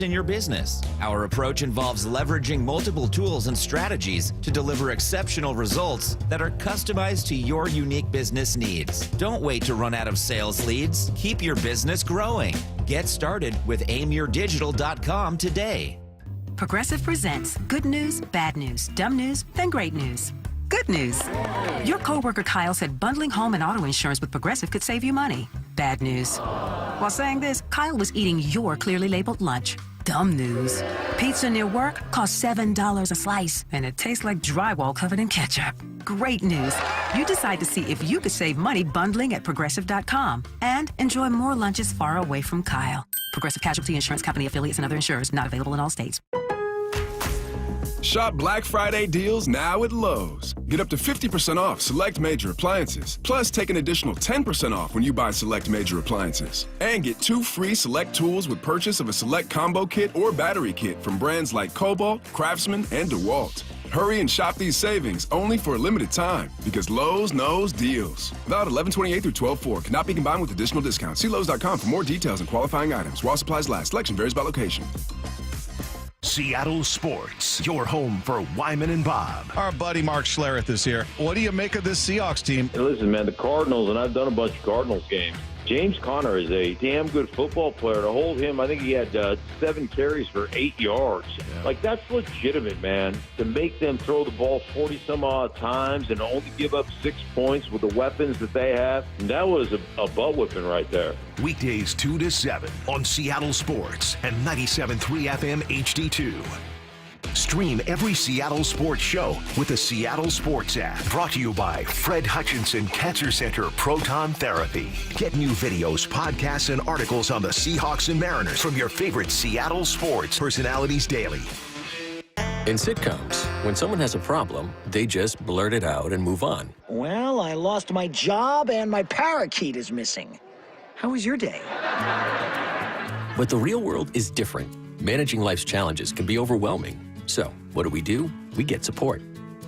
in your business. Our approach involves leveraging multiple tools and strategies to deliver exceptional results that are customized to your unique business needs. Don't wait to run out of sales leads. Keep your business growing. Get started with aimyourdigital.com today. Progressive presents good news, bad news, dumb news, then great news. Good news. Your coworker Kyle said bundling home and auto insurance with Progressive could save you money. Bad news. While saying this, Kyle was eating your clearly labeled lunch. Dumb news. Pizza near work costs $7 a slice, and it tastes like drywall covered in ketchup. Great news. You decide to see if you could save money bundling at Progressive.com and enjoy more lunches far away from Kyle. Progressive Casualty Insurance Company affiliates and other insurers not available in all states. Shop Black Friday deals now at Lowe's. Get up to 50% off select major appliances. Plus, take an additional 10% off when you buy select major appliances. And get 2 free select tools with purchase of a select combo kit or battery kit from brands like Cobalt, Craftsman, and DeWalt. Hurry and shop these savings only for a limited time because Lowe's knows deals. Valid 11/28 through 12/4. Cannot be combined with additional discounts. See Lowe's.com for more details and qualifying items. While supplies last. Selection varies by location. Seattle Sports, your home for Wyman and Bob. Our buddy Mark Schlereth is here. What do you make of this Seahawks team? Hey, listen, man, the Cardinals, and I've done a bunch of Cardinals games. James Conner is a damn good football player. To hold him, I think he had 7 carries for 8 yards. Yeah. Like, that's legitimate, man. To make them throw the ball 40-some-odd times and only give up 6 points with the weapons that they have, and that was a butt-whipping right there. Weekdays 2 to 7 on Seattle Sports and 97.3 FM HD2. Stream every Seattle Sports show with the Seattle Sports app. Brought to you by Fred Hutchinson Cancer Center Proton Therapy. Get new videos, podcasts, and articles on the Seahawks and Mariners from your favorite Seattle sports personalities daily. In sitcoms, when someone has a problem, they just blurt it out and move on. Well, I lost my job and my parakeet is missing. How was your day? But the real world is different. Managing life's challenges can be overwhelming. So, what do? We get support.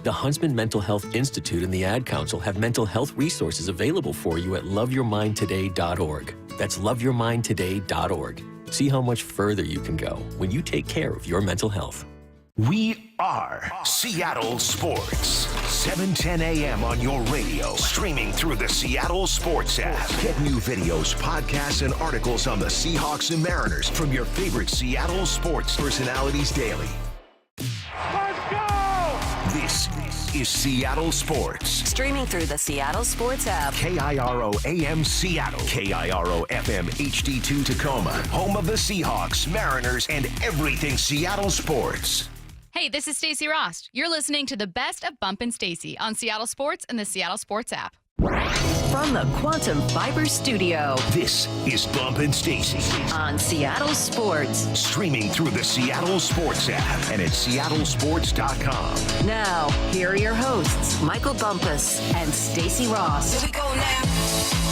The Huntsman Mental Health Institute and the Ad Council have mental health resources available for you at loveyourmindtoday.org. That's loveyourmindtoday.org. See how much further you can go when you take care of your mental health. We are Seattle Sports. 7:10 a.m. on your radio. Streaming through the Seattle Sports app. Get new videos, podcasts, and articles on the Seahawks and Mariners from your favorite Seattle sports personalities daily. Let's go! This is Seattle Sports. Streaming through the Seattle Sports app. KIRO AM Seattle. KIRO FM HD2 Tacoma. Home of the Seahawks, Mariners, and everything Seattle sports. Hey, this is Stacey Rost. You're listening to the best of Bump and Stacey on Seattle Sports and the Seattle Sports app. From the Quantum Fiber Studio. This is Bump and Stacey on Seattle Sports. Streaming through the Seattle Sports app and at seattlesports.com. Now, here are your hosts, Michael Bumpus and Stacey Ross. Here we go now.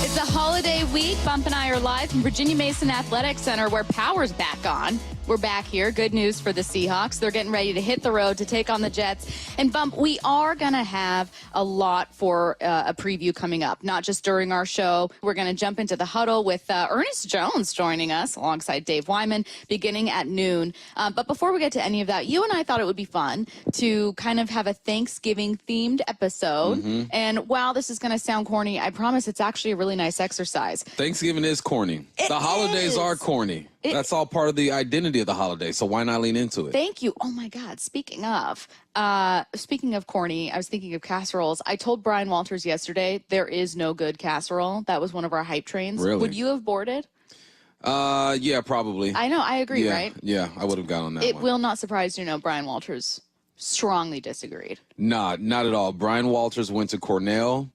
It's a holiday week. Bump and I are live from Virginia Mason Athletic Center where power's back on. We're back here. Good news for the Seahawks. They're getting ready to hit the road to take on the Jets. And Bump, we are going to have a lot for a preview coming up, not just during our show. We're going to jump into the huddle with Ernest Jones joining us alongside Dave Wyman beginning at noon. But before we get to any of that, you and I thought it would be fun to kind of have a Thanksgiving-themed episode. Mm-hmm. And while this is going to sound corny, I promise it's actually a really nice exercise. Thanksgiving is corny. The holidays are corny. That's all part of the identity of the holiday, so why not lean into it? Thank you. Oh, my God. Speaking of corny, I was thinking of casseroles. I told Brian Walters yesterday there is no good casserole. That was one of our hype trains. Really? Would you have boarded? Yeah, probably. I know. I agree, right? Yeah, I would have gone on that It one. will not surprise you to know Brian Walters strongly disagreed. Nah, not at all. Brian Walters went to Cornell.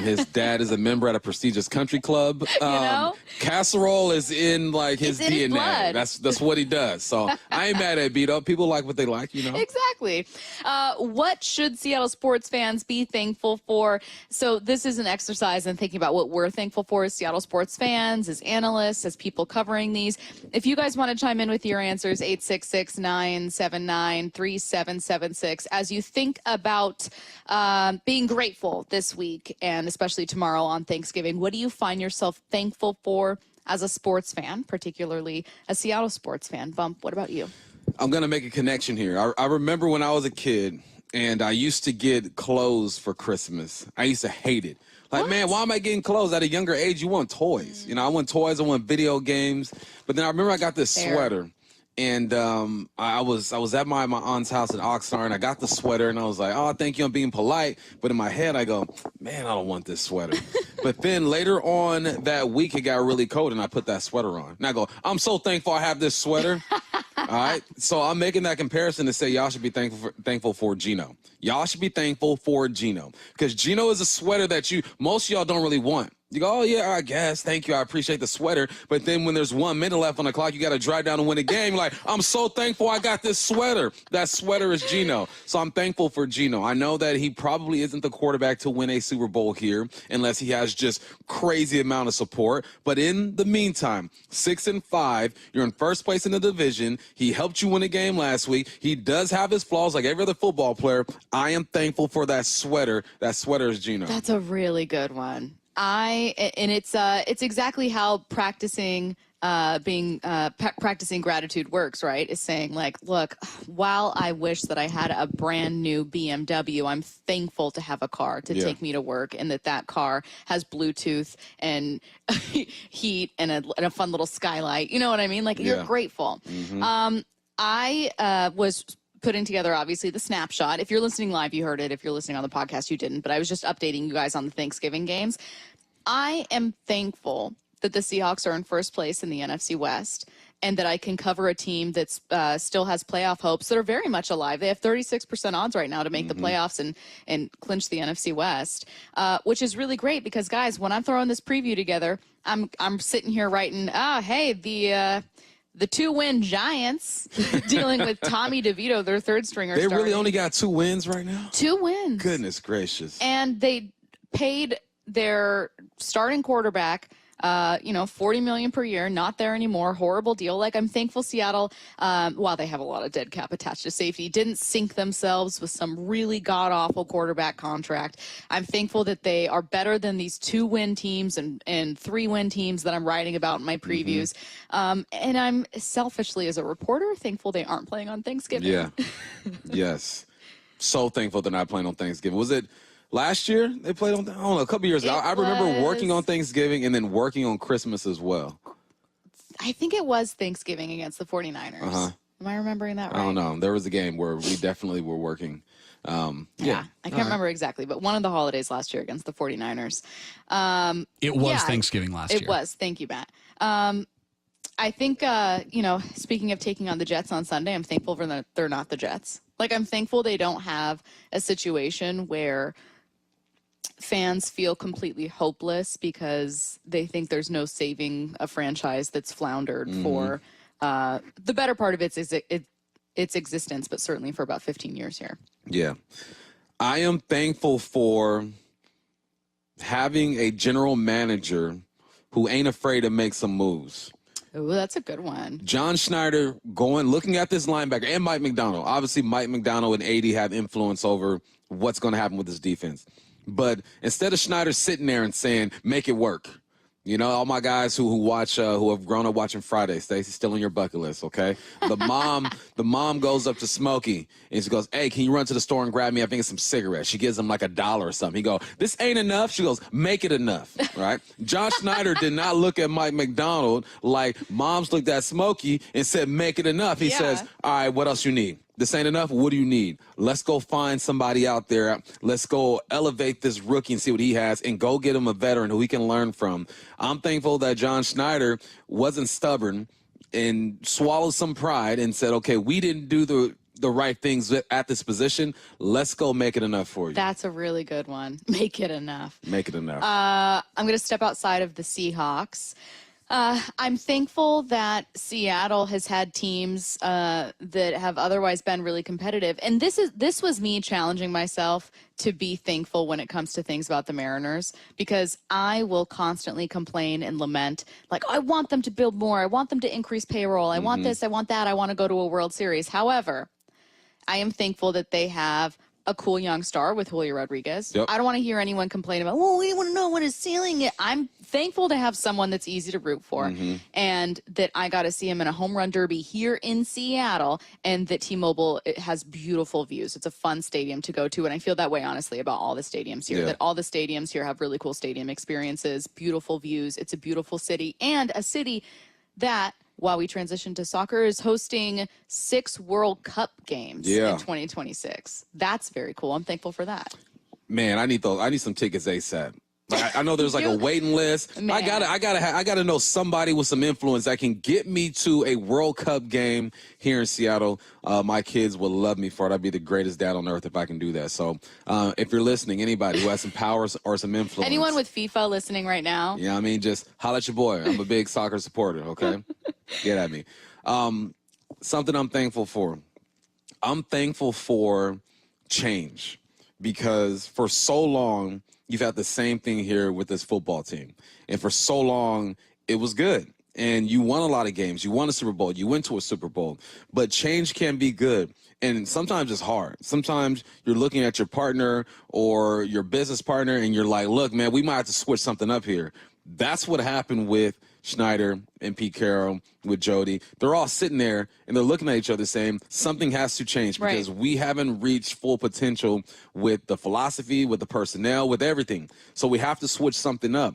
His dad is a member at a prestigious country club. You know? Casserole is in like his It's in his DNA. blood. That's what he does. So I ain't mad at beat up. People like what they like, you know. Exactly. What should Seattle sports fans be thankful for? So this is an exercise in thinking about what we're thankful for as Seattle sports fans, as analysts, as people covering these. If you guys want to chime in with your answers, 866-979-3776. As you think about being grateful this week and especially tomorrow on Thanksgiving, what do you find yourself thankful for? as a sports fan, particularly a Seattle sports fan. Bump, what about you? I'm going to make a connection here. I remember when I was a kid and I used to get clothes for Christmas. I used to hate it. Like, man, why am I getting clothes? At a younger age, you want toys. You know, I want toys, I want video games. But then I remember I got this sweater. And I was at my aunt's house in Oxnard, and I got the sweater, and I was like, oh, thank you, I'm being polite. But in my head, I go, man, I don't want this sweater. But then later on that week, it got really cold, and I put that sweater on. And I go, I'm so thankful I have this sweater. All right? So I'm making that comparison to say y'all should be thankful for Geno. Y'all should be thankful for Geno. Because Geno is a sweater that most of y'all don't really want. You go, oh, yeah, I guess. Thank you. I appreciate the sweater. But then when there's 1 minute left on the clock, you got to drive down and win a game. Like, I'm so thankful I got this sweater. That sweater is Geno. So I'm thankful for Geno. I know that he probably isn't the quarterback to win a Super Bowl here unless he has just crazy amount of support. But in the meantime, 6-5, you're in first place in the division. He helped you win a game last week. He does have his flaws like every other football player. I am thankful for that sweater. That sweater is Geno. That's a really good one. It's exactly how practicing gratitude works, right? Is saying like, look, while I wish that I had a brand new BMW, I'm thankful to have a car to take me to work, and that car has Bluetooth and heat and a fun little skylight. You know what I mean? Like, you're grateful. I was putting together, obviously, the snapshot. If you're listening live, you heard it. If you're listening on the podcast, you didn't. But I was just updating you guys on the Thanksgiving games. I am thankful that the Seahawks are in first place in the NFC West and that I can cover a team that still has playoff hopes that are very much alive. They have 36% odds right now to make the playoffs and clinch the NFC West, which is really great because, guys, when I'm throwing this preview together, I'm sitting here writing, hey, the 2-win Giants dealing with Tommy DeVito, their third stringer. They really only got 2 wins right now? 2 wins. Goodness gracious. And they paid their starting quarterback, $40 million per year, not there anymore. Horrible deal. Like, I'm thankful Seattle, while they have a lot of dead cap attached to safety, didn't sink themselves with some really god-awful quarterback contract. I'm thankful that they are better than these 2-win teams and 3-win teams that I'm writing about in my previews. And I'm selfishly, as a reporter, thankful they aren't playing on Thanksgiving. Yeah. Yes. So thankful they're not playing on Thanksgiving. Was it last year they played on, I don't know, a couple years ago? I remember working on Thanksgiving and then working on Christmas as well. I think it was Thanksgiving against the 49ers. Am I remembering that right? I don't know. There was a game where we definitely were working. I can't remember exactly, but one of the holidays last year against the 49ers. It was Thanksgiving last year. It was. Thank you, Matt. I think, speaking of taking on the Jets on Sunday, I'm thankful for that they're not the Jets. Like, I'm thankful they don't have a situation where fans feel completely hopeless because they think there's no saving a franchise that's floundered for the better part of its existence, but certainly for about 15 years here. Yeah. I am thankful for having a general manager who ain't afraid to make some moves. Oh, that's a good one. John Schneider looking at this linebacker, and Mike McDonald. Obviously, Mike McDonald and AD have influence over what's going to happen with this defense. But instead of Schneider sitting there and saying, make it work, you know, all my guys who watch, who have grown up watching Friday, Stacey, still on your bucket list, okay? The mom goes up to Smokey and she goes, hey, can you run to the store and grab me, I think it's some cigarettes? She gives him like $1 or something. He goes, this ain't enough. She goes, make it enough, right? John Schneider did not look at Mike McDonald like moms looked at Smokey and said, make it enough. He says, all right, what else you need? This ain't enough. What do you need? Let's go find somebody out there. Let's go elevate this rookie and see what he has and go get him a veteran who he can learn from. I'm thankful that John Schneider wasn't stubborn and swallowed some pride and said, okay, we didn't do the right things at this position. Let's go make it enough for you. That's a really good one. Make it enough. Make it enough. I'm going to step outside of the Seahawks. I'm thankful that Seattle has had teams that have otherwise been really competitive. And this was me challenging myself to be thankful when it comes to things about the Mariners, because I will constantly complain and lament, like, I want them to build more. I want them to increase payroll. I want this. I want that. I want to go to a World Series. However, I am thankful that they have a cool young star with Julio Rodriguez. Yep. I don't want to hear anyone complain about, well, we want to know what his ceiling is. I'm thankful to have someone that's easy to root for and that I got to see him in a home run derby here in Seattle, and that T-Mobile, it has beautiful views. It's a fun stadium to go to, and I feel that way, honestly, about all the stadiums here, that all the stadiums here have really cool stadium experiences, beautiful views. It's a beautiful city, and a city that, while we transition to soccer, is hosting 6 World Cup games in 2026. That's very cool. I'm thankful for that. Man, I need some tickets ASAP. Like, I know there's like a waiting list. Man. I gotta know somebody with some influence that can get me to a World Cup game here in Seattle. My kids will love me for it. I'd be the greatest dad on earth if I can do that. So if you're listening, anybody who has some powers or some influence. Anyone with FIFA listening right now? Yeah, I mean, just holla at your boy. I'm a big soccer supporter, okay? Get at me. Something I'm thankful for. I'm thankful for change, because for so long, you've had the same thing here with this football team. And for so long, it was good. And you won a lot of games. You won a Super Bowl. You went to a Super Bowl. But change can be good. And sometimes it's hard. Sometimes you're looking at your partner or your business partner and you're like, look, man, we might have to switch something up here. That's what happened with Schneider and Pete Carroll, with Jody. They're all sitting there and they're looking at each other saying something has to change, because we haven't reached full potential with the philosophy, with the personnel, with everything. So we have to switch something up.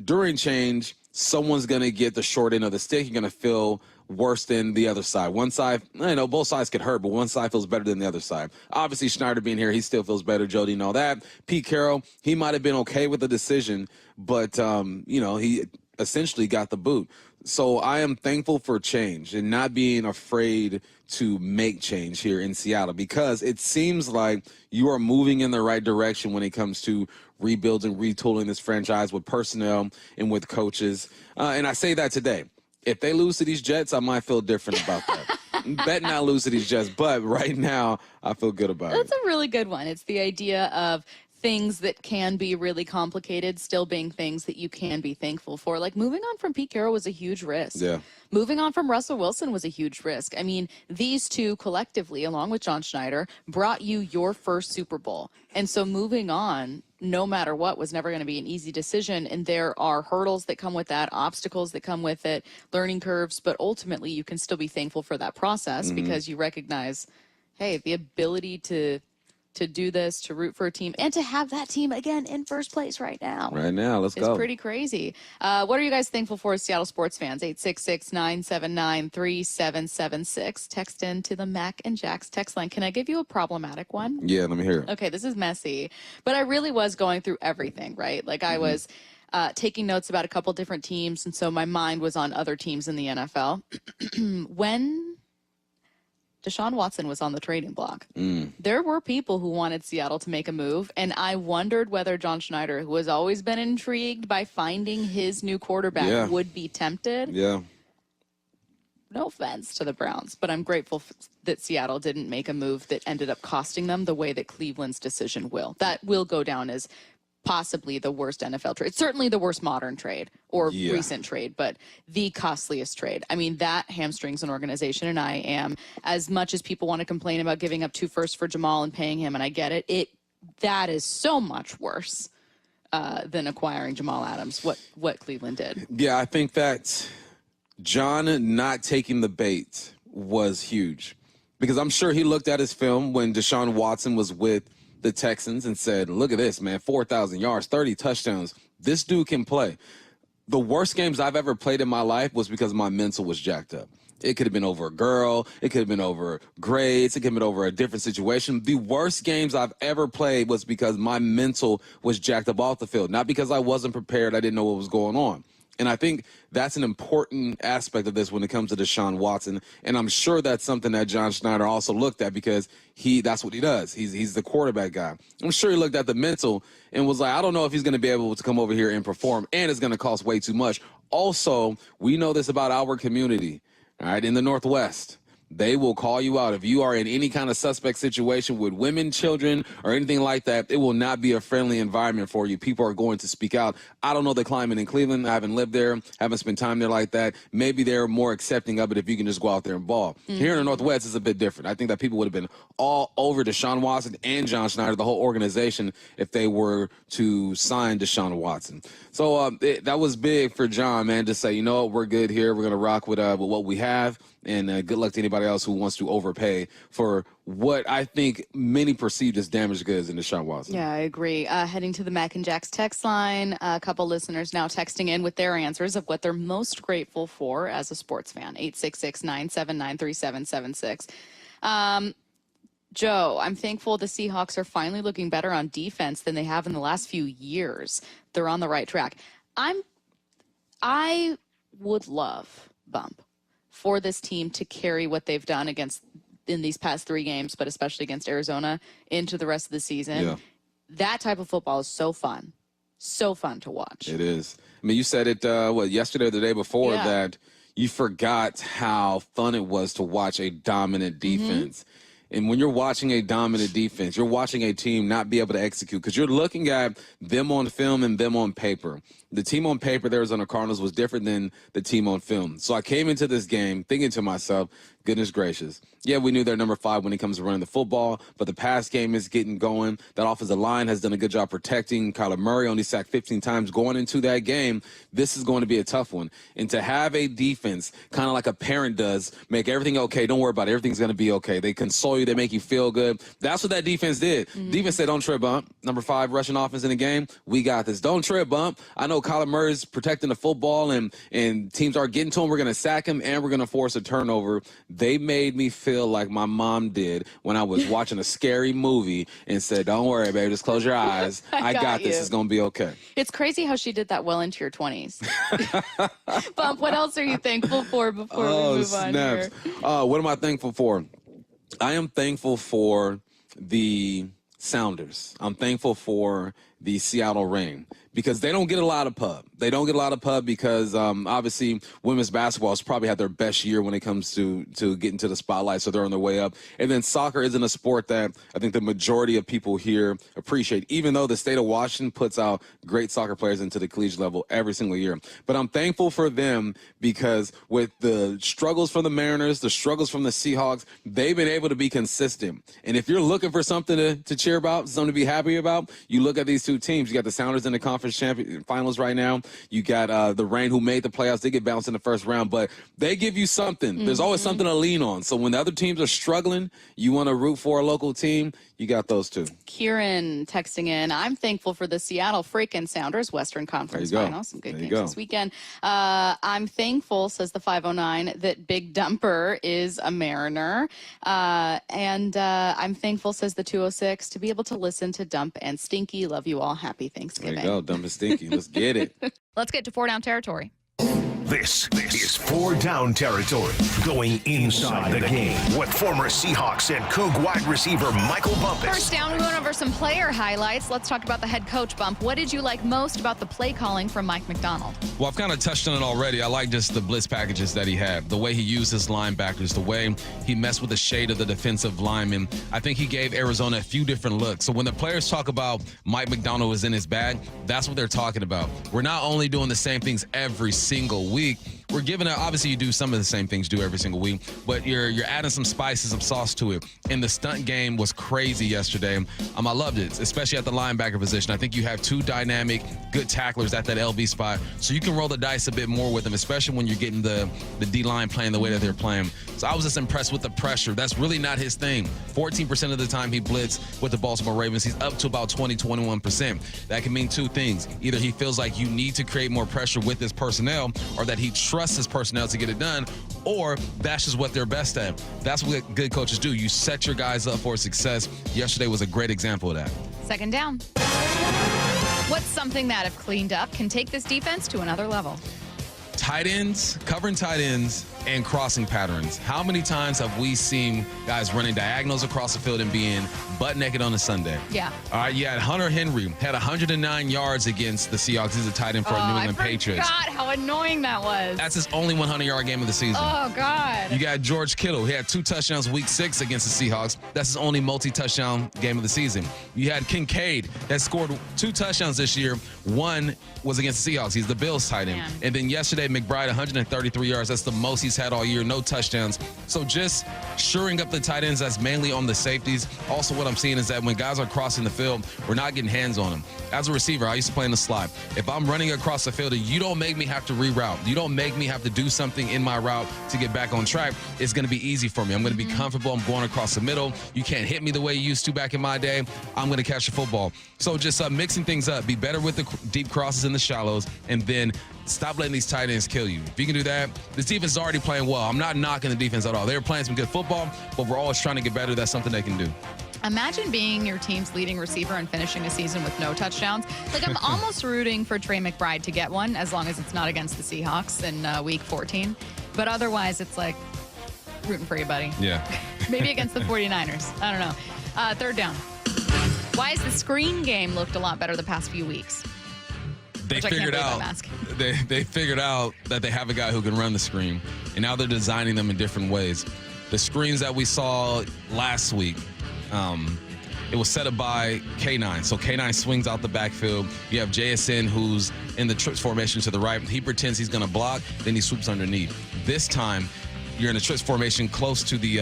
During change, someone's going to get the short end of the stick. You're going to feel worse than the other side. One side, I know both sides get hurt, but one side feels better than the other side. Obviously, Schneider being here, he still feels better. Jody and all that. Pete Carroll, he might have been okay with the decision, but, he essentially got the boot. So I am thankful for change and not being afraid to make change here in Seattle, because it seems like you are moving in the right direction when it comes to rebuilding, retooling this franchise with personnel and with coaches. And I say that today. If they lose to these Jets, I might feel different about that. Bet not lose to these Jets, but right now I feel good about it. That's a really good one. It's the idea of things that can be really complicated still being things that you can be thankful for. Like, moving on from Pete Carroll was a huge risk. Yeah. Moving on from Russell Wilson was a huge risk. I mean, these two collectively, along with John Schneider, brought you your first Super Bowl. And so moving on, no matter what, was never going to be an easy decision. And there are hurdles that come with that, obstacles that come with it, learning curves. But ultimately, you can still be thankful for that process, because you recognize, hey, the ability to do this, to root for a team, and to have that team again in first place right now. Right now, let's go. It's pretty crazy. What are you guys thankful for as Seattle sports fans? 866-979-3776. Text in to the Mac and Jack's text line. Can I give you a problematic one? Yeah, let me hear it. Okay, this is messy, but I really was going through everything, right? Like, I was taking notes about a couple different teams, and so my mind was on other teams in the NFL. When Deshaun Watson was on the trading block, there were people who wanted Seattle to make a move, and I wondered whether John Schneider, who has always been intrigued by finding his new quarterback, would be tempted. Yeah. No offense to the Browns, but I'm grateful that Seattle didn't make a move that ended up costing them the way that Cleveland's decision will. That will go down as possibly the worst NFL trade, certainly the worst modern trade or recent trade, but the costliest trade. I mean, that hamstrings an organization, and I am, as much as people want to complain about giving up 2 firsts for Jamal and paying him, and I get it, that is so much worse than acquiring Jamal Adams, what Cleveland did. Yeah, I think that John not taking the bait was huge, because I'm sure he looked at his film when Deshaun Watson was with the Texans and said, look at this, man, 4,000 yards, 30 touchdowns. This dude can play. The worst games I've ever played in my life was because my mental was jacked up. It could have been over a girl. It could have been over grades. It could have been over a different situation. The worst games I've ever played was because my mental was jacked up off the field, not because I wasn't prepared. I didn't know what was going on. And I think that's an important aspect of this when it comes to Deshaun Watson. And I'm sure that's something that John Schneider also looked at, because that's what he does. He's the quarterback guy. I'm sure he looked at the mental and was like, I don't know if he's going to be able to come over here and perform, and it's going to cost way too much. Also, we know this about our community, all right, in the Northwest. They will call you out. If you are in any kind of suspect situation with women, children, or anything like that, it will not be a friendly environment for you. People are going to speak out. I don't know the climate in Cleveland. I haven't lived there, haven't spent time there like that. Maybe they're more accepting of it if you can just go out there and ball. Here in the Northwest, it's a bit different. I think that people would have been all over Deshaun Watson and John Schneider, the whole organization, if they were to sign Deshaun Watson. So that was big for John, man, to say, you know what, we're good here. We're going to rock with what we have. And good luck to anybody else who wants to overpay for what I think many perceived as damaged goods in Deshaun Watson. Yeah, I agree. Heading to the Mac and Jack's text line, a couple listeners now texting in with their answers of what they're most grateful for as a sports fan. 866-979-3776. Joe, I'm thankful the Seahawks are finally looking better on defense than they have in the last few years. They're on the right track. I would love, Bump, for this team to carry what they've done in these past 3 games, but especially against Arizona, into the rest of the season. Yeah. That type of football is so fun to watch. It is. I mean, you said it, yesterday or the day before, that you forgot how fun it was to watch a dominant defense. And when you're watching a dominant defense, you're watching a team not be able to execute because you're looking at them on film and them on paper. The team on paper, the Arizona Cardinals, was different than the team on film. So I came into this game thinking to myself, goodness gracious. Yeah, we knew they're number 5 when it comes to running the football, but the pass game is getting going. That offensive line has done a good job protecting. Kyler Murray only sacked 15 times going into that game. This is going to be a tough one. And to have a defense, kind of like a parent does, make everything okay. Don't worry about it. Everything's going to be okay. They console you. They make you feel good. That's what that defense did. Defense said, don't trip, Bump. Number 5 rushing offense in the game. We got this. Don't trip, Bump. I know Kyler Murray's protecting the football and teams are getting to him. We're going to sack him and we're going to force a turnover. They made me feel like my mom did when I was watching a scary movie and said, don't worry, baby, just close your eyes. I got this. It's going to be okay. It's crazy how she did that well into your 20s. Bump, what else are you thankful for before we move on here? What am I thankful for? I am thankful for the Sounders. I'm thankful for the Seattle Reign because they don't get a lot of pub. They don't get a lot of pub because obviously women's basketball has probably had their best year when it comes to getting to the spotlight, so they're on their way up. And then soccer isn't a sport that I think the majority of people here appreciate, even though the state of Washington puts out great soccer players into the collegiate level every single year. But I'm thankful for them because with the struggles from the Mariners, the struggles from the Seahawks, they've been able to be consistent. And if you're looking for something to cheer about, something to be happy about, you look at these two teams. You got the Sounders in the conference finals right now. You got the Reign who made the playoffs. They get bounced in the first round, but they give you something. There's always something to lean on. So when the other teams are struggling, you want to root for a local team, you got those two. Kieran texting in, I'm thankful for the Seattle freaking Sounders Western Conference Finals. Some good games this weekend. I'm thankful, says the 509, that Big Dumper is a Mariner. And I'm thankful, says the 206, to be able to listen to Dump and Stinky. Love you all. Happy Thanksgiving. There you go, Dump and Stinky. Let's get it. Let's get to 4 Down territory. This is 4 Down territory, going inside the game with former Seahawks and Coug wide receiver Michael Bumpus. First down, we went over some player highlights. Let's talk about the head coach, Bump. What did you like most about the play calling from Mike McDonald? Well, I've kind of touched on it already. I like just the blitz packages that he had, the way he used his linebackers, the way he messed with the shade of the defensive linemen. I think he gave Arizona a few different looks. So when the players talk about Mike McDonald was in his bag, that's what they're talking about. We're not only doing the same things every single week. We're giving it, obviously you do some of the same things you do every single week, but you're adding some spices, some sauce to it. And the stunt game was crazy yesterday. I loved it, especially at the linebacker position. I think you have 2 dynamic, good tacklers at that LB spot, so you can roll the dice a bit more with them, especially when you're getting the D-line playing the way that they're playing. So I was just impressed with the pressure. That's really not his thing. 14% of the time he blitzed with the Baltimore Ravens. He's up to about 20-21%. That can mean 2 things. Either he feels like you need to create more pressure with his personnel, or that he trusts his personnel to get it done, or that's just what they're best at. That's what good coaches do. You set your guys up for success. Yesterday was a great example of that. Second down. What's something that, if cleaned up, can take this defense to another level? Tight ends, covering tight ends, and crossing patterns. How many times have we seen guys running diagonals across the field and being butt naked on a Sunday? Yeah. All right, you had Hunter Henry, had 109 yards against the Seahawks. He's a tight end for New England Patriots. I forgot how annoying that was. That's his only 100-yard game of the season. Oh, God. You got George Kittle. He had 2 touchdowns week 6 against the Seahawks. That's his only multi-touchdown game of the season. You had Kincaid that scored 2 touchdowns this year. 1 was against the Seahawks. He's the Bills tight end. Man. And then yesterday, McBride, 133 yards. That's the most he's had all year. No touchdowns. So just shoring up the tight ends, that's mainly on the safeties. Also, what I'm seeing is that when guys are crossing the field, we're not getting hands on them. As a receiver, I used to play in the slot. If I'm running across the field and you don't make me have to reroute, you don't make me have to do something in my route to get back on track, it's going to be easy for me. I'm going to be comfortable. I'm going across the middle. You can't hit me the way you used to back in my day. I'm going to catch the football. So just mixing things up. Be better with the deep crosses in the shallows, and then stop letting these tight ends kill you. If you can do that, this defense is already playing well. I'm not knocking the defense at all. They're playing some good football, but we're always trying to get better. That's something they can do. Imagine being your team's leading receiver and finishing a season with no touchdowns. Like, I'm almost rooting for Trey McBride to get one, as long as it's not against the Seahawks in week 14. But otherwise, it's like rooting for you, buddy. Yeah. Maybe against the 49ers. I don't know. Third down. Why has the screen game looked a lot better the past few weeks? They figured out that they have a guy who can run the screen, and now they're designing them in different ways. The screens that we saw last week, it was set up by K9. So K9 swings out the backfield. You have JSN, who's in the trips formation to the right. He pretends he's going to block, then he swoops underneath. This time, you're in a trips formation close to the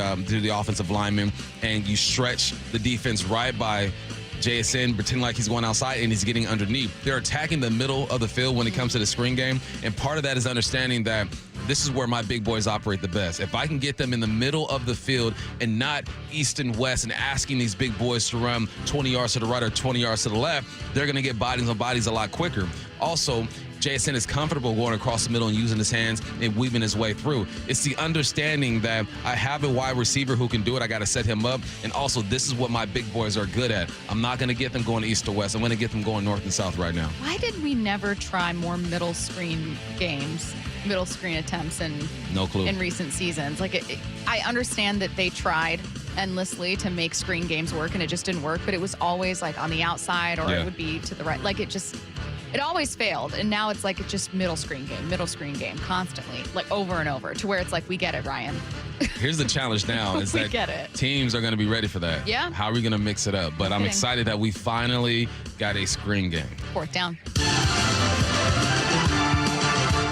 offensive lineman, and you stretch the defense right by JSN, pretending like he's going outside, and he's getting underneath. They're attacking the middle of the field when it comes to the screen game, and part of that is understanding that this is where my big boys operate the best. If I can get them in the middle of the field and not east and west and asking these big boys to run 20 yards to the right or 20 yards to the left, they're going to get bodies on bodies a lot quicker. Also, JSN is comfortable going across the middle and using his hands and weaving his way through. It's the understanding that I have a wide receiver who can do it. I got to set him up. And also, this is what my big boys are good at. I'm not going to get them going east to west. I'm going to get them going north and south right now. Why did we never try more middle screen games, middle screen attempts in recent seasons? Like, I understand that they tried endlessly to make screen games work, and it just didn't work. But it was always like on the outside, or it would be to the right. Like, it always failed, and now it's like it's just middle screen game constantly, like over and over, to where it's like, we get it, Ryan. Here's the challenge now is that teams are going to be ready for that. Yeah. How are we going to mix it up? But I'm excited that we finally got a screen game. Fourth down.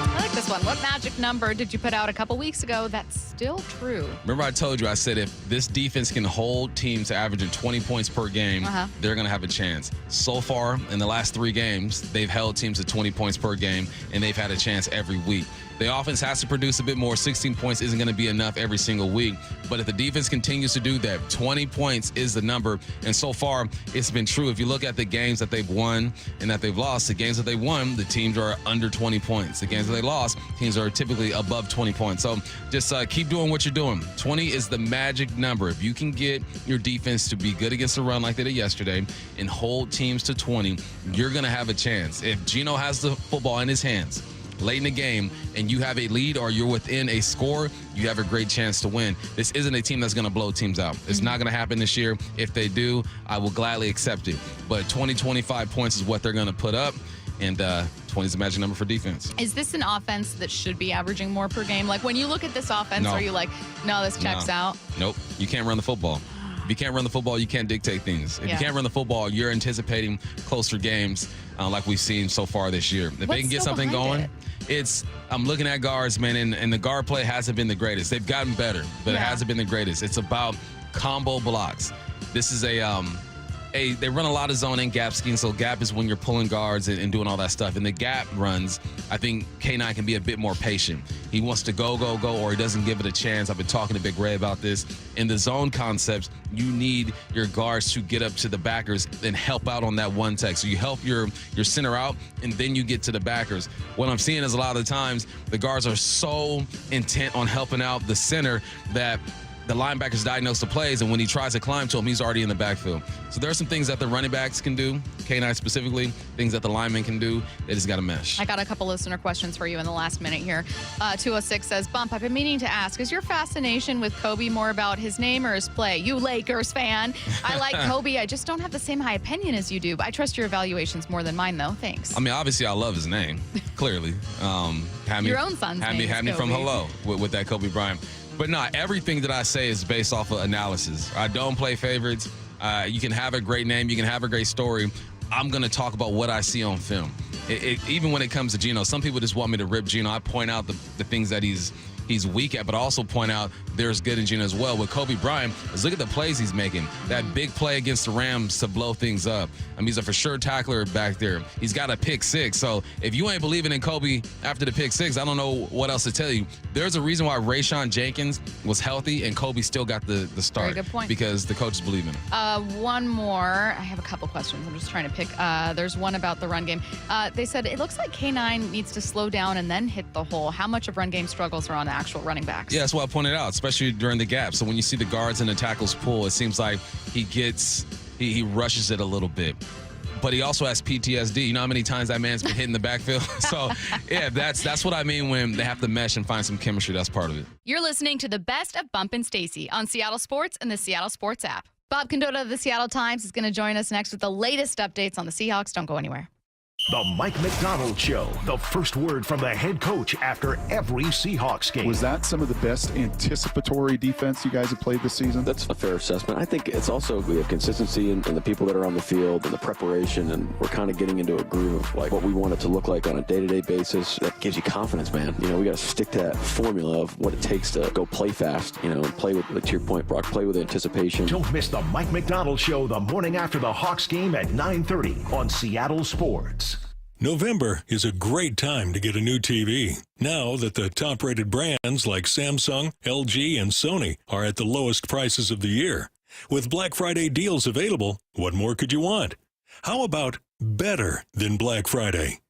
I like this one. What magic number did you put out a couple weeks ago that's still true? Remember I told you, I said if this defense can hold teams to averaging 20 points per game, they're going to have a chance. So far, in the last 3 games, they've held teams to 20 points per game, and they've had a chance every week. The offense has to produce a bit more. 16 points isn't going to be enough every single week. But if the defense continues to do that, 20 points is the number. And so far, it's been true. If you look at the games that they've won and that they've lost, the games that they won, the teams are under 20 points. The games that they lost, teams are typically above 20 points. So just keep doing what you're doing. 20 is the magic number. If you can get your defense to be good against the run like they did yesterday and hold teams to 20, you're going to have a chance. If Geno has the football in his hands late in the game and you have a lead or you're within a score, you have a great chance to win. This isn't a team that's going to blow teams out. It's not going to happen this year. If they do, I will gladly accept it. But 20, 25 points is what they're going to put up. And 20 is the magic number for defense. Is this an offense that should be averaging more per game? Like, when you look at this offense, are you like, no, this checks out? Nope. You can't run the football. If you can't run the football, you can't dictate things. If you can't run the football, you're anticipating closer games like we've seen so far this year. If they can get something going, I'm looking at guards, man, and the guard play hasn't been the greatest. They've gotten better, but it hasn't been the greatest. It's about combo blocks. This is they run a lot of zone and gap scheme. So gap is when you're pulling guards and doing all that stuff. And the gap runs, I think K9 can be a bit more patient. He wants to go, or he doesn't give it a chance. I've been talking to Big Ray about this. In the zone concepts, you need your guards to get up to the backers and help out on that one tech. So you help your center out, and then you get to the backers. What I'm seeing is a lot of the times the guards are so intent on helping out the center that the linebackers diagnose the plays, and when he tries to climb to him, he's already in the backfield. So there are some things that the running backs can do, K9 specifically, things that the linemen can do. They just got to mesh. I got a couple listener questions for you in the last minute here. 206 says, Bump, I've been meaning to ask, is your fascination with Kobe more about his name or his play? You Lakers fan. I like Kobe. I just don't have the same high opinion as you do. But I trust your evaluations more than mine, though. Thanks. I mean, obviously, I love his name, clearly. Your own son's name had me from Hello with that Kobe Bryant. But no, everything that I say is based off of analysis. I don't play favorites. You can have a great name. You can have a great story. I'm going to talk about what I see on film. Even when it comes to Geno, some people just want me to rip Geno. I point out the things that he's weak at, but I also point out there's good in Geno as well. With Kobe Bryant, let's look at the plays he's making. That big play against the Rams to blow things up. I mean, he's a for sure tackler back there. He's got a pick six. So if you ain't believing in Kobe after the pick six, I don't know what else to tell you. There's a reason why Rayshawn Jenkins was healthy and Kobe still got the start. Very good point. Because the coaches believe in him. One more. I have a couple questions. I'm just trying to pick. There's one about the run game. They said it looks like K9 needs to slow down and then hit the hole. How much of run game struggles are on the actual running backs? Yeah, that's what I pointed out, especially during the gap. So when you see the guards and the tackles pull, it seems like he rushes it a little bit. But he also has PTSD. You know how many times that man's been hitting the backfield? So, yeah, that's what I mean when they have to mesh and find some chemistry. That's part of it. You're listening to the best of Bump and Stacy on Seattle Sports and the Seattle Sports app. Bob Condotta of the Seattle Times is going to join us next with the latest updates on the Seahawks. Don't go anywhere. The Mike McDonald Show, the first word from the head coach after every Seahawks game. Was that some of the best anticipatory defense you guys have played this season? That's a fair assessment. I think it's also we have consistency in the people that are on the field and the preparation, and we're kind of getting into a groove of like what we want it to look like on a day-to-day basis. That gives you confidence, man. You know, we got to stick to that formula of what it takes to go play fast, you know, and play with, to your point, Brock, play with anticipation. Don't miss the Mike McDonald Show the morning after the Hawks game at 9:30 on Seattle Sports. November is a great time to get a new TV. Now that the top-rated brands like Samsung, LG, and Sony are at the lowest prices of the year. With Black Friday deals available, what more could you want? How about better than Black Friday?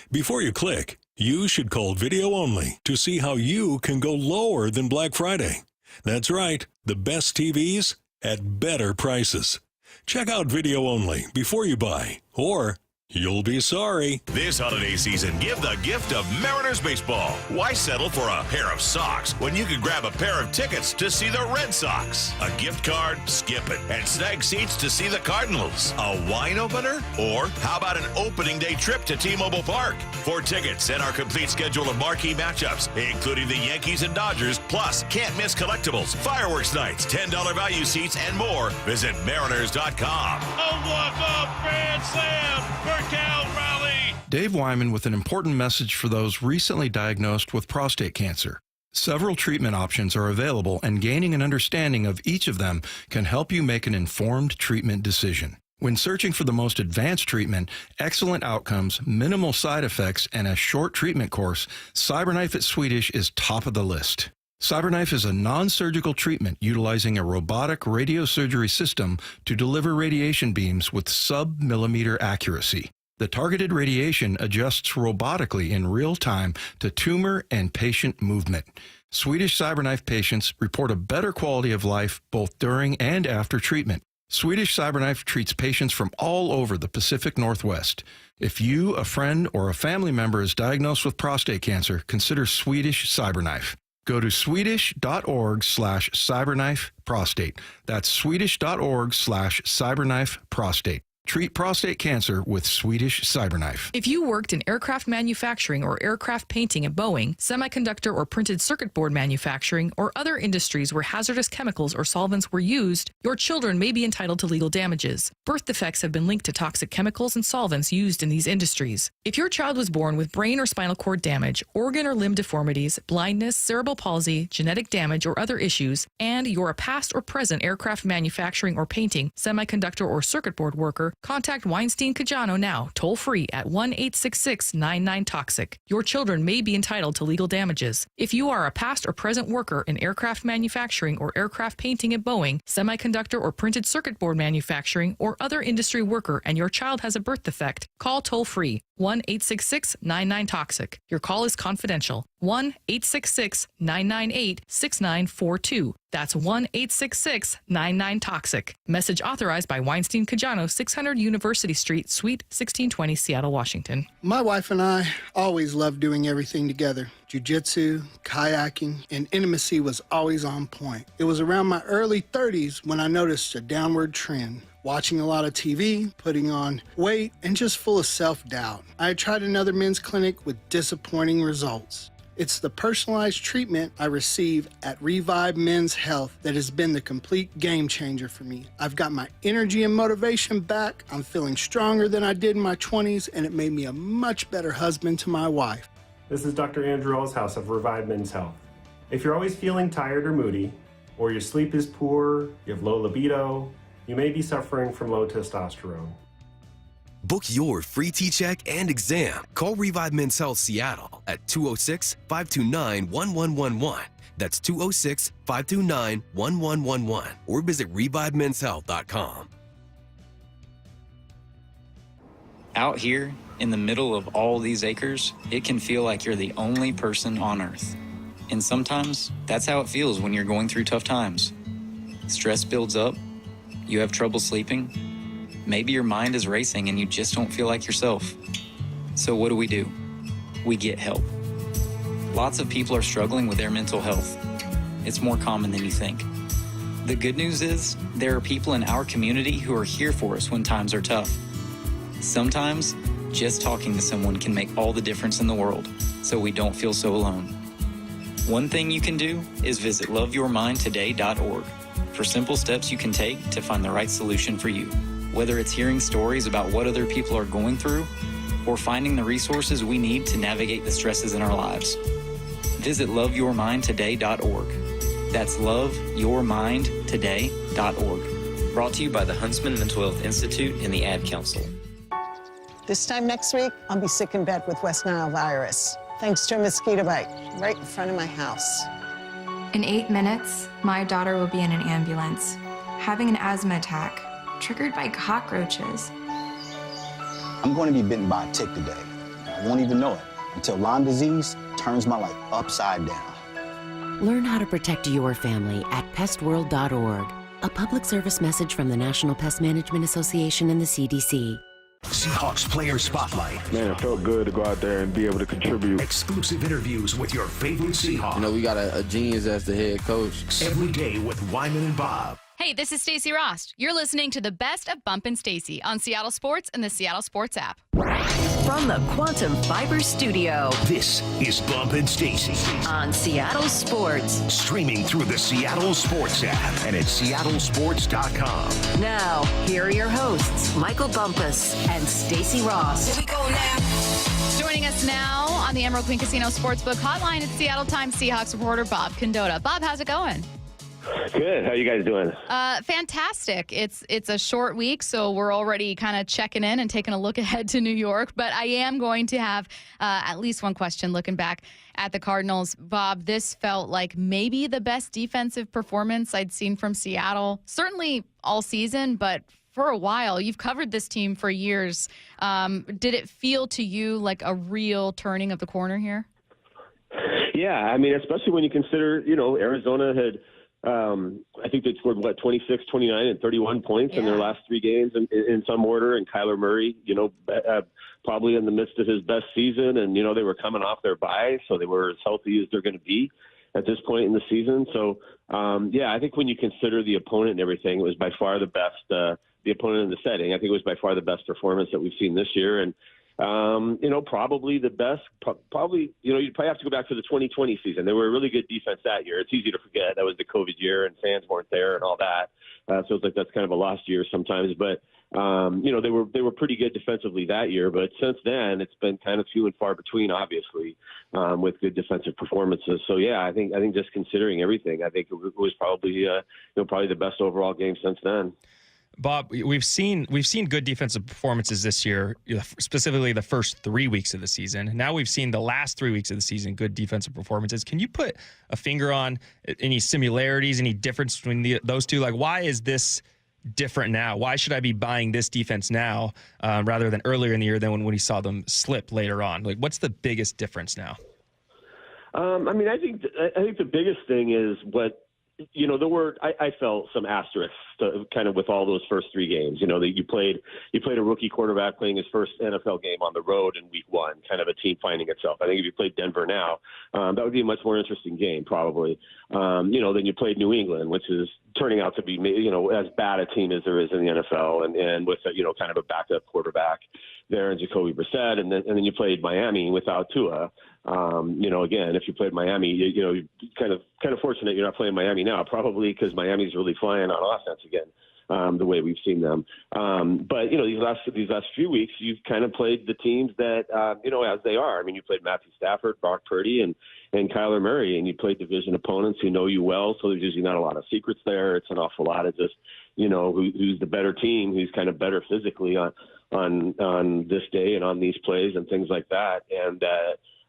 Before you click, you should call Video Only to see how you can go lower than Black Friday. That's right, the best TVs at better prices. Check out Video Only before you buy, or you'll be sorry. This holiday season, give the gift of Mariners baseball. Why settle for a pair of socks when you can grab a pair of tickets to see the Red Sox? A gift card? Skip it. And snag seats to see the Cardinals. A wine opener? Or how about an opening day trip to T-Mobile Park? For tickets and our complete schedule of marquee matchups, including the Yankees and Dodgers, plus can't miss collectibles, fireworks nights, $10 value seats, and more, visit Mariners.com. A walk-off grand slam for Cal Raleigh. Dave Wyman with an important message for those recently diagnosed with prostate cancer. Several treatment options are available, and gaining an understanding of each of them can help you make an informed treatment decision. When searching for the most advanced treatment, excellent outcomes, minimal side effects, and a short treatment course, CyberKnife at Swedish is top of the list. CyberKnife is a non-surgical treatment utilizing a robotic radiosurgery system to deliver radiation beams with sub-millimeter accuracy. The targeted radiation adjusts robotically in real time to tumor and patient movement. Swedish CyberKnife patients report a better quality of life both during and after treatment. Swedish CyberKnife treats patients from all over the Pacific Northwest. If you, a friend, or a family member is diagnosed with prostate cancer, consider Swedish CyberKnife. Go to swedish.org/cyberknife-prostate. That's swedish.org/cyberknife-prostate. Treat prostate cancer with Swedish CyberKnife. If you worked in aircraft manufacturing or aircraft painting at Boeing, semiconductor or printed circuit board manufacturing, or other industries where hazardous chemicals or solvents were used, your children may be entitled to legal damages. Birth defects have been linked to toxic chemicals and solvents used in these industries. If your child was born with brain or spinal cord damage, organ or limb deformities, blindness, cerebral palsy, genetic damage, or other issues, and you're a past or present aircraft manufacturing or painting, semiconductor or circuit board worker, contact Weinstein Cajano now, toll-free at 1-866-99-TOXIC. Your children may be entitled to legal damages. If you are a past or present worker in aircraft manufacturing or aircraft painting at Boeing, semiconductor or printed circuit board manufacturing, or other industry worker, and your child has a birth defect, call toll-free 1-866-99-TOXIC. Your call is confidential. 1-866-998-6942. That's 1-866-99-TOXIC. Message authorized by Weinstein Cajano, 600 University Street, Suite 1620, Seattle, Washington. My wife and I always loved doing everything together. Jiu-jitsu, kayaking, and intimacy was always on point. It was around my early 30s when I noticed a downward trend. Watching a lot of TV, putting on weight, and just full of self-doubt. I had tried another men's clinic with disappointing results. It's the personalized treatment I receive at Revive Men's Health that has been the complete game changer for me. I've got my energy and motivation back. I'm feeling stronger than I did in my 20s, and it made me a much better husband to my wife. This is Dr. Andrew Allshouse of Revive Men's Health. If you're always feeling tired or moody, or your sleep is poor, you have low libido, you may be suffering from low testosterone. Book your free T-check and exam. Call Revive Men's Health Seattle at 206-529-1111. That's 206-529-1111. Or visit ReviveMen'sHealth.com. Out here, in the middle of all these acres, it can feel like you're the only person on Earth. And sometimes, that's how it feels when you're going through tough times. Stress builds up, you have trouble sleeping, maybe your mind is racing and you just don't feel like yourself. So what do? We get help. Lots of people are struggling with their mental health. It's more common than you think. The good news is, there are people in our community who are here for us when times are tough. Sometimes, just talking to someone can make all the difference in the world, so we don't feel so alone. One thing you can do is visit loveyourmindtoday.org for simple steps you can take to find the right solution for you. Whether it's hearing stories about what other people are going through or finding the resources we need to navigate the stresses in our lives. Visit loveyourmindtoday.org. That's loveyourmindtoday.org. Brought to you by the Huntsman Mental Health Institute and the Ad Council. This time next week, I'll be sick in bed with West Nile virus, thanks to a mosquito bite right in front of my house. In 8 minutes, my daughter will be in an ambulance, having an asthma attack, triggered by cockroaches. I'm going to be bitten by a tick today. I won't even know it until Lyme disease turns my life upside down. Learn how to protect your family at pestworld.org. A public service message from the National Pest Management Association and the CDC. Seahawks Player Spotlight. Man, it felt good to go out there and be able to contribute. Exclusive interviews with your favorite Seahawks. You know, we got a genius as the head coach. Every day with Wyman and Bob. Hey, this is Stacey Rost. You're listening to the best of Bump and Stacey on Seattle Sports and the Seattle Sports app. From the Quantum Fiber Studio. This is Bump and Stacey on Seattle Sports. Streaming through the Seattle Sports app and at seattlesports.com. Now, here are your hosts, Michael Bumpus and Stacey Ross. Here we go now. Joining us now on the Emerald Queen Casino Sportsbook Hotline, it's Seattle Times Seahawks reporter Bob Condotta. Bob, how's it going? Good. How you guys doing? Fantastic. It's a short week, so we're already kind of checking in and taking a look ahead to New York. But I am going to have at least one question looking back at the Cardinals. Bob, this felt like maybe the best defensive performance I'd seen from Seattle, certainly all season, but for a while. You've covered this team for years. Did it feel to you like a real turning of the corner here? Yeah, I mean, especially when you consider, Arizona had I think they scored, 26, 29, and 31 points in their last 3 games in some order. And Kyler Murray, probably in the midst of his best season. And, they were coming off their bye, so they were as healthy as they're going to be at this point in the season. So, I think when you consider the opponent and everything, it was by far the best, the opponent in the setting. I think it was by far the best performance that we've seen this year. And, probably the best, you'd probably have to go back to the 2020 season. They were a really good defense that year. It's easy to forget. That was the COVID year and fans weren't there and all that. So it's like that's kind of a lost year sometimes. But, they were pretty good defensively that year. But since then, it's been kind of few and far between, obviously, with good defensive performances. So, yeah, I think just considering everything, I think it was probably, probably the best overall game since then. Bob, we've seen good defensive performances this year, specifically the first 3 weeks of the season. Now we've seen the last 3 weeks of the season, good defensive performances. Can you put a finger on any similarities, any difference between those two? Like, why is this different now? Why should I be buying this defense now rather than earlier in the year than when we saw them slip later on? Like, what's the biggest difference now? I think the biggest thing is what I felt some asterisks kind of with all those first three games. That you played a rookie quarterback playing his first NFL game on the road in week one, kind of a team finding itself. I think if you played Denver now, that would be a much more interesting game probably. Then you played New England, which is turning out to be, as bad a team as there is in the NFL, and with kind of a backup quarterback there in Jacoby Brissett, and then you played Miami without Tua. Again, if you played Miami, you're kind of fortunate you're not playing Miami now, probably because Miami's really flying on offense again, the way we've seen them. But these last few weeks, you've kind of played the teams that as they are. I mean, you played Matthew Stafford, Brock Purdy, and Kyler Murray, and you played division opponents who know you well. So there's usually not a lot of secrets there. It's an awful lot of just who's the better team, who's kind of better physically on this day and on these plays and things like that. And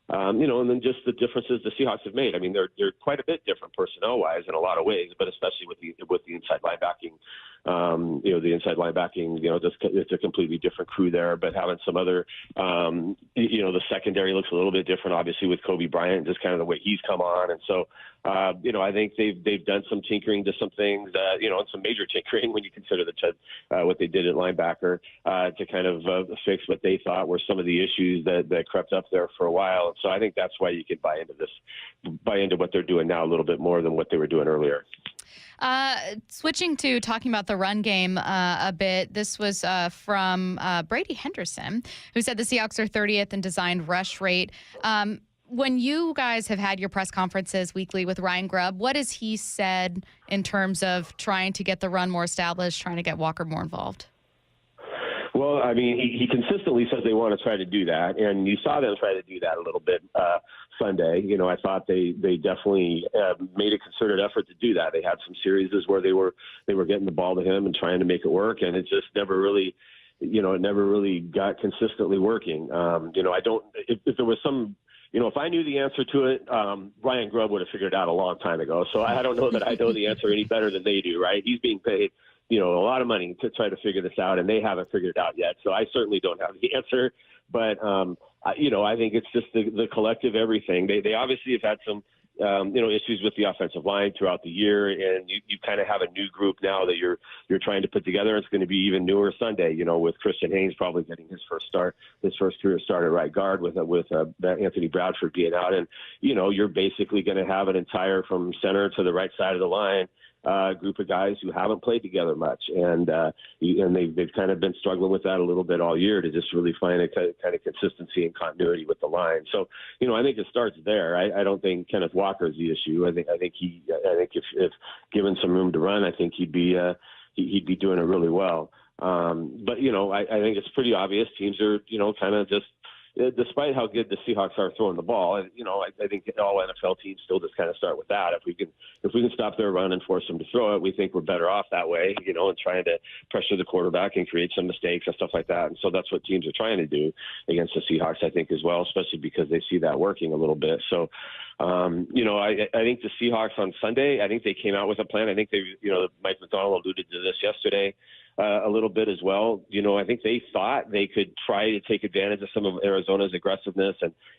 and then just the differences the Seahawks have made. I mean, they're quite a bit different personnel-wise in a lot of ways, but especially with the inside linebacking. The inside linebacking, it's a completely different crew there. But having some other, the secondary looks a little bit different, obviously with Kobe Bryant, just kind of the way he's come on. And so, I think they've done some tinkering to some things, and some major tinkering when you consider what they did at linebacker to kind of fix what they thought were some of the issues that crept up there for a while. And so I think that's why you can buy into what they're doing now a little bit more than what they were doing earlier. Switching to talking about the run game a bit, this was from Brady Henderson, who said the Seahawks are 30th in designed rush rate. When you guys have had your press conferences weekly with Ryan Grubb, what has he said in terms of trying to get the run more established, trying to get Walker more involved? Well, I mean, he consistently says they want to try to do that, and you saw them try to do that a little bit Sunday. I thought they definitely made a concerted effort to do that. They had some series where they were getting the ball to him and trying to make it work, and it just never really, it never really got consistently working. If there was some. If I knew the answer to it, Ryan Grubb would have figured it out a long time ago. So I don't know that I know the answer any better than they do, right? He's being paid, a lot of money to try to figure this out, and they haven't figured it out yet. So I certainly don't have the answer. But, I think it's just the collective everything. They obviously have had some, issues with the offensive line throughout the year, and you kind of have a new group now that you're trying to put together. It's going to be even newer Sunday, with Christian Haynes probably getting his first career start at right guard with Anthony Bradford being out, and you're basically going to have an entire from center to the right side of the line group of guys who haven't played together much, and they've kind of been struggling with that a little bit all year to just really find a kind of consistency and continuity with the line. So, I think it starts there. I don't think Kenneth Walker is the issue. I think if given some room to run, I think he'd be doing it really well. But I think it's pretty obvious teams are kind of just. Despite how good the Seahawks are throwing the ball, I think all NFL teams still just kind of start with that. If we can stop their run and force them to throw it, we think we're better off that way, and trying to pressure the quarterback and create some mistakes and stuff like that. And so that's what teams are trying to do against the Seahawks, I think, as well, especially because they see that working a little bit. So, I think the Seahawks on Sunday, I think they came out with a plan. I think Mike McDonald alluded to this yesterday. A little bit as well. I think they thought they could try to take advantage of some of Arizona's aggressiveness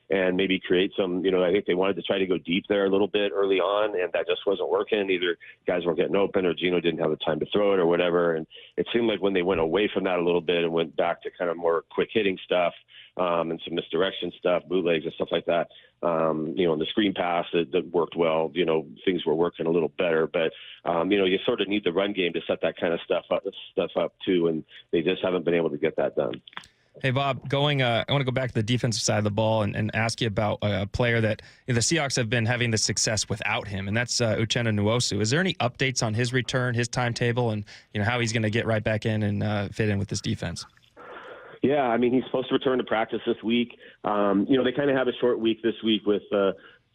and maybe create some, I think they wanted to try to go deep there a little bit early on, and that just wasn't working. Either guys weren't getting open or Geno didn't have the time to throw it or whatever. And it seemed like when they went away from that a little bit and went back to kind of more quick hitting stuff and some misdirection stuff, bootlegs and stuff like that, and the screen pass that worked well, things were working a little better. But, you sort of need the run game to set that kind of stuff up too, and they just haven't been able to get that done. Hey, Bob, I want to go back to the defensive side of the ball and ask you about a player that the Seahawks have been having the success without him, and that's Uchenna Nwosu. Is there any updates on his return, his timetable, and how he's going to get right back in and fit in with this defense? Yeah, I mean, he's supposed to return to practice this week. They kind of have a short week this week with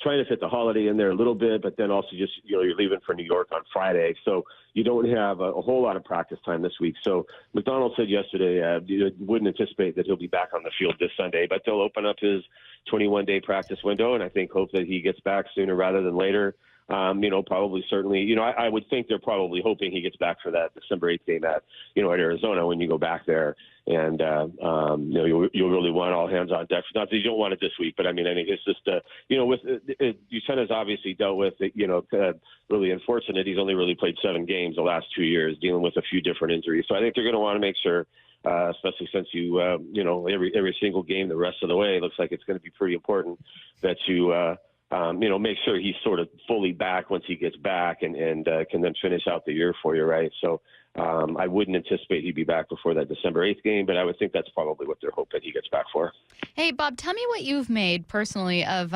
trying to fit the holiday in there a little bit, but then also just, you're leaving for New York on Friday. So you don't have a whole lot of practice time this week. So McDonald said yesterday wouldn't anticipate that he'll be back on the field this Sunday, but they'll open up his 21-day practice window, and I think hope that he gets back sooner rather than later. Probably certainly, I would think they're probably hoping he gets back for that December 8th game at Arizona when you go back there. And, you'll really want all hands on deck. Not that you don't want it this week, but I think it's just, with Usena's obviously dealt with, really unfortunate. He's only really played 7 games the last 2 years, dealing with a few different injuries. So I think they're going to want to make sure, especially since every single game the rest of the way looks like it's going to be pretty important that you, make sure he's sort of fully back once he gets back and can then finish out the year for you, right? So I wouldn't anticipate he'd be back before that December 8th game, but I would think that's probably what they're hoping he gets back for. Hey, Bob, tell me what you've made personally of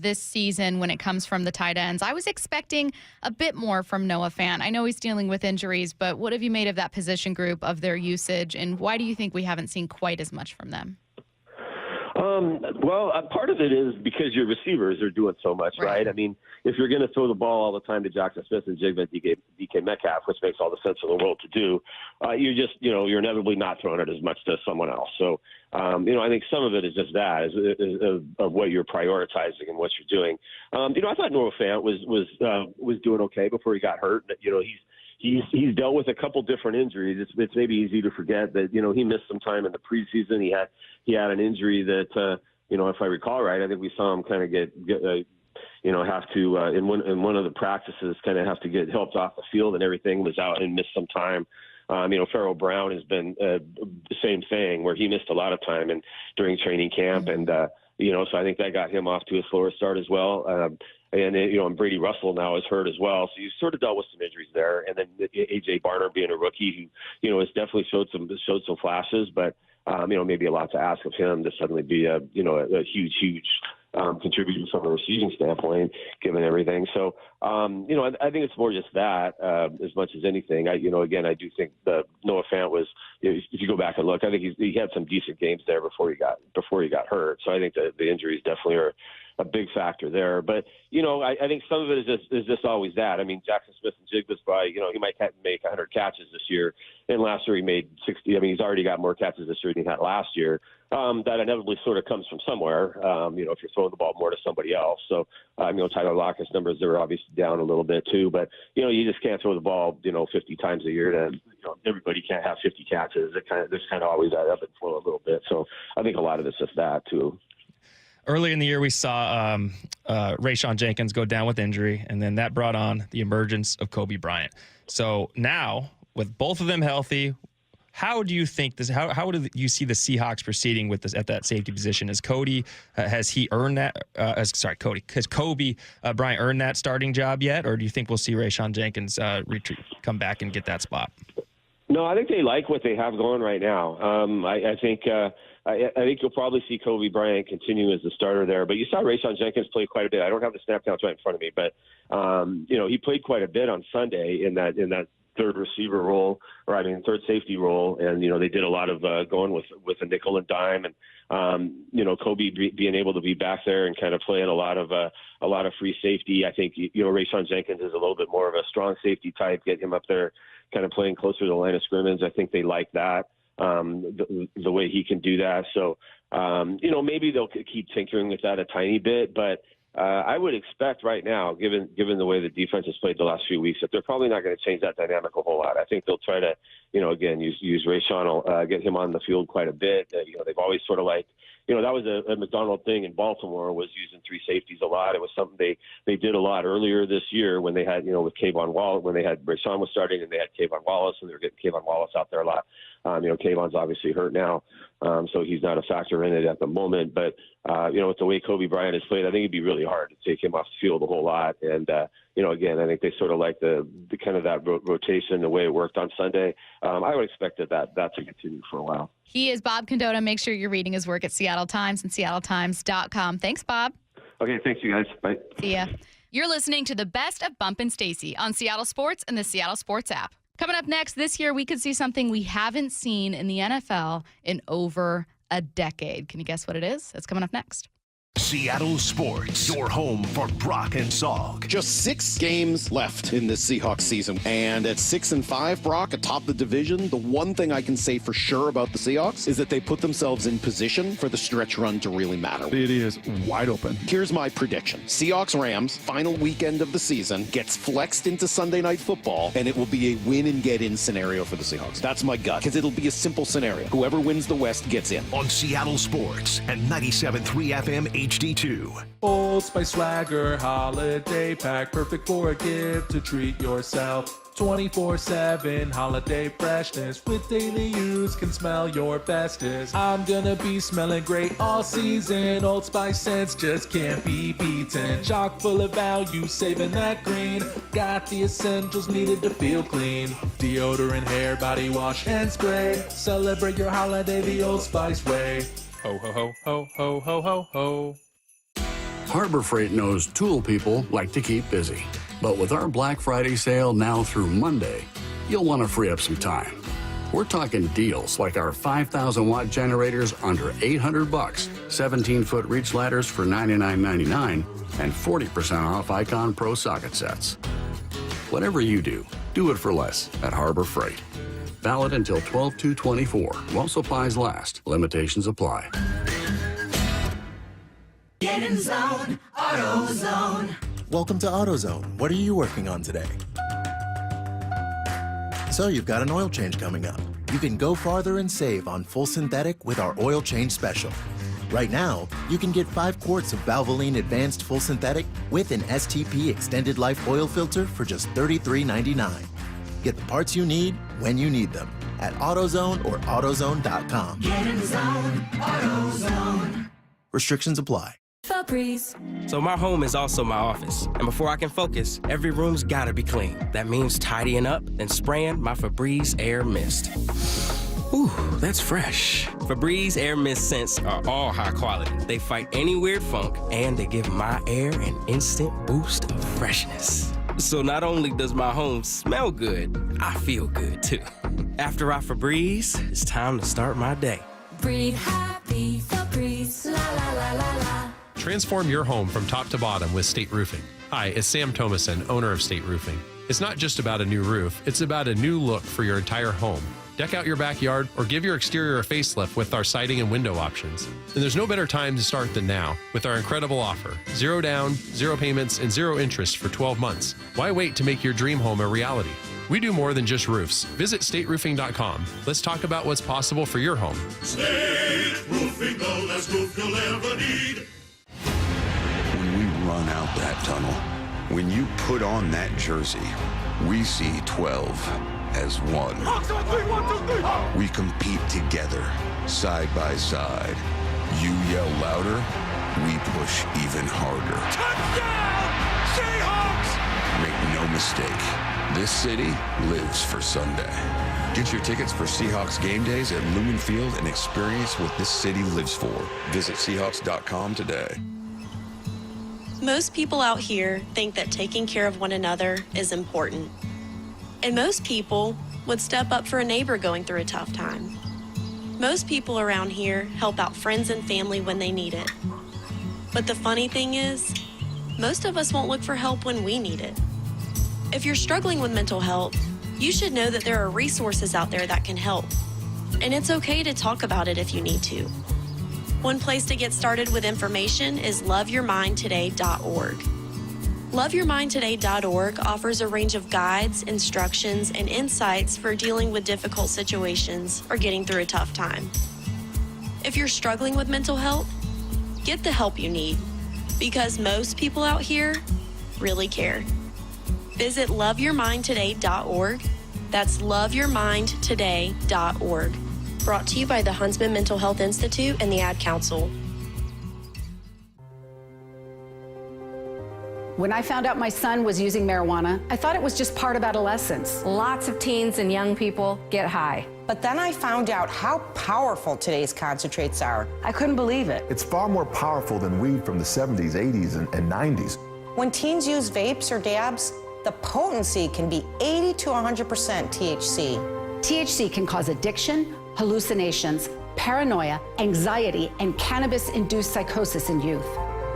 this season when it comes from the tight ends. I was expecting a bit more from Noah Fant. I know he's dealing with injuries, but what have you made of that position group, of their usage, and why do you think we haven't seen quite as much from them? Part of it is because your receivers are doing so much, right? I mean, if you're going to throw the ball all the time to Jackson Smith and Jigba DK Metcalf, which makes all the sense in the world to do, you're inevitably not throwing it as much to someone else. So, I think some of it is just that, is of what you're prioritizing and what you're doing. I thought Noah Fant was doing okay before he got hurt. He's dealt with a couple different injuries. It's maybe easy to forget that he missed some time in the preseason. He had an injury that if I recall right, I think we saw him kind of get have to in one of the practices kind of have to get helped off the field, and everything, was out and missed some time. Pharaoh Brown has been the same thing, where he missed a lot of time during training camp, and so I think that got him off to a slower start as well. And Brady Russell now is hurt as well. So you sort of dealt with some injuries there. And then A.J. Barner being a rookie who, has definitely showed some flashes, but, maybe a lot to ask of him to suddenly be a huge contributor from a receiving standpoint, given everything. So, I think it's more just that as much as anything. I do think that Noah Fant was, if you go back and look, I think he had some decent games there before he got hurt. So I think that the injuries definitely are a big factor there. But, I think some of it is just always that. I mean, Jackson Smith and Jigba's probably, he might make 100 catches this year. And last year he made 60. I mean, he's already got more catches this year than he had last year. That inevitably sort of comes from somewhere, if you're throwing the ball more to somebody else. So, Tyler Lockett's numbers are obviously down a little bit too. But, you just can't throw the ball, 50 times a year. Everybody can't have 50 catches. There's kind of always that ebb and flow a little bit. So I think a lot of it's just that too. Early in the year, we saw Rayshon Jenkins go down with injury, and then that brought on the emergence of Kobe Bryant. So now, with both of them healthy, how do you think this? How do you see the Seahawks proceeding with this at that safety position? Has Cody has Kobe Bryant earned that starting job yet, or do you think we'll see Rayshon Jenkins come back and get that spot? No, I think they like what they have going right now. I think you'll probably see Kobe Bryant continue as the starter there. But you saw Rayshon Jenkins play quite a bit. I don't have the snap counts right in front of me, but he played quite a bit on Sunday in that third receiver role, third safety role, and they did a lot of going with a nickel and dime, and Kobe being able to be back there and kind of playing a lot of free safety. I think Rayshon Jenkins is a little bit more of a strong safety type. Get him up there, kind of playing closer to the line of scrimmage. I think they like that. The way he can do that. So, maybe they'll keep tinkering with that a tiny bit, but I would expect right now, given the way the defense has played the last few weeks, that they're probably not going to change that dynamic a whole lot. I think they'll try to, again, use Rayshon, get him on the field quite a bit. They've always sort of like, that was a McDonald thing in Baltimore, was using three safeties a lot. It was something they did a lot earlier this year when they had, with Kayvon Wallace, when they had Rayshon was starting and they had Kayvon Wallace, and they were getting Kayvon Wallace out there a lot. Kayvon's obviously hurt now, so he's not a factor in it at the moment. But, with the way Kobe Bryant has played, I think it'd be really hard to take him off the field a whole lot. And, again, I think they sort of like the kind of that rotation, the way it worked on Sunday. I would expect that to continue for a while. He is Bob Condotta. Make sure you're reading his work at Seattle Times and seattletimes.com. Thanks, Bob. Okay, thanks, you guys. Bye. See ya. You're listening to the best of Bump and Stacy on Seattle Sports and the Seattle Sports app. Coming up next, this year we could see something we haven't seen in the NFL in over a decade. Can you guess what it is? It's coming up next. Seattle Sports, your home for Brock and Salk. Just 6 games left in this Seahawks season. And at 6-5, Brock, atop the division, the one thing I can say for sure about the Seahawks is that they put themselves in position for the stretch run to really matter. It is wide open. Here's my prediction. Seahawks-Rams, final weekend of the season, gets flexed into Sunday Night Football, and it will be a win-and-get-in scenario for the Seahawks. That's my gut, because it'll be a simple scenario. Whoever wins the West gets in. On Seattle Sports and 97.3 FM HD2. Old Spice Swagger Holiday Pack, perfect for a gift to treat yourself. 24/7 holiday freshness with daily use can smell your bestest. I'm gonna be smelling great all season. Old Spice scents just can't be beaten. Chock full of value, saving that green. Got the essentials needed to feel clean. Deodorant, hair, body wash, and spray. Celebrate your holiday the Old Spice way. Ho ho ho ho ho ho ho ho. Harbor Freight knows tool people like to keep busy. But with our Black Friday sale now through Monday, you'll want to free up some time. We're talking deals like our 5,000-watt generators under $800, 17-foot reach ladders for $99.99, and 40% off Icon Pro socket sets. Whatever you do, do it for less at Harbor Freight. Valid until 12/2/24 while supplies last. Limitations apply. Get in zone, AutoZone. Welcome to AutoZone. What are you working on today? So you've got an oil change coming up. You can go farther and save on full synthetic with our oil change special. Right now, you can get 5 quarts of Valvoline Advanced Full Synthetic with an STP Extended Life oil filter for just $33.99. Get the parts you need when you need them at AutoZone or AutoZone.com. Get in zone, AutoZone. Restrictions apply. Febreze. So my home is also my office. And before I can focus, every room's gotta be clean. That means tidying up, then spraying my Febreze Air Mist. Ooh, that's fresh. Febreze Air Mist scents are all high quality. They fight any weird funk, and they give my air an instant boost of freshness. So not only does my home smell good, I feel good too. After I Febreze, it's time to start my day. Breathe happy, Febreze, la la la la la. Transform your home from top to bottom with State Roofing. Hi, it's Sam Thomason, owner of State Roofing. It's not just about a new roof, it's about a new look for your entire home. Deck out your backyard or give your exterior a facelift with our siding and window options. And there's no better time to start than now with our incredible offer. 0 down, 0 payments, and 0 interest for 12 months. Why wait to make your dream home a reality? We do more than just roofs. Visit stateroofing.com. Let's talk about what's possible for your home. State Roofing, the last roof you'll ever need. When we run out that tunnel, when you put on that jersey, we see 12 as one. We compete together, side by side. You yell louder, we push even harder. Touchdown, Seahawks! Make no mistake, this city lives for Sunday. Get your tickets for Seahawks game days at Lumen Field and experience what this city lives for. Visit Seahawks.com today. Most people out here think that taking care of one another is important. And most people would step up for a neighbor going through a tough time. Most people around here help out friends and family when they need it. But the funny thing is, most of us won't look for help when we need it. If you're struggling with mental health, you should know that there are resources out there that can help. And it's okay to talk about it if you need to. One place to get started with information is loveyourmindtoday.org. Loveyourmindtoday.org offers a range of guides, instructions, and insights for dealing with difficult situations or getting through a tough time. If you're struggling with mental health, get the help you need, because most people out here really care. Visit loveyourmindtoday.org. That's loveyourmindtoday.org. Brought to you by the Huntsman Mental Health Institute and the Ad Council. When I found out my son was using marijuana, I thought it was just part of adolescence. Lots of teens and young people get high. But then I found out how powerful today's concentrates are. I couldn't believe it. It's far more powerful than weed from the 70s, 80s, and 90s. When teens use vapes or dabs, the potency can be 80 to 100% THC. THC can cause addiction, hallucinations, paranoia, anxiety, and cannabis-induced psychosis in youth.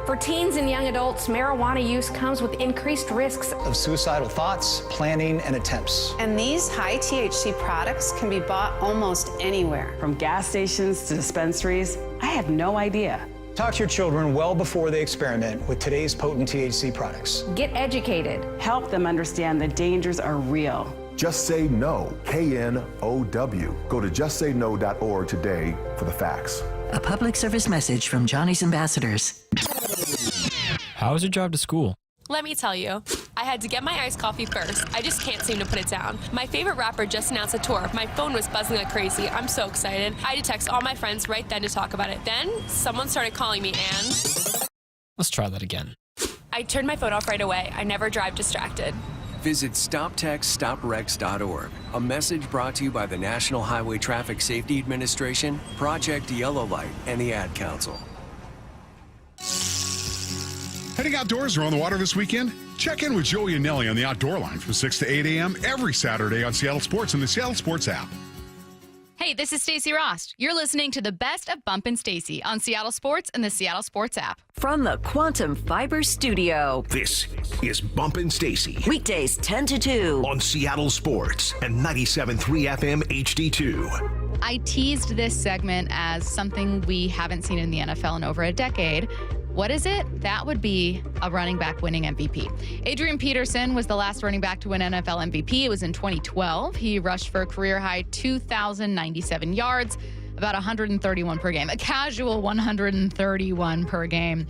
For teens and young adults, marijuana use comes with increased risks of suicidal thoughts, planning, and attempts. And these high THC products can be bought almost anywhere. From gas stations to dispensaries, I had no idea. Talk to your children well before they experiment with today's potent THC products. Get educated. Help them understand the dangers are real. Just Say No, KNOW. Go to justsayno.org today for the facts. A public service message from Johnny's Ambassadors. How was your drive to school? Let me tell you, I had to get my iced coffee first. I just can't seem to put it down. My favorite rapper just announced a tour. My phone was buzzing like crazy. I'm so excited. I had to text all my friends right then to talk about it. Then someone started calling me and... Let's try that again. I turned my phone off right away. I never drive distracted. Visit StopTextStopWrecks.org. A message brought to you by the National Highway Traffic Safety Administration, Project Yellow Light, and the Ad Council. Heading outdoors or on the water this weekend? Check in with Joey and Nelly on the Outdoor Line from 6 to 8 a.m. every Saturday on Seattle Sports and the Seattle Sports app. Hey, this is Stacey Rost. You're listening to the best of Bump and Stacey on Seattle Sports and the Seattle Sports app. From the Quantum Fiber Studio. This is Bumpin' Stacey. Weekdays 10 to 2. On Seattle Sports and 97.3 FM HD2. I teased this segment as something we haven't seen in the NFL in over a decade. What is it? That would be a running back winning MVP. Adrian Peterson was the last running back to win NFL MVP. It was in 2012. He rushed for a career-high 2,097 yards, about 131 per game, a casual 131 per game.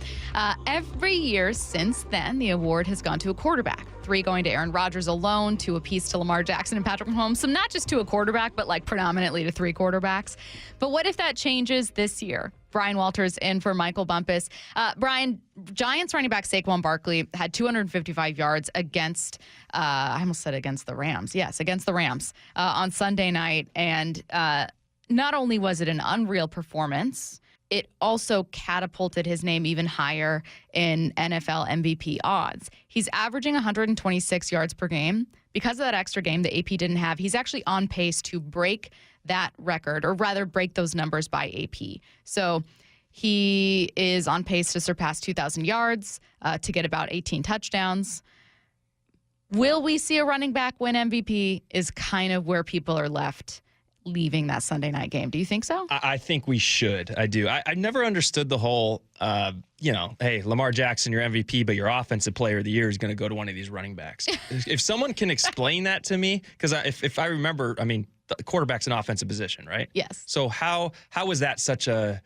Every year since then, the award has gone to a quarterback. 3 going to Aaron Rodgers alone, 2 apiece to Lamar Jackson and Patrick Mahomes. So not just to a quarterback, but like predominantly to 3 quarterbacks. But what if that changes this year? Brian Walters in for Michael Bumpus. Brian, Giants running back Saquon Barkley had 255 yards against, I almost said against the Rams. Yes, against the Rams on Sunday night. And not only was it an unreal performance, it also catapulted his name even higher in NFL MVP odds. He's averaging 126 yards per game. Because of that extra game the AP didn't have, he's actually on pace to break that record, or rather break those numbers by AP. So he is on pace to surpass 2,000 yards, to get about 18 touchdowns. Will we see a running back win MVP is kind of where people are left leaving that Sunday night game. Do you think so? I think we should. I do. I never understood the whole, hey, Lamar Jackson, your MVP, but your offensive player of the year is going to go to one of these running backs. If someone can explain that to me, because if I remember, I mean, the quarterback's an offensive position, right? Yes. So how is that such a...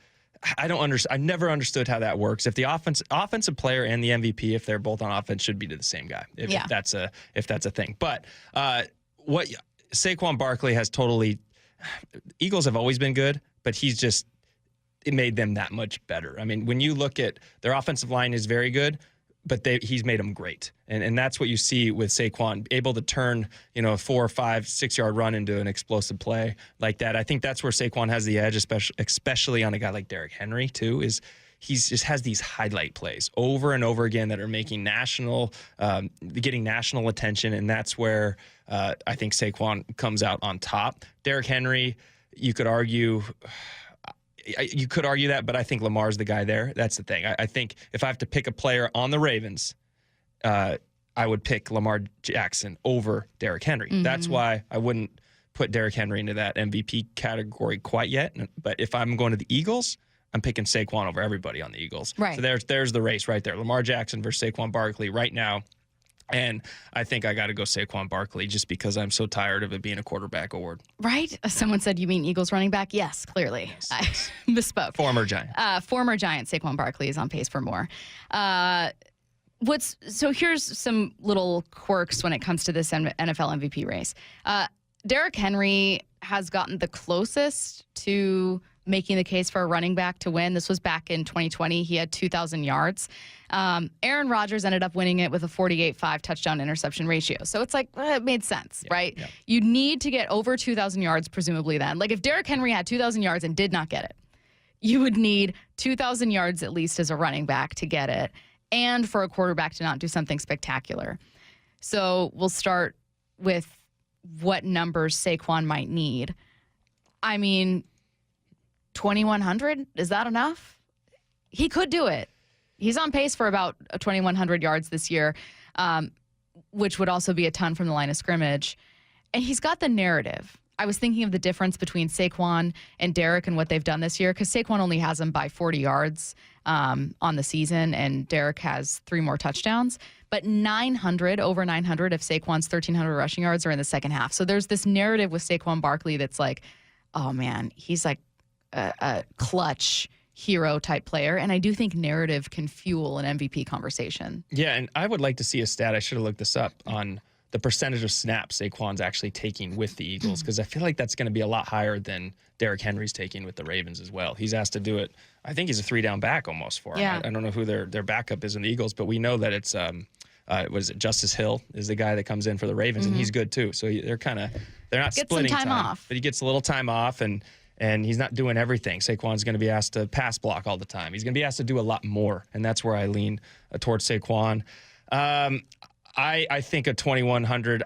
I don't understand. I've never understood how that works. If the offensive player and the MVP, if they're both on offense, should be to the same guy. If that's a thing. But what Saquon Barkley has totally... Eagles have always been good, but it made them that much better. I mean, when you look at their offensive line is very good, but he's made them great. And that's what you see with Saquon, able to turn, a 4 or 5, 6 yard run into an explosive play like that. I think that's where Saquon has the edge, especially on a guy like Derrick Henry too, is he just has these highlight plays over and over again that are making getting national attention. And that's where I think Saquon comes out on top. Derrick Henry, you could argue that, but I think Lamar's the guy there. That's the thing. I think if I have to pick a player on the Ravens, I would pick Lamar Jackson over Derrick Henry. Mm-hmm. That's why I wouldn't put Derrick Henry into that MVP category quite yet. But if I'm going to the Eagles, I'm picking Saquon over everybody on the Eagles. Right. So there's the race right there. Lamar Jackson versus Saquon Barkley right now. And I think I got to go Saquon Barkley just because I'm so tired of it being a quarterback award. Right? Someone said, you mean Eagles running back? Yes, clearly. Yes. I misspoke. Former Giant. Former Giant Saquon Barkley is on pace for more. So here's some little quirks when it comes to this NFL MVP race. Derrick Henry has gotten the closest to making the case for a running back to win. This was back in 2020. He had 2,000 yards. Aaron Rodgers ended up winning it with a 48-5 touchdown interception ratio. So it's like, it made sense, right? Yeah. You need to get over 2,000 yards, presumably then. Like if Derrick Henry had 2,000 yards and did not get it, you would need 2,000 yards at least as a running back to get it, and for a quarterback to not do something spectacular. So we'll start with what numbers Saquon might need. I mean, 2,100, is that enough? He could do it. He's on pace for about 2,100 yards this year, which would also be a ton from the line of scrimmage. And he's got the narrative. I was thinking of the difference between Saquon and Derek and what they've done this year, because Saquon only has him by 40 yards on the season, and Derek has 3 more touchdowns. But over 900 of Saquon's 1,300 rushing yards are in the second half. So there's this narrative with Saquon Barkley that's like, oh, man, he's like a clutch hero type player. And I do think narrative can fuel an MVP conversation. Yeah, and I would like to see a stat. I should have looked this up on the percentage of snaps Saquon's actually taking with the Eagles, because I feel like that's going to be a lot higher than Derrick Henry's taking with the Ravens as well. He's asked to do it. I think he's a 3-down back almost for him. Yeah. I don't know who their backup is in the Eagles, but we know that it's was it Justice Hill is the guy that comes in for the Ravens, and he's good too. So they're not splitting some time off, but he gets a little time off, and he's not doing everything. Saquon's going to be asked to pass block all the time. He's going to be asked to do a lot more, and that's where I lean towards Saquon. I think a 2,100.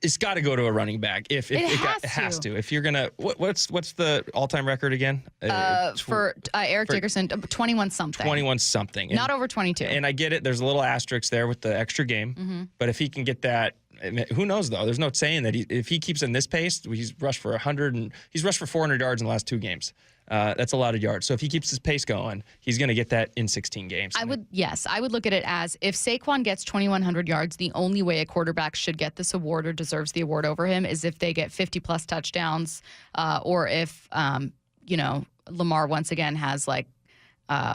It's got to go to a running back. If it has to. If you're gonna, what's the all-time record again? For Eric Dickerson, 21 something. 21 something. Not over 22. And I get it. There's a little asterisk there with the extra game. But if he can get that, who knows though? There's no saying that if he keeps in this pace, he's rushed for 100 and he's rushed for 400 yards in the last 2 games. That's a lot of yards. So if he keeps his pace going, he's going to get that in 16 games. I would look at it as if Saquon gets 2,100 yards, the only way a quarterback should get this award or deserves the award over him is if they get 50-plus touchdowns, or if, Lamar once again has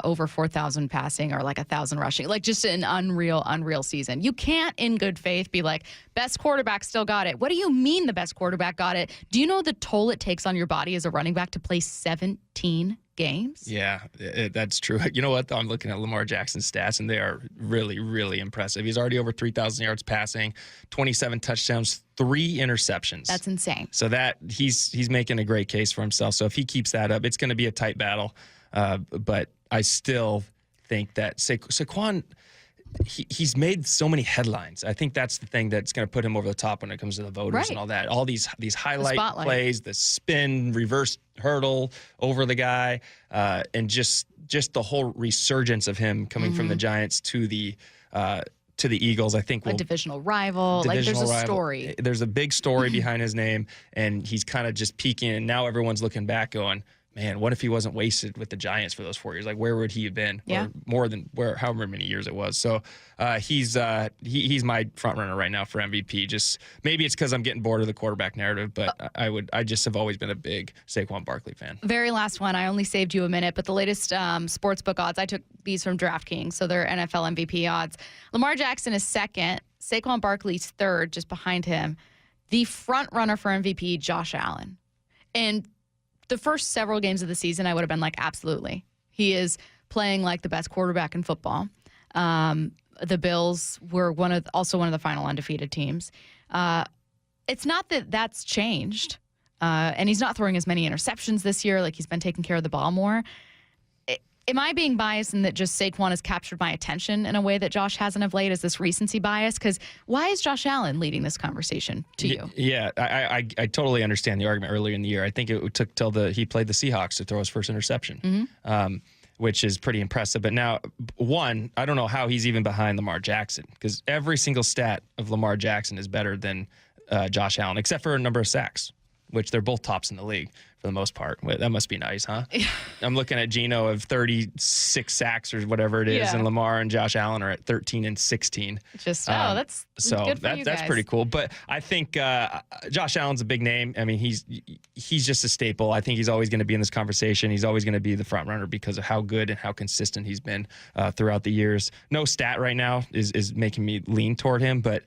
over 4,000 passing or 1,000 rushing, just an unreal season. You can't in good faith be like, best quarterback still got it. What do you mean the best quarterback got it? Do you know the toll it takes on your body as a running back to play 17 games? Yeah, that's true. You know what? I'm looking at Lamar Jackson's stats, and they are really, really impressive. He's already over 3,000 yards passing, 27 touchdowns, 3 interceptions. That's insane. So that he's making a great case for himself. So if he keeps that up, it's going to be a tight battle. But I still think that Saquon, he's made so many headlines. I think that's the thing that's going to put him over the top when it comes to the voters and all that. All these highlight plays, the spin, reverse hurdle over the guy, and just the whole resurgence of him coming from the Giants to the Eagles. I think a divisional rival. There's a story. There's a big story behind his name, and he's kind of just peaking. And now everyone's looking back, going, man, what if he wasn't wasted with the Giants for those 4 years? Where would he have been? Yeah. Or more than however many years it was. So he's my front runner right now for MVP. Just maybe it's because I'm getting bored of the quarterback narrative, but I just have always been a big Saquon Barkley fan. Very last one. I only saved you a minute, but the latest sportsbook odds, I took these from DraftKings, so they're NFL MVP odds. Lamar Jackson is second. Saquon Barkley's third, just behind him. The front runner for MVP, Josh Allen. And the first several games of the season, I would have been like, absolutely. He is playing like the best quarterback in football. The Bills were also one of the final undefeated teams. It's not that that's changed, and he's not throwing as many interceptions this year. He's been taking care of the ball more. Am I being biased in that just Saquon has captured my attention in a way that Josh hasn't of late? Is this recency bias? Because why is Josh Allen leading this conversation to you? Yeah, I totally understand the argument earlier in the year. I think it took till he played the Seahawks to throw his first interception, which is pretty impressive. But now, I don't know how he's even behind Lamar Jackson, because every single stat of Lamar Jackson is better than Josh Allen, except for a number of sacks, which they're both tops in the league for the most part. That must be nice, huh? I'm looking at Geno of 36 sacks or whatever it is, and Lamar and Josh Allen are at 13 and 16. That's good for you guys. That's pretty cool. But I think Josh Allen's a big name. I mean, he's just a staple. I think he's always going to be in this conversation. He's always going to be the front runner because of how good and how consistent he's been throughout the years. No stat right now is making me lean toward him, but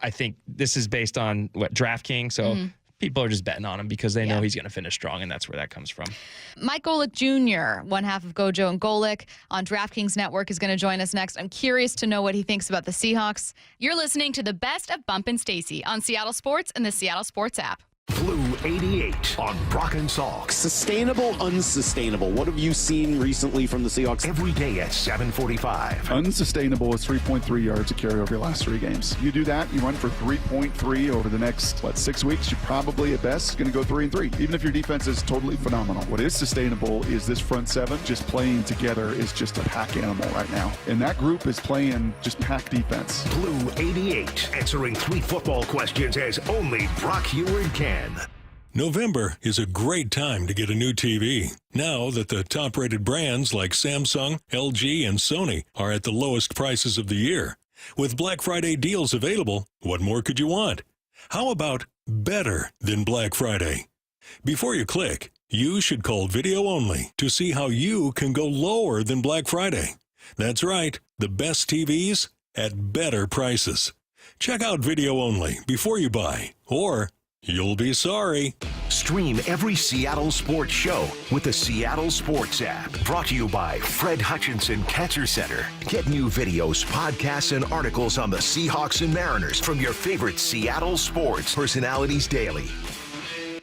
I think this is based on DraftKings. So people are just betting on him because they know he's going to finish strong, and that's where that comes from. Mike Golic Jr., one half of Gojo and Golic on DraftKings Network, is going to join us next. I'm curious to know what he thinks about the Seahawks. You're listening to the best of Bump and Stacy on Seattle Sports and the Seattle Sports app. Blue 88 on Brock and Salk. Sustainable, unsustainable. What have you seen recently from the Seahawks? Every day at 7:45. Unsustainable is 3.3 yards a carry over your last 3 games. You do that, you run for 3.3 over the next, 6 weeks, you're probably at best going to go 3-3, even if your defense is totally phenomenal. What is sustainable is this front seven just playing together is just a pack animal right now. And that group is playing just pack defense. Blue 88, answering 3 football questions as only Brock Heward can. November is a great time to get a new TV. Now that the top-rated brands like Samsung, LG, and Sony are at the lowest prices of the year. With Black Friday deals available, what more could you want? How about better than Black Friday? Before you click, you should call Video Only to see how you can go lower than Black Friday. That's right, the best TVs at better prices. Check out Video Only before you buy, or you'll be sorry. Stream every Seattle sports show with the Seattle Sports app. Brought to you by Fred Hutchinson Cancer Center. Get new videos, podcasts, and articles on the Seahawks and Mariners from your favorite Seattle sports personalities daily.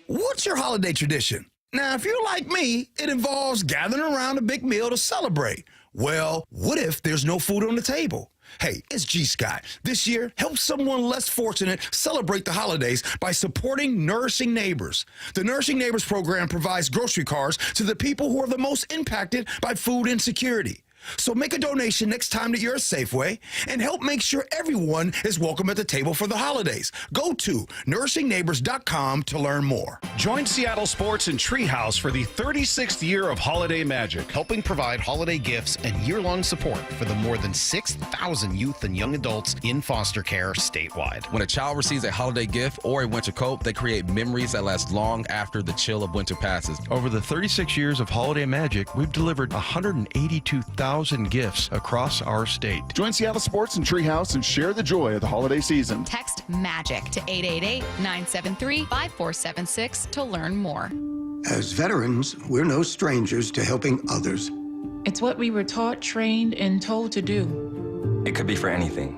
What's your holiday tradition? Now, if you're like me, it involves gathering around a big meal to celebrate. Well, what if there's no food on the table? Hey, it's G. Scott. This year, help someone less fortunate celebrate the holidays by supporting Nourishing Neighbors. The Nourishing Neighbors program provides grocery cards to the people who are the most impacted by food insecurity. So make a donation next time that you're at Safeway and help make sure everyone is welcome at the table for the holidays. Go to nourishingneighbors.com to learn more. Join Seattle Sports and Treehouse for the 36th year of Holiday Magic, helping provide holiday gifts and year-long support for the more than 6,000 youth and young adults in foster care statewide. When a child receives a holiday gift or a winter coat, they create memories that last long after the chill of winter passes. Over the 36 years of Holiday Magic, we've delivered 182,000 gifts across our state. Join Seattle Sports and Treehouse and share the joy of the holiday season. Text MAGIC to 888-973-5476 to learn more. As veterans, we're no strangers to helping others. It's what we were taught, trained, and told to do. It could be for anything.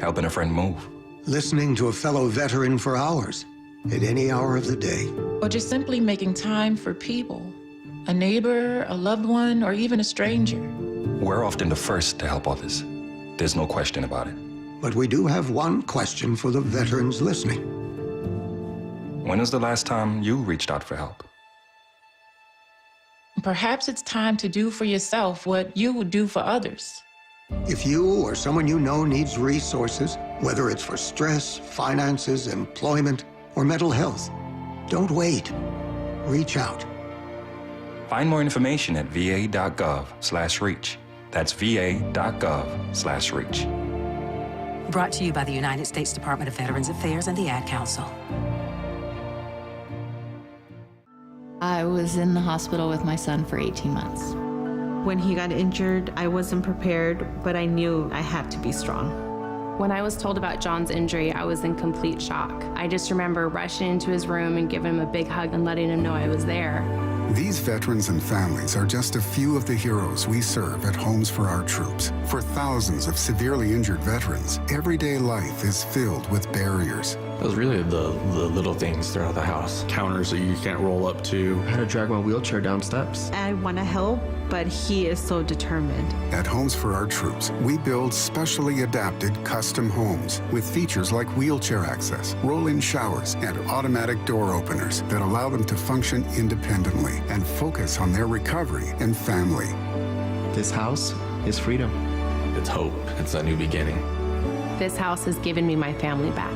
Helping a friend move. Listening to a fellow veteran for hours, at any hour of the day. Or just simply making time for people. A neighbor, a loved one, or even a stranger. We're often the first to help others. There's no question about it. But we do have one question for the veterans listening. When was the last time you reached out for help? Perhaps it's time to do for yourself what you would do for others. If you or someone you know needs resources, whether it's for stress, finances, employment, or mental health, don't wait. Reach out. Find more information at va.gov/reach. That's va.gov/reach. Brought to you by the United States Department of Veterans Affairs and the Ad Council. I was in the hospital with my son for 18 months. When he got injured, I wasn't prepared, but I knew I had to be strong. When I was told about John's injury, I was in complete shock. I just remember rushing into his room and giving him a big hug and letting him know I was there. These veterans and families are just a few of the heroes we serve at Homes for Our Troops. For thousands of severely injured veterans, everyday life is filled with barriers. It was really the little things throughout the house. Counters that you can't roll up to. I had to drag my wheelchair down steps. I want to help, but he is so determined. At Homes for Our Troops, we build specially adapted custom homes with features like wheelchair access, roll-in showers, and automatic door openers that allow them to function independently and focus on their recovery and family. This house is freedom. It's hope. It's a new beginning. This house has given me my family back.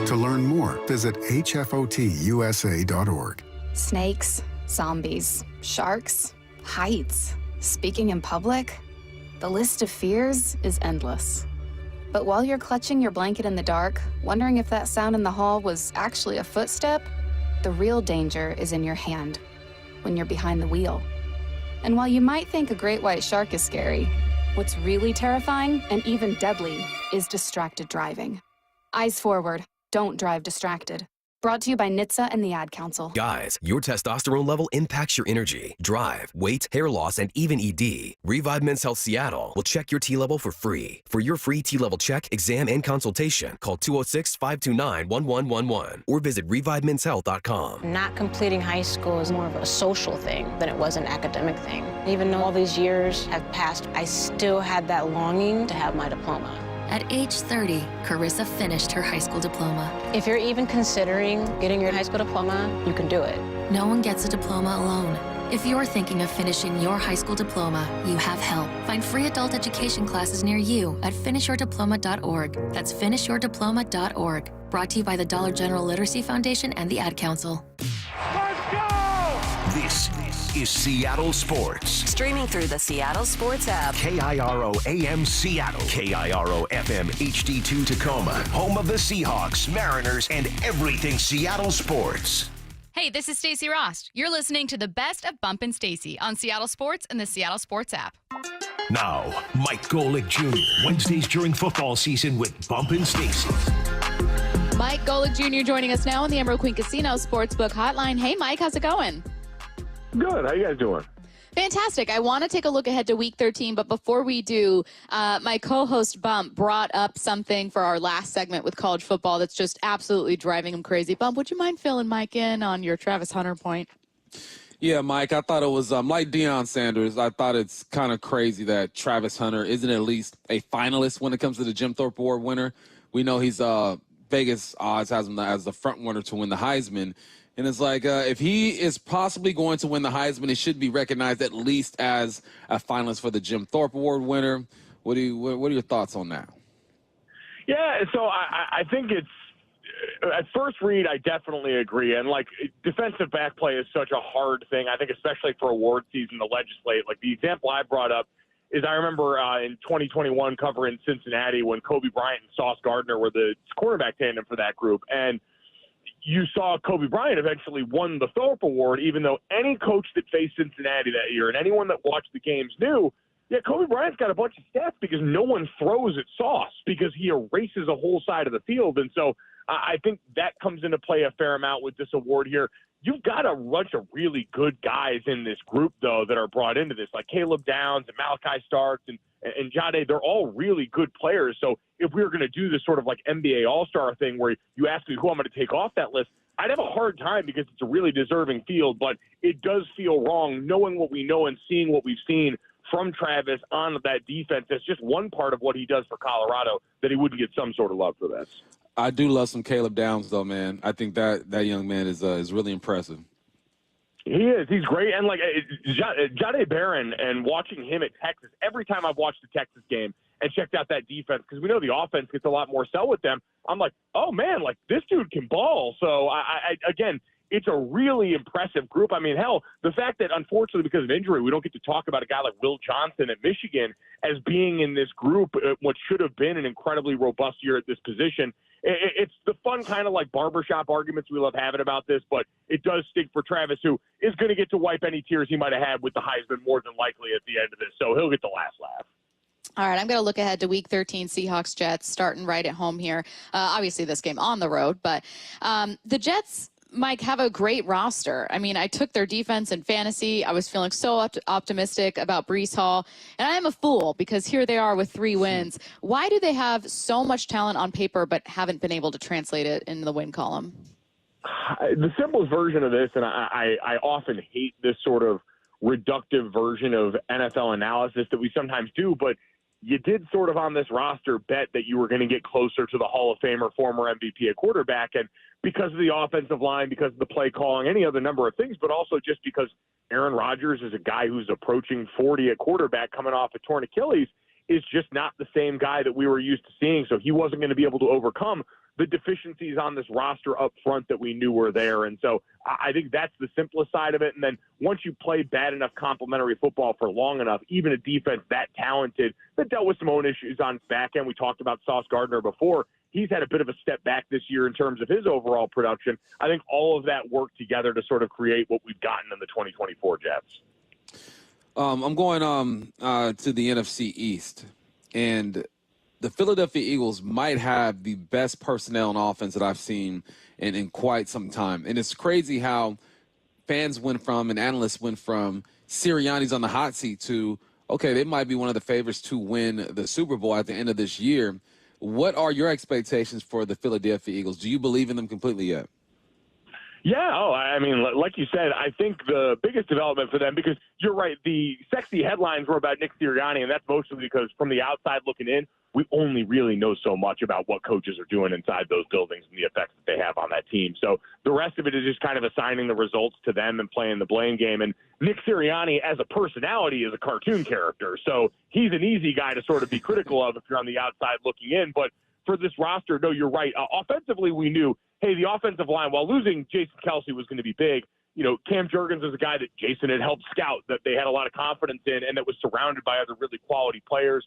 To learn more, visit hfotusa.org. Snakes, zombies, sharks, heights, speaking in public. The list of fears is endless. But while you're clutching your blanket in the dark, wondering if that sound in the hall was actually a footstep, the real danger is in your hand, when you're behind the wheel. And while you might think a great white shark is scary, what's really terrifying and even deadly is distracted driving. Eyes forward, don't drive distracted. Brought to you by NHTSA and the Ad Council. Guys, your testosterone level impacts your energy, drive, weight, hair loss, and even ED. Revive Men's Health Seattle will check your T level for free. For your free T level check, exam, and consultation, call 206-529-1111 or visit revivemenshealth.com. Not completing high school is more of a social thing than it was an academic thing. Even though all these years have passed, I still had that longing to have my diploma. At age 30, Carissa finished her high school diploma. If you're even considering getting your high school diploma, you can do it. No one gets a diploma alone. If you're thinking of finishing your high school diploma, you have help. Find free adult education classes near you at finishyourdiploma.org. That's finishyourdiploma.org. Brought to you by the Dollar General Literacy Foundation and the Ad Council. Let's go! This is Seattle Sports. Streaming through the Seattle Sports app. KIRO AM Seattle. KIRO FM HD2 Tacoma. Home of the Seahawks, Mariners, and everything Seattle sports. Hey, this is Stacey Rost. You're listening to the best of Bump and Stacey on Seattle Sports and the Seattle Sports app. Now, Mike Golick Jr. Wednesdays during football season with Bump and Stacey. Mike Golick Jr. joining us now on the Emerald Queen Casino Sportsbook Hotline. Hey, Mike, how's it going? Good. How you guys doing? Fantastic. I want to take a look ahead to Week 13, but before we do, my co-host Bump brought up something for our last segment with college football that's just absolutely driving him crazy. Bump, would you mind filling Mike in on your Travis Hunter point? Yeah, Mike, I thought it was like Deion Sanders. I thought it's kind of crazy that Travis Hunter isn't at least a finalist when it comes to the Jim Thorpe Award winner. We know he's Vegas odds has him as the front runner to win the Heisman. And it's like, if he is possibly going to win the Heisman, it should be recognized at least as a finalist for the Jim Thorpe Award winner. What are your thoughts on that? Yeah, so I think it's, at first read, I definitely agree. And, like, defensive back play is such a hard thing, I think, especially for award season to legislate. Like, the example I brought up is I remember in 2021 covering Cincinnati when Kobe Bryant and Sauce Gardner were the quarterback tandem for that group. And you saw Kobe Bryant eventually won the Thorpe Award, even though any coach that faced Cincinnati that year and anyone that watched the games knew, yeah, Kobe Bryant's got a bunch of stats because no one throws at Sauce because he erases a whole side of the field. And so I think that comes into play a fair amount with this award here. You've got a bunch of really good guys in this group, though, that are brought into this, like Caleb Downs and Malachi Starks and Jade. They're all really good players. So if we were going to do this sort of like NBA All-Star thing where you ask me who I'm going to take off that list, I'd have a hard time because it's a really deserving field, but it does feel wrong knowing what we know and seeing what we've seen from Travis on that defense. That's just one part of what he does for Colorado that he wouldn't get some sort of love for this. I do love some Caleb Downs, though, man. I think that young man is really impressive. He is. He's great. And, like, Jade Barron and watching him at Texas, every time I've watched the Texas game and checked out that defense, because we know the offense gets a lot more sell with them, I'm like, oh, man, like, this dude can ball. So, again, it's a really impressive group. I mean, hell, the fact that, unfortunately, because of injury, we don't get to talk about a guy like Will Johnson at Michigan as being in this group, what should have been an incredibly robust year at this position. It's the fun kind of like barbershop arguments we love having about this, but it does stink for Travis, who is going to get to wipe any tears he might have had with the Heisman more than likely at the end of this. So he'll get the last laugh. All right, I'm going to look ahead to Week 13, Seahawks Jets, starting right at home here. Obviously, this game on the road, but the Jets, Mike, have a great roster. I mean, I took their defense in fantasy. I was feeling so optimistic about Breece Hall. And I am a fool because here they are with 3 wins. Why do they have so much talent on paper but haven't been able to translate it in the win column? The simplest version of this, and I often hate this sort of reductive version of NFL analysis that we sometimes do, but you did sort of on this roster bet that you were going to get closer to the Hall of Famer, former MVP at quarterback. And because of the offensive line, because of the play calling, any other number of things, but also just because Aaron Rodgers is a guy who's approaching 40 at quarterback coming off a torn Achilles, is just not the same guy that we were used to seeing. So he wasn't going to be able to overcome the deficiencies on this roster up front that we knew were there. And so I think that's the simplest side of it. And then once you play bad enough complementary football for long enough, even a defense that talented, that dealt with some own issues on its back end. We talked about Sauce Gardner before. He's had a bit of a step back this year in terms of his overall production. I think all of that worked together to sort of create what we've gotten in the 2024 Jets. I'm going to the NFC East, and the Philadelphia Eagles might have the best personnel and offense that I've seen in quite some time. And it's crazy how fans went from and analysts went from Sirianni's on the hot seat to, okay, they might be one of the favorites to win the Super Bowl at the end of this year. What are your expectations for the Philadelphia Eagles? Do you believe in them completely yet? Yeah, I mean, like you said, I think the biggest development for them, because you're right, the sexy headlines were about Nick Sirianni, and that's mostly because from the outside looking in, we only really know so much about what coaches are doing inside those buildings and the effects that they have on that team. So the rest of it is just kind of assigning the results to them and playing the blame game. And Nick Sirianni, as a personality, is a cartoon character. So he's an easy guy to sort of be critical of if you're on the outside looking in. But for this roster, no, you're right. Offensively, we knew, hey, the offensive line, while losing Jason Kelce was going to be big, you know, Cam Jurgens is a guy that Jason had helped scout, that they had a lot of confidence in, and that was surrounded by other really quality players.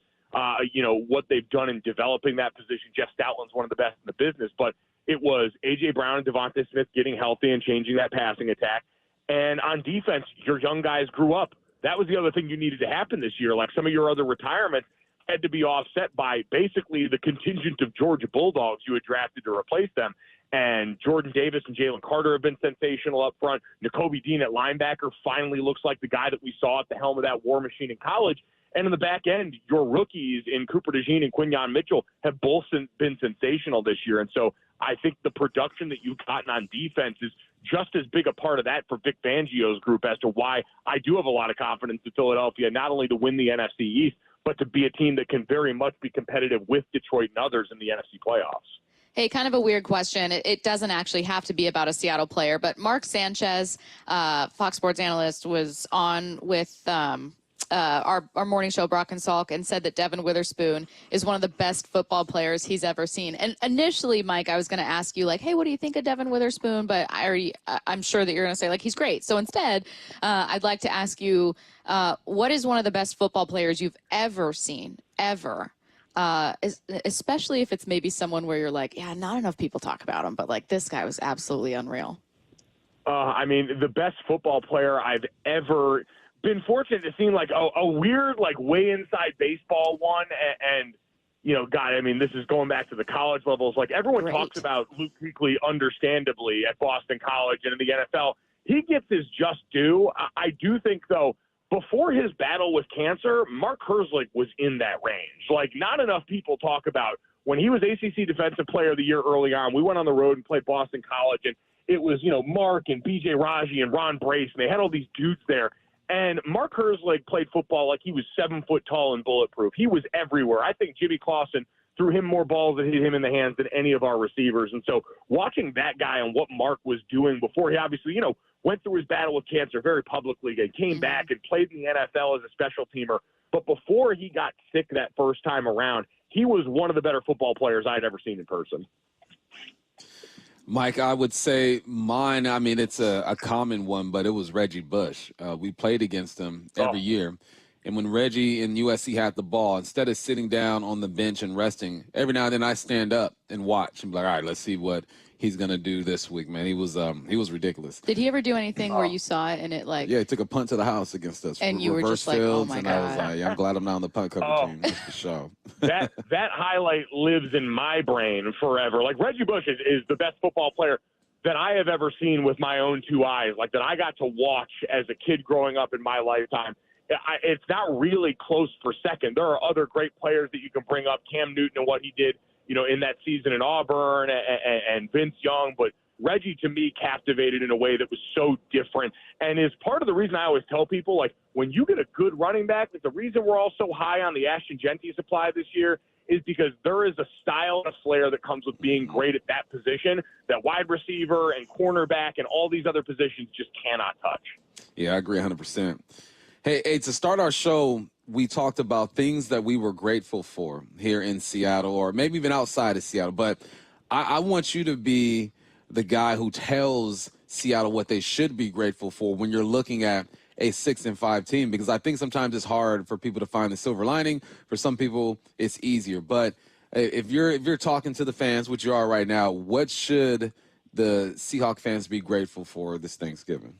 You know, what they've done in developing that position. Jeff Stoutland's one of the best in the business, but it was A.J. Brown and Devontae Smith getting healthy and changing that passing attack. And on defense, your young guys grew up. That was the other thing you needed to happen this year. Like some of your other retirements had to be offset by basically the contingent of Georgia Bulldogs you had drafted to replace them. And Jordan Davis and Jalen Carter have been sensational up front. Nakobe Dean at linebacker finally looks like the guy that we saw at the helm of that war machine in college. And in the back end, your rookies in Cooper DeJean and Quinyon Mitchell have both been sensational this year. And so I think the production that you've gotten on defense is just as big a part of that for Vic Fangio's group as to why I do have a lot of confidence in Philadelphia, not only to win the NFC East, but to be a team that can very much be competitive with Detroit and others in the NFC playoffs. Hey, kind of a weird question. It doesn't actually have to be about a Seattle player, but Mark Sanchez, Fox Sports analyst, was on with our morning show, Brock and Salk, and said that Devin Witherspoon is one of the best football players he's ever seen. And initially, Mike, I was going to ask you, like, hey, what do you think of Devin Witherspoon? But I'm sure that you're going to say, like, he's great. So instead, I'd like to ask you, what is one of the best football players you've ever seen, ever? Especially if it's maybe someone where you're like, yeah, not enough people talk about him, but like this guy was absolutely unreal. I mean, the best football player I've ever been fortunate to see, like a weird, like way inside baseball one. And, you know, God, I mean, this is going back to the college levels. Like everyone talks about Luke Kuechly, understandably, at Boston College and in the NFL. He gets his just due. I do think, though, before his battle with cancer, Mark Herzlich was in that range. Like, not enough people talk about when he was ACC Defensive Player of the Year early on. We went on the road and played Boston College, and it was, you know, Mark and B.J. Raji and Ron Brace, and they had all these dudes there. And Mark Herzlich played football like he was 7 foot tall and bulletproof. He was everywhere. I think Jimmy Clausen threw him more balls that hit him in the hands than any of our receivers. And so watching that guy and what Mark was doing before he obviously, you know, went through his battle with cancer very publicly and came back and played in the NFL as a special teamer. But before he got sick that first time around, he was one of the better football players I'd ever seen in person. Mike, I would say mine, I mean, it's a common one, but it was Reggie Bush. We played against him every year. And when Reggie and USC had the ball, instead of sitting down on the bench and resting, every now and then I stand up and watch and be like, all right, let's see what he's going to do this week, man. He was ridiculous. Did he ever do anything where you saw it and it like... Yeah, he took a punt to the house against us. And you were just like, oh, my God. I was like, yeah, I'm glad I'm not on the punt cover team. That's for sure. that highlight lives in my brain forever. Like, Reggie Bush is the best football player that I have ever seen with my own two eyes, like that I got to watch as a kid growing up in my lifetime. It's not really close for second. There are other great players that you can bring up, Cam Newton and what he did, you know, in that season in Auburn and Vince Young, but Reggie to me captivated in a way that was so different and is part of the reason I always tell people, like, when you get a good running back, the reason we're all so high on the Ashton Genty supply this year is because there is a style and a flair that comes with being great at that position that wide receiver and cornerback and all these other positions just cannot touch. Yeah, I agree 100%. Hey, to start our show, we talked about things that we were grateful for here in Seattle or maybe even outside of Seattle. But I want you to be the guy who tells Seattle what they should be grateful for when you're looking at a 6-5 team, because I think sometimes it's hard for people to find the silver lining. For some people, it's easier. But if you're talking to the fans, which you are right now, what should the Seahawks fans be grateful for this Thanksgiving?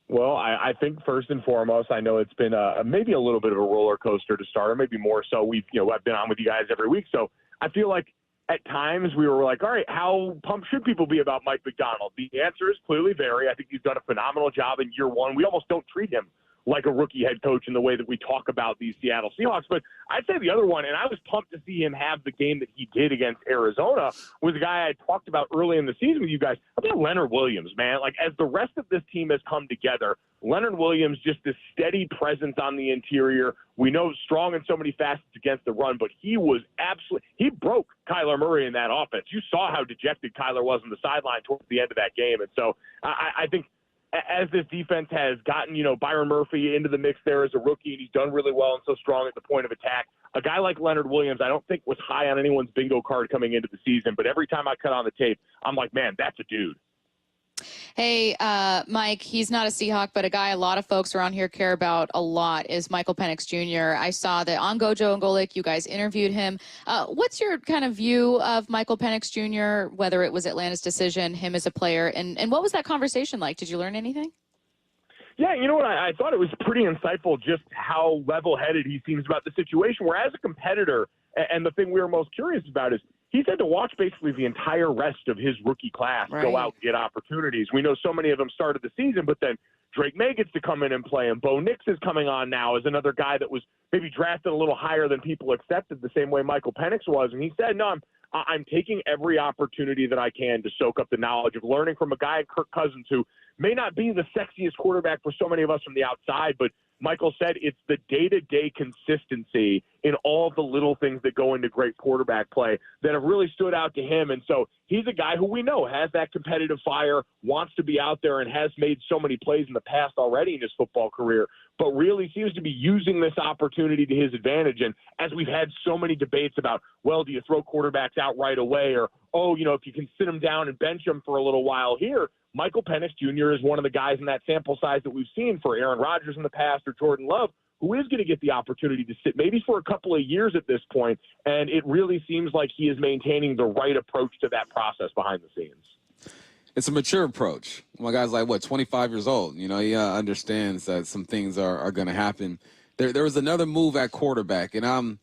Well, I think first and foremost, I know it's been maybe a little bit of a roller coaster to start, or maybe more so. I've been on with you guys every week, so I feel like at times we were like, all right, how pumped should people be about Mike McDonald? The answer is clearly very. I think he's done a phenomenal job in year one. We almost don't treat him like a rookie head coach in the way that we talk about these Seattle Seahawks. But I'd say the other one, and I was pumped to see him have the game that he did against Arizona, was a guy I talked about early in the season with you guys. About Leonard Williams, man. Like, as the rest of this team has come together, Leonard Williams, just this steady presence on the interior. We know strong in so many facets against the run, but he broke Kyler Murray in that offense. You saw how dejected Kyler was on the sideline towards the end of that game. And so I think as this defense has gotten, Byron Murphy into the mix there as a rookie, and he's done really well and so strong at the point of attack, a guy like Leonard Williams, I don't think was high on anyone's bingo card coming into the season, but every time I cut on the tape, I'm like, man, that's a dude. Hey, Mike, he's not a Seahawk, but a guy a lot of folks around here care about a lot is Michael Penix Jr. I saw that on Gojo and Golik, you guys interviewed him. What's your kind of view of Michael Penix Jr., whether it was Atlanta's decision, him as a player, and what was that conversation like? Did you learn anything? Yeah, you know what? I thought it was pretty insightful just how level-headed he seems about the situation, where as a competitor, and the thing we were most curious about is he's had to watch basically the entire rest of his rookie class go out and get opportunities. We know so many of them started the season, but then Drake May gets to come in and play, and Bo Nix is coming on now as another guy that was maybe drafted a little higher than people accepted, the same way Michael Penix was. And he said, no, I'm taking every opportunity that I can to soak up the knowledge of learning from a guy, Kirk Cousins, who may not be the sexiest quarterback for so many of us from the outside, but Michael said it's the day-to-day consistency in all the little things that go into great quarterback play that have really stood out to him. And so he's a guy who we know has that competitive fire, wants to be out there, and has made so many plays in the past already in his football career, but really seems to be using this opportunity to his advantage. And as we've had so many debates about, well, do you throw quarterbacks out right away? Or, if you can sit them down and bench them for a little while here, Michael Penix Jr. is one of the guys in that sample size that we've seen for Aaron Rodgers in the past or Jordan Love, who is going to get the opportunity to sit maybe for a couple of years at this point. And it really seems like he is maintaining the right approach to that process behind the scenes. It's a mature approach. My guy's like, 25 years old. He understands that some things are going to happen. There was another move at quarterback, and I'm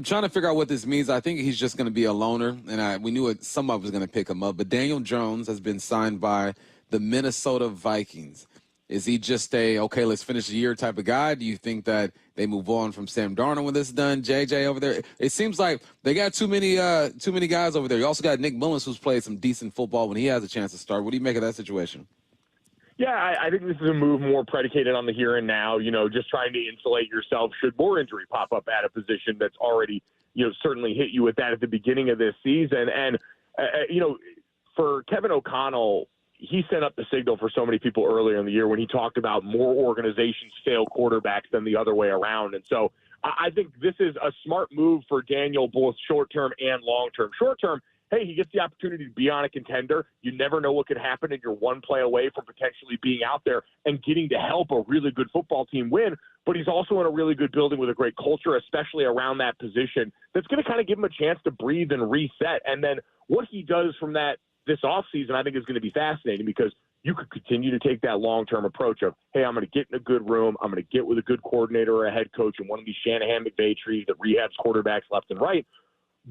trying to figure out what this means. I think he's just going to be a loner, and we knew somebody was going to pick him up. But Daniel Jones has been signed by the Minnesota Vikings. Is he just okay, let's finish the year type of guy? Do you think that they move on from Sam Darnold when this is done? JJ over there? It seems like they got too many guys over there. You also got Nick Mullins, who's played some decent football when he has a chance to start. What do you make of that situation? Yeah, I think this is a move more predicated on the here and now, just trying to insulate yourself should more injury pop up at a position that's already, certainly hit you with that at the beginning of this season. And, for Kevin O'Connell, he sent up the signal for so many people earlier in the year when he talked about more organizations fail quarterbacks than the other way around. And so I think this is a smart move for Daniel, both short-term and long-term. Short-term, hey, he gets the opportunity to be on a contender. You never know what could happen, and you're one play away from potentially being out there and getting to help a really good football team win. But he's also in a really good building with a great culture, especially around that position, that's going to kind of give him a chance to breathe and reset. And then what he does from that this offseason, I think, is going to be fascinating, because you could continue to take that long-term approach of, hey, I'm going to get in a good room. I'm going to get with a good coordinator or a head coach and one of these Shanahan-McVay trees that rehabs quarterbacks left and right.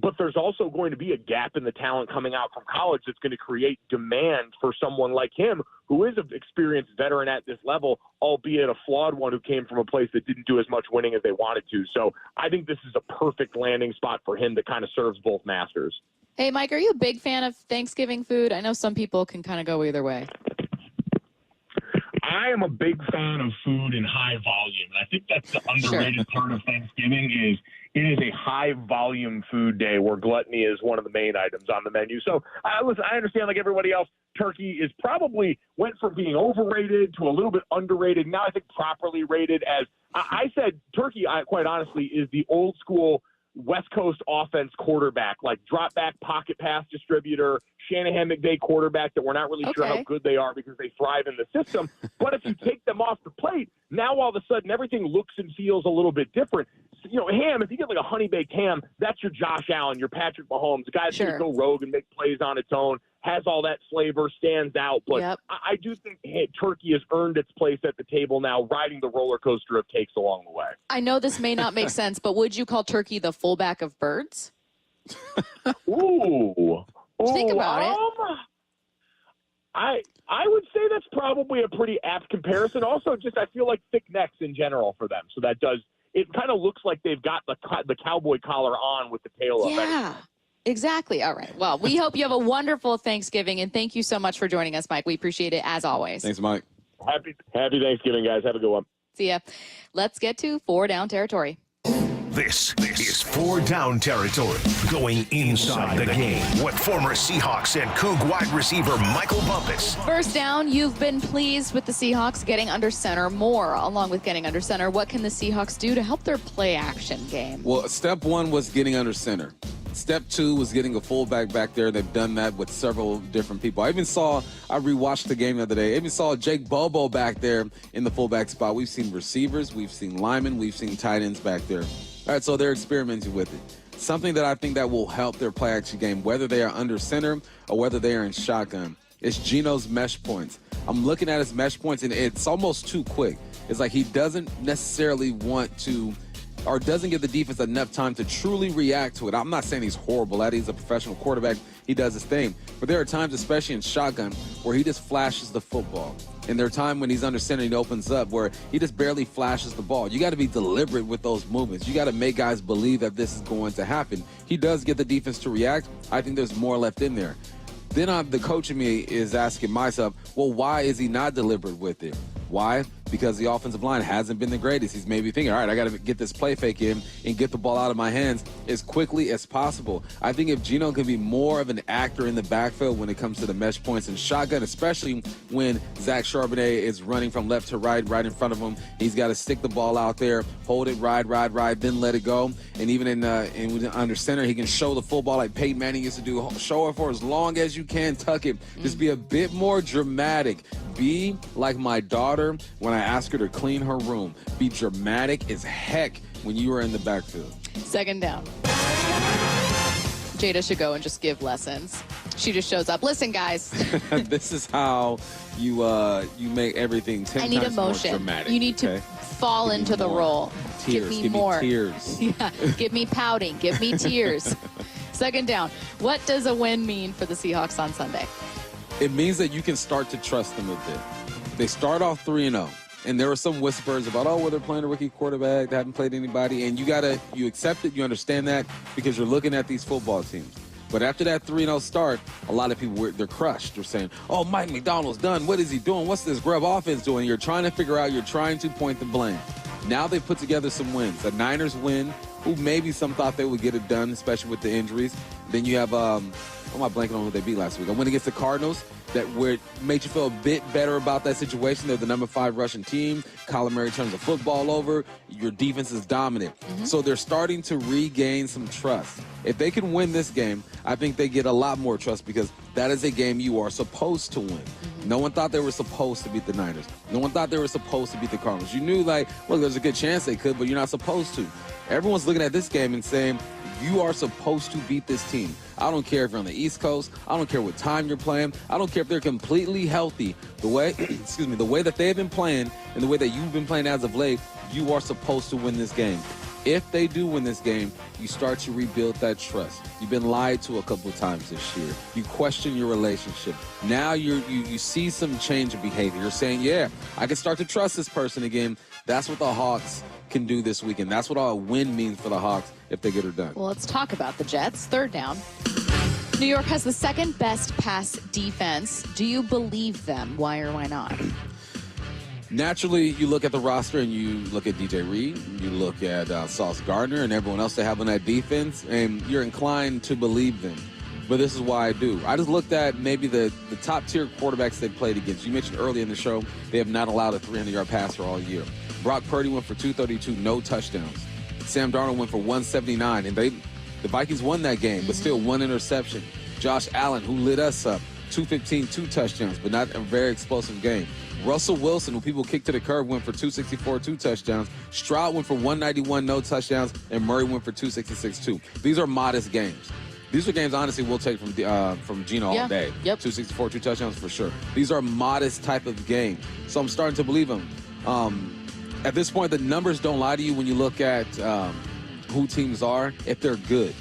But there's also going to be a gap in the talent coming out from college that's going to create demand for someone like him, who is an experienced veteran at this level, albeit a flawed one who came from a place that didn't do as much winning as they wanted to. So I think this is a perfect landing spot for him that kind of serves both masters. Hey, Mike, are you a big fan of Thanksgiving food? I know some people can kind of go either way. I am a big fan of food in high volume. And I think that's the underrated part of Thanksgiving is it is a high-volume food day where gluttony is one of the main items on the menu. So, listen, I understand, like everybody else, turkey is probably went from being overrated to a little bit underrated. Now I think properly rated as I said turkey, quite honestly, is the old-school West Coast offense quarterback, like drop back pocket pass distributor, Shanahan McVay quarterback that we're not really sure how good they are because they thrive in the system. But if you take them off the plate, now all of a sudden everything looks and feels a little bit different. Ham, if you get like a honey-baked ham, that's your Josh Allen, your Patrick Mahomes, the guy that's going to go rogue and make plays on its own, has all that flavor, stands out. But I do think turkey has earned its place at the table now, riding the roller coaster of takes along the way. I know this may not make sense, but would you call turkey the fullback of birds? Ooh. Think about it. I would say that's probably a pretty apt comparison. Also, just I feel like thick necks in general for them. So that does – it kind of looks like they've got the cowboy collar on with the tail up. Yeah, exactly. All right. Well, we hope you have a wonderful Thanksgiving, and thank you so much for joining us, Mike. We appreciate it as always. Thanks, Mike. Happy Thanksgiving, guys. Have a good one. See ya. Let's get to 4 Down territory. This is 4 Down territory, going inside the game with former Seahawks and Coug wide receiver Michael Bumpus. First down, you've been pleased with the Seahawks getting under center more. Along with getting under center, what can the Seahawks do to help their play action game? Well, step 1 was getting under center. Step 2 was getting a fullback back there. They've done that with several different people. I rewatched the game the other day. I even saw Jake Bobo back there in the fullback spot. We've seen receivers, we've seen linemen, we've seen tight ends back there. All right, so they're experimenting with it. Something that I think that will help their play action game, whether they are under center or whether they are in shotgun, is Geno's mesh points. I'm looking at his mesh points, and it's almost too quick. It's like he doesn't necessarily want to or doesn't give the defense enough time to truly react to it. I'm not saying he's horrible at it. He's a professional quarterback. He does his thing. But there are times, especially in shotgun, where he just flashes the football. And there are times when he's under center and he opens up where he just barely flashes the ball. You got to be deliberate with those movements. You got to make guys believe that this is going to happen. He does get the defense to react. I think there's more left in there. Then the coach in me is asking myself, well, why is he not deliberate with it? Why? Because the offensive line hasn't been the greatest. He's maybe thinking, all right, I got to get this play fake in and get the ball out of my hands as quickly as possible. I think if Geno can be more of an actor in the backfield when it comes to the mesh points and shotgun, especially when Zach Charbonnet is running from left to right in front of him, he's got to stick the ball out there, hold it, ride, then let it go. And even in under center, he can show the full ball like Peyton Manning used to do. Show it for as long as you can, tuck it. Just be a bit more dramatic. Be like my daughter when I ask her to clean her room. Be dramatic as heck when you are in the backfield. Second down. Jada should go and just give lessons. She just shows up. Listen, guys. This is how you make everything 10 I need times emotion. more dramatic. You need to fall into the role. Tears. Give me more. Tears. Yeah. Give me pouting. Give me tears. Second down. What does a win mean for the Seahawks on Sunday? It means that you can start to trust them a bit. They start off 3-0, and there were some whispers about, well, they're playing a rookie quarterback, they haven't played anybody, and you accept it, you understand that, because you're looking at these football teams. But after that 3-0 start, a lot of people, they're crushed. They're saying, oh, Mike McDonald's done. What is he doing? What's this grub offense doing? You're trying to figure out, you're trying to point the blame. Now they've put together some wins. The Niners win, who maybe some thought they would get it done, especially with the injuries. Then you have, I'm not blanking on who they beat last week. I went against the Cardinals. That made you feel a bit better about that situation. They're the number 5 rushing team. Kyler Murray turns the football over. Your defense is dominant. So they're starting to regain some trust. If they can win this game, I think they get a lot more trust because that is a game you are supposed to win. No one thought they were supposed to beat the Niners. No one thought they were supposed to beat the Cardinals. You knew, well, there's a good chance they could, but you're not supposed to. Everyone's looking at this game and saying, you are supposed to beat this team. I don't care if you're on the East Coast. I don't care what time you're playing. I don't care if they're completely healthy. The way, the way that they've been playing and the way that you've been playing as of late, you are supposed to win this game. If they do win this game, you start to rebuild that trust. You've been lied to a couple of times this year. You question your relationship. Now you see some change in behavior. You're saying, yeah, I can start to trust this person again. That's what the Hawks can do this weekend. That's what a win means for the Hawks if they get her done. Well, let's talk about the Jets. Third down. New York has the second best pass defense. Do you believe them? Why or why not? Naturally, you look at the roster and you look at DJ Reed, you look at Sauce Gardner and everyone else they have on that defense, and you're inclined to believe them. But this is why I do. I just looked at maybe the top-tier quarterbacks they've played against. You mentioned earlier in the show they have not allowed a 300-yard passer all year. Brock Purdy went for 232, no touchdowns. Sam Darnold went for 179, and the Vikings won that game, but still one interception. Josh Allen, who lit us up, 215, 2 touchdowns, but not a very explosive game. Russell Wilson, who people kicked to the curb, went for 264, 2 touchdowns. Stroud went for 191, no touchdowns, and Murray went for 266, 2. These are modest games. These are games, honestly, we'll take from Geno all day. Yep. 264, 2 touchdowns for sure. These are modest type of games, so I'm starting to believe them. At this point, the numbers don't lie to you when you look at who teams are, if they're good.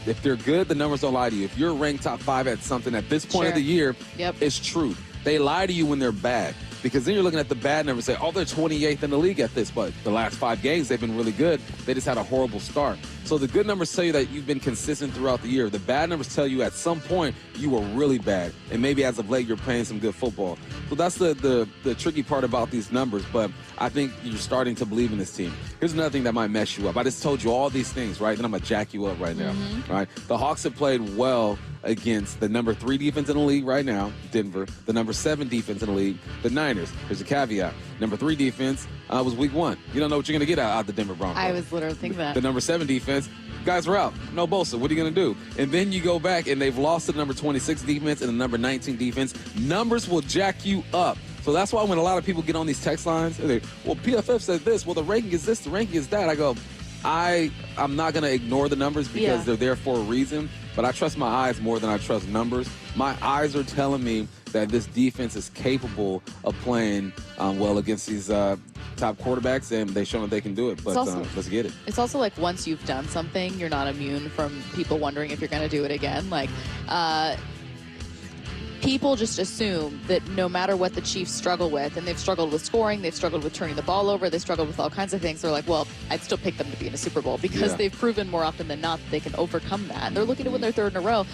If they're good, the numbers don't lie to you. If you're ranked top 5 at something at this point of the year, it's true. They lie to you when they're bad. Because then you're looking at the bad numbers and say, oh, they're 28th in the league at this, but the last 5 games, they've been really good. They just had a horrible start. So the good numbers tell you that you've been consistent throughout the year. The bad numbers tell you at some point you were really bad, and maybe as of late you're playing some good football. So that's the tricky part about these numbers, but I think you're starting to believe in this team. Here's another thing that might mess you up. I just told you all these things, right? Then I'm going to jack you up right now, right? The Hawks have played well against the number 3 defense in the league right now, Denver, the number 7 defense in the league, the Niners. Here's a caveat. Number 3 defense was week 1. You don't know what you're going to get out of the Denver Broncos. I was literally thinking that. The number 7 defense, guys were out. No Bosa. What are you going to do? And then you go back, and they've lost to the number 26 defense and the number 19 defense. Numbers will jack you up. So that's why when a lot of people get on these text lines, they, well, PFF says this, well, the ranking is this, the ranking is that. I go, I'm not going to ignore the numbers because they're there for a reason, but I trust my eyes more than I trust numbers. My eyes are telling me that this defense is capable of playing well against these top quarterbacks, and they've shown that they can do it, but let's get it. It's also like once you've done something, you're not immune from people wondering if you're going to do it again. Like, people just assume that no matter what the Chiefs struggle with, and they've struggled with scoring, they've struggled with turning the ball over, they've struggled with all kinds of things, they're like, well, I'd still pick them to be in a Super Bowl because they've proven more often than not that they can overcome that. And they're looking to win their 3rd in a row.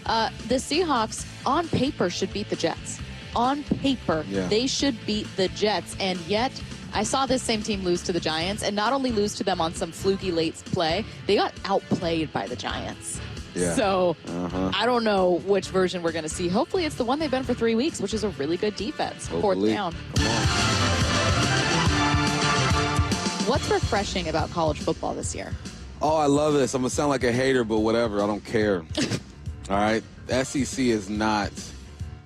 The Seahawks, on paper, should beat the Jets. On paper, they should beat the Jets. And yet, I saw this same team lose to the Giants, and not only lose to them on some fluky late play, they got outplayed by the Giants. So I don't know which version we're going to see. Hopefully it's the one they've been for 3 weeks, which is a really good defense. Hopefully. 4th down. Come on. What's refreshing about college football this year? Oh, I love this. I'm going to sound like a hater, but whatever. I don't care. All right? The SEC is not...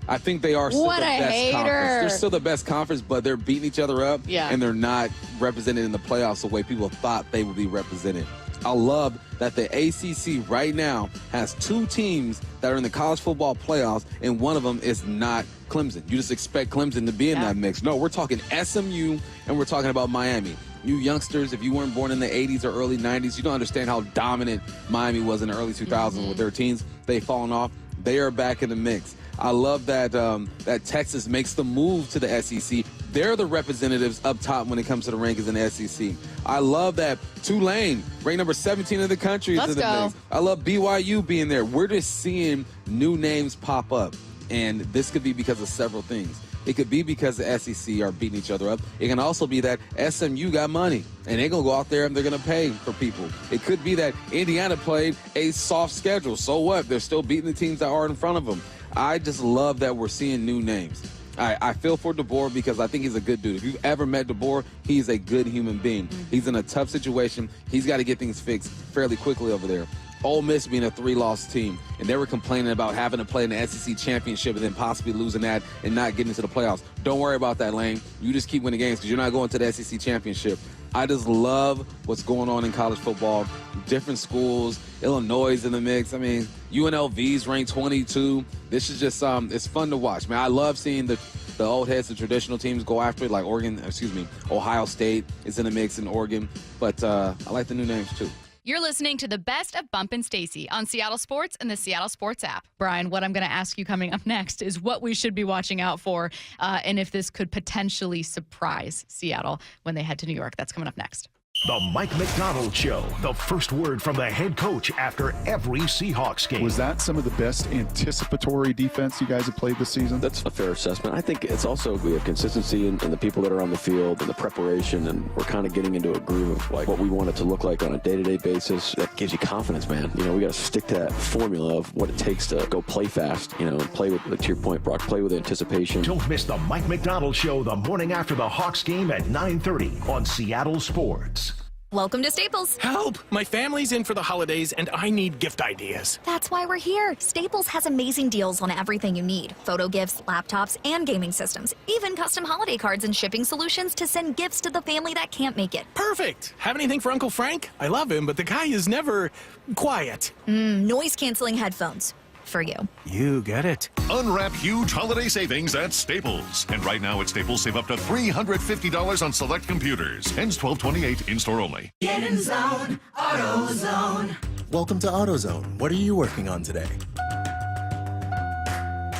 I think they are still the best conference. They're still the best conference, but they're beating each other up, and they're not represented in the playoffs the way people thought they would be represented. I love that the ACC right now has 2 teams that are in the college football playoffs, and one of them is not Clemson. You just expect Clemson to be in that mix. No, we're talking SMU, and we're talking about Miami. You youngsters, if you weren't born in the 80s or early 90s, you don't understand how dominant Miami was in the early 2000s with their teams. They've fallen off. They are back in the mix. I love that that Texas makes the move to the SEC. They're the representatives up top when it comes to the rankings in the SEC. I love that Tulane, ranked number 17 in the country, is in the mix. I love BYU being there. We're just seeing new names pop up, and this could be because of several things. It could be because the SEC are beating each other up. It can also be that SMU got money, and they're going to go out there and they're going to pay for people. It could be that Indiana played a soft schedule. So what? They're still beating the teams that are in front of them. I just love that we're seeing new names. I feel for DeBoer because I think he's a good dude. If you've ever met DeBoer, he's a good human being. He's in a tough situation. He's got to get things fixed fairly quickly over there. Ole Miss being a 3-loss team, and they were complaining about having to play in the SEC championship and then possibly losing that and not getting into the playoffs. Don't worry about that, Lane. You just keep winning games because you're not going to the SEC championship. I just love what's going on in college football. Different schools, Illinois is in the mix. I mean, UNLV's ranked 22. This is just it's fun to watch, man. I love seeing the old heads, the traditional teams go after it, like Ohio State is in the mix in Oregon. But I like the new names too. You're listening to the best of Bump and Stacy on Seattle Sports and the Seattle Sports app. Brian, what I'm going to ask you coming up next is what we should be watching out for and if this could potentially surprise Seattle when they head to New York. That's coming up next. The Mike McDonald Show, the first word from the head coach after every Seahawks game. Was that some of the best anticipatory defense you guys have played this season? That's a fair assessment. I think it's also we have consistency in the people that are on the field and the preparation, and we're kind of getting into a groove of like what we want it to look like on a day-to-day basis. That gives you confidence, man. You know, we got to stick to that formula of what it takes to go play fast, you know, and play with, to your point, Brock, play with anticipation. Don't miss the Mike McDonald Show the morning after the Hawks game at 9:30 on Seattle Sports. Welcome to Staples. Help! My family's in for the holidays and I need gift ideas. That's why we're here. Staples has amazing deals on everything you need. Photo gifts, laptops, and gaming systems. Even custom holiday cards and shipping solutions to send gifts to the family that can't make it. Perfect! Have anything for Uncle Frank? I love him, but the guy is never quiet. Noise-canceling headphones. For you. You get it. Unwrap huge holiday savings at Staples. And right now at Staples, save up to $350 on select computers. Ends 12/28, in-store only. Get in zone, AutoZone. Welcome to AutoZone. What are you working on today?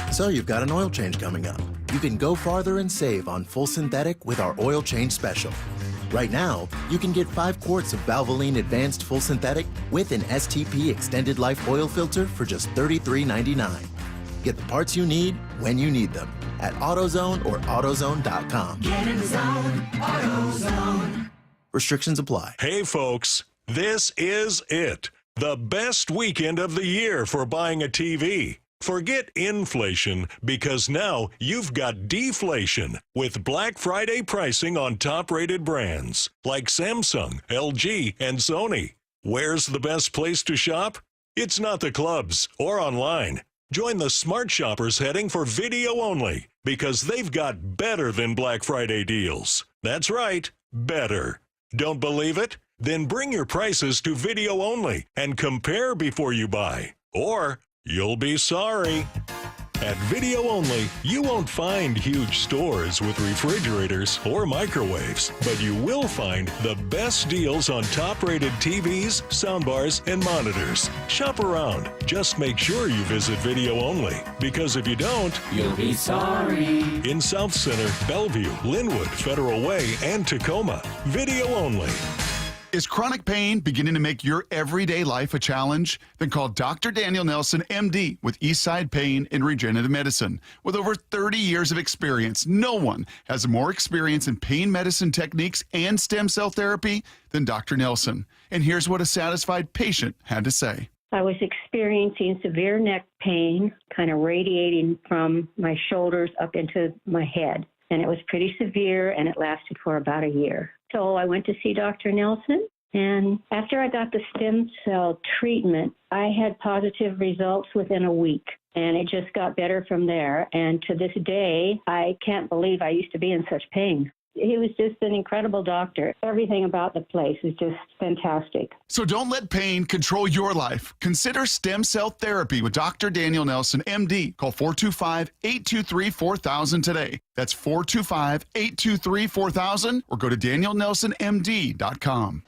So you've got an oil change coming up. You can go farther and save on full synthetic with our oil change special. Right now, you can get 5 quarts of Valvoline Advanced Full Synthetic with an STP Extended Life oil filter for just $33.99. Get the parts you need when you need them at AutoZone or AutoZone.com. Get in the zone, AutoZone. Restrictions apply. Hey folks, this is it. The best weekend of the year for buying a TV. Forget inflation, because now you've got deflation with Black Friday pricing on top-rated brands like Samsung, LG, and Sony. Where's the best place to shop? It's not the clubs or online. Join the smart shoppers heading for video only, because they've got better than Black Friday deals. That's right, better. Don't believe it? Then bring your prices to video only and compare before you buy. Or you'll be sorry. At Video Only, you won't find huge stores with refrigerators or microwaves, but you will find the best deals on top-rated TVs, soundbars, and monitors. Shop around. Just make sure you visit Video Only, because if you don't, you'll be sorry. In South Center, Bellevue, Linwood, Federal Way, and Tacoma. Video Only. Is chronic pain beginning to make your everyday life a challenge? Then call Dr. Daniel Nelson, MD, with Eastside Pain and Regenerative Medicine. With over 30 years of experience, no one has more experience in pain medicine techniques and stem cell therapy than Dr. Nelson. And here's what a satisfied patient had to say. I was experiencing severe neck pain, kind of radiating from my shoulders up into my head. And it was pretty severe, and it lasted for about a year. So I went to see Dr. Nelson, and after I got the stem cell treatment, I had positive results within a week, and it just got better from there. And to this day, I can't believe I used to be in such pain. He was just an incredible doctor. Everything about the place is just fantastic. So don't let pain control your life. Consider stem cell therapy with Dr. Daniel Nelson, MD. Call 425-823-4000 today. That's 425-823-4000, or go to danielnelsonmd.com.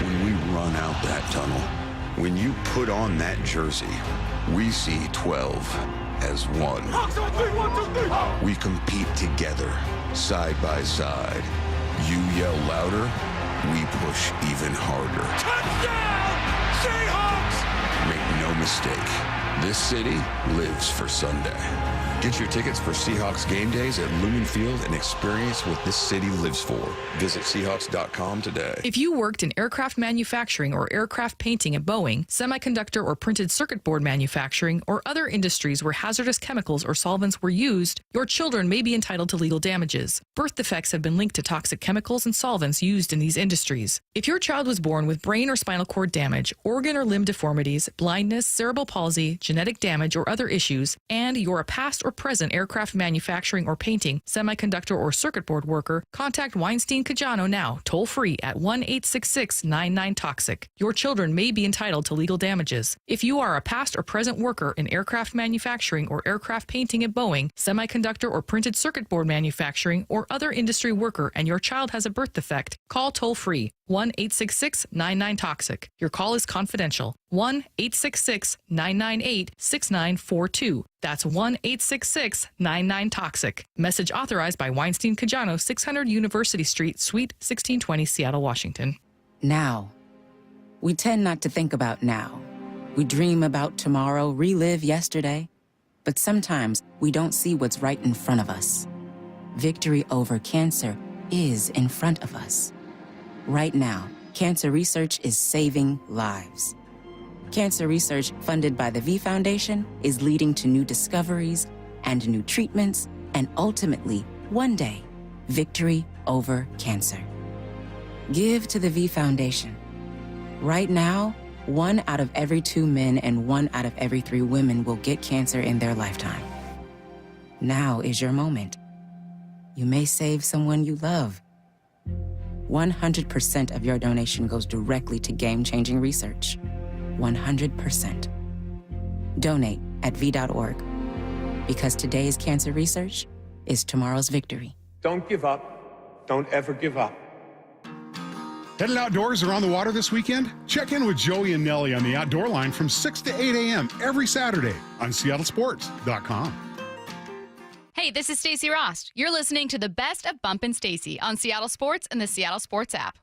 When we run out that tunnel, when you put on that jersey, we see 12 as one. We compete together, side by side. You yell louder, we push even harder. Touchdown, Seahawks! Make no mistake, this city lives for Sunday. Get your tickets for Seahawks game days at Lumen Field and experience what this city lives for. Visit Seahawks.com today. If you worked in aircraft manufacturing or aircraft painting at Boeing, semiconductor or printed circuit board manufacturing, or other industries where hazardous chemicals or solvents were used, your children may be entitled to legal damages. Birth defects have been linked to toxic chemicals and solvents used in these industries. If your child was born with brain or spinal cord damage, organ or limb deformities, blindness, cerebral palsy, genetic damage, or other issues, and you're a past or present aircraft manufacturing or painting, semiconductor or circuit board worker, contact Weinstein-Cajano now, toll free at 1-866-99-TOXIC. Your children may be entitled to legal damages. If you are a past or present worker in aircraft manufacturing or aircraft painting at Boeing, semiconductor or printed circuit board manufacturing, or other industry worker, and your child has a birth defect, call toll free 1-866-99-TOXIC. Your call is confidential. 1-866-998-6942. That's 1-866-99-TOXIC. Message authorized by Weinstein-Cajano, 600 University Street, Suite 1620, Seattle, Washington. Now. We tend not to think about now. We dream about tomorrow, relive yesterday. But sometimes we don't see what's right in front of us. Victory over cancer is in front of us. Right now, cancer research is saving lives. Cancer research funded by the V Foundation is leading to new discoveries and new treatments, and ultimately, one day, victory over cancer. Give to the V Foundation. Right now, 1 out of every 2 men and 1 out of every 3 women will get cancer in their lifetime. Now is your moment. You may save someone you love. 100% of your donation goes directly to game-changing research. 100%. Donate at v.org. Because today's cancer research is tomorrow's victory. Don't give up. Don't ever give up. Headed outdoors or on the water this weekend? Check in with Joey and Nellie on the Outdoor Line from 6 to 8 a.m. every Saturday on seattlesports.com. Hey, this is Stacey Rost. You're listening to the best of Bump and Stacey on Seattle Sports and the Seattle Sports app.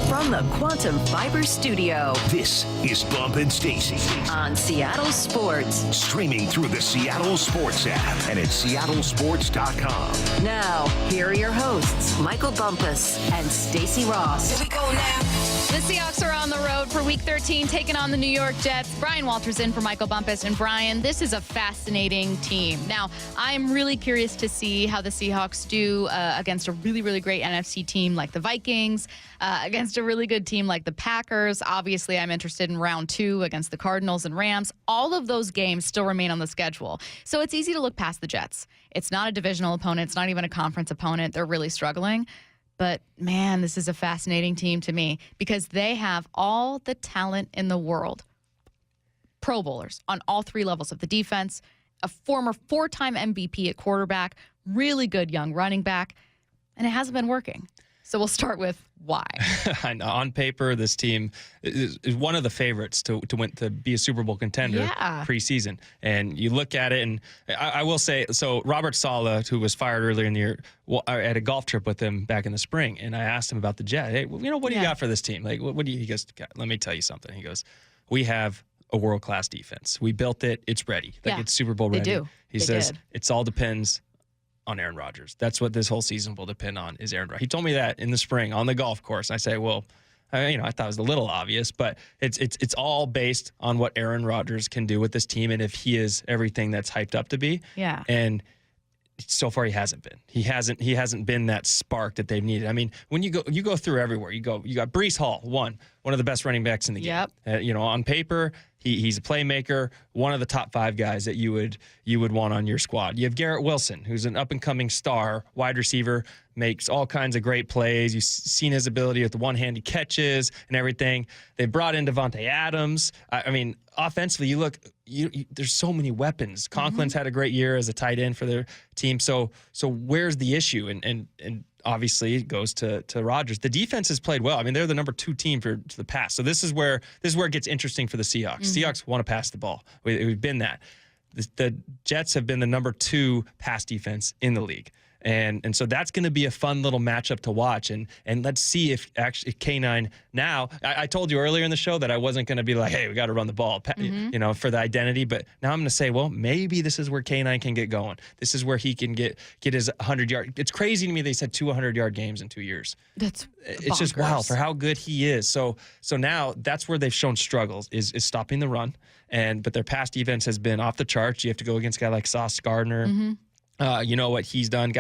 From the Quantum Fiber Studio. This is Bump and Stacey on Seattle Sports. Streaming through the Seattle Sports app and at seattlesports.com. Now, here are your hosts, Michael Bumpus and Stacey Ross. Here we go now. The Seahawks are on the road for Week 13, taking on the New York Jets. Brian Walters in for Michael Bumpus. And Brian, this is a fascinating team. Now, I'm really curious to see how the Seahawks do against a really, really great NFC team like the Vikings, against a really good team like the Packers. Obviously, I'm interested in round 2 against the Cardinals and Rams. All of those games still remain on the schedule. So it's easy to look past the Jets. It's not a divisional opponent. It's not even a conference opponent. They're really struggling. But, man, this is a fascinating team to me because they have all the talent in the world. Pro Bowlers on all 3 levels of the defense, a former 4-time MVP at quarterback, really good young running back, and it hasn't been working. So we'll start with why. I know. On paper, this team is one of the favorites to be a Super Bowl contender preseason. And you look at it, and I will say, so Robert Saleh, who was fired earlier in the year, I had a golf trip with him back in the spring, and I asked him about the Jet. Hey, what do you got for this team? Like, what do you? He goes, let me tell you something. He goes, we have a world-class defense. We built it. It's ready. Like, it's Super Bowl ready. They do. He says, it all depends on Aaron Rodgers. That's what this whole season will depend on, is Aaron Rodgers. He told me that in the spring on the golf course. I say, well, I thought it was a little obvious, but it's all based on what Aaron Rodgers can do with this team and if he is everything that's hyped up to be. Yeah. And so far he hasn't been. He hasn't been that spark that they've needed. I mean, when you go through everywhere, you got Breece Hall, one of the best running backs in the game. On paper, he's a playmaker, one of the top 5 guys that you would want on your squad. You have Garrett Wilson, who's an up-and-coming star, wide receiver, makes all kinds of great plays. You've seen his ability with the one-handed catches and everything. They brought in Devontae Adams. I mean, offensively, you look, there's so many weapons. Conklin's had a great year as a tight end for their team. So where's the issue? And obviously it goes to Rodgers. The defense has played well. I mean, they're the number 2 team to the pass. So this is where it gets interesting for the Seahawks. Seahawks want to pass the ball. We've been that. The Jets have been the number 2 pass defense in the league. And so that's going to be a fun little matchup to watch. And let's see if actually K9 now, I told you earlier in the show that I wasn't going to be like, hey, we got to run the ball, for the identity. But now I'm going to say, well, maybe this is where K9 can get going. This is where he can get his 100-yard. It's crazy to me they said 2 100-yard games in 2 years. It's just wild for how good he is. So now that's where they've shown struggles is stopping the run. But their pass defense has been off the charts. You have to go against a guy like Sauce Gardner. You know what he's done.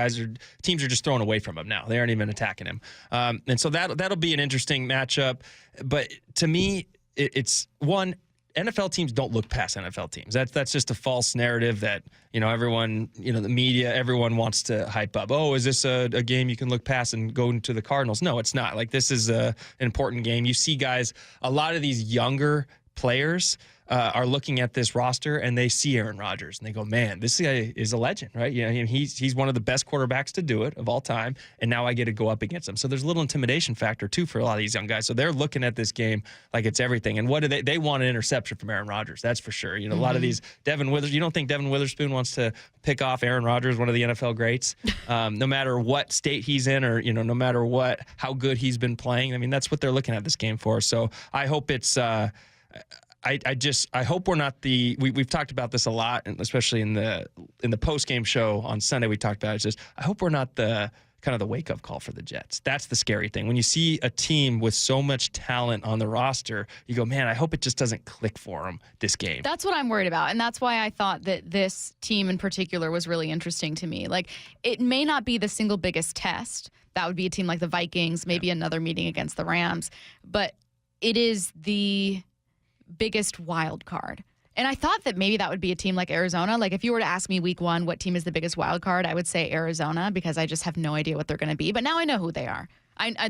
Teams are just throwing away from him now. They aren't even attacking him. And so that'll be an interesting matchup. But to me, it's one, NFL teams don't look past NFL teams. That's just a false narrative that, everyone, the media, everyone wants to hype up. Oh, is this a game you can look past and go into the Cardinals? No, it's not. Like, this is an important game. You see guys, a lot of these younger players are looking at this roster and they see Aaron Rodgers and they go, man, this guy is a legend, right? He's one of the best quarterbacks to do it of all time, and now I get to go up against him. So there's a little intimidation factor too for a lot of these young guys. So they're looking at this game like it's everything. And what do they want an interception from Aaron Rodgers? That's for sure. A lot of these Devin Withers. You don't think Devin Witherspoon wants to pick off Aaron Rodgers, one of the NFL greats, no matter what state he's in or no matter how good he's been playing. I mean, that's what they're looking at this game for. So I hope it's. I hope we're not we've talked about this a lot, and especially in the post-game show on Sunday we talked about it. It's just I hope we're not the kind of the wake-up call for the Jets. That's the scary thing. When you see a team with so much talent on the roster, you go, man, I hope it just doesn't click for them this game. That's what I'm worried about, and that's why I thought that this team in particular was really interesting to me. Like, it may not be the single biggest test. That would be a team like the Vikings, maybe another meeting against the Rams, but it is the biggest wild card. And I thought that maybe that would be a team like Arizona. Like, if you were to ask me week 1 what team is the biggest wild card, I would say Arizona, because I just have no idea what they're going to be. But now I know who they are.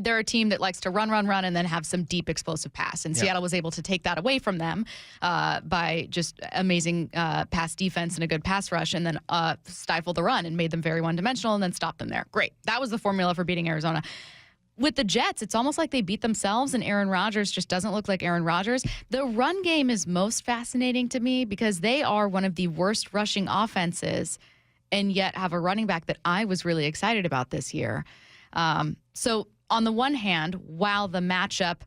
They're a team that likes to run, and then have some deep explosive pass. And Seattle was able to take that away from them by just amazing pass defense and a good pass rush, and then stifle the run and made them very one-dimensional and then stop them there. Great. That was the formula for beating Arizona. with the Jets, it's almost like they beat themselves, and Aaron Rodgers just doesn't look like Aaron Rodgers. The run game is most fascinating to me because they are one of the worst rushing offenses and yet have a running back that I was really excited about this year. So on the one hand, while the matchup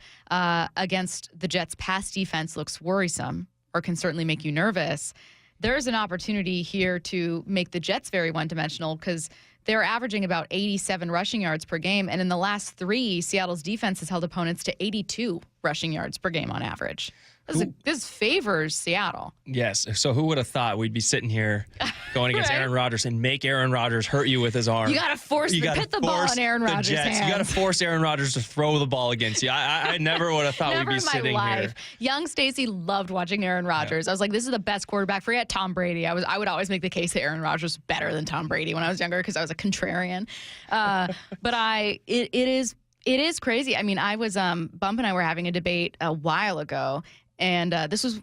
against the Jets' pass defense looks worrisome or can certainly make you nervous, there's an opportunity here to make the Jets very one-dimensional because they're averaging about 87 rushing yards per game. And in the last 3, Seattle's defense has held opponents to 82 rushing yards per game on average. This favors Seattle. Yes. So who would have thought we'd be sitting here going against Aaron Rodgers and make Aaron Rodgers hurt you with his arm? You got to force put the ball in Aaron Rodgers' hands. You got to force Aaron Rodgers to throw the ball against you. I never would have thought we'd be sitting here. Young Stacy loved watching Aaron Rodgers. I was like, this is the best quarterback. Forget Tom Brady. I would always make the case that Aaron Rodgers was better than Tom Brady when I was younger because I was a contrarian. But it is crazy. I mean, I was Bump and I were having a debate a while ago. And this was,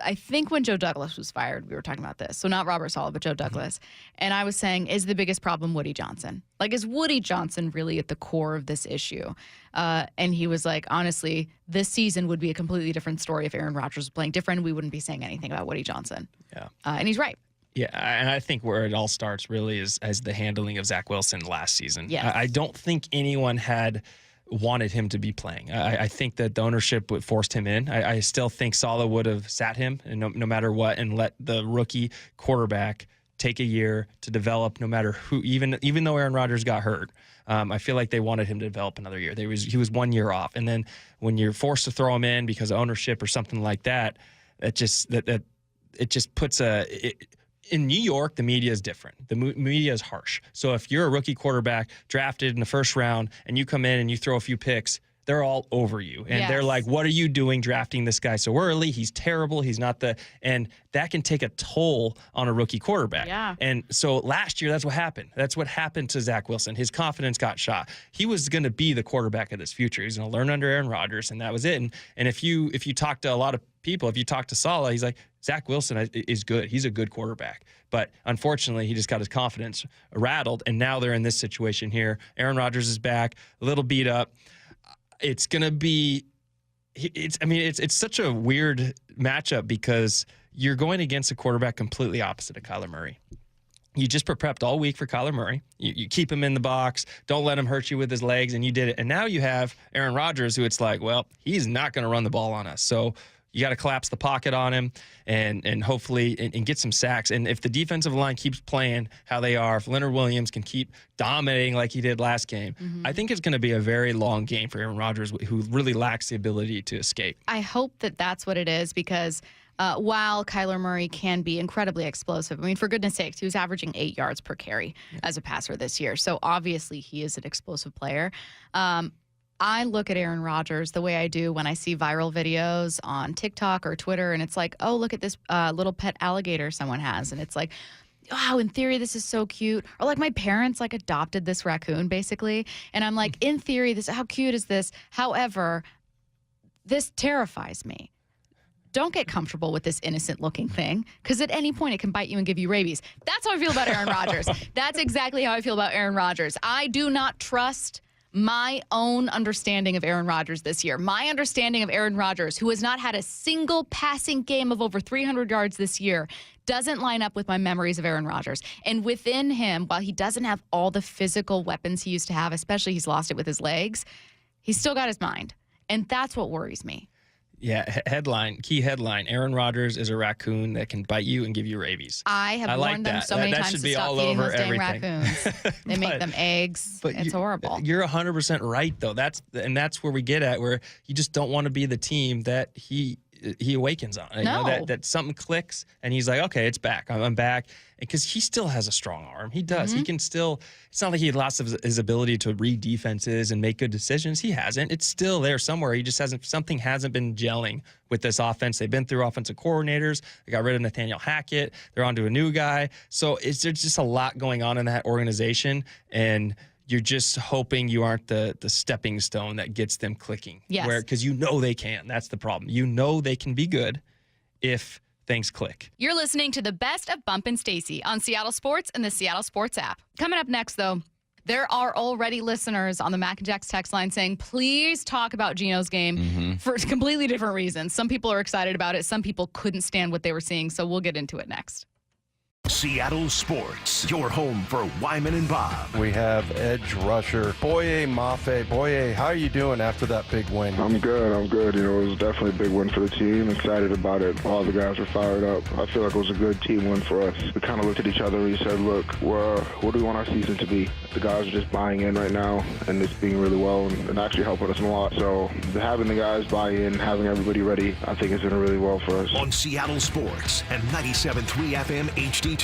I think, when Joe Douglas was fired, we were talking about this. So not Robert Saleh, but Joe Douglas. And I was saying, is the biggest problem Woody Johnson? Like, is Woody Johnson really at the core of this issue? And he was like, honestly, this season would be a completely different story if Aaron Rodgers was playing different. We wouldn't be saying anything about Woody Johnson. Yeah. And he's right. Yeah, and I think where it all starts really is as the handling of Zach Wilson last season. Yes. I don't think anyone had wanted him to be playing. I think that the ownership forced him in. I still think Saleh would have sat him and no matter what and let the rookie quarterback take a year to develop no matter who, even though Aaron Rodgers got hurt. I feel like they wanted him to develop another year. He was 1 year off. And then when you're forced to throw him in because of ownership or something like that, it just puts in New York, the media is different. The media is harsh. So if you're a rookie quarterback drafted in the first round and you come in and you throw a few picks, they're all over you. And they're like, what are you doing drafting this guy so early? He's terrible. He's not and that can take a toll on a rookie quarterback. Yeah. And so last year, that's what happened. That's what happened to Zach Wilson. His confidence got shot. He was going to be the quarterback of this future. He's going to learn under Aaron Rodgers, and that was it. And if you talk to a lot of people, if you talk to Saleh, he's like, Zach Wilson is good. He's a good quarterback. But unfortunately, he just got his confidence rattled, and now they're in this situation here. Aaron Rodgers is back, a little beat up. It's going to be it's such a weird matchup because you're going against a quarterback completely opposite of Kyler Murray. You just prepped all week for Kyler Murray. You keep him in the box. Don't let him hurt you with his legs, and you did it. And now you have Aaron Rodgers, who it's like, well, he's not going to run the ball on us. So you got to collapse the pocket on him and hopefully and get some sacks. And if the defensive line keeps playing how they are, if Leonard Williams can keep dominating like he did last game, I think it's going to be a very long game for Aaron Rodgers, who really lacks the ability to escape. I hope that that's what it is because while Kyler Murray can be incredibly explosive, I mean, for goodness sakes, he was averaging 8 yards per carry as a passer this year. So obviously he is an explosive player. I look at Aaron Rodgers the way I do when I see viral videos on TikTok or Twitter, and it's like, oh, look at this little pet alligator someone has. And it's like, wow, in theory, this is so cute. Or like my parents like adopted this raccoon, basically. And I'm like, in theory, how cute is this? However, this terrifies me. Don't get comfortable with this innocent-looking thing because at any point it can bite you and give you rabies. That's how I feel about Aaron Rodgers. That's exactly how I feel about Aaron Rodgers. I do not trust my own understanding of Aaron Rodgers this year. My understanding of Aaron Rodgers, who has not had a single passing game of over 300 yards this year, doesn't line up with my memories of Aaron Rodgers. And within him, while he doesn't have all the physical weapons he used to have, especially he's lost it with his legs, he's still got his mind. And that's what worries me. Yeah, key headline, Aaron Rodgers is a raccoon that can bite you and give you rabies. I have warned them so many times to stop feeding those dang raccoons. They make them eggs. It's horrible. You're 100% right, though. That's where we get at, where you just don't want to be the team that he awakens on. No. That something clicks, and he's like, okay, it's back. I'm back. Because he still has a strong arm. He does. He can still – it's not like he lost his ability to read defenses and make good decisions. He hasn't. It's still there somewhere. He just hasn't – something hasn't been gelling with this offense. They've been through offensive coordinators. They got rid of Nathaniel Hackett. They're on to a new guy. So there's just a lot going on in that organization, and you're just hoping you aren't the stepping stone that gets them clicking. Yes. Because you know they can. That's the problem. You know they can be good if – things click. You're listening to the best of Bump and Stacy on Seattle Sports and the Seattle Sports app. Coming up next, though, There are already listeners on the Mac and Jack's text line saying, please talk about Geno's game for completely different reasons. Some people are excited about it. Some people couldn't stand what they were seeing. So we'll get into it next. Seattle Sports, your home for Wyman and Bob. We have edge rusher Boye Mafe. Boye, how are you doing after that big win? I'm good. It was definitely a big win for the team. Excited about it. All the guys are fired up. I feel like it was a good team win for us. We kind of looked at each other and we said, look, what do we want our season to be? The guys are just buying in right now, and it's being really well and actually helping us a lot. So having the guys buy in, having everybody ready, I think it's been really well for us. On Seattle Sports and 97.3 FM HD2.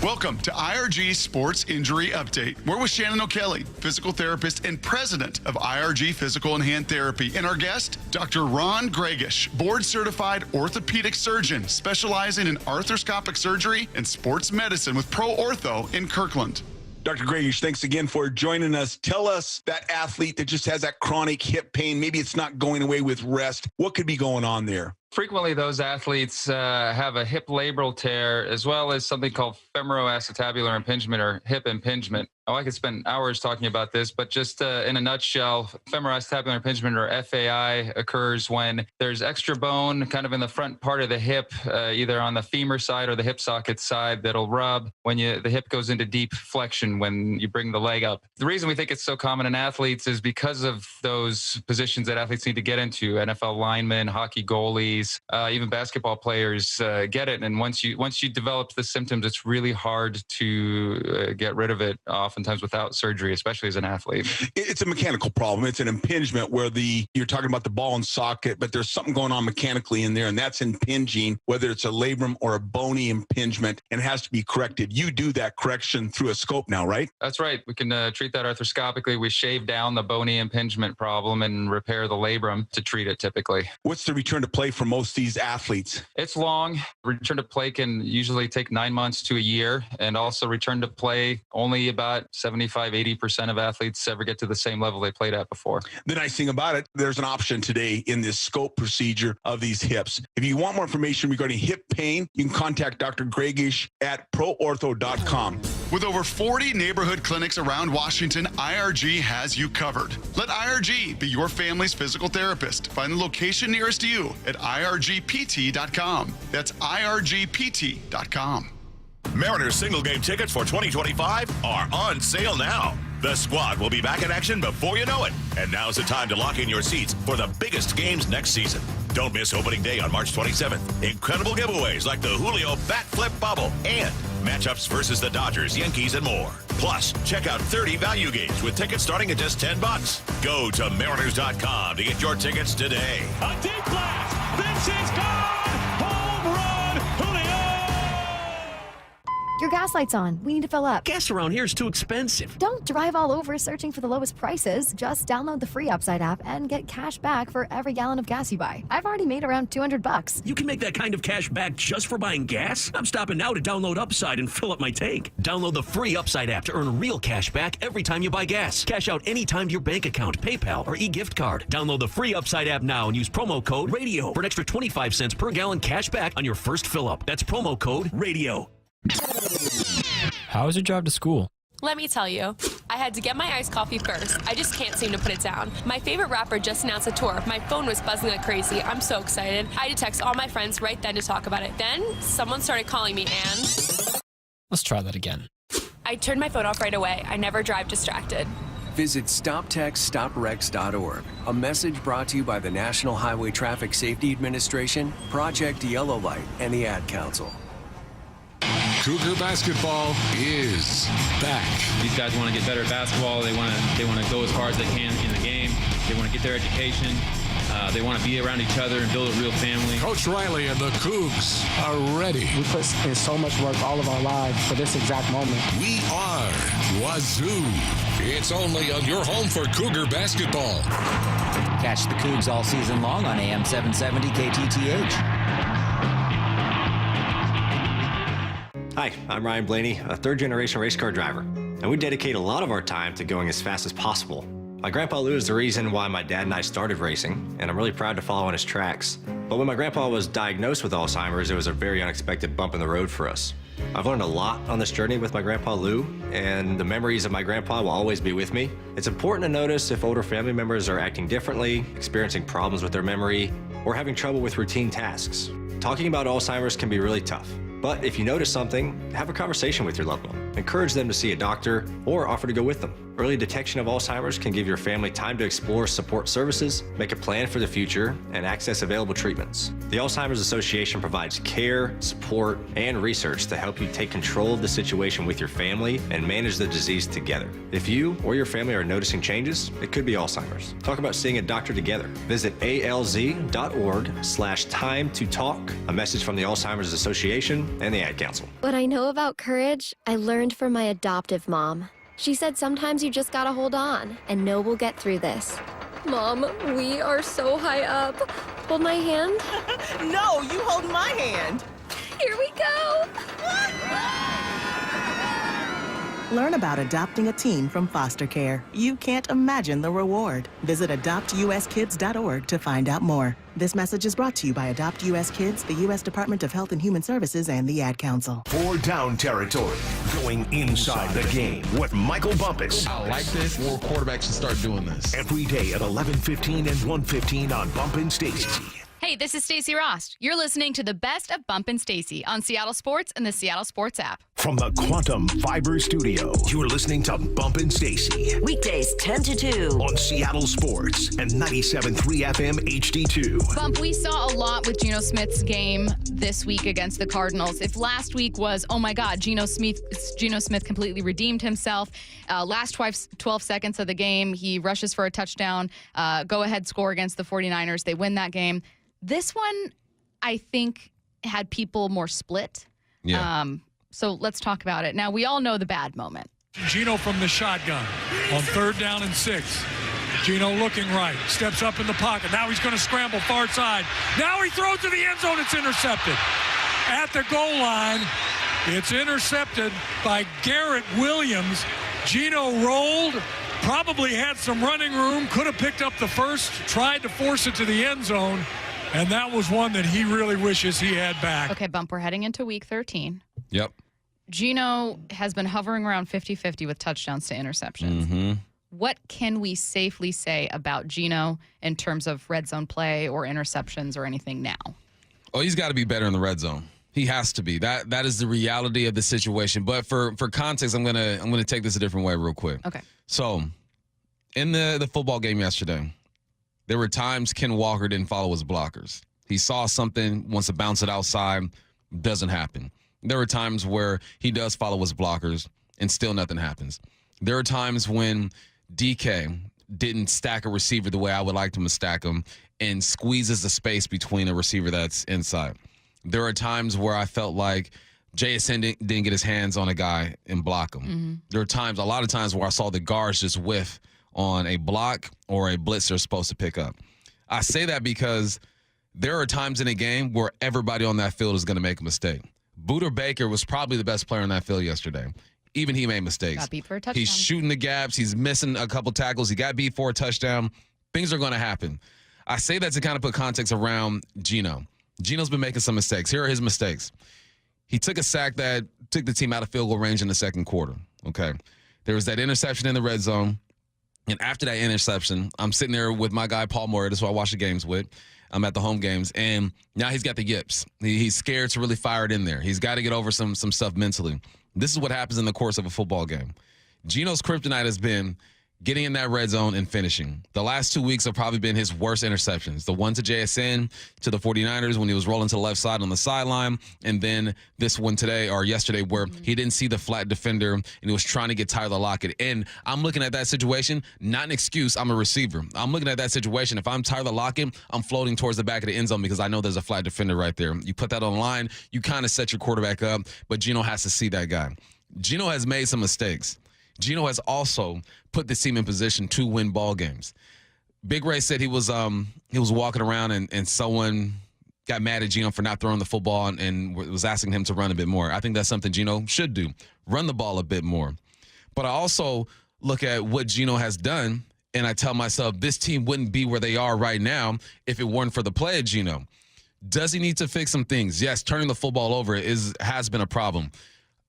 Welcome to IRG Sports Injury Update. We're with Shannon O'Kelly, physical therapist and president of IRG Physical and Hand Therapy. And our guest, Dr. Ron Gregish, board-certified orthopedic surgeon specializing in arthroscopic surgery and sports medicine with Pro Ortho in Kirkland. Dr. Gregish, thanks again for joining us. Tell us that athlete that just has that chronic hip pain, maybe it's not going away with rest. What could be going on there? Frequently, those athletes have a hip labral tear as well as something called femoroacetabular impingement or hip impingement. Oh, I could spend hours talking about this, but just in a nutshell, femoroacetabular impingement or FAI occurs when there's extra bone kind of in the front part of the hip, either on the femur side or the hip socket side, that'll rub when the hip goes into deep flexion when you bring the leg up. The reason we think it's so common in athletes is because of those positions that athletes need to get into. NFL linemen, hockey goalies, even basketball players get it. And once you develop the symptoms, it's really hard to get rid of it, oftentimes without surgery, especially as an athlete. It's a mechanical problem. It's an impingement where you're talking about the ball and socket, but there's something going on mechanically in there, and that's impinging, whether it's a labrum or a bony impingement, and it has to be corrected. You do that correction through a scope now, right? That's right. We can treat that arthroscopically. We shave down the bony impingement problem and repair the labrum to treat it typically. What's the return to play for most of these athletes? It's long. Return to play can usually take 9 months to a year, and also return to play only about 75-80% of athletes ever get to the same level they played at before. The nice thing about it, there's an option today in this scope procedure of these hips. If you want more information regarding hip pain, you can contact Dr. Gregish at proortho.com. With over 40 neighborhood clinics around Washington, IRG has you covered. Let IRG be your family's physical therapist. Find the location nearest you at irgpt.com. That's irgpt.com. Mariners single game tickets for 2025 are on sale now. The squad will be back in action before you know it. And now's the time to lock in your seats for the biggest games next season. Don't miss opening day on March 27th. Incredible giveaways like the Julio Bat Flip Bubble and matchups versus the Dodgers, Yankees, and more. Plus, check out 30 value games with tickets starting at just $10. Go to Mariners.com to get your tickets today. A deep blast. This is gone. Home run. Julio. Your gas light's on. We need to fill up. Gas around here is too expensive. Don't drive all over searching for the lowest prices. Just download the free Upside app and get cash back for every gallon of gas you buy. I've already made around $200. You can make that kind of cash back just for buying gas? I'm stopping now to download Upside and fill up my tank. Download the free Upside app to earn real cash back every time you buy gas. Cash out anytime to your bank account, PayPal, or e-gift card. Download the free Upside app now and use promo code RADIO for an extra 25 cents per gallon cash back on your first fill up. That's promo code RADIO. How was your drive to school? Let me tell you, I had to get my iced coffee first. I just can't seem to put it down. My favorite rapper just announced a tour. My phone was buzzing like crazy. I'm so excited. I had to text all my friends right then to talk about it. Then someone started calling me and... Let's try that again. I turned my phone off right away. I never drive distracted. Visit StopTextStopWrecks.org. A message brought to you by the National Highway Traffic Safety Administration, Project Yellow Light, and the Ad Council. Cougar basketball is back. These guys want to get better at basketball. They want to go as hard as they can in the game. They want to get their education. They want to be around each other and build a real family. Coach Riley and the Cougs are ready. We put in so much work all of our lives for this exact moment. We are Wazoo. It's only on your home for Cougar basketball. Catch the Cougs all season long on AM 770 KTTH. Hi, I'm Ryan Blaney, a third-generation race car driver, and we dedicate a lot of our time to going as fast as possible. My grandpa Lou is the reason why my dad and I started racing, and I'm really proud to follow in his tracks. But when my grandpa was diagnosed with Alzheimer's, it was a very unexpected bump in the road for us. I've learned a lot on this journey with my grandpa Lou, and the memories of my grandpa will always be with me. It's important to notice if older family members are acting differently, experiencing problems with their memory, or having trouble with routine tasks. Talking about Alzheimer's can be really tough. But if you notice something, have a conversation with your loved one. Encourage them to see a doctor or offer to go with them. Early detection of Alzheimer's can give your family time to explore support services, make a plan for the future, and access available treatments. The Alzheimer's Association provides care, support, and research to help you take control of the situation with your family and manage the disease together. If you or your family are noticing changes, it could be Alzheimer's. Talk about seeing a doctor together. Visit alz.org/time to talk. A message from the Alzheimer's Association and the Ad Council. What I know about courage, I learned from my adoptive mom. She said sometimes you just gotta hold on and know we'll get through this. Mom, we are so high up. Hold my hand. No, you hold my hand. Here we go. Learn about adopting a teen from foster care. You can't imagine the reward. Visit adoptuskids.org to find out more. This message is brought to you by Adopt U.S. Kids, the U.S. Department of Health and Human Services, and the Ad Council. 4 down territory, going inside the game with Michael Bumpus. I like this. More quarterbacks should start doing this. Every day at 11:15 and 1:15 on Bumpin' Stacy. Hey, this is Stacey Rost. You're listening to the best of Bumpin' Stacy on Seattle Sports and the Seattle Sports app. From the Quantum Fiber Studio, you're listening to Bumpin' Stacy. Weekdays 10 to 2 on Seattle Sports and 97.3 FM HD2. Bump, we saw a lot with Geno Smith's game this week against the Cardinals. If last week was, oh my God, Geno Smith completely redeemed himself. Last 12 seconds of the game, he rushes for a touchdown, go-ahead score against the 49ers. They win that game. This one, I think, had people more split. Yeah. So let's talk about it. Now, we all know the bad moment. Geno from the shotgun on 3rd down and 6. Geno looking right, steps up in the pocket. Now he's going to scramble far side. Now he throws to the end zone. It's intercepted. At the goal line, it's intercepted by Garrett Williams. Geno rolled, probably had some running room, could have picked up the first, tried to force it to the end zone. And that was one that he really wishes he had back. Okay, Bump, we're heading into week 13. Yep. Geno has been hovering around 50-50 with touchdowns to interceptions. Mm-hmm. What can we safely say about Geno in terms of red zone play or interceptions or anything now? Oh, he's got to be better in the red zone. He has to be. That is the reality of the situation. But for context, I'm gonna take this a different way real quick. Okay. So, in the football game yesterday, there were times Ken Walker didn't follow his blockers. He saw something, wants to bounce it outside, doesn't happen. There were times where he does follow his blockers, and still nothing happens. There are times when DK didn't stack a receiver the way I would like him to stack him and squeezes the space between a receiver that's inside. There are times where I felt like JSN didn't get his hands on a guy and block him. Mm-hmm. There are a lot of times where I saw the guards just whiff on a block or a blitz they're supposed to pick up. I say that because there are times in a game where everybody on that field is going to make a mistake. Buda Baker was probably the best player on that field yesterday. Even he made mistakes. Got beat for a touchdown. He's shooting the gaps. He's missing a couple tackles. He got beat for a touchdown. Things are going to happen. I say that to kind of put context around Geno. Geno's been making some mistakes. Here are his mistakes. He took a sack that took the team out of field goal range in the second quarter. Okay. There was that interception in the red zone. And after that interception, I'm sitting there with my guy, Paul Moyer. That's who I watch the games with. I'm at the home games. And now he's got the yips. He's scared to really fire it in there. He's got to get over some stuff mentally. This is what happens in the course of a football game. Geno's kryptonite has been getting in that red zone and finishing. The last 2 weeks have probably been his worst interceptions. The one to JSN, to the 49ers when he was rolling to the left side on the sideline, and then this one today or yesterday where he didn't see the flat defender and he was trying to get Tyler Lockett. And I'm looking at that situation, not an excuse, I'm a receiver. I'm looking at that situation. If I'm Tyler Lockett, I'm floating towards the back of the end zone because I know there's a flat defender right there. You put that on the line, you kind of set your quarterback up, but Geno has to see that guy. Geno has made some mistakes. Geno has also put the team in position to win ball games. Big Ray said he was walking around and someone got mad at Geno for not throwing the football and was asking him to run a bit more. I think that's something Geno should do, run the ball a bit more. But I also look at what Geno has done, and I tell myself this team wouldn't be where they are right now if it weren't for the play of Geno. Does he need to fix some things? Yes, turning the football over has been a problem.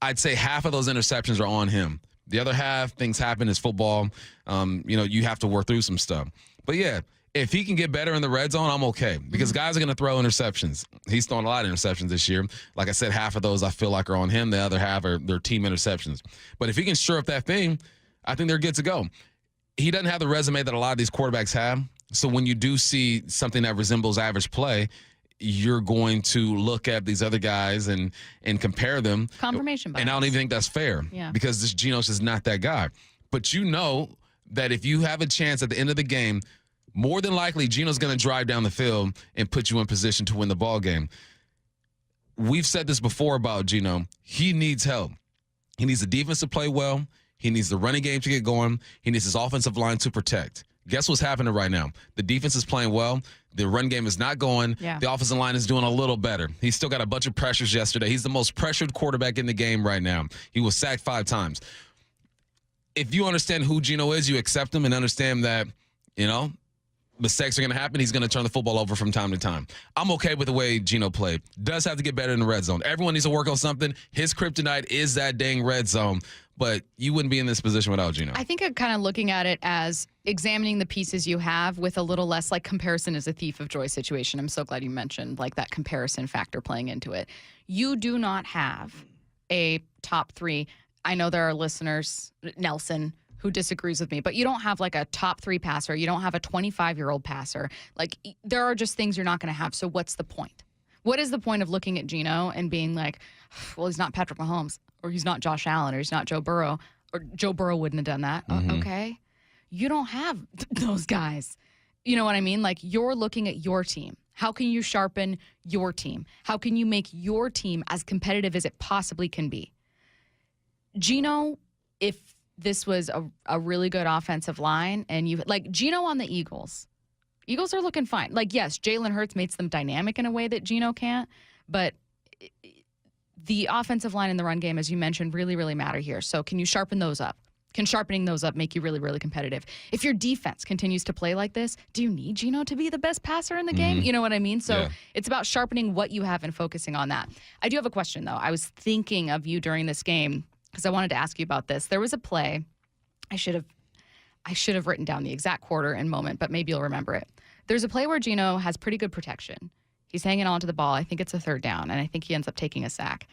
I'd say half of those interceptions are on him. The other half, things happen. It's football. You have to work through some stuff. But, yeah, if he can get better in the red zone, I'm okay because guys are going to throw interceptions. He's thrown a lot of interceptions this year. Like I said, half of those I feel like are on him. The other half are their team interceptions. But if he can shore up that thing, I think they're good to go. He doesn't have the resume that a lot of these quarterbacks have. So when you do see something that resembles average play, you're going to look at these other guys and compare them. Confirmation bias. And I don't even think that's fair because this Geno's is not that guy. But you know that if you have a chance at the end of the game, more than likely Geno's going to drive down the field and put you in position to win the ball game. We've said this before about Geno. He needs help. He needs the defense to play well. He needs the running game to get going. He needs his offensive line to protect. Guess what's happening right now? The defense is playing well. The run game is not going. Yeah. The offensive line is doing a little better. He's still got a bunch of pressures yesterday. He's the most pressured quarterback in the game right now. He was sacked 5 times. If you understand who Geno is, you accept him and understand that, mistakes are going to happen. He's going to turn the football over from time to time. I'm okay with the way Geno played. Does have to get better in the red zone. Everyone needs to work on something. His kryptonite is that dang red zone. But you wouldn't be in this position without Geno. I think I'm kind of looking at it as examining the pieces you have with a little less like comparison is a thief of joy situation. I'm so glad you mentioned like that comparison factor playing into it. You do not have a top 3. I know there are listeners, Nelson, who disagrees with me, but you don't have like a top 3 passer. You don't have a 25-year-old passer. Like there are just things you're not going to have. So what's the point? What is the point of looking at Geno and being like, well, he's not Patrick Mahomes, or he's not Josh Allen, or he's not Joe Burrow, or Joe Burrow wouldn't have done that. Okay. You don't have those guys. You know what I mean? Like you're looking at your team. How can you sharpen your team? How can you make your team as competitive as it possibly can be? Geno, if this was a really good offensive line and you like Geno on the Eagles are looking fine. Like, yes, Jalen Hurts makes them dynamic in a way that Geno can't, but the offensive line and the run game, as you mentioned, really, really matter here. So can you sharpen those up? Can sharpening those up make you really, really competitive? If your defense continues to play like this, do you need Geno to be the best passer in the game? You know what I mean? So it's about sharpening what you have and focusing on that. I do have a question, though. I was thinking of you during this game because I wanted to ask you about this. There was a play. I should have written down the exact quarter and moment, but maybe you'll remember it. There's a play where Geno has pretty good protection. He's hanging on to the ball. I think it's a 3rd down, and I think he ends up taking a sack.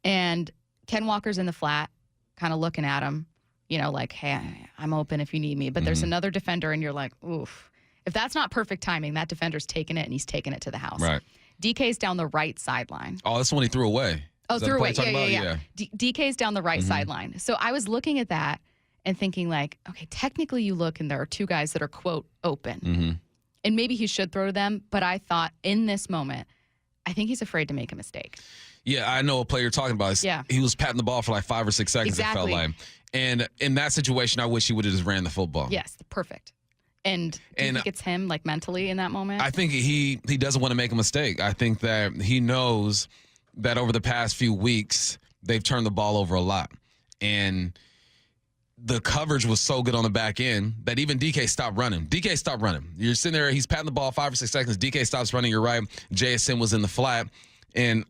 And Ken Walker's in the flat, kind of looking at him, like, hey, I'm open if you need me. But there's another defender, and you're like, oof. If that's not perfect timing, that defender's taking it, and he's taking it to the house. Right. DK's down the right sideline. Oh, that's when he threw away. Oh, threw away. Yeah. DK's down the right sideline. So I was looking at that and thinking like, okay, technically you look and there are 2 guys that are, quote, open. And maybe he should throw to them. But I thought in this moment, I think he's afraid to make a mistake. Yeah, I know a player you're talking about. Yeah. He was patting the ball for like 5 or 6 seconds, Exactly. it felt like. And in that situation, I wish he would have just ran the football. Yes, perfect. And do you think it's him, like, mentally in that moment? I think he doesn't want to make a mistake. I think that he knows that over the past few weeks, they've turned the ball over a lot. And the coverage was so good on the back end that even DK stopped running. You're sitting there, he's patting the ball 5 or 6 seconds. DK stops running, you're right. JSN was in the flat. And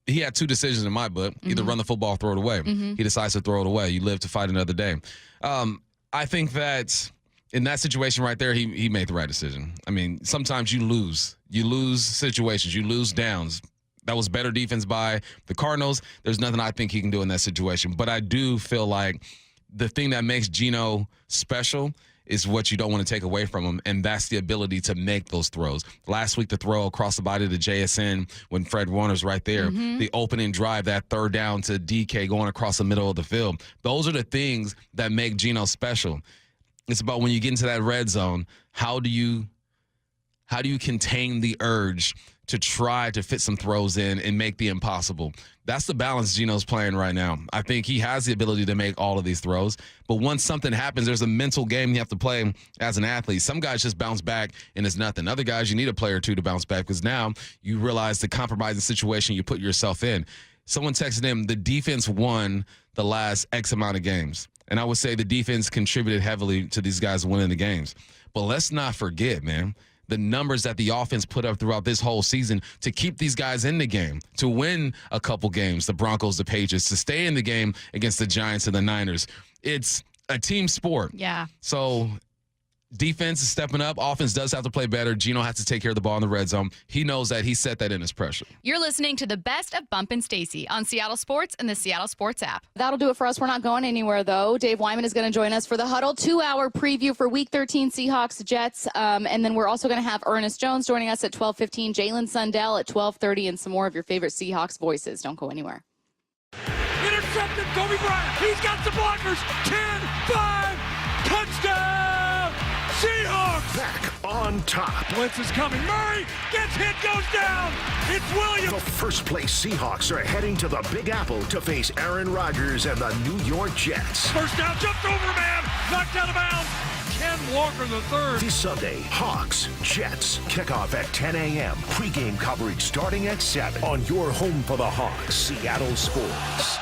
he had 2 decisions in my book. Either run the football or throw it away. He decides to throw it away. You live to fight another day. I think that in that situation right there, he made the right decision. I mean, sometimes you lose. You lose situations. You lose downs. That was better defense by the Cardinals. There's nothing I think he can do in that situation. But I do feel like the thing that makes Geno special is what you don't want to take away from him, and that's the ability to make those throws. Last week, the throw across the body to JSN when Fred Warner's right there, the opening drive, that 3rd down to DK going across the middle of the field. Those are the things that make Geno special. It's about when you get into that red zone, how do you contain the urge to try to fit some throws in and make the impossible? That's the balance Geno's playing right now. I think he has the ability to make all of these throws, but once something happens, there's a mental game you have to play as an athlete. Some guys just bounce back and it's nothing. Other guys, you need a player or 2 to bounce back because now you realize the compromising situation you put yourself in. Someone texted him, the defense won the last X amount of games. And I would say the defense contributed heavily to these guys winning the games. But let's not forget, man, the numbers that the offense put up throughout this whole season to keep these guys in the game, to win a couple games, the Broncos, the Patriots, to stay in the game against the Giants and the Niners. It's a team sport. Yeah. So defense is stepping up. Offense does have to play better. Geno has to take care of the ball in the red zone. He knows that. He set that in his pressure. You're listening to the best of Bump and Stacy on Seattle Sports and the Seattle Sports app. That'll do it for us. We're not going anywhere, though. Dave Wyman is going to join us for the Huddle 2-hour preview for Week 13 Seahawks Jets. And then we're also going to have Ernest Jones joining us at 12:15, Jaylen Sundell at 12:30, and some more of your favorite Seahawks voices. Don't go anywhere. Intercepted, Kobe Bryant. He's got the blockers. 10-5. Touchdown. Seahawks. Back on top. Blitz is coming. Murray gets hit, goes down. It's Williams. The first place Seahawks are heading to the Big Apple to face Aaron Rodgers and the New York Jets. First down, jumped over, man. Knocked out of bounds. Ken Walker III. This Sunday, Hawks, Jets, kickoff at 10 a.m. Pre-game coverage starting at 7 on your home for the Hawks, Seattle Sports.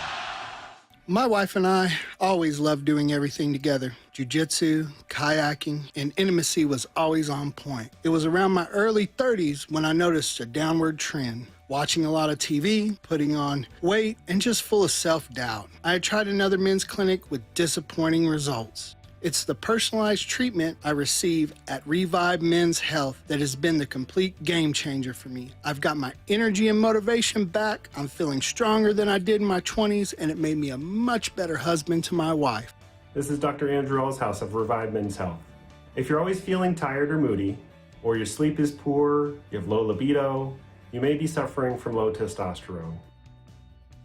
My wife and I always loved doing everything together. Jiu-jitsu, kayaking, and intimacy was always on point. It was around my early 30s when I noticed a downward trend. Watching a lot of TV, putting on weight, and just full of self-doubt. I had tried another men's clinic with disappointing results. It's the personalized treatment I receive at Revive Men's Health that has been the complete game changer for me. I've got my energy and motivation back. I'm feeling stronger than I did in my 20s, and it made me a much better husband to my wife. This is Dr. Andrew Allshouse of Revive Men's Health. If you're always feeling tired or moody, or your sleep is poor, you have low libido, you may be suffering from low testosterone.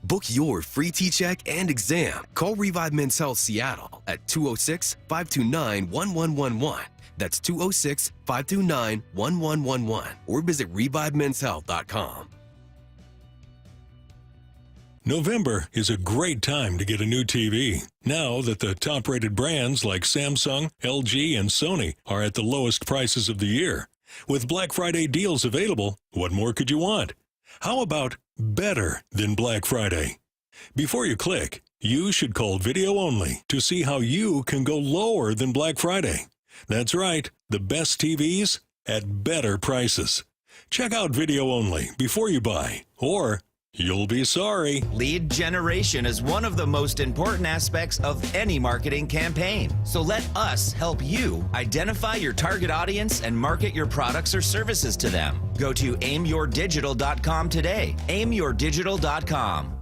Book your free T-check and exam. Call Revive Men's Health Seattle at 206-529-1111. That's 206-529-1111. Or visit ReviveMen'sHealth.com. November is a great time to get a new TV. Now that the top-rated brands like Samsung, LG, and Sony are at the lowest prices of the year. With Black Friday deals available, what more could you want? How about better than Black Friday? Before you click, you should call Video Only to see how you can go lower than Black Friday. That's right, the best TVs at better prices. Check out Video Only before you buy, or you'll be sorry. Lead generation is one of the most important aspects of any marketing campaign. So let us help you identify your target audience and market your products or services to them. Go to aimyourdigital.com today. aimyourdigital.com.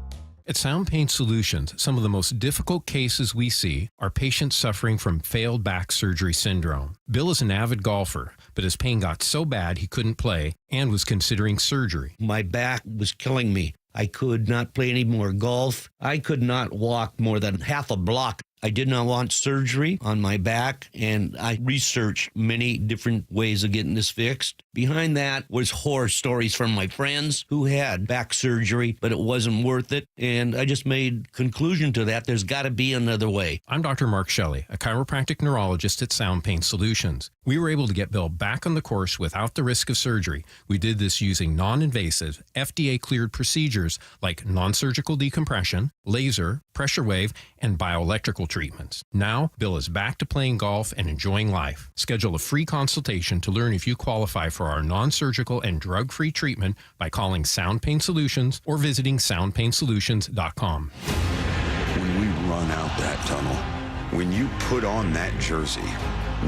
At Sound Pain Solutions, some of the most difficult cases we see are patients suffering from failed back surgery syndrome. Bill is an avid golfer, but his pain got so bad he couldn't play and was considering surgery. My back was killing me. I could not play any more golf. I could not walk more than half a block. I did not want surgery on my back, and I researched many different ways of getting this fixed. Behind that was horror stories from my friends who had back surgery, but it wasn't worth it, and I just made conclusion to that. There's got to be another way. I'm Dr. Mark Shelley, a chiropractic neurologist at Sound Pain Solutions. We were able to get Bill back on the course without the risk of surgery. We did this using non-invasive, FDA-cleared procedures like non-surgical decompression, laser, pressure wave, and bioelectrical treatments. Now, Bill is back to playing golf and enjoying life. Schedule a free consultation to learn if you qualify for our non-surgical and drug-free treatment by calling Sound Pain Solutions or visiting soundpainsolutions.com. When we run out that tunnel, when you put on that jersey,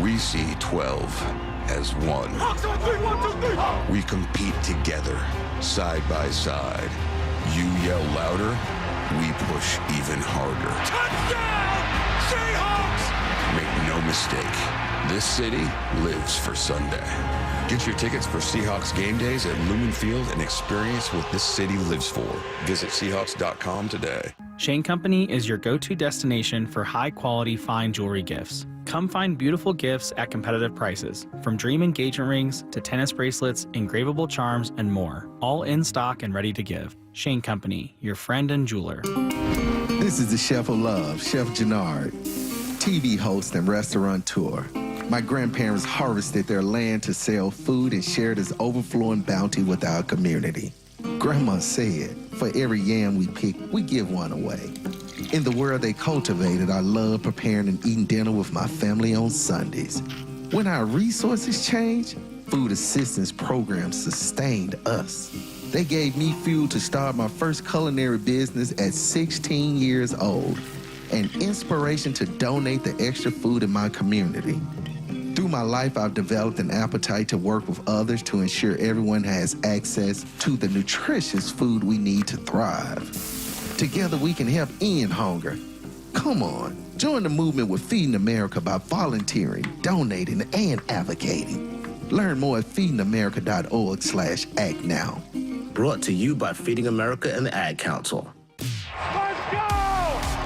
we see 12 as one. We compete together, side by side. You yell louder, we push even harder. Touchdown, Seahawks! Make no mistake, this city lives for Sunday. Get your tickets for Seahawks game days at Lumen Field and experience what this city lives for. Visit Seahawks.com today. Shane Company is your go-to destination for high-quality fine jewelry gifts. Come find beautiful gifts at competitive prices, from dream engagement rings to tennis bracelets, engravable charms, and more. All in stock and ready to give. Shane Company, your friend and jeweler. This is the Chef of Love, Chef Gennard, TV host and restaurateur. My grandparents harvested their land to sell food and share this overflowing bounty with our community. Grandma said, for every yam we pick, we give one away. In the world they cultivated, I love preparing and eating dinner with my family on Sundays. When our resources change, food assistance program sustained us. They gave me fuel to start my first culinary business at 16 years old, and inspiration to donate the extra food in my community. Through my life, I've developed an appetite to work with others to ensure everyone has access to the nutritious food we need to thrive. Together, we can help end hunger. Come on, join the movement with Feeding America by volunteering, donating, and advocating. Learn more at feedingamerica.org/act now. Brought to you by Feeding America and the Ad Council.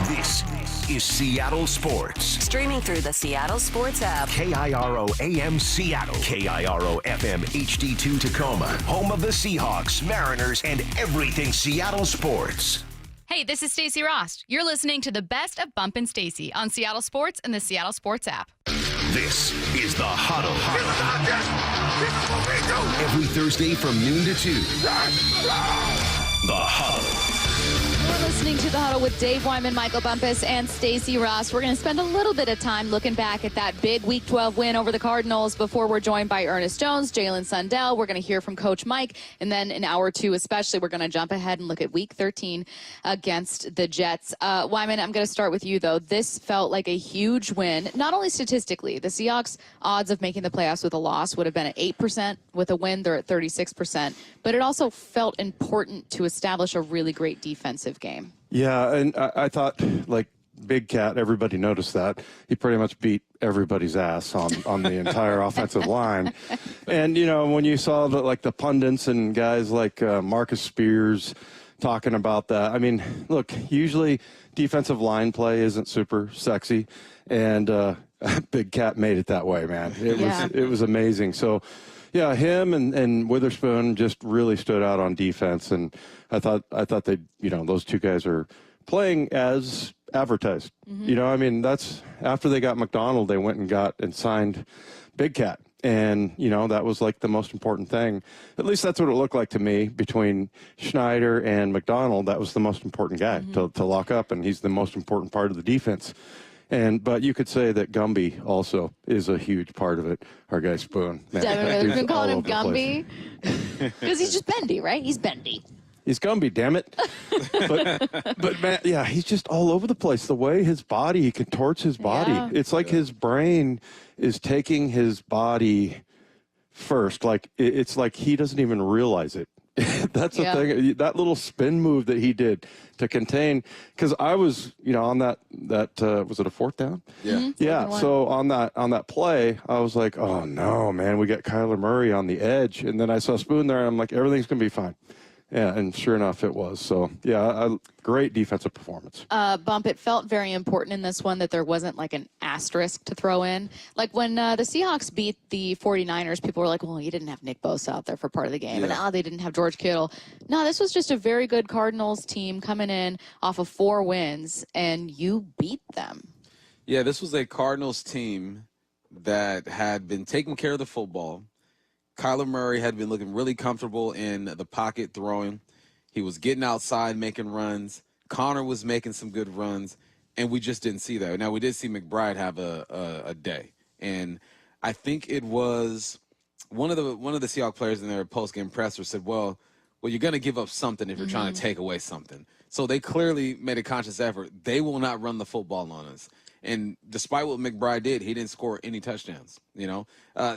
This is Seattle Sports. Streaming through the Seattle Sports app. KIRO AM Seattle. KIRO FM HD2 Tacoma. Home of the Seahawks, Mariners, and everything Seattle sports. Hey, this is Stacey Rost. You're listening to the best of Bump and Stacey on Seattle Sports and the Seattle Sports app. This is the Huddle. Every Thursday from noon to 2. The Huddle. We're listening to The Huddle with Dave Wyman, Michael Bumpus, and Stacey Ross. We're going to spend a little bit of time looking back at that big Week 12 win over the Cardinals before we're joined by Ernest Jones, Jaylen Sundell. We're going to hear from Coach Mike. And then in hour 2 especially, we're going to jump ahead and look at Week 13 against the Jets. Wyman, I'm going to start with you, though. This felt like a huge win, not only statistically. The Seahawks' odds of making the playoffs with a loss would have been at 8%. With a win, they're at 36%. But it also felt important to establish a really great defensive game. Yeah, and I thought, like, Big Cat, everybody noticed that. He pretty much beat everybody's ass on the entire offensive line. And, you know, when you saw the pundits and guys like Marcus Spears talking about that, I mean, look, usually defensive line play isn't super sexy, and Big Cat made it that way, man. It was amazing. So, yeah, him and Witherspoon just really stood out on defense, and I thought they, you know, those two guys are playing as advertised. Mm-hmm. You know, I mean, that's after they got McDonald, they went and signed Big Cat, and you know that was like the most important thing. At least that's what it looked like to me. Between Schneider and McDonald, that was the most important guy to lock up, and he's the most important part of the defense. But you could say that Gumby also is a huge part of it. Our guy Spoon. Devin, we've been calling him Gumby because he's just bendy, right? He's bendy. He's Gumby, damn it. but man, yeah, he's just all over the place. The way his body, he contorts his body. Yeah. It's like his brain is taking his body first. Like it's like he doesn't even realize it. That's the thing. That little spin move that he did to contain, because I was, you know, on that was it a 4th down? Yeah. Mm-hmm. Yeah. So on that play, I was like, oh no, man, we got Kyler Murray on the edge, and then I saw Spoon there, and I'm like, everything's gonna be fine. Yeah, and sure enough, it was. So, yeah, great defensive performance. Bump, it felt very important in this one that there wasn't like an asterisk to throw in. Like when the Seahawks beat the 49ers, people were like, well, you didn't have Nick Bosa out there for part of the game. Yeah. And they didn't have George Kittle. No, this was just a very good Cardinals team coming in off of 4 wins, and you beat them. Yeah, this was a Cardinals team that had been taking care of the football. Kyler Murray had been looking really comfortable in the pocket throwing. He was getting outside, making runs. Connor was making some good runs, and we just didn't see that. Now, we did see McBride have a day, and I think it was one of the Seahawks players in their post-game presser said, well, you're going to give up something if you're trying to take away something. So they clearly made a conscious effort. They will not run the football on us. And despite what McBride did, he didn't score any touchdowns, you know?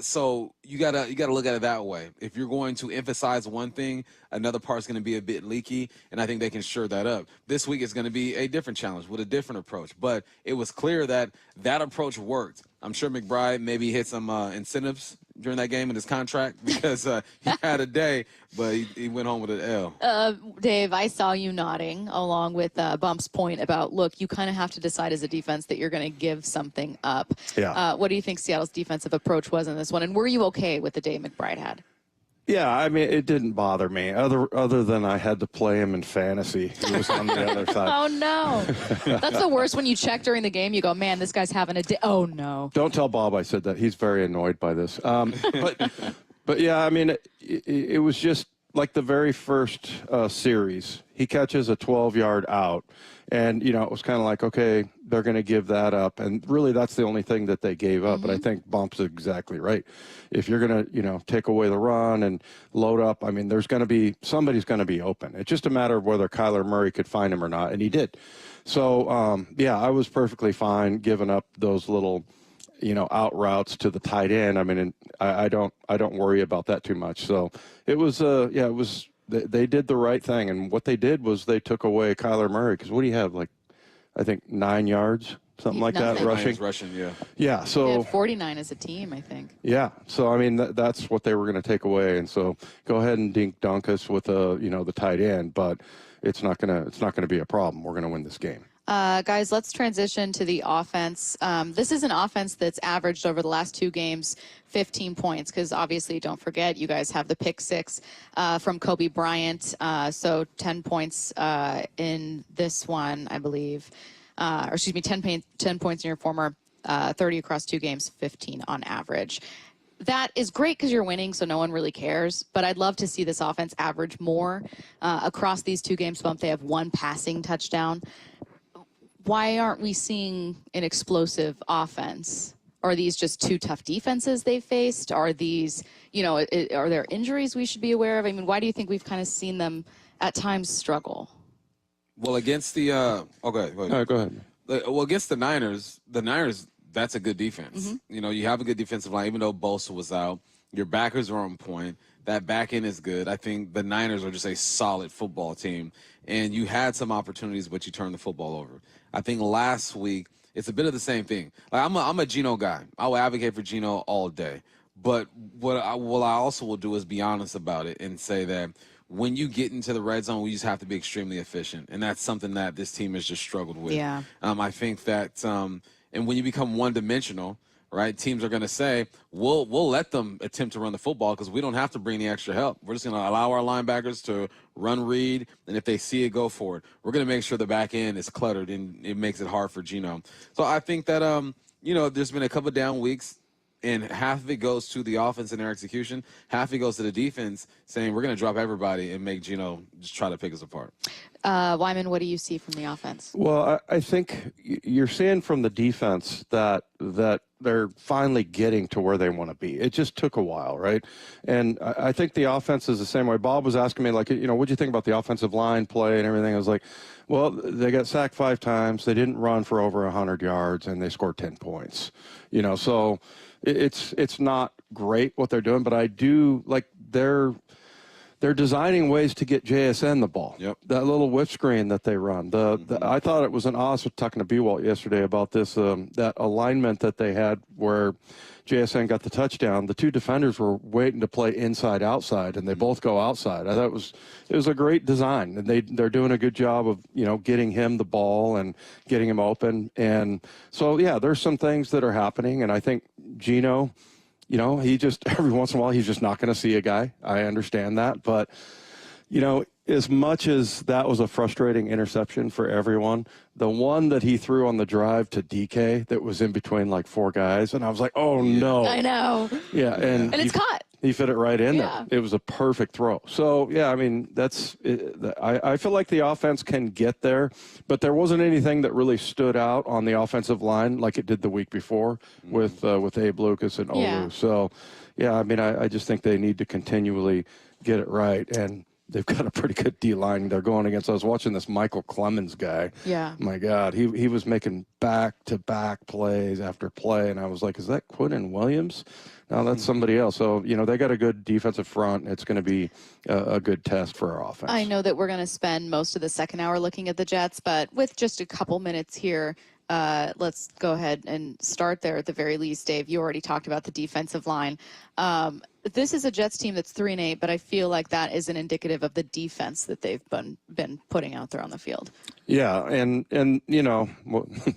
So you gotta look at it that way. If you're going to emphasize one thing, another part's going to be a bit leaky, and I think they can shore that up. This week is going to be a different challenge with a different approach. But it was clear that approach worked. I'm sure McBride maybe hit some incentives during that game in his contract because he had a day, but he went home with an L. Dave, I saw you nodding along with Bump's point about, look, you kind of have to decide as a defense that you're going to give something up. Yeah. What do you think Seattle's defensive approach was in this one, and were you okay with the day McBride had? Yeah, I mean, it didn't bother me, other than I had to play him in fantasy. He was on the other side. Oh, no. That's the worst when you check during the game. You go, man, this guy's having a day. Oh, no. Don't tell Bob I said that. He's very annoyed by this. But yeah, I mean, it was just like the very first series, he catches a 12-yard out. And, you know, it was kind of like, okay, they're going to give that up. And really, that's the only thing that they gave up. But I think Bump's exactly right. If you're going to, you know, take away the run and load up, I mean, there's going to be, somebody's going to be open. It's just a matter of whether Kyler Murray could find him or not. And he did. So, yeah, I was perfectly fine giving up those little, you know, out routes to the tight end. I mean, I don't worry about that too much. So it was, yeah, it was. They did the right thing, and what they did was they took away Kyler Murray, because what do you have, like, I think 9 yards, something like that, rushing? Yeah. Yeah, so. They had 49 as a team, I think. Yeah, so, I mean, that's what they were going to take away, and so go ahead and dunk us with, you know, the tight end, but it's not gonna be a problem. We're going to win this game. Guys, let's transition to the offense. This is an offense that's averaged over the last 2 games 15 points, because obviously, don't forget, you guys have the pick 6 from Kobe Bryant. So 10 points in this one, I believe. Or excuse me, 10 points in your former, 30 across 2 games, 15 on average. That is great because you're winning, so no one really cares. But I'd love to see this offense average more. Across these 2 games, Bump, they have 1 passing touchdown. Why aren't we seeing an explosive offense? Are these just 2 tough defenses they've faced? Are these, you know, are there injuries we should be aware of? I mean, why do you think we've kind of seen them at times struggle? Well, against the go ahead. All right, go ahead. Well, against the Niners, that's a good defense. You know, you have a good defensive line, even though Bosa was out. Your backers are on point. That back end is good. I think the Niners are just a solid football team. And you had some opportunities, but you turned the football over. I think last week, it's a bit of the same thing. Like, I'm a Geno guy. I will advocate for Geno all day. But what I also will do is be honest about it and say that when you get into the red zone, we just have to be extremely efficient. And that's something that this team has just struggled with. Yeah. I think that and when you become one-dimensional, right, teams are going to say, we'll let them attempt to run the football because we don't have to bring the extra help. We're just going to allow our linebackers to run read, and if they see it, go for it. We're going to make sure the back end is cluttered, and it makes it hard for Geno. So I think that, you know, there's been a couple of down weeks, and half of it goes to the offense and their execution. Half of it goes to the defense saying we're going to drop everybody and make Geno just try to pick us apart. Wyman, what do you see from the offense? Well, I think you're seeing from the defense that they're finally getting to where they want to be. It just took a while, right? And I think the offense is the same way. Bob was asking me, like, you know, what'd you think about the offensive line play and everything? I was like, well, they got sacked 5 times. They didn't run for over 100 yards, and they scored 10 points. You know, so it's not great what they're doing, but I do like they're designing ways to get JSN the ball. Yep. That little whip screen that they run. I thought it was I was talking to B-Walt yesterday about this, that alignment that they had where JSN got the touchdown. The 2 defenders were waiting to play inside-outside, and they both go outside. I thought it was a great design, and they're doing a good job of, you know, getting him the ball and getting him open. And so, yeah, there's some things that are happening, and I think Geno, you know, he just, every once in a while, he's just not going to see a guy. I understand that. But, you know, as much as that was a frustrating interception for everyone, the one that he threw on the drive to DK that was in between like 4 guys, and I was like, oh, no. I know. Yeah. And it's caught. He fit it right in Yeah. there. It was a perfect throw. So, yeah, I mean, I feel like the offense can get there, but there wasn't anything that really stood out on the offensive line like it did the week before with Abe Lucas and Olu. Yeah. So, yeah, I mean, I just think they need to continually get it right. And they've got a pretty good D-line they're going against. I was watching this Michael Clemens guy. Yeah. My God, he was making back-to-back plays after play, and I was like, is that Quinton Williams? No, that's somebody else. So, you know, they got a good defensive front. It's going to be a good test for our offense. I know that we're going to spend most of the second hour looking at the Jets, but with just a couple minutes here, let's go ahead and start there at the very least. Dave, you already talked about the defensive line. This is a Jets team that's 3-8, but I feel like that isn't indicative of the defense that they've been putting out there on the field. Yeah, and you know,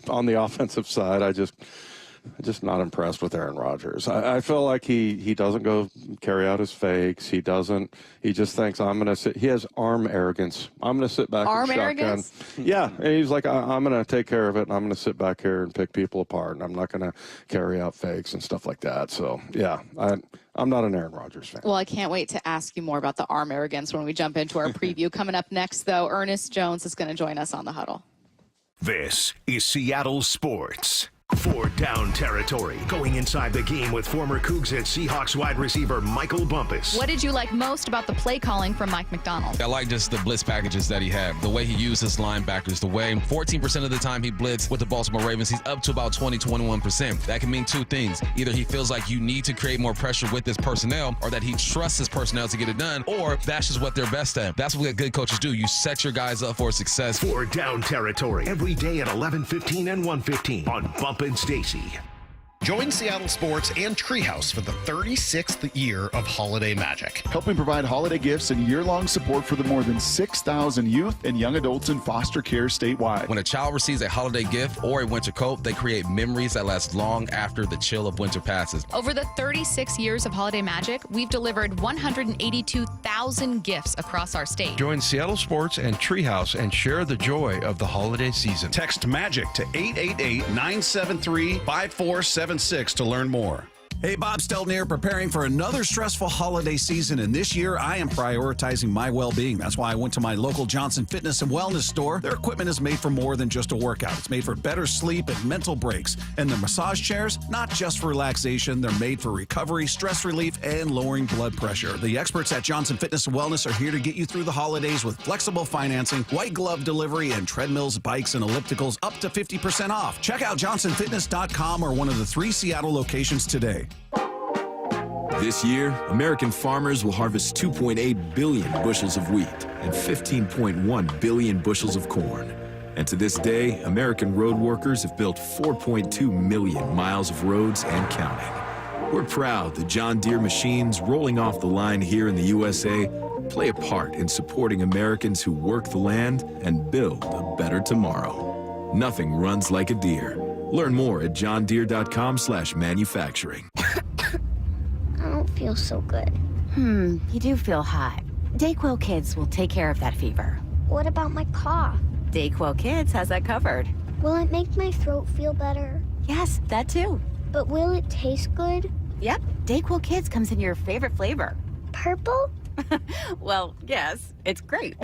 on the offensive side, just not impressed with Aaron Rodgers. I feel like he doesn't go carry out his fakes. He just thinks, I'm going to sit. He has arm arrogance. I'm going to sit back and shotgun. Arrogance? Yeah, and he's like, I'm going to take care of it, and I'm going to sit back here and pick people apart, and I'm not going to carry out fakes and stuff like that. So, yeah, I'm not an Aaron Rodgers fan. Well, I can't wait to ask you more about the arm arrogance when we jump into our preview. Coming up next, though, Ernest Jones is going to join us on the Huddle. This is Seattle Sports. 4 down territory. Going inside the game with former Cougs and Seahawks wide receiver Michael Bumpus. What did you like most about the play calling from Mike McDonald? I like just the blitz packages that he had, the way he used his linebackers, the way 14% of the time he blitzed with the Baltimore Ravens, he's up to about 20-21%. That can mean two things. Either he feels like you need to create more pressure with this personnel, or that he trusts his personnel to get it done, or that's just what they're best at. That's what good coaches do. You set your guys up for success. 4 down territory every day at 11:15 and 1:15 on Bump and Stacy. Join Seattle Sports and Treehouse for the 36th year of Holiday Magic. Helping provide holiday gifts and year-long support for the more than 6,000 youth and young adults in foster care statewide. When a child receives a holiday gift or a winter coat, they create memories that last long after the chill of winter passes. Over the 36 years of Holiday Magic, we've delivered 182,000 gifts across our state. Join Seattle Sports and Treehouse and share the joy of the holiday season. Text MAGIC to 888-973-5476 to learn more. Hey, Bob Stelton here, preparing for another stressful holiday season, and this year I am prioritizing my well-being. That's why I went to my local Johnson Fitness and Wellness store. Their equipment is made for more than just a workout. It's made for better sleep and mental breaks. And the massage chairs, not just for relaxation, they're made for recovery, stress relief, and lowering blood pressure. The experts at Johnson Fitness and Wellness are here to get you through the holidays with flexible financing, white glove delivery, and treadmills, bikes, and ellipticals up to 50% off. Check out johnsonfitness.com or one of the 3 Seattle locations today. This year, American farmers will harvest 2.8 billion bushels of wheat and 15.1 billion bushels of corn. And to this day, American road workers have built 4.2 million miles of roads and counting. We're proud that John Deere machines rolling off the line here in the USA play a part in supporting Americans who work the land and build a better tomorrow. Nothing runs like a Deere. Learn more at johndeere.com/manufacturing. I don't feel so good. You do feel hot. Dayquil Kids will take care of that fever. What about my cough? Dayquil Kids has that covered. Will it make my throat feel better? Yes, that too. But will it taste good? Yep, Dayquil Kids comes in your favorite flavor. Purple? Well, yes, it's grape.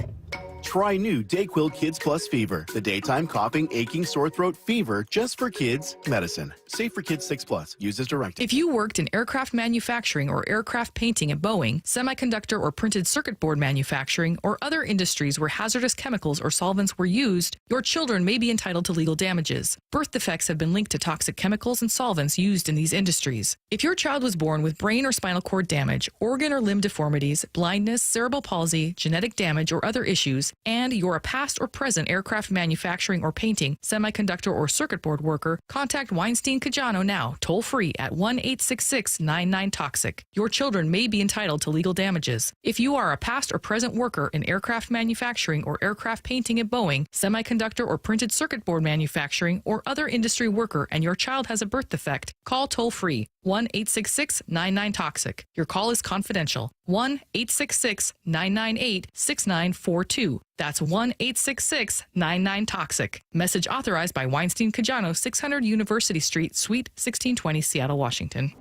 Try new Dayquil Kids Plus Fever, the daytime coughing, aching, sore throat fever just for kids medicine. Safe for kids 6+. Use as directed. If you worked in aircraft manufacturing or aircraft painting at Boeing, semiconductor or printed circuit board manufacturing, or other industries where hazardous chemicals or solvents were used, your children may be entitled to legal damages. Birth defects have been linked to toxic chemicals and solvents used in these industries. If your child was born with brain or spinal cord damage, organ or limb deformities, blindness, cerebral palsy, genetic damage, or other issues, and you're a past or present aircraft manufacturing or painting, semiconductor or circuit board worker, contact Weinstein-Cajano now, toll-free at 1-866-99-TOXIC. Your children may be entitled to legal damages. If you are a past or present worker in aircraft manufacturing or aircraft painting at Boeing, semiconductor or printed circuit board manufacturing, or other industry worker, and your child has a birth defect, call toll-free 1-866-99-TOXIC. Your call is confidential. 1-866-998-6942. That's 1-866-99-TOXIC. Message authorized by Weinstein-Cajano, 600 University Street, Suite 1620, Seattle, Washington.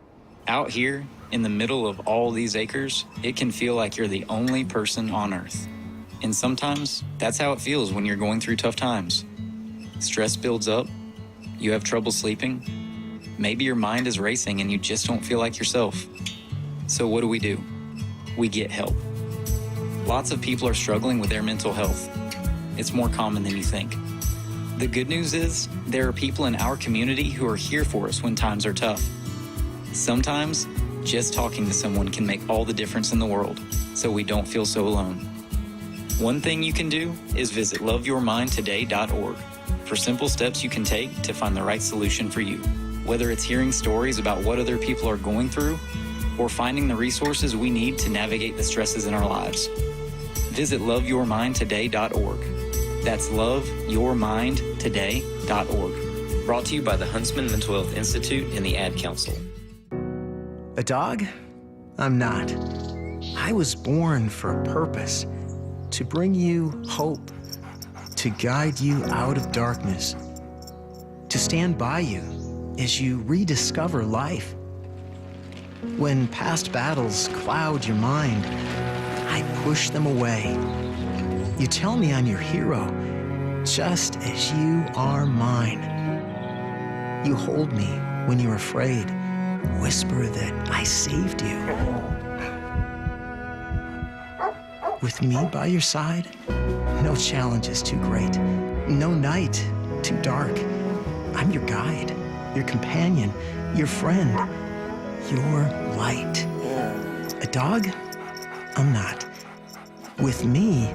Out here, in the middle of all these acres, it can feel like you're the only person on Earth. And sometimes, that's how it feels when you're going through tough times. Stress builds up, you have trouble sleeping, maybe your mind is racing and you just don't feel like yourself. So what do? We get help. Lots of people are struggling with their mental health. It's more common than you think. The good news is there are people in our community who are here for us when times are tough. Sometimes, just talking to someone can make all the difference in the world, so we don't feel so alone. One thing you can do is visit loveyourmindtoday.org for simple steps you can take to find the right solution for you. Whether it's hearing stories about what other people are going through or finding the resources we need to navigate the stresses in our lives. Visit loveyourmindtoday.org. That's loveyourmindtoday.org. Brought to you by the Huntsman Mental Health Institute and the Ad Council. A dog? I'm not. I was born for a purpose. To bring you hope. To guide you out of darkness. To stand by you as you rediscover life. When past battles cloud your mind, I push them away. You tell me I'm your hero, just as you are mine. You hold me when you're afraid, whisper that I saved you. With me by your side, no challenge is too great, no night too dark. I'm your guide, your companion, your friend, your light. A dog? I'm not. With me,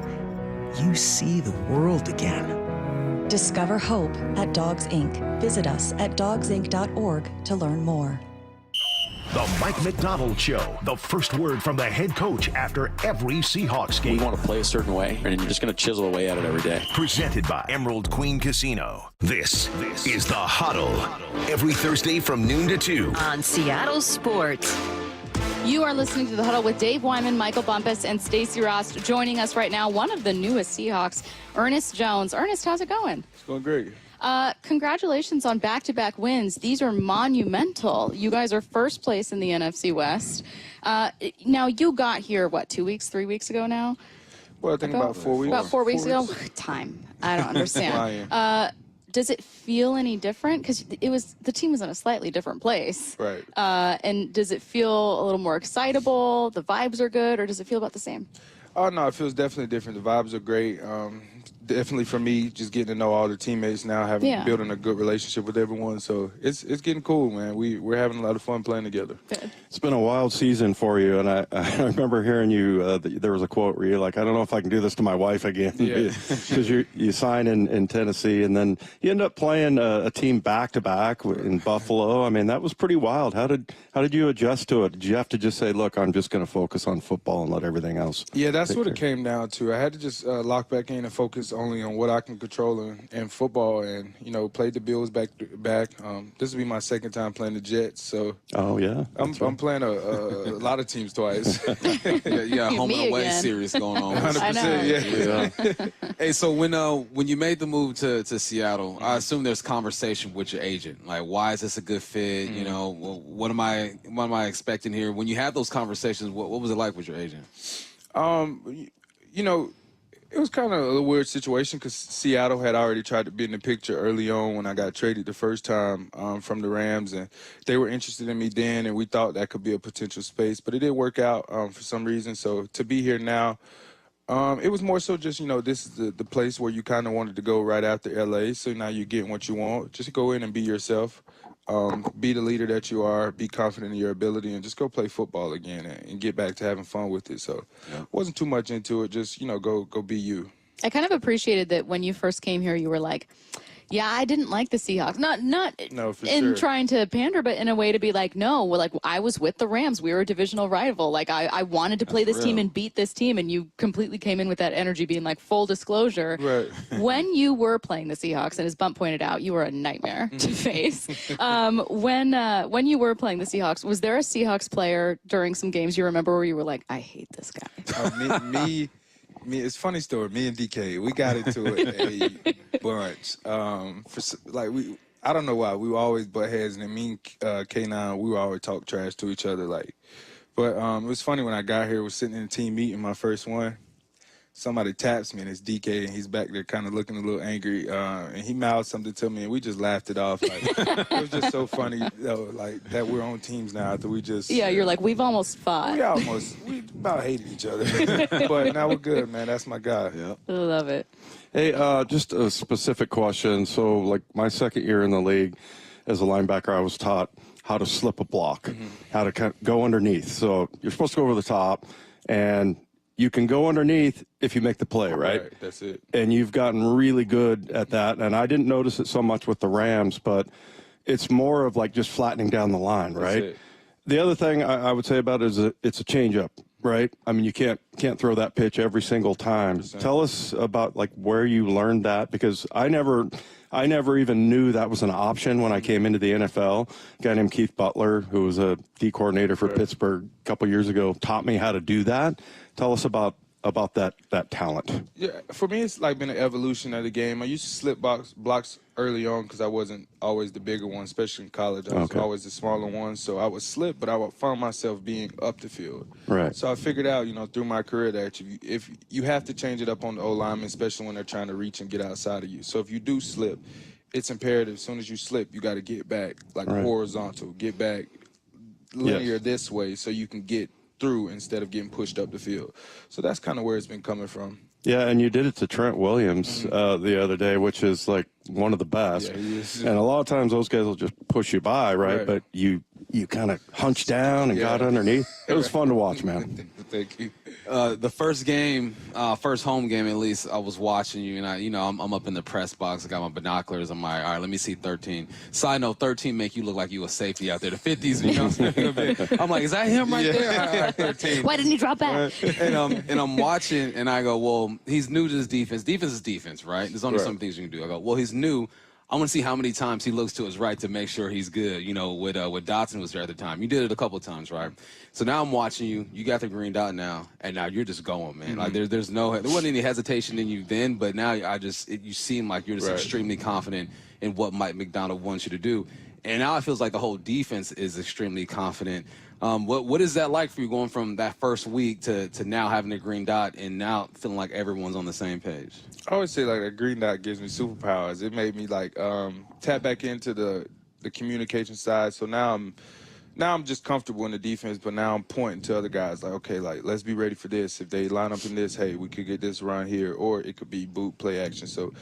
you see the world again. Discover hope at Dogs Inc. Visit us at dogsinc.org to learn more. The Mike McDonald Show, the first word from the head coach after every Seahawks game. We want to play a certain way, and you're just going to chisel away at it every day. Presented by Emerald Queen Casino. This is The Huddle. Every Thursday from noon to 2 on Seattle Sports. You are listening to The Huddle with Dave Wyman, Michael Bumpus, and Stacey Ross. Joining us right now, one of the newest Seahawks, Ernest Jones. Ernest, how's it going? It's going great. Congratulations on back-to-back wins. These are monumental. You guys are first place in the NFC West. Now, you got here, 2 weeks, 3 weeks ago now? Well, I think about 4 weeks. About 4 weeks ago? Time. I don't understand. Does it feel any different? Because the team was in a slightly different place. Right. And does it feel a little more excitable? The vibes are good, or does it feel about the same? Oh, no, it feels definitely different. The vibes are great. Definitely for me, just getting to know all the teammates now, building a good relationship with everyone. So it's getting cool, man. We're having a lot of fun playing together. It's been a wild season for you, and I remember hearing you. There was a quote where you're like, "I don't know if I can do this to my wife again," because you sign in Tennessee, and then you end up playing a team back to back in Buffalo. I mean, that was pretty wild. How did you adjust to it? Did you have to just say, "Look, I'm just going to focus on football and let everything else"? Yeah, that's what it came down to. I had to just lock back in and focus only on what I can control in football, and played the Bills back to back. This will be my second time playing the Jets, so I'm playing a lot of teams twice. You got home and away series going on. 100%, yeah. Hey, so when you made the move to Seattle, I assume there's conversation with your agent. Like, why is this a good fit? What am I expecting here? When you had those conversations, what was it like with your agent? It was kind of a weird situation because Seattle had already tried to be in the picture early on when I got traded the first time from the Rams, and they were interested in me then, and we thought that could be a potential space, but it didn't work out for some reason. So to be here now, it was more so just, this is the place where you kind of wanted to go right after L.A., so now you're getting what you want. Just go in and be yourself. Be the leader that you are, be confident in your ability, and just go play football again and get back to having fun with it. So wasn't too much into it, just, go be you. I kind of appreciated that when you first came here, you were like, yeah, I didn't like the Seahawks. Not trying to pander, but in a way to be like, no, I was with the Rams. We were a divisional rival. Like, I wanted to play this team and beat this team, and you completely came in with that energy, being like, full disclosure. Right. When you were playing the Seahawks, and as Bump pointed out, you were a nightmare to face. When you were playing the Seahawks, was there a Seahawks player during some games you remember where you were like, I hate this guy? Me, it's a funny story. Me and DK, we got into it a bunch. I don't know why. We were always butt heads, and me and K9, we would always talk trash to each other. But it was funny when I got here. Was sitting in a team meeting, my first one. Somebody taps me, and it's DK, and he's back there kind of looking a little angry. And he mouthed something to me, and we just laughed it off. It was just so funny, that we're on teams now after we just... Yeah, you're like, we've almost fought. We about hated each other. But now we're good, man. That's my guy. Yeah. I love it. Hey, just a specific question. So, my second year in the league as a linebacker, I was taught how to slip a block, how to kind of go underneath. So you're supposed to go over the top, and you can go underneath if you make the play, right? That's it. And you've gotten really good at that. And I didn't notice it so much with the Rams, but it's more of just flattening down the line, right? That's it. The other thing I would say about it is it's a changeup, right? I mean, you can't throw that pitch every single time. 100%. Tell us about where you learned that, because I never I never even knew that was an option when I came into the NFL. A guy named Keith Butler, who was a D coordinator for Pittsburgh a couple years ago, taught me how to do that. Tell us about that talent. Yeah, for me, it's like been an evolution of the game. I used to slip blocks early on because I wasn't always the bigger one, especially in college. I was always the smaller one, so I would slip, but I found myself being up the field. Right. So I figured out, through my career that if you have to change it up on the O-lineman, especially when they're trying to reach and get outside of you. So if you do slip, it's imperative. As soon as you slip, you got to get back, like horizontal, get back linear this way so you can get through instead of getting pushed up the field. So that's kind of where it's been coming from. Yeah, and you did it to Trent Williams the other day, which is like one of the best. Yeah, he is. And a lot of times those guys will just push you by, right? But you kind of hunched down and got underneath. It was fun to watch, man. Thank you. The first game, first home game at least, I was watching you, and I'm up in the press box. I got my binoculars. I'm like, all right, let me see 13. Side note, 13 make you look like you a safety out there. The 50s, I'm like, is that him right there? All right, 13. Why didn't he drop back? And I'm watching, and I go, well, he's new to this defense. Defense is defense, right? There's only some things you can do. I go, well, he's new. I want to see how many times he looks to his right to make sure he's good. With Dotson was there at the time. You did it a couple of times, right? So now I'm watching you. You got the green dot now, and now you're just going, man. Like there wasn't any hesitation in you then, but now you seem like you're just extremely confident in what Mike McDonald wants you to do. And now it feels like the whole defense is extremely confident. What is that like for you going from that first week to now having the green dot and now feeling like everyone's on the same page? I always say like a green dot gives me superpowers. It made me like tap back into the communication side. So now I'm just comfortable in the defense, but now I'm pointing to other guys like, okay, like let's be ready for this. If they line up in this, hey, we could get this around here, or it could be boot play action. So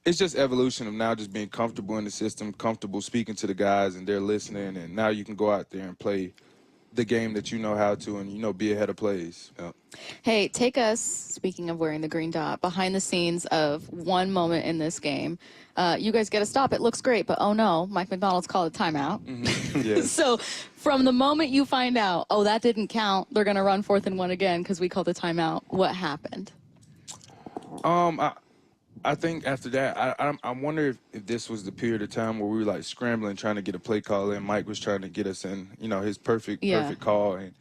it's just evolution of now just being comfortable in the system, comfortable speaking to the guys and they're listening, and now you can go out there and play the game that you know how to and, be ahead of plays. Yeah. Hey, take us, speaking of wearing the green dot, behind the scenes of one moment in this game. You guys get a stop. It looks great, but oh no, Mike McDonald's called a timeout. Yes. So from the moment you find out, oh, that didn't count, they're going to run 4th and 1 again because we called a timeout, what happened? I think after that, I wonder if this was the period of time where we were like scrambling, trying to get a play call in. Mike was trying to get us in, his perfect call. And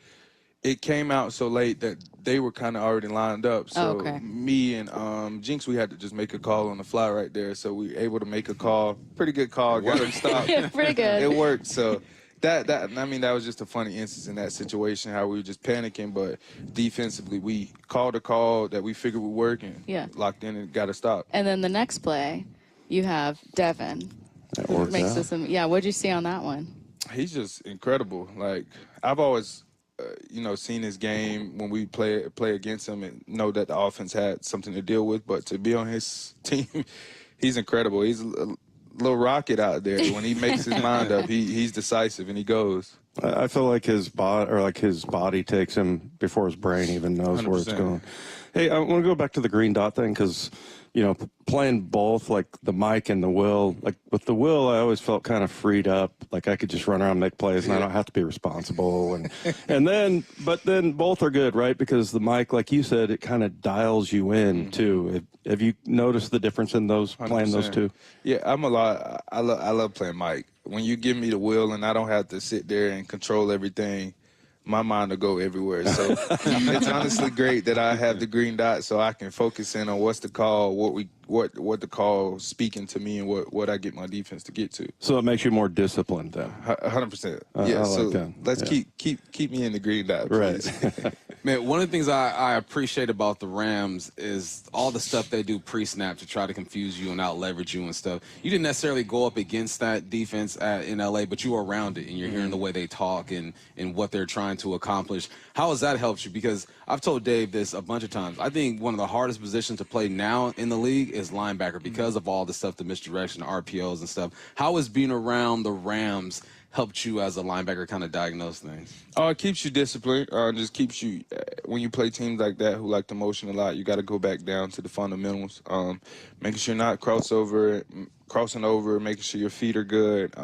it came out so late that they were kind of already lined up. So me and Jinx, we had to just make a call on the fly right there. So we were able to make a call, pretty good call, got him stopped. Pretty good. It worked. So that was just a funny instance in that situation, how we were just panicking, but defensively we called a call that we figured would work and locked in and got a stop. And then the next play, you have Devin. Who makes this, what'd you see on that one? He's just incredible. Like, I've always, seen his game when we play against him and know that the offense had something to deal with, but to be on his team, he's incredible. He's a little rocket out there. When he makes his mind up, he's decisive and he goes. I feel like his body takes him before his brain even knows 100%. Where it's going. Hey, I want to go back to the green dot thing because, playing both, like the Mike and the Will, like with the Will, I always felt kind of freed up. Like I could just run around and make plays and I don't have to be responsible. But then both are good, right? Because the Mike, like you said, it kind of dials you in too. Have you noticed the difference in those, playing those two? Yeah, I love playing Mike. When you give me the Will and I don't have to sit there and control everything, my mind will go everywhere. So it's honestly great that I have the green dot so I can focus in on what's the call, what the call speaking to me and what I get my defense to get to. So it makes you more disciplined then. 100%. Yeah, so let's keep me in the green dot, please. Right. Man, one of the things I appreciate about the Rams is all the stuff they do pre-snap to try to confuse you and out-leverage you and stuff. You didn't necessarily go up against that defense in L.A., but you were around it, and you're hearing the way they talk and what they're trying to accomplish. How has that helped you? Because I've told Dave this a bunch of times. I think one of the hardest positions to play now in the league is linebacker because of all the stuff, the misdirection, the RPOs and stuff. How has being around the Rams helped you as a linebacker kind of diagnose things? It keeps you disciplined. Just keeps you, when you play teams like that who like to motion a lot, you got to go back down to the fundamentals. Making sure you're not crossing over, making sure your feet are good.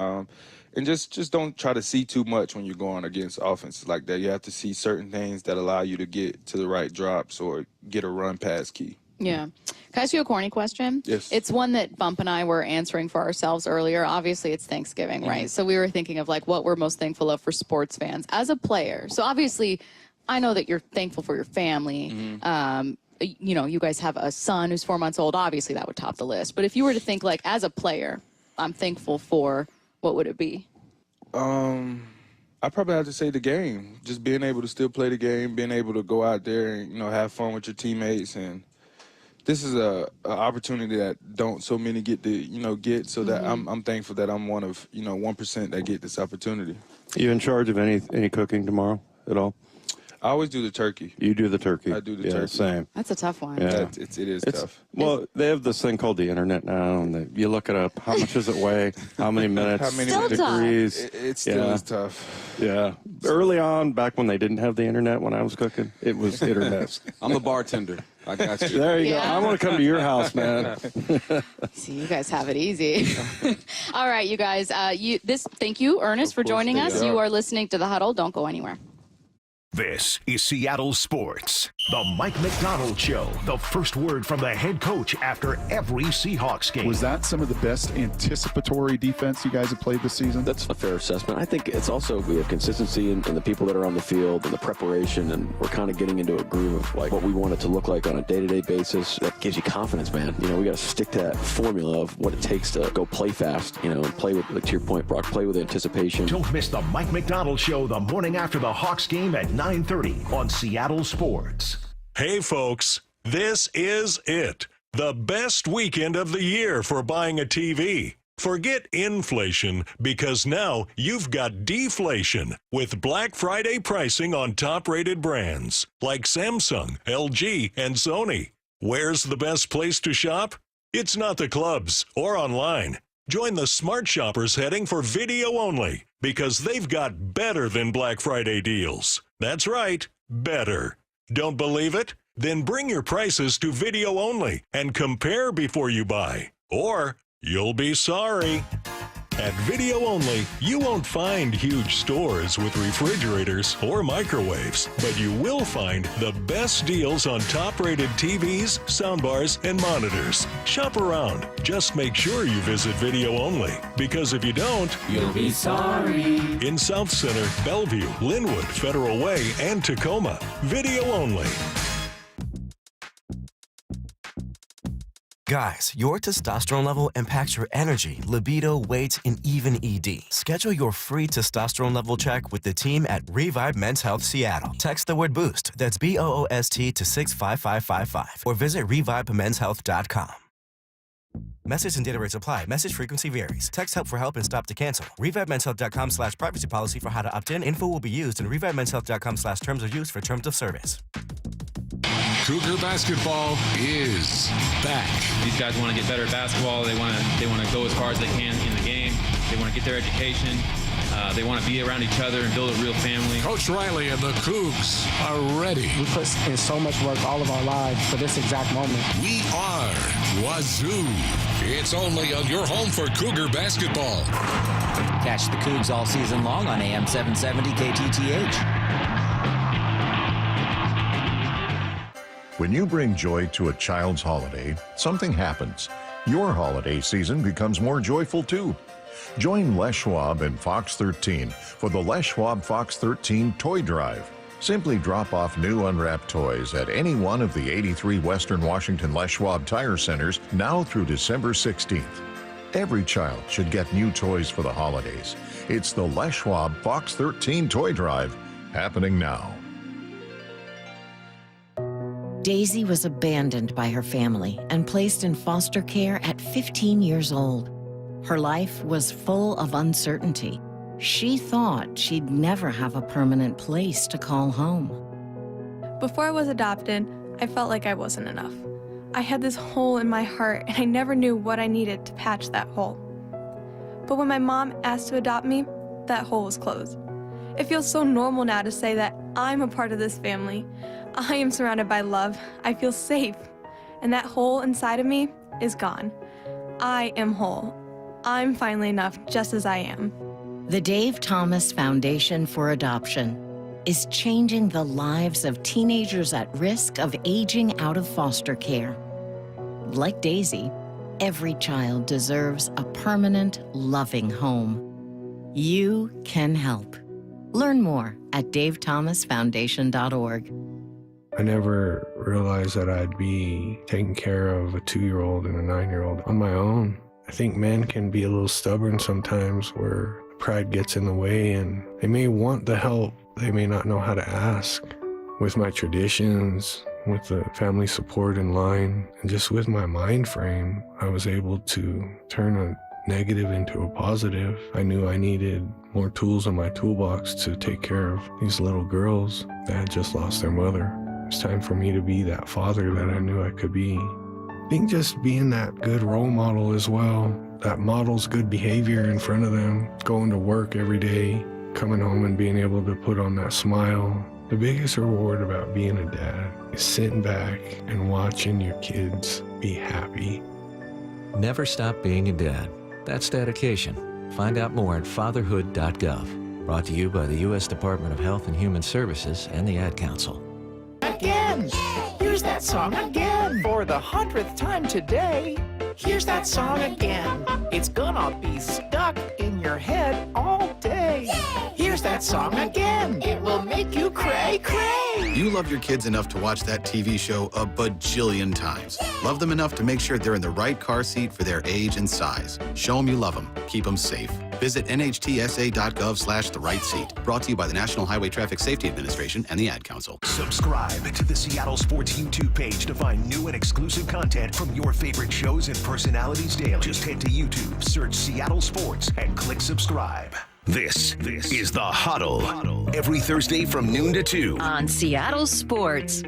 And just don't try to see too much when you're going against offenses like that. You have to see certain things that allow you to get to the right drops or get a run pass key. Yeah. Can I ask you a corny question? Yes. It's one that Bump and I were answering for ourselves earlier. Obviously, it's Thanksgiving, right? So we were thinking of like what we're most thankful of for sports fans as a player. So obviously, I know that you're thankful for your family. You know, you guys have a son who's 4 months old. Obviously, that would top the list. But if you were to think like as a player, I'm thankful for, what would it be? I probably have to say the game. Just being able to still play the game, being able to go out there and, you know, have fun with your teammates. And this is a opportunity that don't so many get to, you know, get. So that I'm thankful that I'm one of, you know, 1% that get this opportunity. You in charge of any cooking tomorrow at all? I always do the turkey. You do the turkey. I do the yeah, turkey. Same. That's a tough one. Yeah. It is tough. Well, they have this thing called the internet now, and you look it up. How much does it weigh? How many minutes? How many Still tough. degrees? It still is tough. Yeah. Early on, back when they didn't have the internet, when I was cooking, it was hit or miss. I'm a bartender. I got you. There you Yeah. go. I want to come to your house, man. See, you guys have it easy. All right, you guys. Thank you, Ernest, for joining us. You are listening to The Huddle. Don't go anywhere. This is Seattle Sports, the Mike McDonald Show. The first word from the head coach after every Seahawks game. Was that some of the best anticipatory defense you guys have played this season? That's a fair assessment. I think it's also, we have consistency in the people that are on the field and the preparation, and we're kind of getting into a groove of like what we want it to look like on a day-to-day basis. That gives you confidence, man. You know, we got to stick to that formula of what it takes to go play fast, you know, and play with, like to your point, Brock, play with anticipation. Don't miss the Mike McDonald Show the morning after the Hawks game at 9:30 on Seattle Sports. Hey folks, this is it. The best weekend of the year for buying a TV. Forget inflation, because now you've got deflation with Black Friday pricing on top-rated brands like Samsung, LG, and Sony. Where's the best place to shop? It's not the clubs or online. Join the smart shoppers heading for video only, because they've got better than Black Friday deals. That's right, better. Don't believe it? Then bring your prices to video only and compare before you buy. Or you'll be sorry. At Video Only, you won't find huge stores with refrigerators or microwaves, but you will find the best deals on top-rated TVs, soundbars, and monitors. Shop around. Just make sure you visit Video Only, because if you don't, You'll be sorry. In South Center, Bellevue, Linwood, Federal Way, and Tacoma. Video Only. Guys, your testosterone level impacts your energy, libido, weight, and even ED. Schedule your free testosterone level check with the team at Revive Men's Health Seattle. Text the word BOOST, that's BOOST, to 65555, or visit revivemenshealth.com. Message and data rates apply. Message frequency varies. Text help for help and stop to cancel. ReviveMen'sHealth.com/privacy policy for how to opt in. Info will be used, and ReviveMen'sHealth.com/terms of use for terms of service. Cougar basketball is back. These guys want to get better at basketball. They want to go as hard as they can in the game. They want to get their education. They want to be around each other and build a real family. Coach Riley and the Cougs are ready. We put in so much work all of our lives for this exact moment. We are Wazoo. It's only on your home for Cougar basketball. Catch the Cougs all season long on AM 770 KTTH. When you bring joy to a child's holiday, something happens. Your holiday season becomes more joyful too. Join Les Schwab and Fox 13 for the Les Schwab Fox 13 Toy Drive. Simply drop off new unwrapped toys at any one of the 83 Western Washington Les Schwab Tire Centers now through December 16th. Every child should get new toys for the holidays. It's the Les Schwab Fox 13 Toy Drive, happening now. Daisy was abandoned by her family and placed in foster care at 15 years old. Her life was full of uncertainty. She thought she'd never have a permanent place to call home. Before I was adopted, I felt like I wasn't enough. I had this hole in my heart, and I never knew what I needed to patch that hole. But when my mom asked to adopt me, that hole was closed. It feels so normal now to say that I'm a part of this family. I am surrounded by love. I feel safe. And that hole inside of me is gone. I am whole. I'm finally enough just as I am. The Dave Thomas Foundation for Adoption is changing the lives of teenagers at risk of aging out of foster care. like Daisy, every child deserves a permanent, loving home. You can help. Learn more at davethomasfoundation.org. I never realized that I'd be taking care of a 2-year-old and a 9-year-old on my own. I think men can be a little stubborn sometimes where pride gets in the way and they may want the help. They may not know how to ask. With my traditions, with the family support in line, and just with my mind frame, I was able to turn a negative into a positive. I knew I needed more tools in my toolbox to take care of these little girls that had just lost their mother. It's time for me to be that father that I knew I could be. I think just being that good role model as well, that models good behavior in front of them, going to work every day, coming home and being able to put on that smile. The biggest reward about being a dad is sitting back and watching your kids be happy. Never stop being a dad. That's dedication. Find out more at fatherhood.gov. Brought to you by the U.S. Department of Health and Human Services and the Ad Council. Again! Here's that song again! For the 100th time today, here's that song again. It's gonna be stuck in your head all day. Here's that song again. It will make you cray, cray. You love your kids enough to watch that TV show a bajillion times. Love them enough to make sure they're in the right car seat for their age and size. Show them you love them. Keep them safe. Visit nhtsa.gov/the right seat. Brought to you by the National Highway Traffic Safety Administration and the Ad Council. Subscribe to the Seattle Sports YouTube page to find new and exclusive content from your favorite shows and personalities daily. Just head to YouTube, search Seattle Sports, and click subscribe. This is The Huddle. Every Thursday from noon to 2. On Seattle Sports.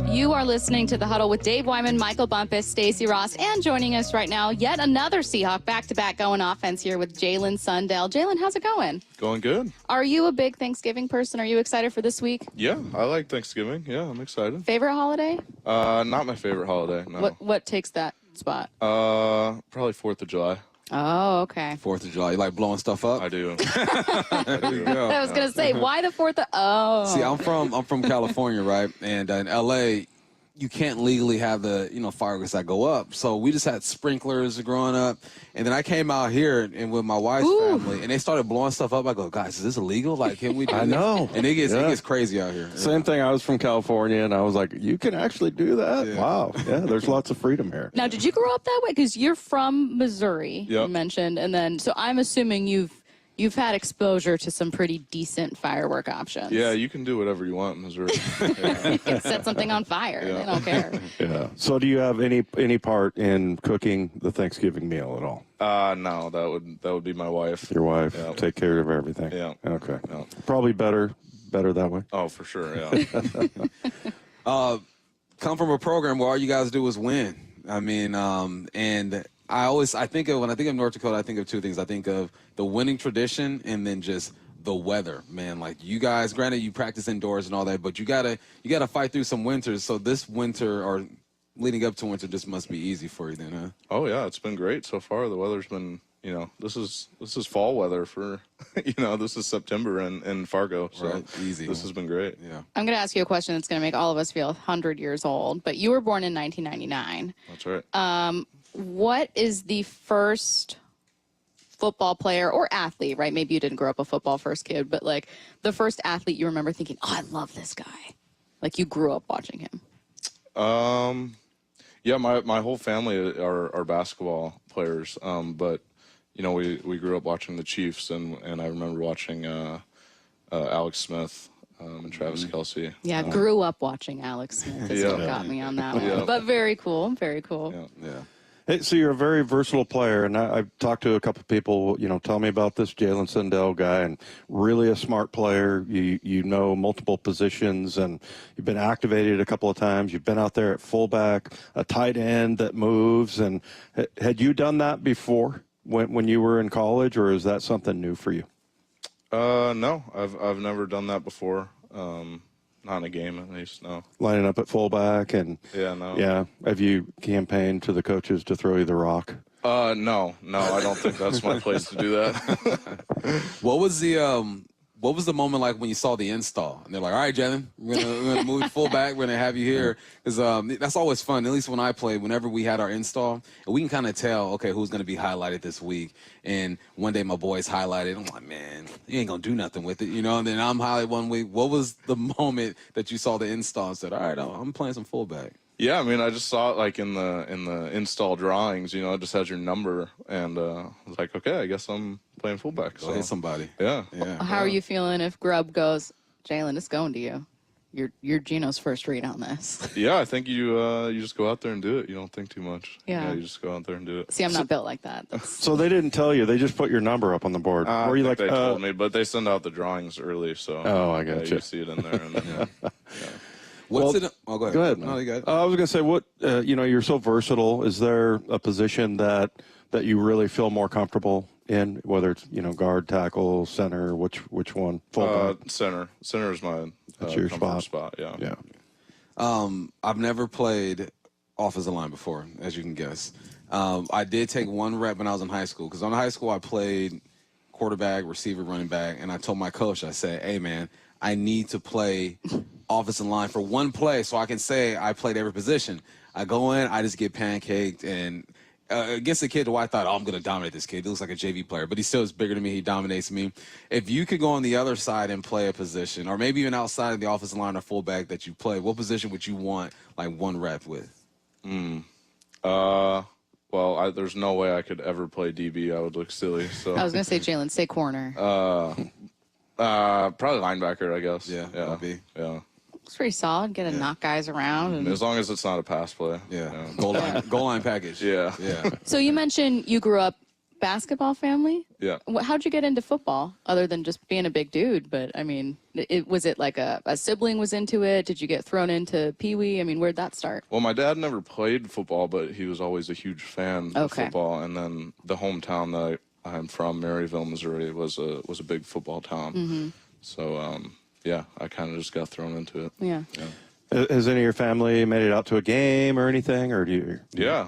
You are listening to The Huddle with Dave Wyman, Michael Bumpus, Stacey Ross, and joining us right now, yet another Seahawk back-to-back going offense here with Jaylen Sundell. Jaylen, how's it going? Going good. Are you a big Thanksgiving person? Are you excited for this week? Yeah, I like Thanksgiving. Yeah, I'm excited. Favorite holiday? Not my favorite holiday, no. What takes that spot? Probably 4th of July. Oh, okay. 4th of July. You like blowing stuff up? I do. There you go. I was going to say, why the 4th of... Oh. See, I'm from California, right? And in L.A., you can't legally have the, fireworks that go up. So we just had sprinklers growing up. And then I came out here and with my wife's family, and they started blowing stuff up. I go, guys, is this illegal? Like, can we do this? I know. And it gets crazy out here. Same thing. I was from California, and I was like, you can actually do that? Yeah. Wow. Yeah, there's lots of freedom here. Now, did you grow up that way? Because you're from Missouri, you mentioned. And then, so I'm assuming you've had exposure to some pretty decent firework options. Yeah, you can do whatever you want in Missouri. You can set something on fire. They don't care. Yeah. So do you have any part in cooking the Thanksgiving meal at all? No, that would be my wife. Your wife. Yeah. Take care of everything. Yeah. Okay. Yeah. Probably better that way. Oh, for sure, yeah. Come from a program where all you guys do is win. I mean, and I think of, when I think of North Dakota, I think of two things. I think of the winning tradition and then just the weather, man. Like, you guys, granted you practice indoors and all that, but you gotta fight through some winters. So this winter, or leading up to winter, just must be easy for you then, huh? Oh yeah, it's been great so far. The weather's been, this is fall weather for, this is September in Fargo. So right. Easy. This has been great. Yeah. I'm going to ask you a question that's going to make all of us feel 100 years old, but you were born in 1999. That's right. What is the first football player or athlete, right? Maybe you didn't grow up a football first kid, but like the first athlete you remember thinking, oh, I love this guy. Like you grew up watching him. Yeah, my whole family are basketball players. But we grew up watching the Chiefs, and I remember watching Alex Smith and Travis Kelce. Yeah, grew up watching Alex Smith. Is what got me on that one. Yeah. But very cool. Very cool. Yeah. Hey, so you're a very versatile player, and I've talked to a couple of people, tell me about this Jaylen Sundell guy, and really a smart player. You know multiple positions, and you've been activated a couple of times. You've been out there at fullback, a tight end that moves, and had you done that before when you were in college, or is that something new for you? No, I've never done that before. Not in a game, at least, no. Lining up at fullback and... Yeah, no. Yeah. Have you campaigned to the coaches to throw you the rock? No, I don't think that's my place to do that. What was the What was the moment like when you saw the install? And they're like, all right, Jaylen, we're gonna move fullback. We're going to have you here. Because that's always fun, at least when I played, whenever we had our install. And we can kind of tell, okay, who's going to be highlighted this week. And one day my boys highlighted. I'm like, man, you ain't going to do nothing with it, you know? And then I'm highlighted one week. What was the moment that you saw the install and said, all right, I'm playing some fullback? Yeah, I mean, I just saw it like in the install drawings. You know, it just has your number, and I was like, okay, I guess I'm playing fullback. So hit somebody. Yeah. How are you feeling if Grubb goes, Jaylen, it's going to you? You're Geno's first read on this. Yeah, I think you just go out there and do it. You don't think too much. Yeah. You just go out there and do it. See, I'm not built like that. So they didn't tell you. They just put your number up on the board. Were you like, they told me, but they send out the drawings early, so I got you. You see it in there. And, What's it? Oh, go ahead. Go ahead. No, you got it. I was going to say, what you're so versatile. Is there a position that you really feel more comfortable in, whether it's guard, tackle, center, which one? Fullback? Center. Center is my That's your spot. Yeah. I've never played offensive line before, as you can guess. I did take one rep when I was in high school, because in high school I played quarterback, receiver, running back, and I told my coach, I said, hey, man, I need to play offensive line for one play so I can say I played every position. I go in, I just get pancaked, and against a kid who I thought, I'm going to dominate this kid. He looks like a JV player, but he still is bigger than me. He dominates me. If you could go on the other side and play a position, or maybe even outside of the offensive line or fullback that you play, what position would you want like one rep with? Well, there's no way I could ever play DB. I would look silly. So I was going to say, Jaylen, stay corner. Probably linebacker, I guess. Yeah. Yeah. Looks pretty solid. Get to knock guys around. And... As long as it's not a pass play. Yeah. Goal line package. Yeah. So you mentioned you grew up basketball family. Yeah. How'd you get into football, other than just being a big dude? But I mean, was it like a sibling was into it? Did you get thrown into Pee Wee? I mean, where'd that start? Well, my dad never played football, but he was always a huge fan of football. And then the hometown that I'm from, Maryville, Missouri, was a big football town. Mm-hmm. So, yeah, I kind of just got thrown into it. Yeah. Has any of your family made it out to a game or anything, or do you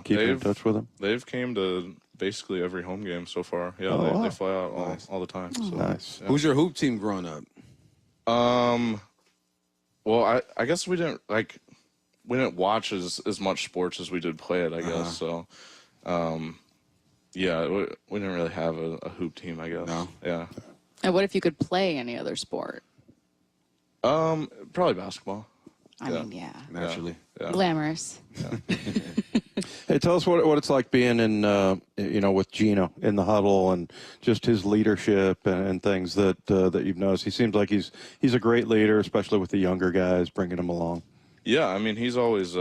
keep in touch with them? They've came to basically every home game so far. Yeah, they fly out all the time. So, nice. Who's your hoop team growing up? Well, I guess we didn't watch as much sports as we did play it, I guess. So, yeah, we didn't really have a hoop team, I guess. No. Yeah. And what if you could play any other sport? Probably basketball. I mean, yeah. Naturally. Yeah. Glamorous. Hey, tell us what it's like being in, with Geno in the huddle, and just his leadership and things that you've noticed. He seems like he's a great leader, especially with the younger guys, bringing them along. Yeah, I mean, he's always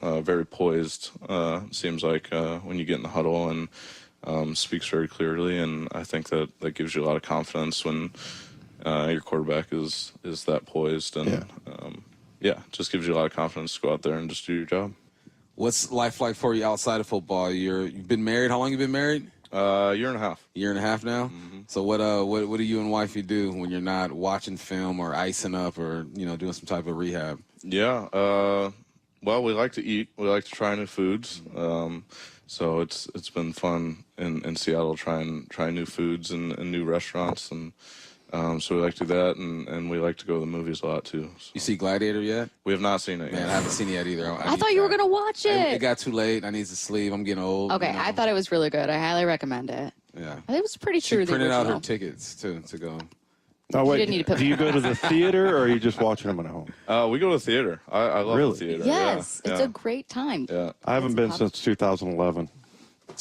very poised, seems like, when you get in the huddle, and speaks very clearly, and I think that gives you a lot of confidence when your quarterback is that poised, and just gives you a lot of confidence to go out there and just do your job. What's life like for you outside of football? You've been married. How long you been married? Year and a half. Year and a half now. Mm-hmm. So what do you and wifey do when you're not watching film or icing up or doing some type of rehab? Yeah. Well, we like to eat. We like to try new foods. So it's been fun in Seattle trying new foods and new restaurants, and so we like to do that, and we like to go to the movies a lot too. So. You see Gladiator yet? We have not seen it yet. Man, I haven't seen it yet either. I thought you were going to watch it. It got too late. I need to sleep. I'm getting old. Okay, I thought it was really good. I highly recommend it. Yeah. It was pretty true. She printed out her original. tickets to go. Oh, wait, didn't need to put do you go to the theater, or are you just watching them at home? We go to the theater. I love Really? the theater. Yes, Yeah. it's a great time. Yeah. I haven't been since 2011.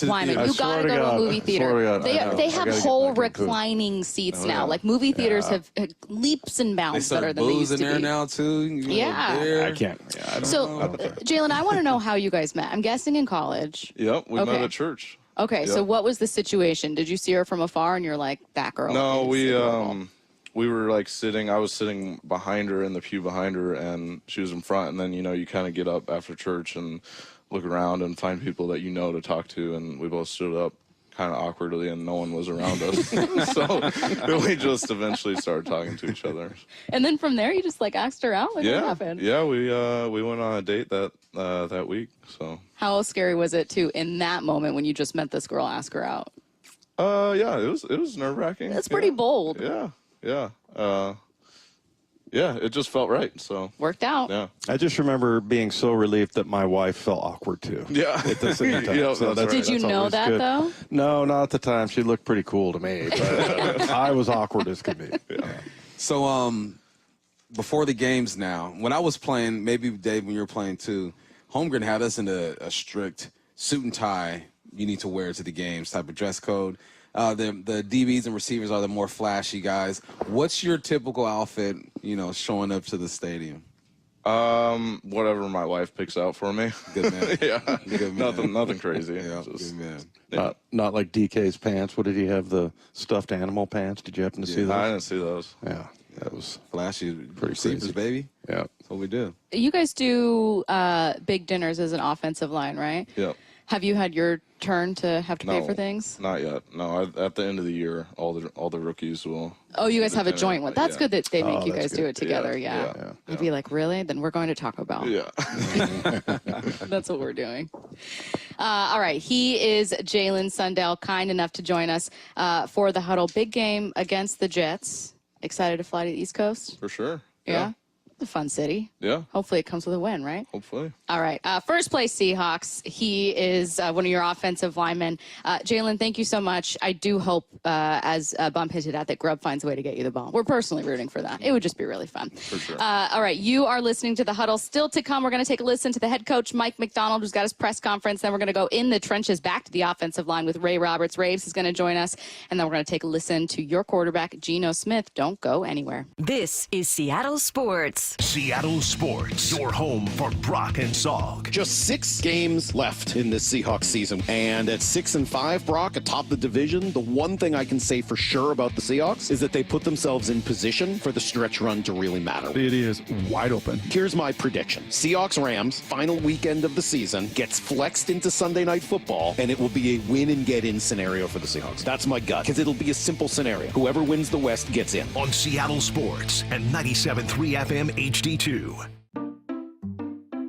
Wyman, I you swear gotta to go to a God. movie I theater. swear to God, I know. They I have gotta get whole back into it. reclining seats Oh, now. yeah. Like movie theaters Yeah. have leaps and They bounds serve better than they booze used in to there be. now too. You can get a Yeah. beer. I can't. Yeah, I don't So, know. Jaylen, I want to know how you guys met. I'm guessing in college. Yep. We Okay. met at church. Okay, Yep. so what was the situation? Did you see her from afar and you're like, that girl? No, is we adorable. we were like sitting. I was sitting behind her in the pew behind her, and she was in front. And then you kind of get up after church and look around and find people that to talk to. And we both stood up kind of awkwardly, and no one was around us. So we just eventually started talking to each other. And then from there, you just like asked her out. Like, what happened? Yeah. We went on a date that week. So How scary was it too in that moment when you just met this girl, ask her out? yeah, it was nerve wracking. That's pretty bold. Yeah. Yeah. Yeah, it just felt right. So worked out. Yeah. I just remember being so relieved that my wife felt awkward too. Yeah. At the same time. Yeah, So that's right. Did you know always that good. though? No, not at the time. She looked pretty cool to me, but I was awkward as could be. Yeah. So, before the games now, when I was playing, maybe Dave, when you were playing too, Holmgren had us in a strict suit and tie you need to wear to the games type of dress code. The DBs and receivers are the more flashy guys. What's your typical outfit, showing up to the stadium? Whatever my wife picks out for me. Good man. Yeah. Good man. Nothing crazy. Yeah, Just, good man. Yeah. Not like DK's pants. What did he have? The stuffed animal pants? Did you happen to see those? I didn't see those. Yeah, that was Flashy pretty receivers, crazy. baby. Yeah. That's what we do. You guys do big dinners as an offensive line, right? Yep. Have you had your turn to have to pay for things? Not yet. No, at the end of the year, all the rookies will. Oh, you guys have a dinner, joint one. That's yeah. good that they make you that's guys do good. it together. Yeah, Yeah. yeah, You'd be like, really? Then we're going to Taco Bell. Yeah. That's what we're doing. All right. He is Jaylen Sundell, kind enough to join us for the Huddle. Big game against the Jets. Excited to fly to the East Coast? For sure. Yeah. It's a fun city. Yeah. Hopefully it comes with a win, right? Hopefully. All right. First place Seahawks. He is one of your offensive linemen. Jaylen, thank you so much. I do hope, as Bump hinted at, that Grubb finds a way to get you the ball. We're personally rooting for that. It would just be really fun. For sure. All right. You are listening to The Huddle. Still to come, we're going to take a listen to the head coach, Mike McDonald, who's got his press conference. Then we're going to go in the trenches back to the offensive line with Ray Roberts. Raves is going to join us. And then we're going to take a listen to your quarterback, Geno Smith. Don't go anywhere. This is Seattle Sports. Seattle Sports, your home for Brock and Salk. Just 6 games left in this Seahawks season. And at 6-5, Brock, atop the division, the one thing I can say for sure about the Seahawks is that they put themselves in position for the stretch run to really matter. It is wide open. Here's my prediction. Seahawks-Rams, final weekend of the season, gets flexed into Sunday Night Football, and it will be a win-and-get-in scenario for the Seahawks. That's my gut, because it'll be a simple scenario. Whoever wins the West gets in. On Seattle Sports and 97.3 FM HD2.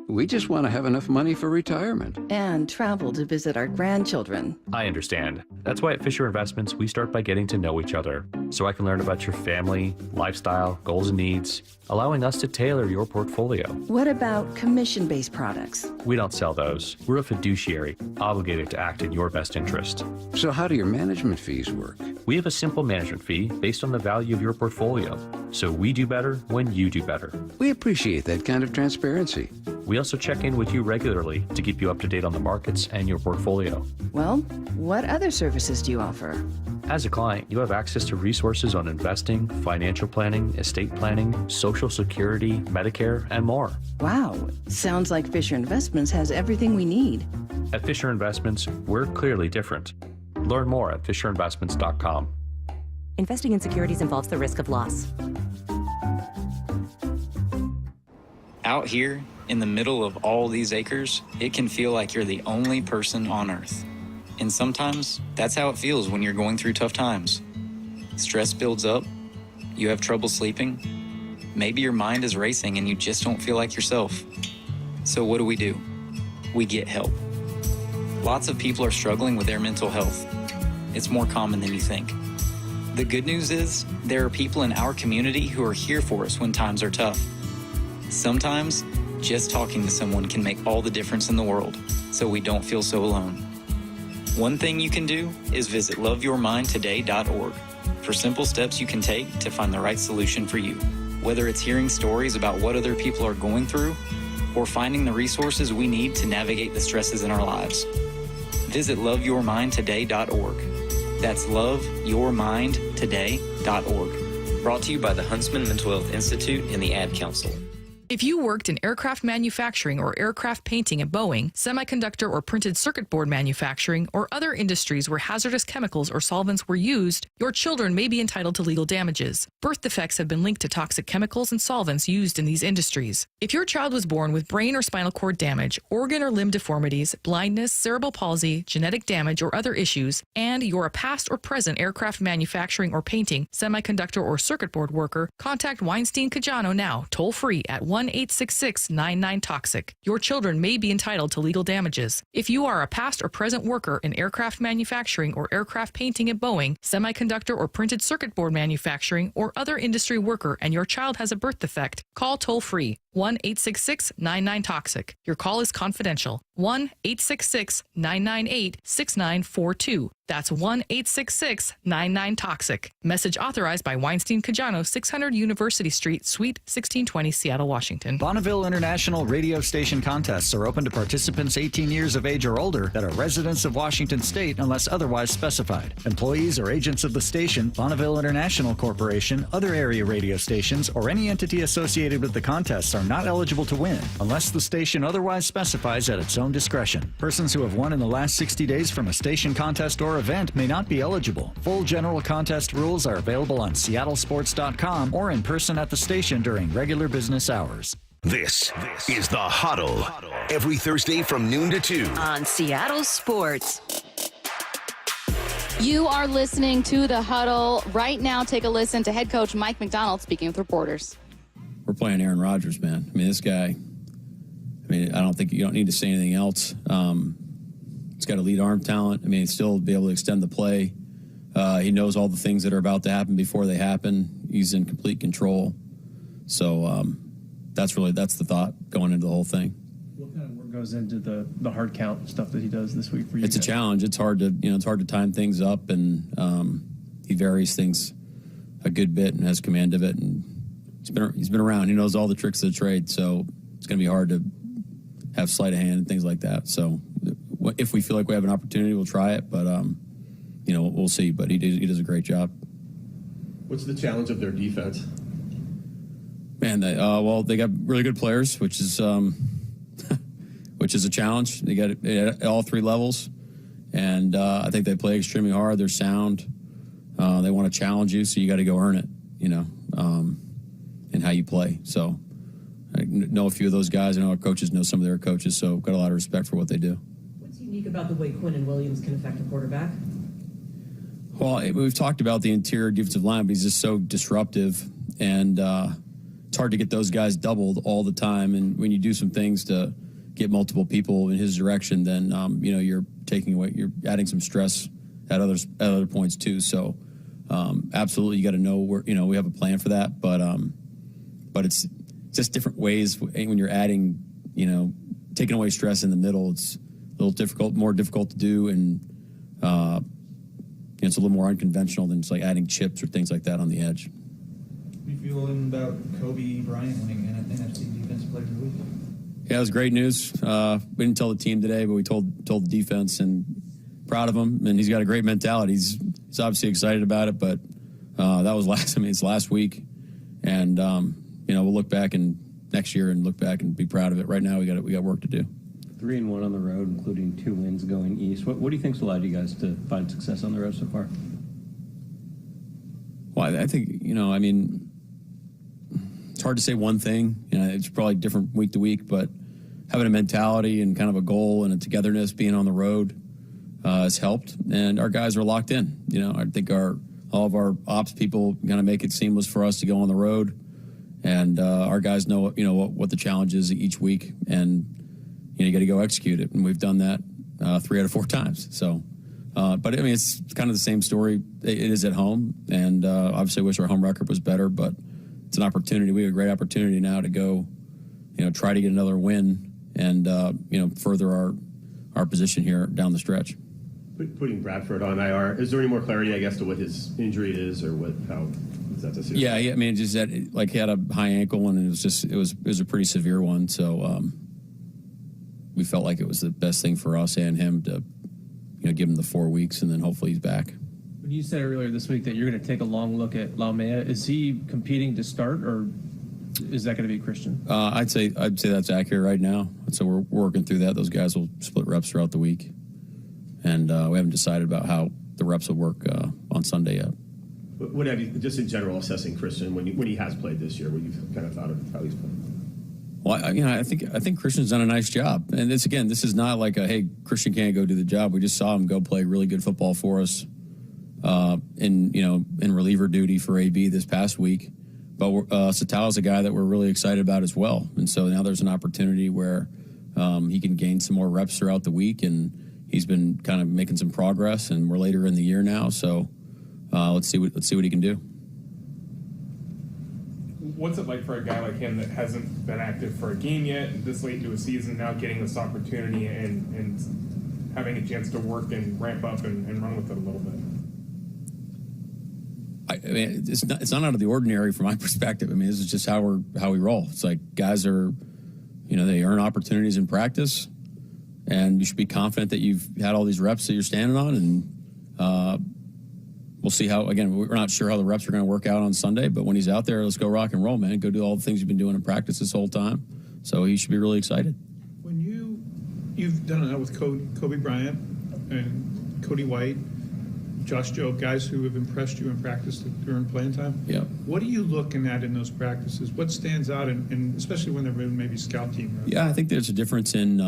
We just want to have enough money for retirement. And travel to visit our grandchildren. I understand. That's why at Fisher Investments, we start by getting to know each other, so I can learn about your family, lifestyle, goals and needs, allowing us to tailor your portfolio. What about commission-based products? We don't sell those. We're a fiduciary, obligated to act in your best interest. So how do your management fees work? We have a simple management fee based on the value of your portfolio, so we do better when you do better. We appreciate that kind of transparency. We also check in with you regularly to keep you up to date on the markets and your portfolio. Well, what other services do you offer? As a client, you have access to resources on investing, financial planning, estate planning, Social Security, Medicare, and more. Wow, sounds like Fisher Investments has everything we need. At Fisher Investments, we're clearly different. Learn more at FisherInvestments.com. Investing in securities involves the risk of loss. Out here, in the middle of all these acres, it can feel like you're the only person on Earth. And sometimes, that's how it feels when you're going through tough times. Stress builds up, you have trouble sleeping, maybe your mind is racing and you just don't feel like yourself. So what do? We get help. Lots of people are struggling with their mental health. It's more common than you think. The good news is, there are people in our community who are here for us when times are tough. Sometimes, just talking to someone can make all the difference in the world, so we don't feel so alone. One thing you can do is visit loveyourmindtoday.org for simple steps you can take to find the right solution for you. Whether it's hearing stories about what other people are going through, or finding the resources we need to navigate the stresses in our lives. Visit loveyourmindtoday.org. That's loveyourmindtoday.org. Brought to you by the Huntsman Mental Health Institute and the Ad Council. If you worked in aircraft manufacturing or aircraft painting at Boeing, semiconductor or printed circuit board manufacturing, or other industries where hazardous chemicals or solvents were used, your children may be entitled to legal damages. Birth defects have been linked to toxic chemicals and solvents used in these industries. If your child was born with brain or spinal cord damage, organ or limb deformities, blindness, cerebral palsy, genetic damage, or other issues, and you're a past or present aircraft manufacturing or painting, semiconductor or circuit board worker, contact Weinstein Cajano now, toll free at 1-866-99-TOXIC. Your children may be entitled to legal damages. If you are a past or present worker in aircraft manufacturing or aircraft painting at Boeing, semiconductor or printed circuit board manufacturing, or other industry worker, and your child has a birth defect, call toll-free 1-866-99-TOXIC. Your call is confidential. 1-866-998-6942. That's 1-866-99-TOXIC. Message authorized by Weinstein Cajano, 600 University Street, Suite 1620, Seattle, Washington. Bonneville International radio station contests are open to participants 18 years of age or older that are residents of Washington State unless otherwise specified. Employees or agents of the station, Bonneville International Corporation, other area radio stations, or any entity associated with the contests are not eligible to win unless the station otherwise specifies at its own discretion. Persons who have won in the last 60 days from a station contest or event may not be eligible. Full general contest rules are available on seattlesports.com or in person at the station during regular business hours. This is The Huddle. Every Thursday from noon to 2. On Seattle Sports. You are listening to The Huddle. Right now, take a listen to head coach Mike McDonald speaking with reporters. We're playing Aaron Rodgers, man. I mean, this guy, I don't think you don't need to say anything else. He's got elite arm talent. I mean, he'd still be able to extend the play. He knows all the things that are about to happen before they happen. He's in complete control. So that's the thought going into the whole thing. What kind of work goes into the hard count stuff that he does this week for you? It's a challenge. It's hard to time things up, and he varies things a good bit and has command of it. And he's been around. He knows all the tricks of the trade. So it's going to be hard to have sleight of hand and things like that. So if we feel like we have an opportunity, we'll try it. But we'll see. But he does a great job. What's the challenge of their defense? Man, they got really good players, which is a challenge. They got it at all three levels, and I think they play extremely hard. They're sound. They want to challenge you, so you got to go earn it. And how you play. So I know a few of those guys. I know our coaches know some of their coaches, so got a lot of respect for what they do. What's unique about the way Quinn and Williams can affect a quarterback? Well, we've talked about the interior defensive line, but he's just so disruptive, and it's hard to get those guys doubled all the time. And when you do some things to get multiple people in his direction, then you're adding some stress at other points too. So absolutely, you got to know where we have a plan for that, but it's just different ways when you're adding, taking away stress in the middle. It's a little more difficult to do, and it's a little more unconventional than just like adding chips or things like that on the edge. What are you feeling about Kobe Bryant winning NFC Defensive Player of the Week? Yeah, it was great news. We didn't tell the team today, but we told the defense, and proud of him. And he's got a great mentality. He's obviously excited about it, but that was it's last week, and we'll look back next year and look back and be proud of it. Right now, we got work to do. 3-1 on the road, including 2 wins going east. What do you think's allowed you guys to find success on the road so far? Well, I think it's hard to say one thing. It's probably different week to week, but having a mentality and kind of a goal and a togetherness, being on the road, has helped, and our guys are locked in. I think all of our ops people kind of make it seamless for us to go on the road, and our guys know what the challenge is each week, and you got to go execute it, and we've done that 3 out of 4 times. So, but it's kind of the same story. It is at home, and obviously I wish our home record was better, but it's an opportunity. We have a great opportunity now to go, try to get another win and further our position here down the stretch. Putting Bradford on IR, is there any more clarity, I guess, to what his injury is, or how is that the situation? Yeah, just that he had a high ankle, and it was a pretty severe one. So we felt like it was the best thing for us and him to give him the 4 weeks, and then hopefully he's back. When you said earlier this week that you're going to take a long look at Lowe, is he competing to start, or is that going to be Christian? I'd say that's accurate right now. So we're working through that. Those guys will split reps throughout the week. And we haven't decided about how the reps will work on Sunday yet. What have you, just in general, assessing Christian when he has played this year? What you've kind of thought of how he's played? Well, I think Christian's done a nice job. And this is not like hey, Christian can't go do the job. We just saw him go play really good football for us in reliever duty for AB this past week. But Satala's a guy that we're really excited about as well. And so now there's an opportunity where he can gain some more reps throughout the week, and he's been kind of making some progress, and we're later in the year now. So let's see what he can do. What's it like for a guy like him that hasn't been active for a game yet, and this late into a season, now getting this opportunity and having a chance to work and ramp up and run with it a little bit? I mean, it's not out of the ordinary from my perspective. I mean, this is just how we roll. It's like guys are, they earn opportunities in practice, and you should be confident that you've had all these reps that you're standing on, and we'll see how. Again, we're not sure how the reps are going to work out on Sunday, but when he's out there, let's go rock and roll, man. Go do all the things you've been doing in practice this whole time. So he should be really excited. When you've done it with Kobe Bryant and Cody White, Josh Jobe, guys who have impressed you in practice during playing time. Yeah. What are you looking at in those practices? What stands out, and especially when they're in maybe scout team? Right? Yeah, I think there's a difference in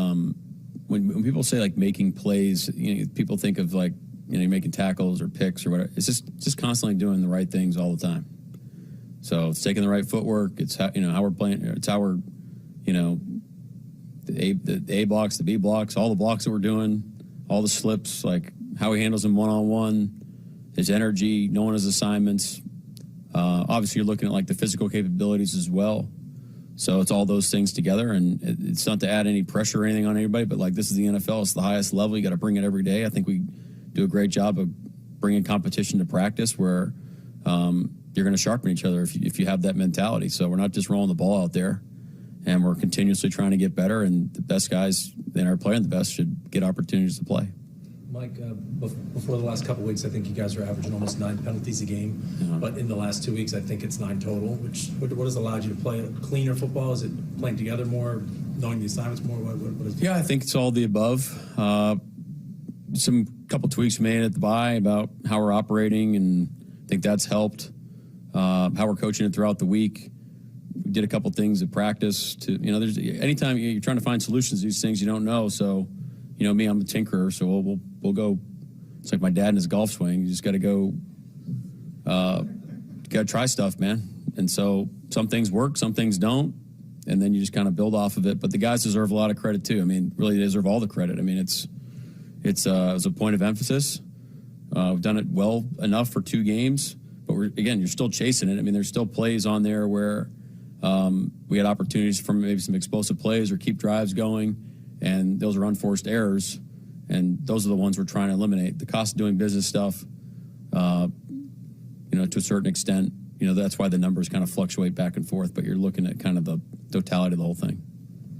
when people say like making plays. People think of like you're making tackles or picks or whatever. It's just constantly doing the right things all the time. So it's taking the right footwork. It's how we're playing. It's how we're the A blocks, the B blocks, all the blocks that we're doing, all the slips, like how he handles them one-on-one, his energy, knowing his assignments. Obviously, you're looking at like the physical capabilities as well. So it's all those things together, and it's not to add any pressure or anything on anybody, but like this is the NFL. It's the highest level. You got to bring it every day. I think we do a great job of bringing competition to practice where you're going to sharpen each other if you have that mentality. So we're not just rolling the ball out there, and we're continuously trying to get better, and the best guys that are playing the best should get opportunities to play. Mike, before the last couple of weeks, I think you guys were averaging almost 9 penalties a game. Yeah. But in the last 2 weeks, I think it's 9 total. What has allowed you to play cleaner football? Is it playing together more, knowing the assignments more? What is it? Yeah, I think it's all the above. Some couple tweaks made at the bye about how we're operating, and I think that's helped. How we're coaching it throughout the week. We did a couple things at practice. There's anytime you're trying to find solutions to these things you don't know. So, me, I'm a tinkerer, so we'll go. It's like my dad in his golf swing. You just got to go. Got to try stuff, man. And so some things work, some things don't, and then you just kind of build off of it. But the guys deserve a lot of credit too. I mean, really, they deserve all the credit. I mean, it was a point of emphasis. We've done it well enough for 2 games, but you're still chasing it. I mean, there's still plays on there where we had opportunities from maybe some explosive plays or keep drives going, and those are unforced errors, and those are the ones we're trying to eliminate. The cost of doing business stuff, to a certain extent, that's why the numbers kind of fluctuate back and forth, but you're looking at kind of the totality of the whole thing.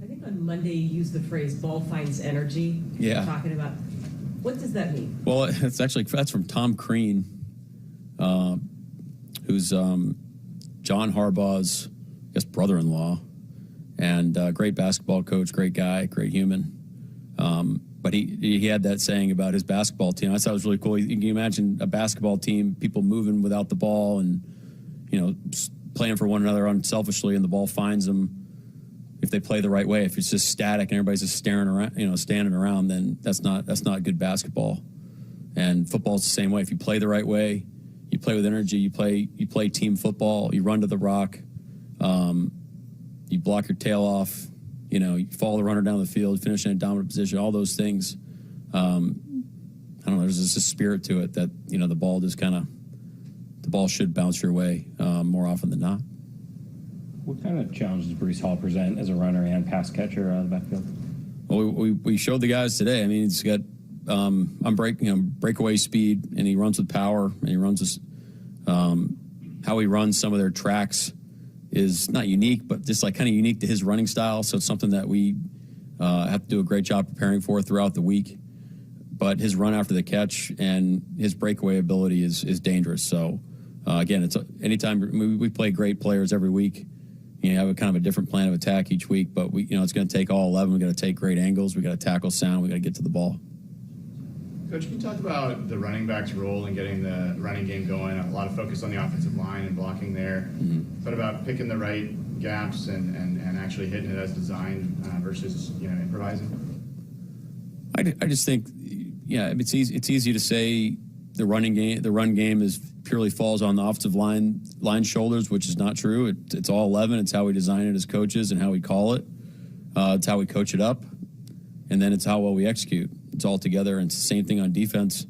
I think on Monday you used the phrase "ball finds energy." Yeah. Talking about, what does that mean? Well, that's from Tom Crean, who's John Harbaugh's, I guess, brother-in-law, and great basketball coach, great guy, great human. But he had that saying about his basketball team. I thought it was really cool. You can imagine a basketball team, people moving without the ball and, playing for one another unselfishly, and the ball finds them if they play the right way. If it's just static and everybody's just staring around, standing around, then that's not good basketball. And football's the same way. If you play the right way, you play with energy, you play team football, you run to the rock, you block your tail off, you follow the runner down the field, finish in a dominant position, all those things. I don't know, there's just a spirit to it that, the ball should bounce your way more often than not. What kind of challenges does Breece Hall present as a runner and pass catcher out of the backfield? Well, we showed the guys today. I mean, he's got breakaway speed, and he runs with power, and he runs with how he runs some of their tracks is not unique, but just like kind of unique to his running style. So it's something that we have to do a great job preparing for throughout the week. But his run after the catch and his breakaway ability is dangerous. So again, it's anytime we play great players every week. You have a kind of a different plan of attack each week, but it's going to take all 11. We got to take great angles. We got to tackle sound. We got to get to the ball. Coach, can you talk about the running back's role in getting the running game going? A lot of focus on the offensive line and blocking there. Mm-hmm. But about picking the right gaps and actually hitting it as designed versus improvising? I just think, it's easy to say, the run game is purely falls on the offensive line shoulders, which is not true. It's all 11. It's how we design it as coaches and how we call it. It's how we coach it up, and then it's how well we execute. It's all together, and it's the same thing on defense.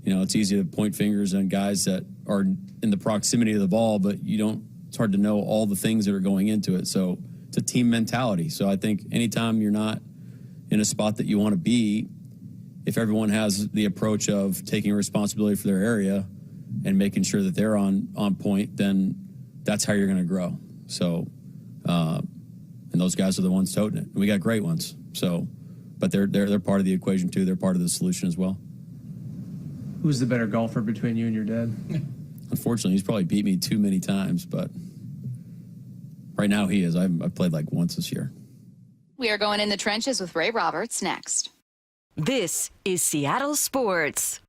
It's easy to point fingers on guys that are in the proximity of the ball, but it's hard to know all the things that are going into it. So it's a team mentality. So I think anytime you're not in a spot that you want to be, if everyone has the approach of taking responsibility for their area and making sure that they're on point, then that's how you're going to grow. So, and those guys are the ones toting it. We got great ones. So, but they're part of the equation too. They're part of the solution as well. Who's the better golfer between you and your dad? Unfortunately, he's probably beat me too many times, but right now he is. I've played like once this year. We are going in the trenches with Ray Roberts next. This is Seattle Sports.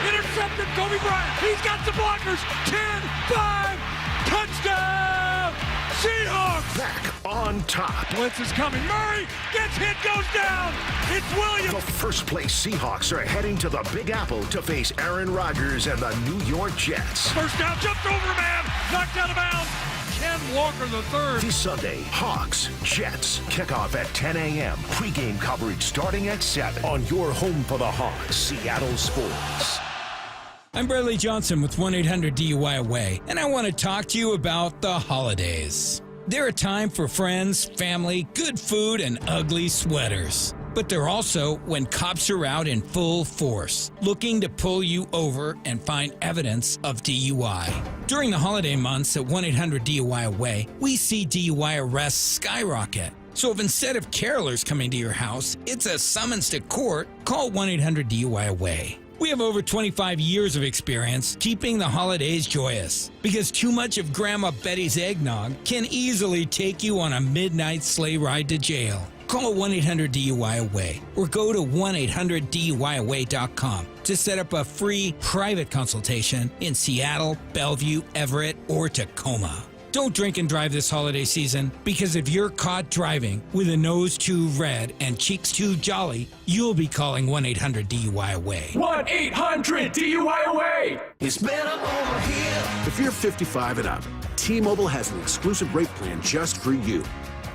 Intercepted Kobe Bryant. He's got the blockers. 10-5. Touchdown. Seahawks. Back on top. Blitz is coming. Murray gets hit, goes down. It's Williams. The first place Seahawks are heading to the Big Apple to face Aaron Rodgers and the New York Jets. First down, jumped over a man. Knocked out of bounds. Ken Walker III. This Sunday, Hawks, Jets, kickoff at 10 a.m. Pre-game coverage starting at 7 on your home for the Hawks, Seattle Sports. I'm Bradley Johnson with 1-800-DUI-AWAY, and I want to talk to you about the holidays. They're a time for friends, family, good food, and ugly sweaters. But they're also when cops are out in full force, looking to pull you over and find evidence of DUI. During the holiday months at 1-800-DUI-AWAY, we see DUI arrests skyrocket. So if instead of carolers coming to your house, it's a summons to court, call 1-800-DUI-AWAY. We have over 25 years of experience keeping the holidays joyous, because too much of Grandma Betty's eggnog can easily take you on a midnight sleigh ride to jail. Call 1-800-DUI-AWAY or go to 1-800-DUI-AWAY.com to set up a free private consultation in Seattle, Bellevue, Everett, or Tacoma. Don't drink and drive this holiday season, because if you're caught driving with a nose too red and cheeks too jolly, you'll be calling 1-800-DUI-AWAY. 1-800-DUI-AWAY. It's better over here. If you're 55 and up, T-Mobile has an exclusive rate plan just for you.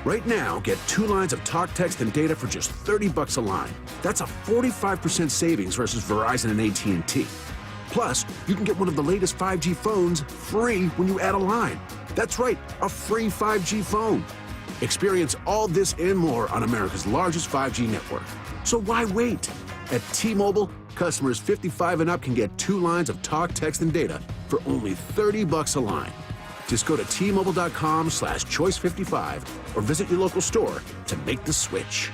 Right now, get 2 lines of talk, text, and data for just $30 a line. That's a 45% savings versus Verizon and AT&T. Plus, you can get one of the latest 5G phones free when you add a line. That's right, a free 5G phone. Experience all this and more on America's largest 5G network. So why wait? At T-Mobile, customers 55 and up can get 2 lines of talk, text, and data for only $30 a line. Just go to T-Mobile.com/choice55 or visit your local store to make the switch.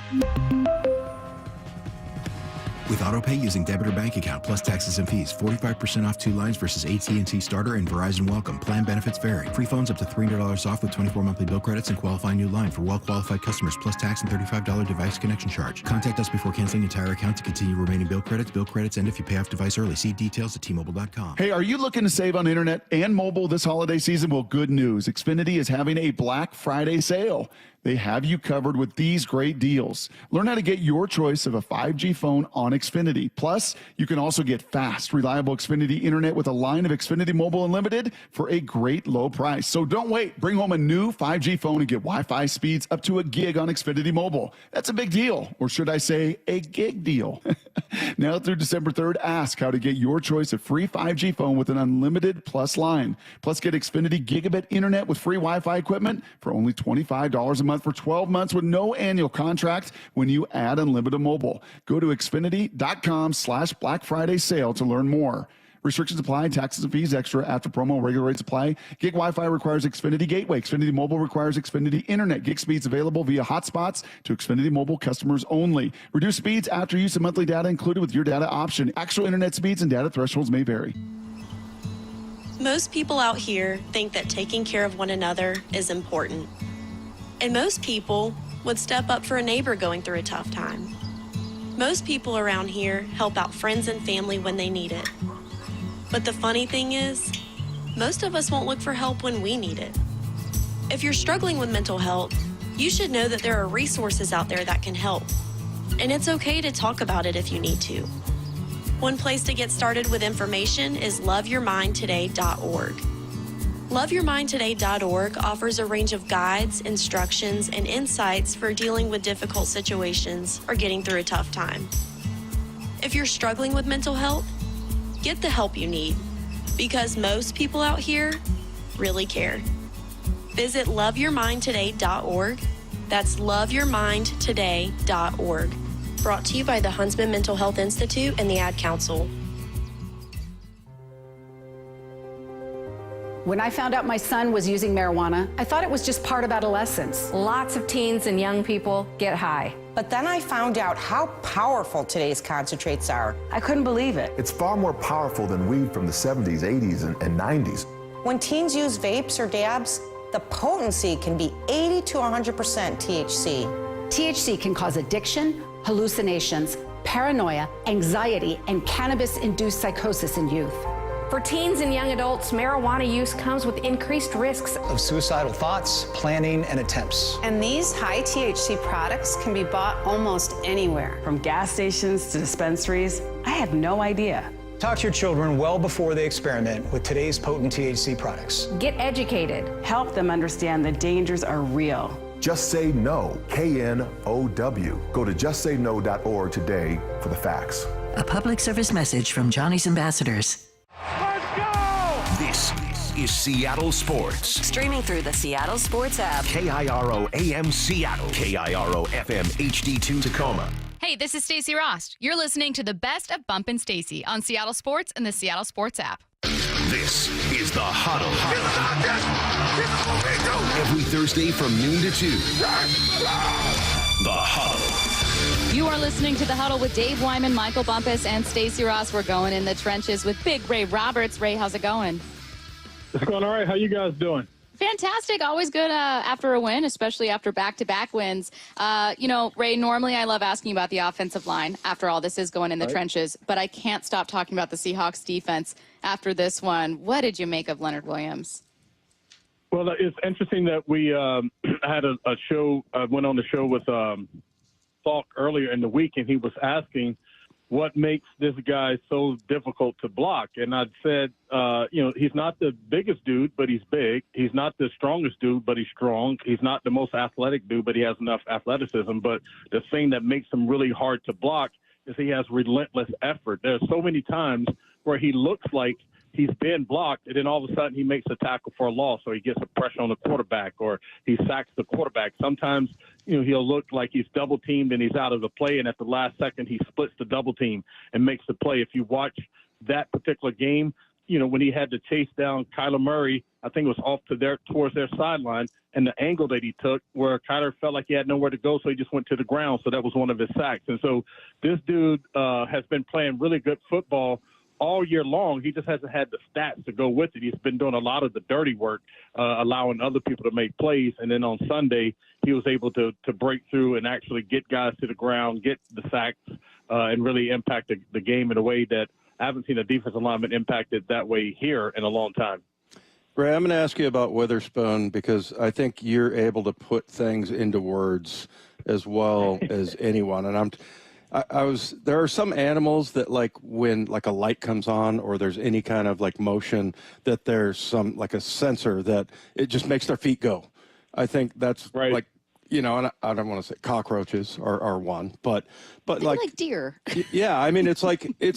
With AutoPay using debit or bank account plus taxes and fees, 45% off 2 lines versus AT&T Starter and Verizon Welcome. Plan benefits vary. Free phones up to $300 off with 24 monthly bill credits and qualifying new line for well-qualified customers plus tax and $35 device connection charge. Contact us before canceling entire account to continue remaining bill credits. Bill credits end if you pay off device early. See details at T-Mobile.com. Hey, are you looking to save on internet and mobile this holiday season? Well, good news. Xfinity is having a Black Friday sale. They have you covered with these great deals. Learn how to get your choice of a 5G phone on Xfinity. Plus, you can also get fast, reliable Xfinity internet with a line of Xfinity Mobile Unlimited for a great low price. So don't wait. Bring home a new 5G phone and get Wi-Fi speeds up to a gig on Xfinity Mobile. That's a big deal. Or should I say a gig deal? Now through December 3rd, ask how to get your choice of free 5G phone with an unlimited plus line. Plus, get Xfinity Gigabit internet with free Wi-Fi equipment for only $25 a month for 12 months with no annual contract when you add unlimited mobile. Go to Xfinity.com/Black Friday sale to learn more. Restrictions apply, taxes and fees extra after promo, regular rates apply. Gig Wi-Fi requires Xfinity Gateway. Xfinity Mobile requires Xfinity Internet. Gig speeds available via hotspots to Xfinity Mobile customers only. Reduced speeds after use of monthly data included with your data option. Actual internet speeds and data thresholds may vary. Most people out here think that taking care of one another is important. And most people would step up for a neighbor going through a tough time. Most people around here help out friends and family when they need it. But the funny thing is, most of us won't look for help when we need it. If you're struggling with mental health, you should know that there are resources out there that can help. And it's okay to talk about it if you need to. One place to get started with information is loveyourmindtoday.org. Loveyourmindtoday.org offers a range of guides, instructions, and insights for dealing with difficult situations or getting through a tough time. If you're struggling with mental health, get the help you need, because most people out here really care. Visit loveyourmindtoday.org. That's loveyourmindtoday.org. Brought to you by the Huntsman Mental Health Institute and the Ad Council. When I found out my son was using marijuana, I thought it was just part of adolescence. Lots of teens and young people get high. But then I found out how powerful today's concentrates are. I couldn't believe it. It's far more powerful than weed from the 70s, 80s, and 90s. When teens use vapes or dabs, the potency can be 80 to 100% THC. THC can cause addiction, hallucinations, paranoia, anxiety, and cannabis-induced psychosis in youth. For teens and young adults, marijuana use comes with increased risks of suicidal thoughts, planning, and attempts. And these high THC products can be bought almost anywhere. From gas stations to dispensaries. I had no idea. Talk to your children well before they experiment with today's potent THC products. Get educated. Help them understand the dangers are real. Just Say No, KNOW. Go to justsayno.org today for the facts. A public service message from Johnny's Ambassadors. This is Seattle Sports. Streaming through the Seattle Sports app. KIRO AM Seattle. KIRO FM HD2 Tacoma. Hey, this is Stacey Rost. You're listening to the best of Bump and Stacey on Seattle Sports and the Seattle Sports app. This is the Huddle. Every Thursday from noon to 2. The Huddle. You are listening to The Huddle with Dave Wyman, Michael Bumpus, and Stacey Ross. We're going in the trenches with Big Ray Roberts. Ray, how's it going? It's going all right. How you guys doing? Fantastic. Always good after a win, especially after back-to-back wins. Ray, normally I love asking about the offensive line. After all, this is going in the trenches, but I can't stop talking about the Seahawks defense after this one. What did you make of Leonard Williams? Well, it's interesting that we had a show, went on the show with Falk earlier in the week, and he was asking what makes this guy so difficult to block. And I'd said, he's not the biggest dude, but he's big. He's not the strongest dude, but he's strong. He's not the most athletic dude, but he has enough athleticism. But the thing that makes him really hard to block is he has relentless effort. There's so many times where he looks like he's been blocked, and then all of a sudden he makes a tackle for a loss, or he gets a pressure on the quarterback, or he sacks the quarterback. Sometimes, he'll look like he's double-teamed and he's out of the play, and at the last second he splits the double team and makes the play. If you watch that particular game, when he had to chase down Kyler Murray, I think it was off to towards their sideline, and the angle that he took where Kyler felt like he had nowhere to go, so he just went to the ground. So that was one of his sacks. And so this dude has been playing really good football all year long. He just hasn't had the stats to go with it. He's been doing a lot of the dirty work, allowing other people to make plays. And then on Sunday, he was able to break through and actually get guys to the ground, get the sacks, and really impact the game in a way that I haven't seen a defensive lineman impacted that way here in a long time. Ray, I'm going to ask you about Witherspoon, because I think you're able to put things into words as well as anyone. And there are some animals that, like, when like a light comes on or there's any kind of like motion, that there's some like a sensor that it just makes their feet go. I think that's right. Like, and I don't want to say cockroaches are one, but like deer. Yeah. I mean, it's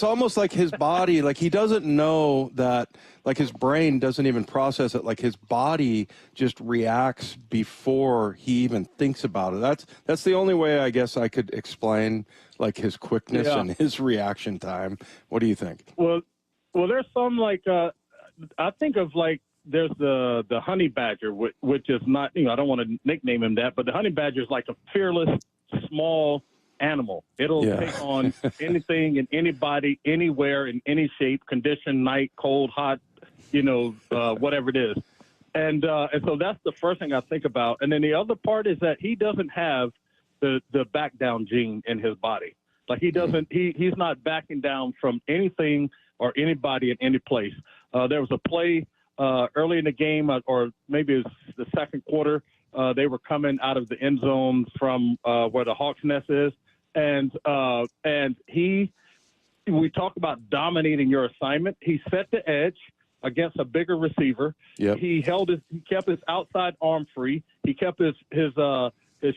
almost like his body, like he doesn't know that, like his brain doesn't even process it. Like his body just reacts before he even thinks about it. That's the only way I guess I could explain like his quickness and his reaction time. What do you think? Well, there's some like, I think of like, there's the honey badger, which is not, I don't want to nickname him that, but the honey badger is like a fearless, small animal. It'll take on anything and anybody, anywhere, in any shape, condition, night, cold, hot, whatever it is. And so that's the first thing I think about. And then the other part is that he doesn't have the back down gene in his body. Like he doesn't, he's not backing down from anything or anybody in any place. There was a play early in the game, or maybe it was the second quarter. They were coming out of the end zone from where the Hawks nest is, and he we talk about dominating your assignment. He set the edge against a bigger receiver. Yep. He kept his outside arm free. He kept his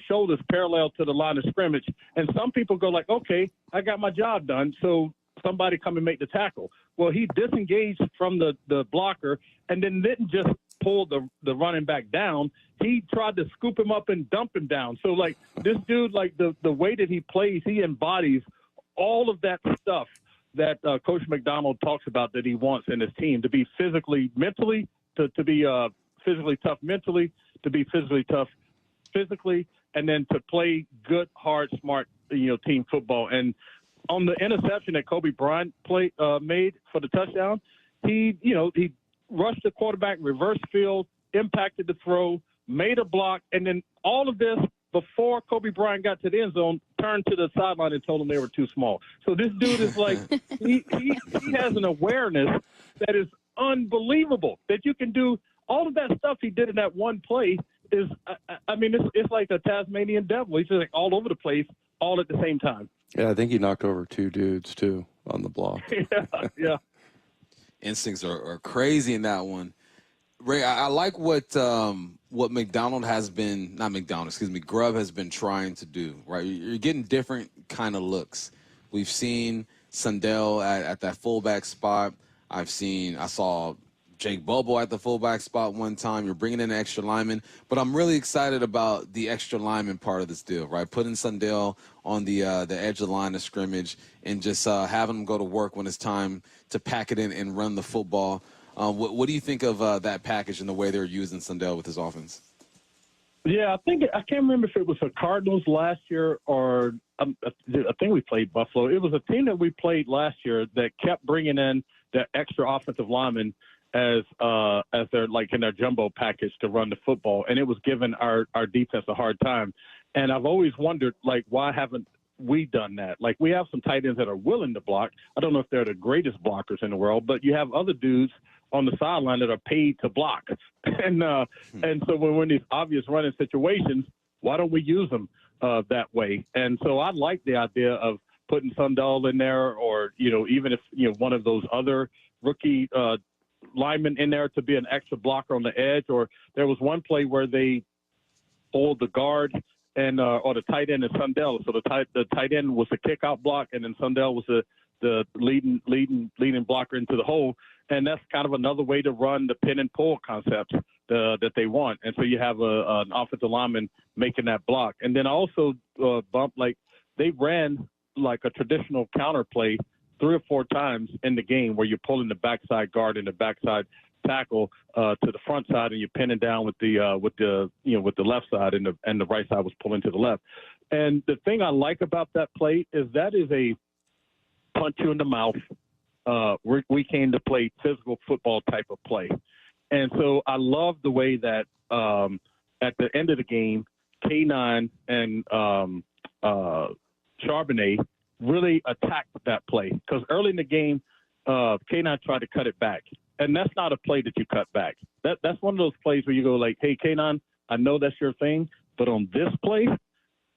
shoulders parallel to the line of scrimmage. And some people go like, okay, I got my job done, so somebody come and make the tackle. Well, he disengaged from the blocker and then didn't just pull the running back down. He tried to scoop him up and dump him down. So, like, this dude, like, the way that he plays, he embodies all of that stuff that Coach McDonald talks about that he wants in his team, to be physically, mentally, to be physically tough mentally, to be physically tough physically, and then to play good, hard, smart, team football. And on the interception that Kobe Bryant made for the touchdown, he rushed the quarterback, reverse field, impacted the throw, made a block, and then all of this before Kobe Bryant got to the end zone, turned to the sideline and told them they were too small. So this dude is like, he has an awareness that is unbelievable, that you can do all of that stuff he did in that one play is, it's like a Tasmanian devil. He's just like all over the place, all at the same time. Yeah, I think he knocked over 2 dudes, too, on the block. Yeah. Instincts are crazy in that one. Ray, I like what McDonald has been, not McDonald, excuse me, Grubb has been trying to do, right? You're getting different kind of looks. We've seen Sundell at that fullback spot. I saw Jake Bobo at the fullback spot one time. You're bringing in an extra lineman. But I'm really excited about the extra lineman part of this deal, right? Putting Sundell on the edge of the line of scrimmage and just having him go to work when it's time to pack it in and run the football. What do you think of that package and the way they're using Sundell with his offense? Yeah, I can't remember if it was the Cardinals last year or I think we played Buffalo. It was a team that we played last year that kept bringing in the extra offensive linemen as their, like, in their jumbo package to run the football, and it was giving our defense a hard time. And I've always wondered, like, why haven't we done that? Like, we have some tight ends that are willing to block. I don't know if they're the greatest blockers in the world, but you have other dudes on the sideline that are paid to block. And so when we're in these obvious running situations, why don't we use them that way? And so I like the idea of putting Sundell in there, or, even if, one of those other rookie linemen in there to be an extra blocker on the edge. Or there was one play where they pulled the guard and or the tight end and Sundell. So the tight end was the kick-out block, and then Sundell was the leading blocker into the hole. And that's kind of another way to run the pin and pull concept that they want. And so you have an offensive lineman making that block. And then also they ran like a traditional counter play 3 or 4 times in the game where you're pulling the backside guard and the backside tackle to the front side, and you're pinning down with the left side, and the right side was pulling to the left. And the thing I like about that play is that is a punch you in the mouth. We came to play physical football type of play. And so I love the way that at the end of the game, K9 and Charbonnet really attacked that play, because early in the game, K9 tried to cut it back. And that's not a play that you cut back. That's one of those plays where you go like, hey, K9, I know that's your thing, but on this play,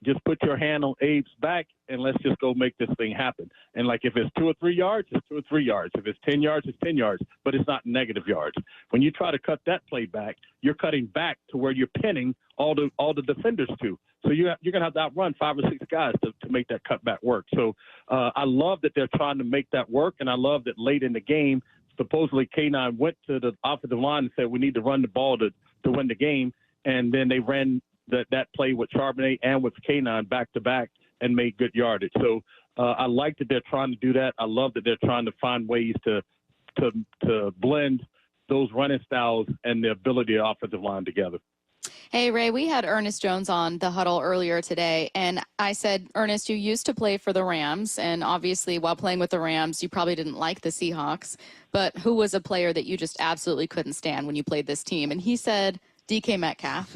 just put your hand on Abe's back and let's just go make this thing happen. And, like, if it's 2 or 3 yards, it's 2 or 3 yards. If it's 10 yards, it's 10 yards, but it's not negative yards. When you try to cut that play back, you're cutting back to where you're pinning all the defenders to. So you're going to have to outrun 5 or 6 guys to make that cutback work. So I love that they're trying to make that work, and I love that late in the game, supposedly K9 went to the offensive line and said, we need to run the ball to win the game, and then they ran that play with Charbonnet and with K9 back-to-back and made good yardage. So I like that they're trying to do that. I love that they're trying to find ways to blend those running styles and the ability of the offensive line together. Hey, Ray, we had Ernest Jones on the Huddle earlier today, and I said, Ernest, you used to play for the Rams, and obviously while playing with the Rams, you probably didn't like the Seahawks, but who was a player that you just absolutely couldn't stand when you played this team? And he said DK Metcalf.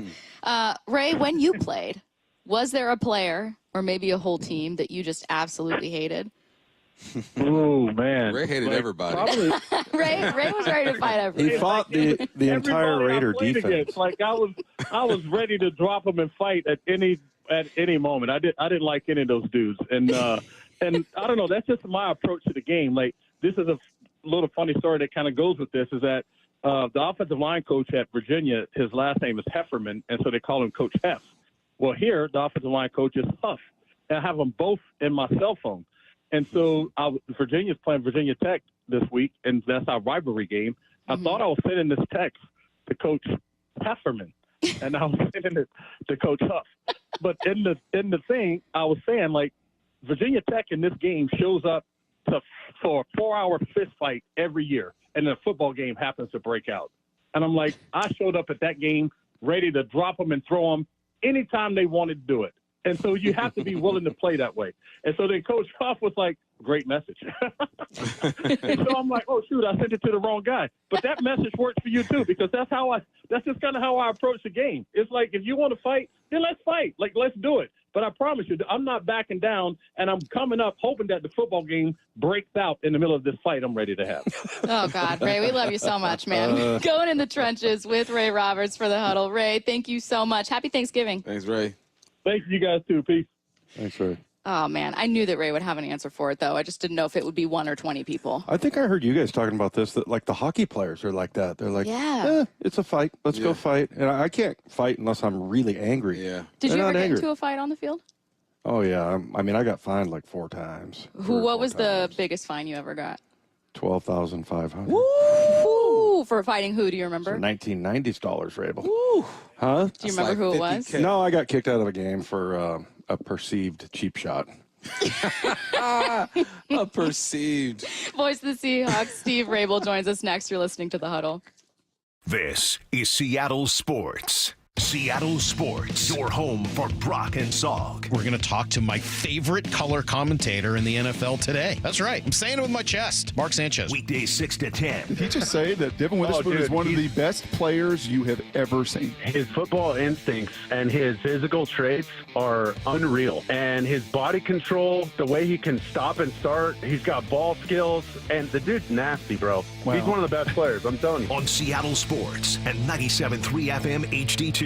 Ray, when you played, was there a player or maybe a whole team that you just absolutely hated? Oh, man. Ray hated everybody. Ray was ready to fight everybody. He fought the entire Raider defense. Against, like, I was ready to drop him and fight at any moment. I didn't like any of those dudes. And And I don't know, that's just my approach to the game. Like, this is a little funny story that kind of goes with this, is that the offensive line coach at Virginia, his last name is Hefferman, and so they call him Coach Hef. Well, here, the offensive line coach is Huff. And I have them both in my cell phone. And so Virginia's playing Virginia Tech this week, and that's our rivalry game. I thought I was sending this text to Coach Hefferman, and I was sending it to Coach Huff. But in the thing, I was saying, like, Virginia Tech in this game shows up for a 4-hour fist fight every year, and the football game happens to break out. And I'm like, I showed up at that game ready to drop them and throw them anytime they wanted to do it. And so you have to be willing to play that way. And so then Coach Huff was like, great message. And so I'm like, oh, shoot, I sent it to the wrong guy. But that message works for you, too, because that's just kind of how I approach the game. It's like, if you want to fight, then let's fight. Like, let's do it. But I promise you, I'm not backing down, and I'm coming up hoping that the football game breaks out in the middle of this fight I'm ready to have. Oh, God, Ray, we love you so much, man. Going in the trenches with Ray Roberts for the Huddle. Ray, thank you so much. Happy Thanksgiving. Thanks, Ray. Thanks, you guys, too. Peace. Thanks, Ray. Oh, man, I knew that Ray would have an answer for it, though. I just didn't know if it would be 1 or 20 people. I think I heard you guys talking about this, that like the hockey players are like that. They're like, it's a fight. Let's go fight. And I can't fight unless I'm really angry. Yeah. Did you ever get into a fight on the field? Oh, yeah. I mean, I got fined like 4 times. What was the biggest fine you ever got? $12,500. Woo! For fighting who, do you remember? 1990s dollars, Raible. Woo! Huh? Do you remember who it was? No, I got kicked out of a game for a perceived cheap shot. A perceived. Voice of the Seahawks, Steve Raible joins us next. You're listening to The Huddle. This is Seattle Sports. Seattle Sports, your home for Brock and Salk. We're going to talk to my favorite color commentator in the NFL today. That's right. I'm saying it with my chest. Mark Sanchez. Weekdays 6 to 10. Did he just say that Devin Witherspoon is one of the best players you have ever seen? His football instincts and his physical traits are unreal. And his body control, the way he can stop and start, he's got ball skills, and the dude's nasty, bro. Wow. He's one of the best players, I'm telling you. On Seattle Sports and 97.3 FM HD2.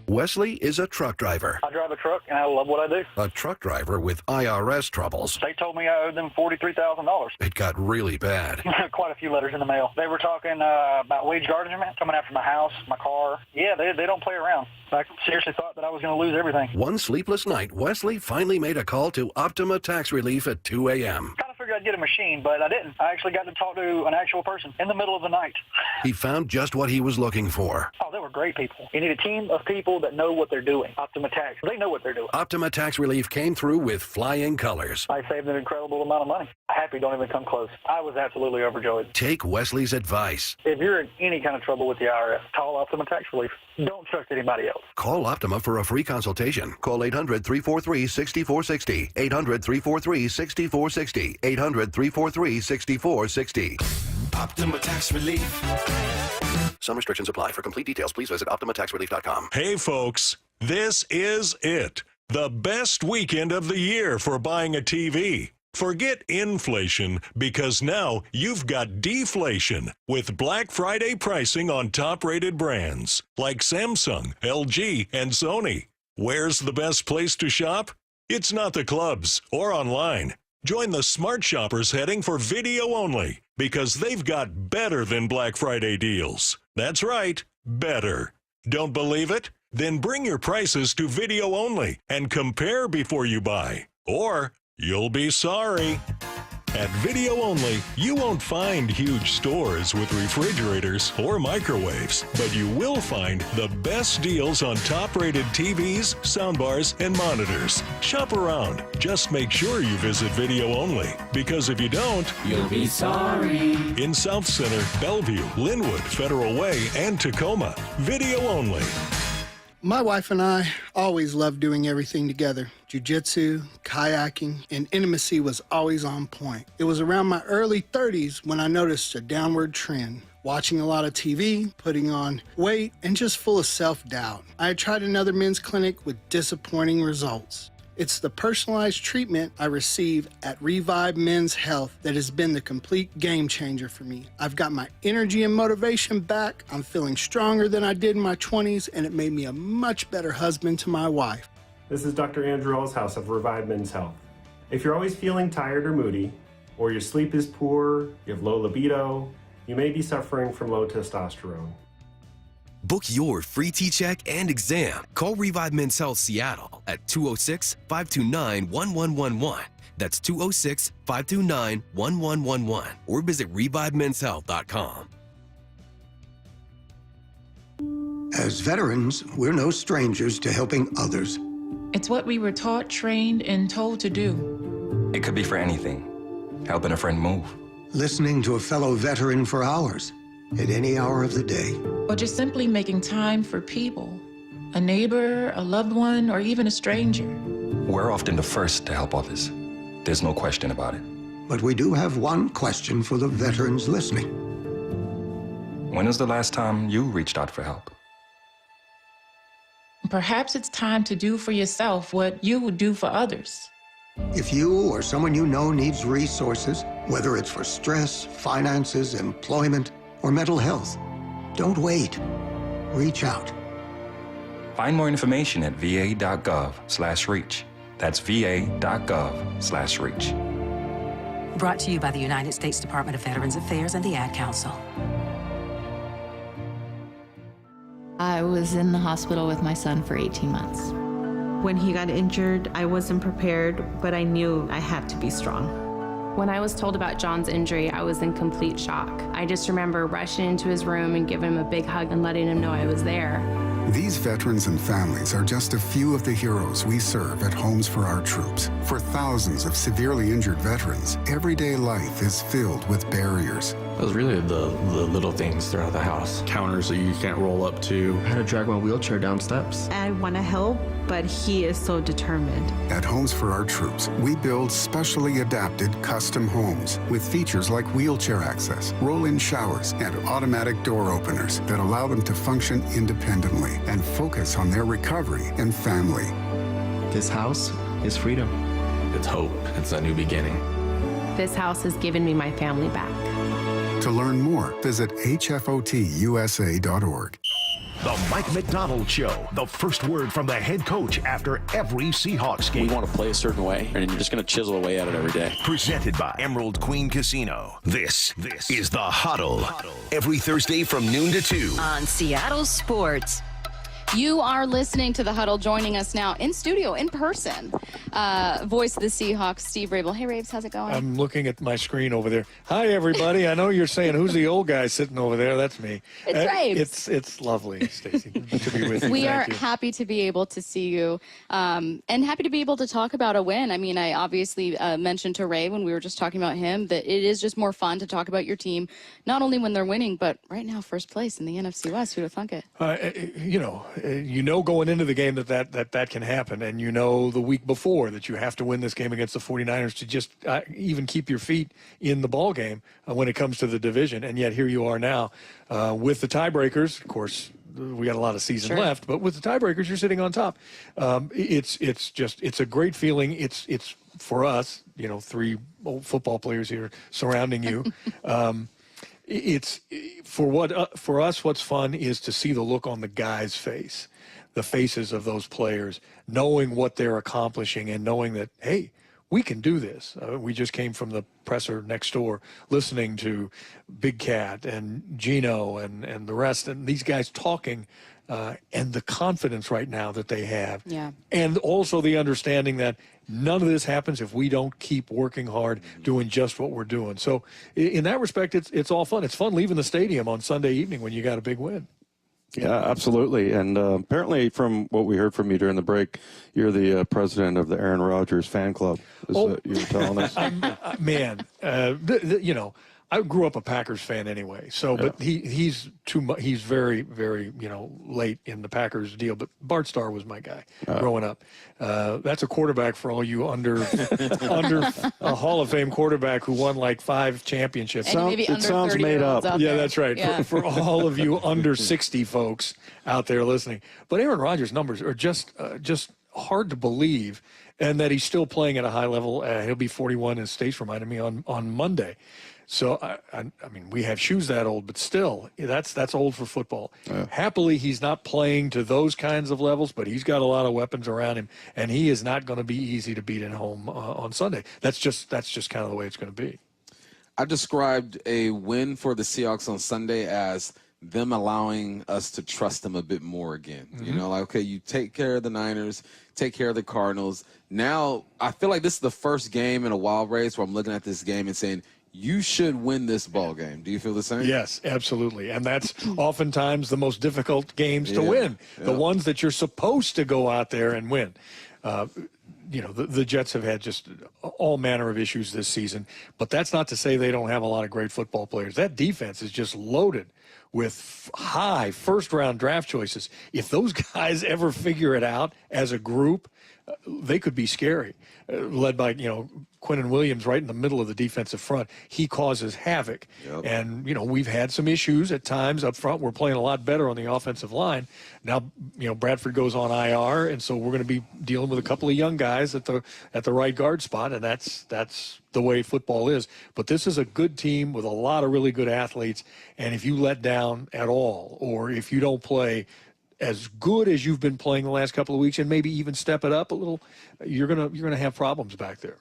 Wesley is a truck driver. I drive a truck, and I love what I do. A truck driver with IRS troubles. They told me I owed them $43,000. It got really bad. Quite a few letters in the mail. They were talking about wage garnishment, coming after my house, my car. Yeah, they don't play around. I seriously thought that I was going to lose everything. One sleepless night, Wesley finally made a call to Optima Tax Relief at 2 a.m. Kind of figured I'd get a machine, but I didn't. I actually got to talk to an actual person in the middle of the night. He found just what he was looking for. Oh, they were great people. You need a team of people that know what they're doing. Optima Tax, they know what they're doing. Optima Tax Relief came through with flying colors. I saved an incredible amount of money. Happy don't even come close. I was absolutely overjoyed. Take Wesley's advice. If you're in any kind of trouble with the IRS, call Optima Tax Relief. Don't trust anybody else. Call Optima for a free consultation. Call 800-343-6460. 800-343-6460. 800-343-6460. Optima Tax Relief. Some restrictions apply. For complete details, please visit OptimaTaxRelief.com. Hey, folks, this is it. The best weekend of the year for buying a TV. Forget inflation, because now you've got deflation with Black Friday pricing on top-rated brands like Samsung, LG, and Sony. Where's the best place to shop? It's not the clubs or online. Join the smart shoppers heading for video only, because they've got better than Black Friday deals. That's right, better. Don't believe it? Then bring your prices to video only and compare before you buy. Or you'll be sorry. At Video Only, you won't find huge stores with refrigerators or microwaves, but you will find the best deals on top-rated TVs, soundbars, and monitors. Shop around. Just make sure you visit Video Only, because if you don't, you'll be sorry. In South Center, Bellevue, Linwood, Federal Way, and Tacoma. Video Only. My wife and I always loved doing everything together. Jiu-jitsu, kayaking, and intimacy was always on point. It was around my early 30s when I noticed a downward trend. Watching a lot of TV, putting on weight, and just full of self-doubt. I had tried another men's clinic with disappointing results. It's the personalized treatment I receive at Revive Men's Health that has been the complete game changer for me. I've got my energy and motivation back. I'm feeling stronger than I did in my 20s, and it made me a much better husband to my wife. This is Dr. Andrew Allshouse of Revive Men's Health. If you're always feeling tired or moody, or your sleep is poor, you have low libido, you may be suffering from low testosterone. Book your free T-check and exam. Call Revive Men's Health Seattle at 206-529-1111. That's 206-529-1111. Or visit revivemenshealth.com. As veterans, we're no strangers to helping others. It's what we were taught, trained, and told to do. It could be for anything. Helping a friend move. Listening to a fellow veteran for hours, at any hour of the day. Or just simply making time for people. A neighbor, a loved one, or even a stranger. We're often the first to help others. There's no question about it. But we do have one question for the veterans listening. When was the last time you reached out for help? Perhaps it's time to do for yourself what you would do for others. If you or someone you know needs resources, whether it's for stress, finances, employment, or mental health, don't wait. Reach out. Find more information at va.gov/reach. That's va.gov/reach. Brought to you by the United States Department of Veterans Affairs and the Ad Council. I was in the hospital with my son for 18 months. When he got injured, I wasn't prepared, but I knew I had to be strong. When I was told about John's injury, I was in complete shock. I just remember rushing into his room and giving him a big hug and letting him know I was there. These veterans and families are just a few of the heroes we serve at Homes for Our Troops. For thousands of severely injured veterans, everyday life is filled with barriers. It was really the little things throughout the house. Counters that you can't roll up to. I had to drag my wheelchair down steps. I want to help, but he is so determined. At Homes for Our Troops, we build specially adapted custom homes with features like wheelchair access, roll-in showers, and automatic door openers that allow them to function independently and focus on their recovery and family. This house is freedom. It's hope. It's a new beginning. This house has given me my family back. To learn more, visit hfotusa.org. The Mike McDonald Show, the first word from the head coach after every Seahawks game. We want to play a certain way, and you're just going to chisel away at it every day. Presented by Emerald Queen Casino. This is the Huddle. Every Thursday from noon to 2. On Seattle Sports. You are listening to The Huddle. Joining us now in studio, in person, voice of the Seahawks, Steve Raible. Hey, Raves, how's it going? I'm looking at my screen over there. Hi, everybody. I know you're saying, who's the old guy sitting over there? That's me. It's Raves. It's lovely, Stacey, to be with you. We are you. happy to be able to see you and happy to be able to talk about a win. I mean, I obviously mentioned to Ray when we were just talking about him that it is just more fun to talk about your team, not only when they're winning, but right now, first place in the NFC West. Who'd have thunk it? You know going into the game that can happen, and you know the week before that you have to win this game against the 49ers to just even keep your feet in the ball game when it comes to the division, and yet here you are now with the tiebreakers. Of course, we got a lot of season left, but with the tiebreakers, you're sitting on top. It's a great feeling. It's for us, three old football players here surrounding you. It's for us. What's fun is to see the look on the guy's face, the faces of those players, knowing what they're accomplishing and knowing that, hey, we can do this. We just came from the presser next door, listening to Big Cat and Geno and the rest, and these guys talking, and the confidence right now that they have, and also the understanding that none of this happens if we don't keep working hard, doing just what we're doing. So in that respect, it's all fun. It's fun leaving the stadium on Sunday evening when you got a big win. Yeah, absolutely. And apparently from what we heard from you during the break, you're the president of the Aaron Rodgers fan club, is what you were telling us. Man, I grew up a Packers fan anyway. So, but he's too much. He's very, very, late in the Packers deal. But Bart Starr was my guy growing up. That's a quarterback for all you under a Hall of Fame quarterback who won like 5 championships. It sounds made up. Yeah, that's right. Yeah. For all of you under 60 folks out there listening. But Aaron Rodgers' numbers are just hard to believe, and that he's still playing at a high level. He'll be 41, as Stace reminded me, on Monday. So, I mean, we have shoes that old, but still, that's old for football. Happily, he's not playing to those kinds of levels, but he's got a lot of weapons around him, and he is not going to be easy to beat at home on Sunday. That's just kind of the way it's going to be. I described a win for the Seahawks on Sunday as them allowing us to trust them a bit more again. You know, like, okay, you take care of the Niners, take care of the Cardinals. Now, I feel like this is the first game in a wild race where I'm looking at this game and saying, you should win this ball game. Do you feel the same? Yes, absolutely. And that's oftentimes the most difficult games to win, the ones that you're supposed to go out there and win. You know, the Jets have had just all manner of issues this season, but that's not to say they don't have a lot of great football players. That defense is just loaded with high first-round draft choices. If those guys ever figure it out as a group, they could be scary. Led by, you know, Quinnen Williams right in the middle of the defensive front. He causes havoc. And, you know, we've had some issues at times up front. We're playing a lot better on the offensive line. Now, you know, Bradford goes on IR, and so we're going to be dealing with a couple of young guys at the right guard spot, and that's the way football is. But this is a good team with a lot of really good athletes, and if you let down at all, or if you don't play as good as you've been playing the last couple of weeks and maybe even step it up a little, you're gonna have problems back there.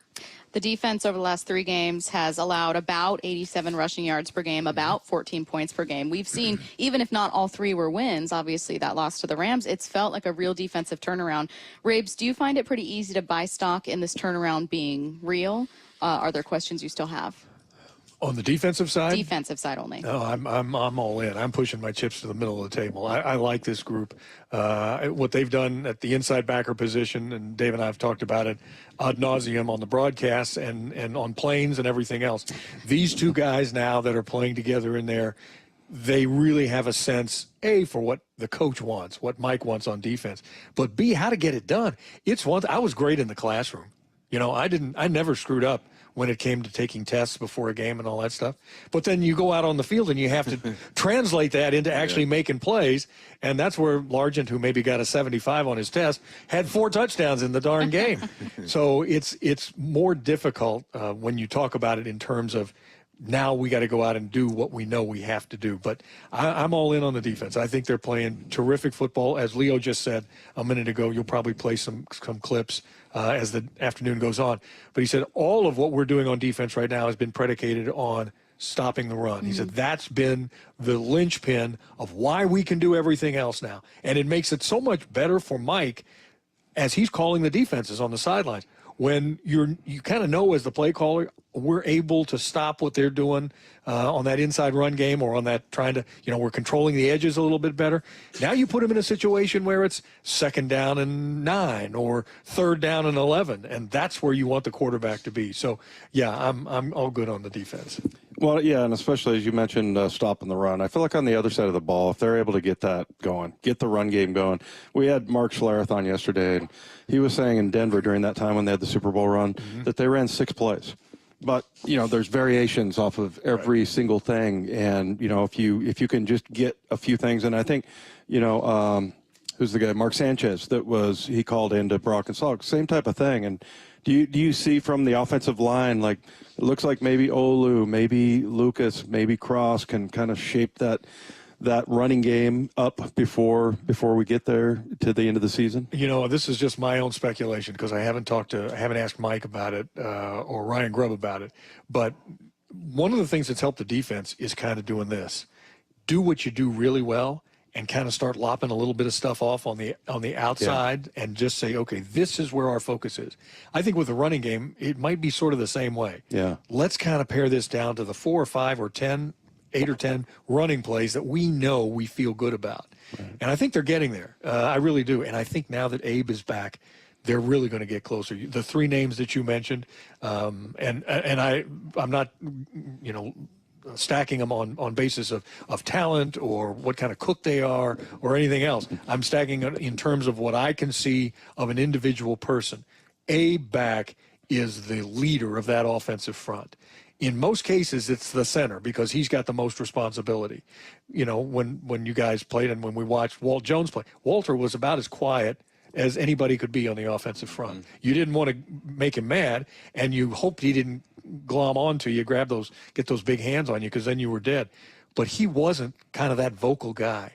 The defense over the last 3 games has allowed about 87 rushing yards per game, about 14 points per game. We've seen, even if not all 3 were wins, obviously that loss to the Rams, it's felt like a real defensive turnaround. Rabes, do you find it pretty easy to buy stock in this turnaround being real? Are there questions you still have? On the defensive side? Defensive side only. No, I'm all in. I'm pushing my chips to the middle of the table. I like this group. What they've done at the inside backer position, and Dave and I have talked about it ad nauseum on the broadcasts and on planes and everything else. These 2 guys now that are playing together in there, they really have a sense, A, for what the coach wants, what Mike wants on defense, but B, how to get it done. It's one. I was great in the classroom. You know, I never screwed up when it came to taking tests before a game and all that stuff. But then you go out on the field and you have to translate that into actually making plays, and that's where Largent, who maybe got a 75 on his test, had 4 touchdowns in the darn game. So it's more difficult when you talk about it in terms of now we got to go out and do what we know we have to do. But I'm all in on the defense. I think they're playing terrific football. As Leo just said a minute ago, you'll probably play some clips as the afternoon goes on. But he said all of what we're doing on defense right now has been predicated on stopping the run. He said that's been the linchpin of why we can do everything else now. And it makes it so much better for Mike as he's calling the defenses on the sidelines. When you kind of know as the play caller, we're able to stop what they're doing on that inside run game or on that trying to, you know, we're controlling the edges a little bit better. Now you put them in a situation where it's 2nd down and 9 or 3rd down and 11, and that's where you want the quarterback to be. So, yeah, I'm all good on the defense. Well, yeah, and especially as you mentioned stopping the run. I feel like on the other side of the ball, if they're able to get that going, get the run game going. We had Mark Schlereth on yesterday, and he was saying in Denver during that time when they had the Super Bowl run that they ran 6 plays. But, you know, there's variations off of every single thing. And, you know, if you can just get a few things. And I think, you know, who's the guy? Mark Sanchez he called into Brock and Salk. Same type of thing. And do you see from the offensive line, like, it looks like maybe Olu, maybe Lucas, maybe Cross can kind of shape that running game up before we get there to the end of the season? You know, this is just my own speculation because I haven't asked Mike about it or Ryan Grubb about it. But one of the things that's helped the defense is kind of doing this. Do what you do really well and kind of start lopping a little bit of stuff off on the outside and just say, okay, this is where our focus is. I think with the running game, it might be sort of the same way. Yeah. Let's kind of pare this down to the 4 or 5 or 10 8 or 10 running plays that we know we feel good about. Right. And I think they're getting there. I really do. And I think now that Abe is back, they're really going to get closer. The 3 names that you mentioned, and I'm not, you know, stacking them on basis of talent or what kind of cook they are or anything else. I'm stacking it in terms of what I can see of an individual person. Abe back is the leader of that offensive front. In most cases, it's the center because he's got the most responsibility. You know, when you guys played and when we watched Walt Jones play, Walter was about as quiet as anybody could be on the offensive front. You didn't want to make him mad, and you hoped he didn't glom onto you, get those big hands on you, because then you were dead. But he wasn't kind of that vocal guy.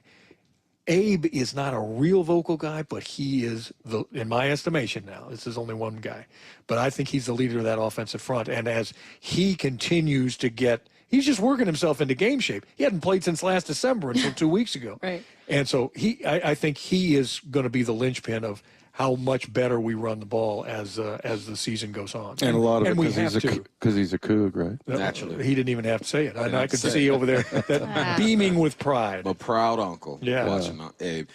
Abe is not a real vocal guy, but he is, in my estimation now, this is only one guy, but I think he's the leader of that offensive front. And as he continues to he's just working himself into game shape. He hadn't played since last December until 2 weeks ago. Right. And so I think he is going to be the linchpin of how much better we run the ball as the season goes on. And a lot of it because he's a Coug, right? Naturally. He didn't even have to say it. I could see over there that beaming with pride. A proud uncle. Yeah. Watching Abe.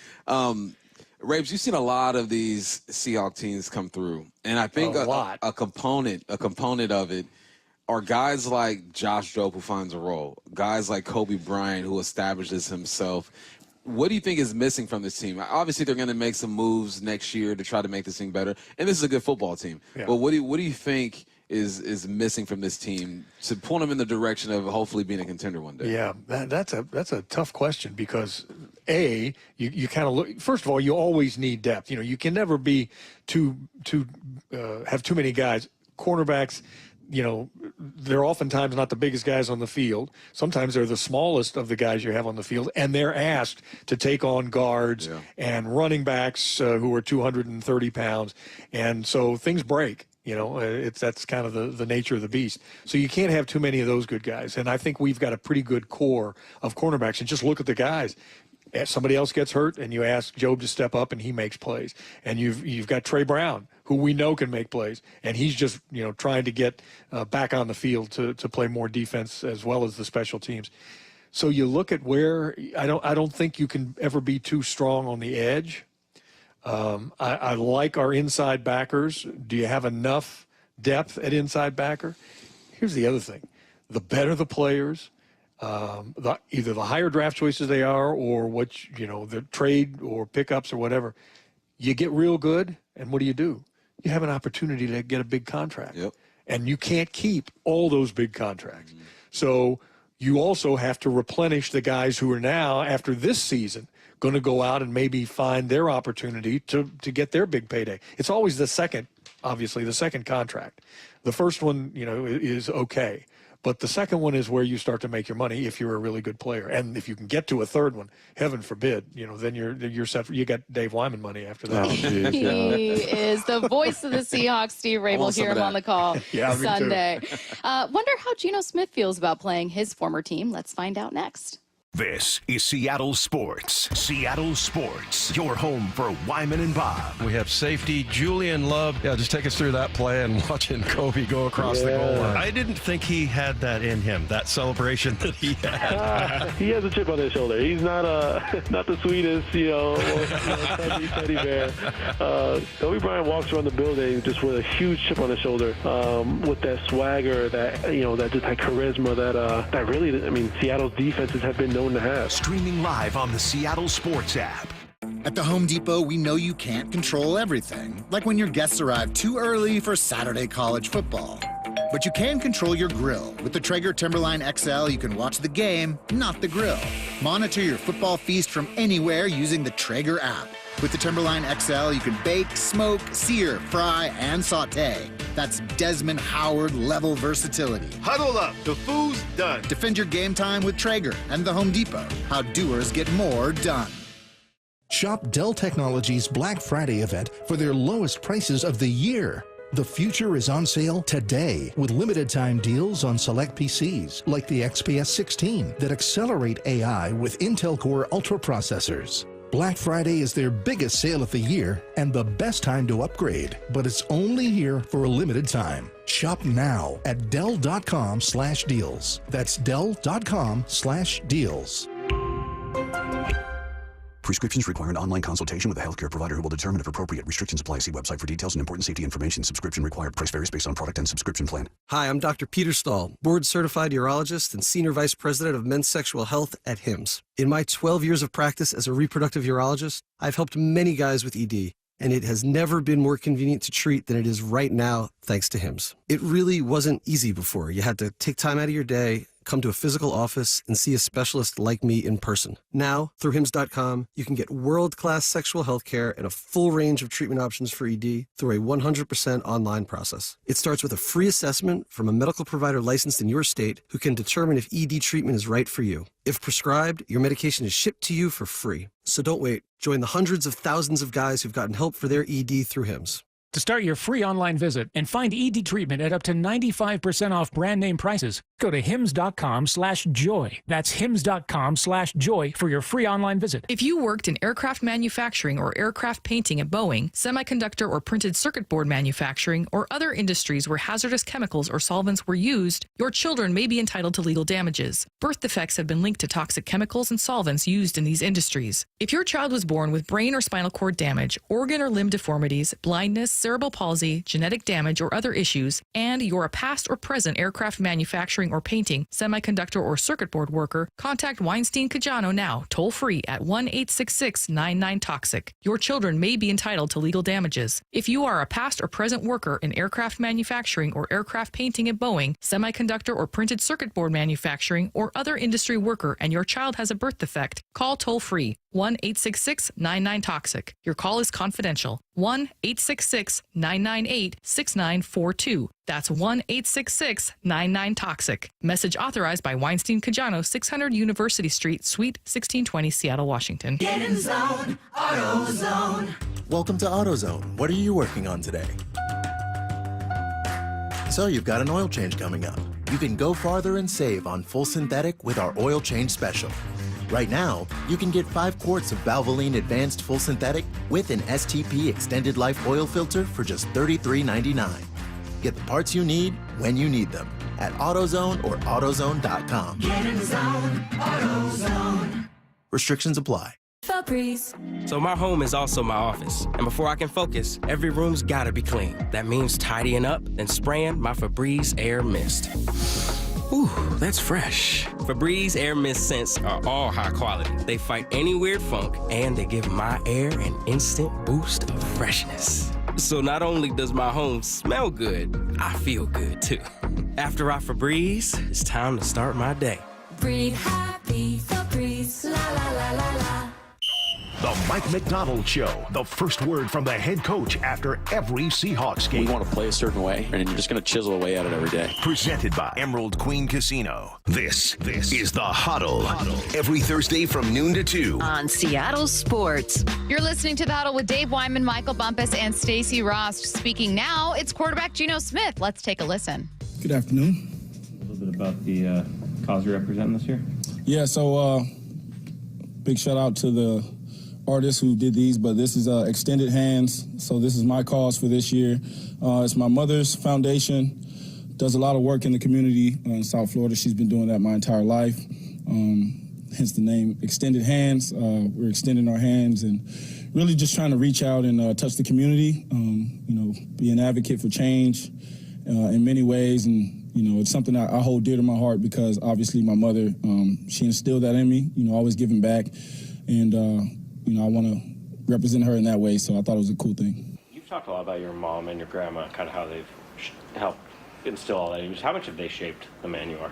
Rapes, you've seen a lot of these Seahawks teams come through. And I think a component of it are guys like Josh Jobe, who finds a role, guys like Kobe Bryant, who establishes himself. What do you think is missing from this team? Obviously, they're going to make some moves next year to try to make this thing better, and this is a good football team. Yeah. But what do you think is missing from this team to point them in the direction of hopefully being a contender one day? Yeah, that's a tough question because you kind of look. First of all, you always need depth. You can never be have too many guys. Cornerbacks, they're oftentimes not the biggest guys on the field. Sometimes they're the smallest of the guys you have on the field, and they're asked to take on guards and running backs who are 230 pounds. And so things break. That's kind of the nature of the beast. So you can't have too many of those good guys. And I think we've got a pretty good core of cornerbacks. And just look at the guys. Somebody else gets hurt, and you ask Jobe to step up, and he makes plays. And you've got Trey Brown, who we know can make plays, and he's just trying to get back on the field to play more defense as well as the special teams. So you look at where I don't think you can ever be too strong on the edge. I like our inside backers. Do you have enough depth at inside backer? Here's the other thing: the better the players. Either the higher draft choices they are or the trade or pickups or whatever, you get real good, and what do? You have an opportunity to get a big contract. Yep. And you can't keep all those big contracts. Mm-hmm. So you also have to replenish the guys who are now, after this season, going to go out and maybe find their opportunity to get their big payday. It's always the second contract. The first one, is okay. But the second one is where you start to make your money if you're a really good player. And if you can get to a third one, heaven forbid, then you're set. You got Dave Wyman money after that. He is the voice of the Seahawks. Steve Raible, hear him on the call Sunday. Wonder how Geno Smith feels about playing his former team. Let's find out next. This is Seattle Sports. Seattle Sports, your home for Wyman and Bob. We have safety, Julian Love. Yeah, just take us through that play and watching Kobe go across the goal line. I didn't think he had that in him, that celebration that he had. He has a chip on his shoulder. He's not the sweetest, teddy bear. Kobe Bryant walks around the building just with a huge chip on his shoulder, with that swagger, that charisma that really, Seattle's defenses have been known to have. Streaming live on the Seattle Sports app. At the Home Depot, we know you can't control everything, like when your guests arrive too early for Saturday college football. But you can control your grill. With the Traeger Timberline XL, you can watch the game, not the grill. Monitor your football feast from anywhere using the Traeger app. With the Timberline XL, you can bake, smoke, sear, fry, and saute. That's Desmond Howard level versatility. Huddle up, the food's done. Defend your game time with Traeger and the Home Depot. How doers get more done. Shop Dell Technologies Black Friday event for their lowest prices of the year. The future is on sale today with limited time deals on select PCs like the XPS 16 that accelerate AI with Intel Core Ultra processors. Black Friday is their biggest sale of the year and the best time to upgrade, but it's only here for a limited time. Shop now at Dell.com/deals. That's Dell.com/deals. Prescriptions require an online consultation with a healthcare provider who will determine if appropriate. Restrictions apply. See website for details and important safety information. Subscription required. Price varies based on product and subscription plan. Hi, I'm Dr. Peter Stahl, board-certified urologist and senior vice president of men's sexual health at HIMSS. In my 12 years of practice as a reproductive urologist, I've helped many guys with ED, and it has never been more convenient to treat than it is right now, thanks to HIMSS. It really wasn't easy before. You had to take time out of your day, come to a physical office and see a specialist like me in person. Now, through HIMS.com, you can get world-class sexual health care and a full range of treatment options for ED through a 100% online process. It starts with a free assessment from a medical provider licensed in your state who can determine if ED treatment is right for you. If prescribed, your medication is shipped to you for free. So don't wait. Join the hundreds of thousands of guys who've gotten help for their ED through HIMS. To start your free online visit and find ED treatment at up to 95% off brand name prices, go to hims.com/joy. That's hims.com/joy for your free online visit. If you worked in aircraft manufacturing or aircraft painting at Boeing, semiconductor or printed circuit board manufacturing, or other industries where hazardous chemicals or solvents were used, your children may be entitled to legal damages. Birth defects have been linked to toxic chemicals and solvents used in these industries. If your child was born with brain or spinal cord damage, organ or limb deformities, blindness, cerebral palsy, genetic damage, or other issues, and you're a past or present aircraft manufacturing or painting, semiconductor or circuit board worker, contact Weinstein-Cajano now, toll-free at 1-866-99-TOXIC. Your children may be entitled to legal damages. If you are a past or present worker in aircraft manufacturing or aircraft painting at Boeing, semiconductor or printed circuit board manufacturing, or other industry worker, and your child has a birth defect, call toll-free 1-866-99-TOXIC. Your call is confidential. 1-866-998-6942. That's 1-866-99-TOXIC. Message authorized by Weinstein-Cajano, 600 University Street, Suite 1620, Seattle, Washington. Get in zone, AutoZone. Welcome to AutoZone. What are you working on today? So you've got an oil change coming up. You can go farther and save on full synthetic with our oil change special. Right now, you can get 5 quarts of Valvoline Advanced Full Synthetic with an STP Extended Life Oil Filter for just $33.99. Get the parts you need when you need them at AutoZone or AutoZone.com. Get in zone, AutoZone. Restrictions apply. Febreze. So my home is also my office, and before I can focus, every room's gotta be clean. That means tidying up, then spraying my Febreze Air Mist. Ooh, that's fresh. Febreze Air Mist scents are all high quality. They fight any weird funk, and they give my air an instant boost of freshness. So not only does my home smell good, I feel good too. After I Febreze, it's time to start my day. Breathe happy, Febreze, la la la la la. The Mike McDonald Show, the first word from the head coach after every Seahawks game. We want to play a certain way, and you're just going to chisel away at it every day. Presented by Emerald Queen Casino. This is the Huddle. Every Thursday from noon to 2 on Seattle Sports. You're listening to The Huddle with Dave Wyman, Michael Bumpus, and Stacey Ross. Speaking now, it's quarterback Geno Smith. Let's take a listen. Good afternoon. A little bit about the cause you're representing this year. Yeah, so big shout out to the artists who did these, but this is Extended Hands, so this is my cause for this year. It's my mother's foundation, does a lot of work in the community in South Florida. She's been doing that my entire life, hence the name Extended Hands. We're extending our hands and really just trying to reach out and touch the community, be an advocate for change in many ways, and it's something I hold dear to my heart because obviously my mother, she instilled that in me, always giving back, and I want to represent her in that way, so I thought it was a cool thing. You've talked a lot about your mom and your grandma, kind of how they've helped instill all that. How much have they shaped the man you are?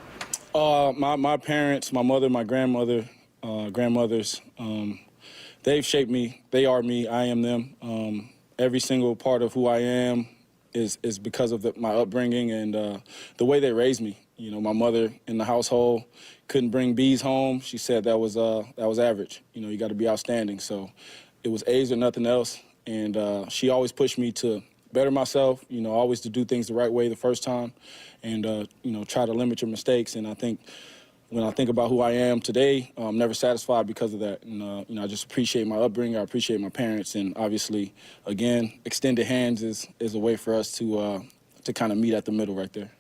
My parents, my mother, my grandmother, grandmothers, they've shaped me. They are me. I am them. Every single part of who I am is because of my upbringing and the way they raised me. My mother in the household couldn't bring B's home. She said that was average. You got to be outstanding. So it was A's or nothing else. And she always pushed me to better myself, always to do things the right way the first time and, try to limit your mistakes. And I think when I think about who I am today, I'm never satisfied because of that. And, I just appreciate my upbringing. I appreciate my parents. And obviously, again, Extended Hands is a way for us to kind of meet at the middle right there.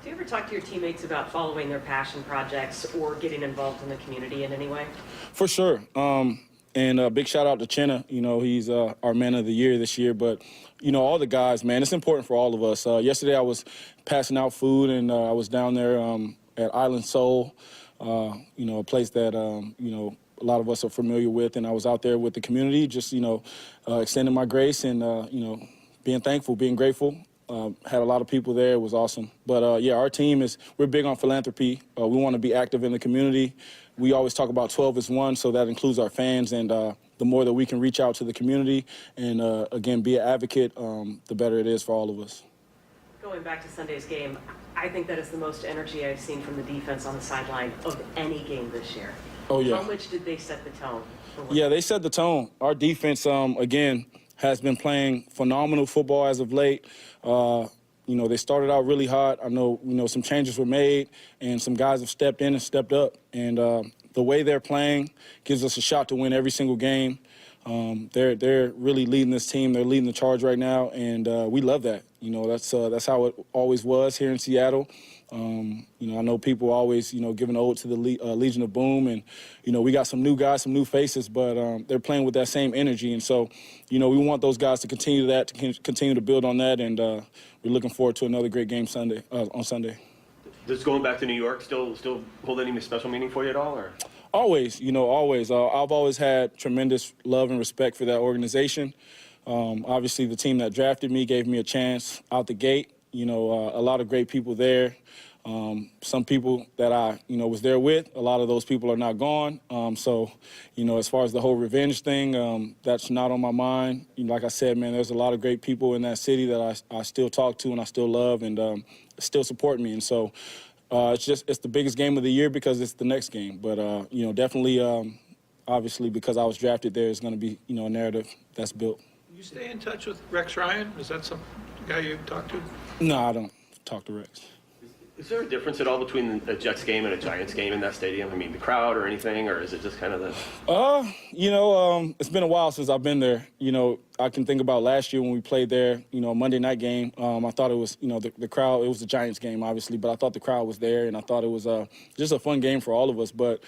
Do you ever talk to your teammates about following their passion projects or getting involved in the community in any way? For sure. And a big shout out to Chenna. He's our man of the year this year. But, all the guys, man, it's important for all of us. Yesterday I was passing out food, and I was down there at Island Soul, a place that, a lot of us are familiar with. And I was out there with the community, just, extending my grace and, being thankful, being grateful. Had a lot of people there. It was awesome. But, yeah, our team we're big on philanthropy. We want to be active in the community. We always talk about 12 as one, so that includes our fans. And the more that we can reach out to the community and, again, be an advocate, the better it is for all of us. Going back to Sunday's game, I think that is the most energy I've seen from the defense on the sideline of any game this year. Oh, yeah. How much did they set the tone? Yeah, they set the tone. Our defense, again, has been playing phenomenal football as of late. You know, they started out really hot. I know, some changes were made, and some guys have stepped in and stepped up. And the way they're playing gives us a shot to win every single game. They're really leading this team. They're leading the charge right now, and we love that. That's how it always was here in Seattle. I know people always, giving ode to the Legion of Boom, and, we got some new guys, some new faces, but they're playing with that same energy. And so, we want those guys to continue that, to continue to build on that, and we're looking forward to another great game on Sunday. Does going back to New York still hold any special meaning for you at all? Or? Always, always. I've always had tremendous love and respect for that organization. Obviously, the team that drafted me gave me a chance out the gate. A lot of great people there. Some people that I, was there with, a lot of those people are not gone. So, as far as the whole revenge thing, that's not on my mind. Like I said, man, there's a lot of great people in that city that I still talk to and I still love and still support me. And so it's the biggest game of the year because it's the next game. But, definitely, obviously, because I was drafted there, it's going to be, a narrative that's built. You stay in touch with Rex Ryan? Is that some guy you talk to? No, I don't talk to Rex. Is there a difference at all between a Jets game and a Giants game in that stadium? I mean, the crowd or anything, or is it just kind of the... it's been a while since I've been there. I can think about last year when we played there, a Monday night game. I thought it was, the crowd, it was the Giants game, obviously, but I thought the crowd was there, and I thought it was just a fun game for all of us. But,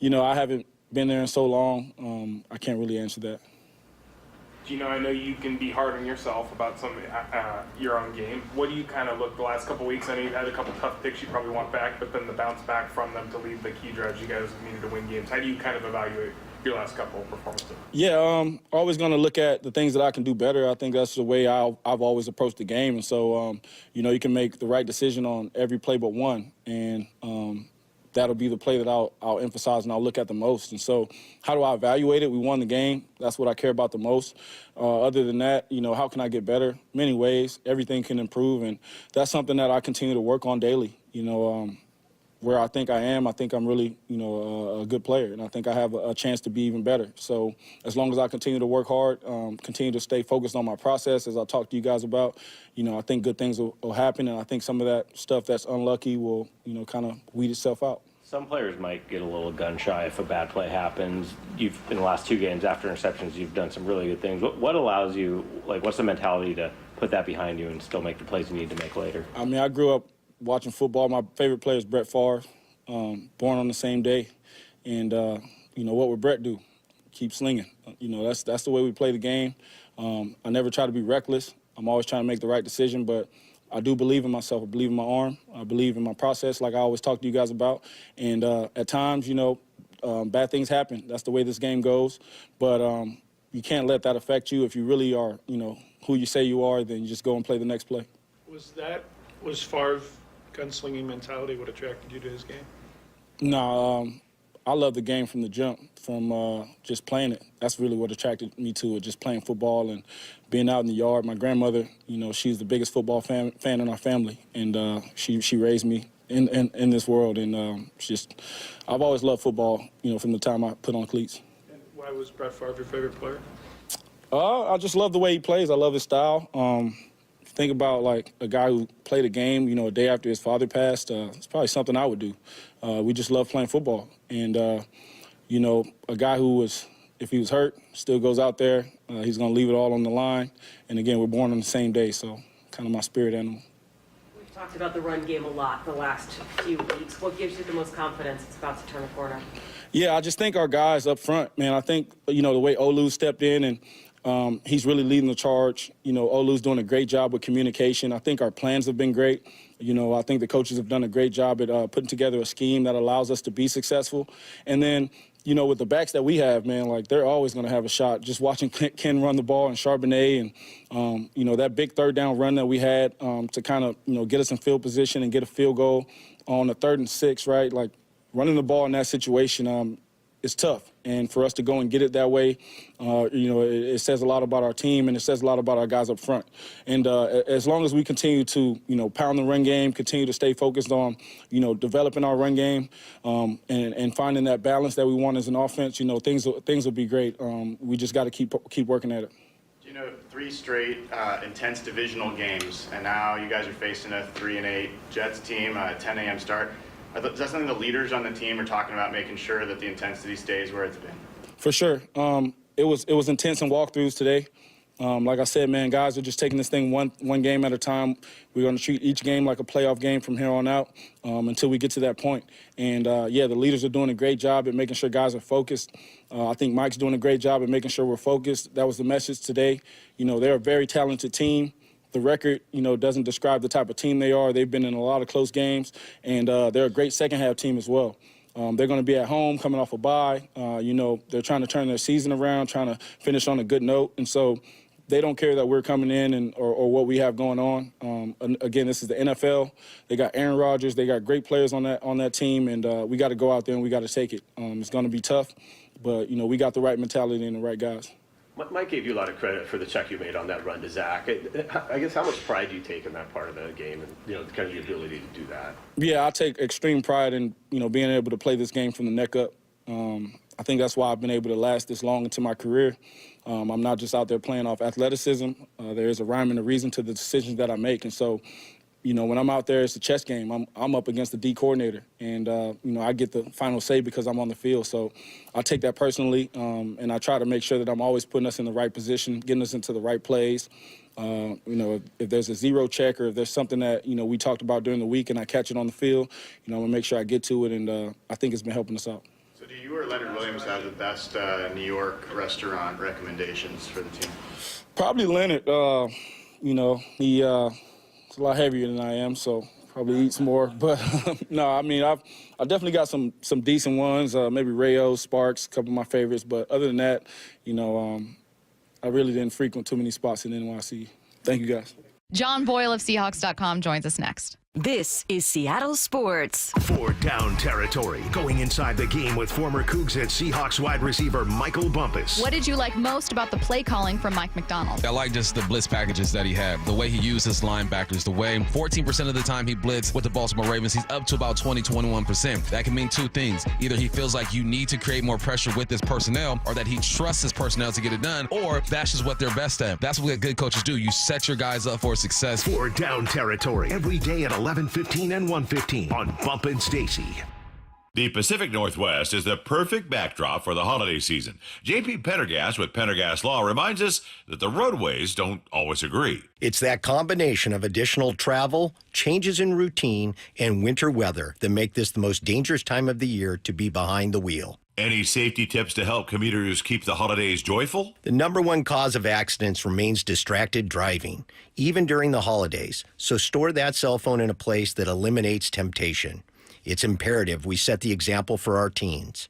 I haven't been there in so long, I can't really answer that. Geno, I know you can be hard on yourself about some your own game. What do you kind of look the last couple weeks? I know you've had a couple tough picks you probably want back, but then the bounce back from them to lead the key drives you guys needed to win games. How do you kind of evaluate your last couple of performances? Yeah, always going to look at the things that I can do better. I think that's the way I've always approached the game. And so, you can make the right decision on every play but one. And that'll be the play that I'll emphasize and I'll look at the most. And so how do I evaluate it? We won the game. That's what I care about the most. Other than that, how can I get better? Many ways. Everything can improve, and that's something that I continue to work on daily. Where I think I'm really, a good player, and I think I have a chance to be even better. So as long as I continue to work hard, continue to stay focused on my process, as I talked to you guys about, I think good things will happen, and I think some of that stuff that's unlucky will, kind of weed itself out. Some players might get a little gun shy if a bad play happens. In the last two games after interceptions, you've done some really good things. What allows you, what's the mentality to put that behind you and still make the plays you need to make later? I mean, I grew up watching football. My favorite player is Brett Favre, born on the same day. And, what would Brett do? Keep slinging. That's the way we play the game. I never try to be reckless. I'm always trying to make the right decision, but I do believe in myself. I believe in my arm. I believe in my process, like I always talk to you guys about. And at times, bad things happen. That's the way this game goes. But you can't let that affect you. If you really are, who you say you are, then you just go and play the next play. Was Favre's gunslinging mentality what attracted you to his game? No, I love the game from the jump, from just playing it. That's really what attracted me to it, just playing football and being out in the yard. My grandmother, she's the biggest football fan in our family, and she raised me in this world. And I've always loved football, from the time I put on cleats. And why was Brett Favre your favorite player? I just love the way he plays. I love his style. Think about a guy who played a game, a day after his father passed. It's probably something I would do. We just love playing football. And, a guy who if he was hurt, still goes out there. He's going to leave it all on the line. And, again, we're born on the same day, so kind of my spirit animal. We've talked about the run game a lot the last few weeks. What gives you the most confidence it's about to turn a corner? Yeah, I just think our guys up front, man, I think, the way Olu stepped in and he's really leading the charge. Olu's doing a great job with communication. I think our plans have been great. I think the coaches have done a great job at putting together a scheme that allows us to be successful. And then, you know, with the backs that we have, man, like they're always going to have a shot. Just watching Ken run the ball and Charbonnet and, you know, that big third down run that we had to kind of, you know, get us in field position and get a field goal on the 3rd and 6, right? Like running the ball in that situation is tough. And for us to go and get it that way, you know, it says a lot about our team and it says a lot about our guys up front. And as long as we continue to, you know, pound the run game, continue to stay focused on, you know, developing our run game and finding that balance that we want as an offense, you know, things will be great. We just got to keep working at it. You know, 3 straight intense divisional games, and now you guys are facing a 3-8 Jets team, 10 a.m. start. Is that something the leaders on the team are talking about, making sure that the intensity stays where it's been? For sure. It was intense in walkthroughs today. Like I said, man, guys are just taking this thing one game at a time. We're going to treat each game like a playoff game from here on out until we get to that point. And, yeah, the leaders are doing a great job at making sure guys are focused. I think Mike's doing a great job at making sure we're focused. That was the message today. You know, they're a very talented team. The record, you know, doesn't describe the type of team they are. They've been in a lot of close games, and they're a great second-half team as well. They're going to be at home, coming off a bye. You know, they're trying to turn their season around, trying to finish on a good note, and so they don't care that we're coming in or what we have going on. Again, this is the NFL. They got Aaron Rodgers. They got great players on that team, and we got to go out there and we got to take it. It's going to be tough, but, you know, we got the right mentality and the right guys. Mike gave you a lot of credit for the check you made on that run to Zach. I guess how much pride do you take in that part of the game and, you know, kind of the ability to do that? Yeah, I take extreme pride in, you know, being able to play this game from the neck up. I think that's why I've been able to last this long into my career. I'm not just out there playing off athleticism. There is a rhyme and a reason to the decisions that I make. And so, you know, when I'm out there, it's a chess game. I'm up against the D coordinator, and, you know, I get the final say because I'm on the field. So I take that personally, and I try to make sure that I'm always putting us in the right position, getting us into the right plays. You know, if there's a zero check or if there's something that, you know, we talked about during the week and I catch it on the field, you know, I'm going to make sure I get to it, and I think it's been helping us out. So do you or Leonard Williams have the best New York restaurant recommendations for the team? Probably Leonard. You know, he a lot heavier than I am, so probably eats more. But no, I mean, I definitely got some decent ones. Maybe Rayo, Sparks, a couple of my favorites. But other than that, you know, I really didn't frequent too many spots in NYC. Thank you, guys. John Boyle of Seahawks.com joins us next. This is Seattle Sports. 4 down territory. Going inside the game with former Cougs and Seahawks wide receiver Michael Bumpus. What did you like most about the play calling from Mike McDonald? I like just the blitz packages that he had, the way he used his linebackers, the way 14% of the time he blitzed with the Baltimore Ravens, he's up to about 21%. That can mean 2 things. Either he feels like you need to create more pressure with his personnel, or that he trusts his personnel to get it done, or that's just what they're best at. That's what good coaches do. You set your guys up for success. 4 down territory. Every day at 11:15 and 1:15 on Bump and Stacy. The Pacific Northwest is the perfect backdrop for the holiday season. J.P. Pendergast with Pendergast Law reminds us that the roadways don't always agree. It's that combination of additional travel, changes in routine, and winter weather that make this the most dangerous time of the year to be behind the wheel. Any safety tips to help commuters keep the holidays joyful? The number one cause of accidents remains distracted driving, even during the holidays. So store that cell phone in a place that eliminates temptation. It's imperative we set the example for our teens.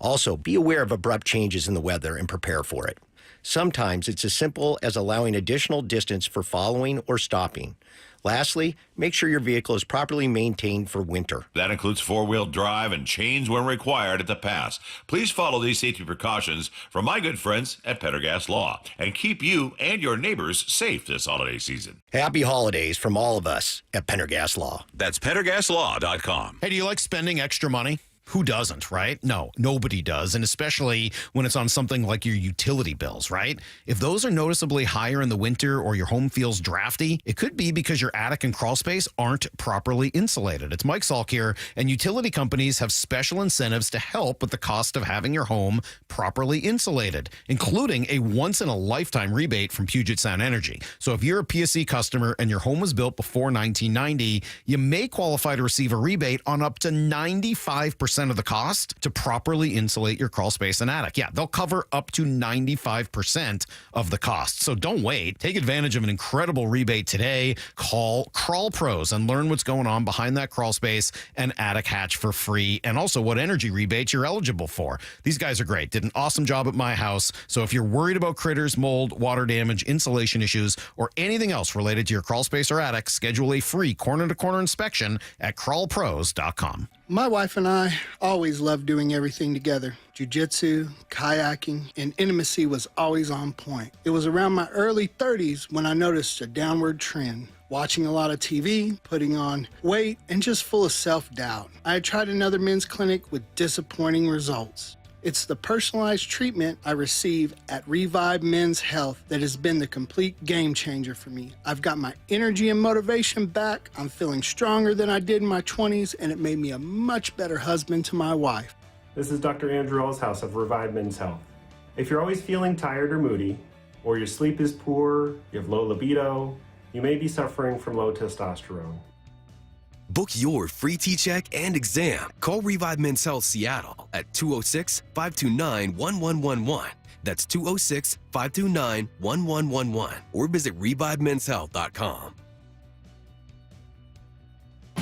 Also, be aware of abrupt changes in the weather and prepare for it. Sometimes it's as simple as allowing additional distance for following or stopping. Lastly, make sure your vehicle is properly maintained for winter. That includes 4-wheel drive and chains when required at the pass. Please follow these safety precautions from my good friends at Pendergast Law and keep you and your neighbors safe this holiday season. Happy holidays from all of us at Pendergast Law. That's PendergastLaw.com. Hey, do you like spending extra money? Who doesn't, right? No, nobody does, and especially when it's on something like your utility bills, right? If those are noticeably higher in the winter or your home feels drafty, it could be because your attic and crawl space aren't properly insulated. It's Mike Salk here, and utility companies have special incentives to help with the cost of having your home properly insulated, including a once-in-a-lifetime rebate from Puget Sound Energy. So if you're a PSC customer and your home was built before 1990, you may qualify to receive a rebate on up to 95% 10% of the cost to properly insulate your crawl space and attic. Yeah, they'll cover up to 95% of the cost. So don't wait. Take advantage of an incredible rebate today. Call Crawl Pros and learn what's going on behind that crawl space and attic hatch for free, and also what energy rebates you're eligible for. These guys are great. Did an awesome job at my house. So if you're worried about critters, mold, water damage, insulation issues, or anything else related to your crawl space or attic, schedule a free corner-to-corner inspection at crawlpros.com. My wife and I always loved doing everything together. Jiu-jitsu, kayaking, and intimacy was always on point. It was around my early 30s when I noticed a downward trend. Watching a lot of TV, putting on weight, and just full of self-doubt. I had tried another men's clinic with disappointing results. It's the personalized treatment I receive at Revive Men's Health that has been the complete game changer for me. I've got my energy and motivation back. I'm feeling stronger than I did in my 20s, and it made me a much better husband to my wife. This is Dr. Andrew Elshouse of Revive Men's Health. If you're always feeling tired or moody, or your sleep is poor, you have low libido, you may be suffering from low testosterone. Book your free T-check and exam. Call Revive Men's Health Seattle at 206-529-1111. That's 206-529-1111. Or visit ReviveMen'sHealth.com.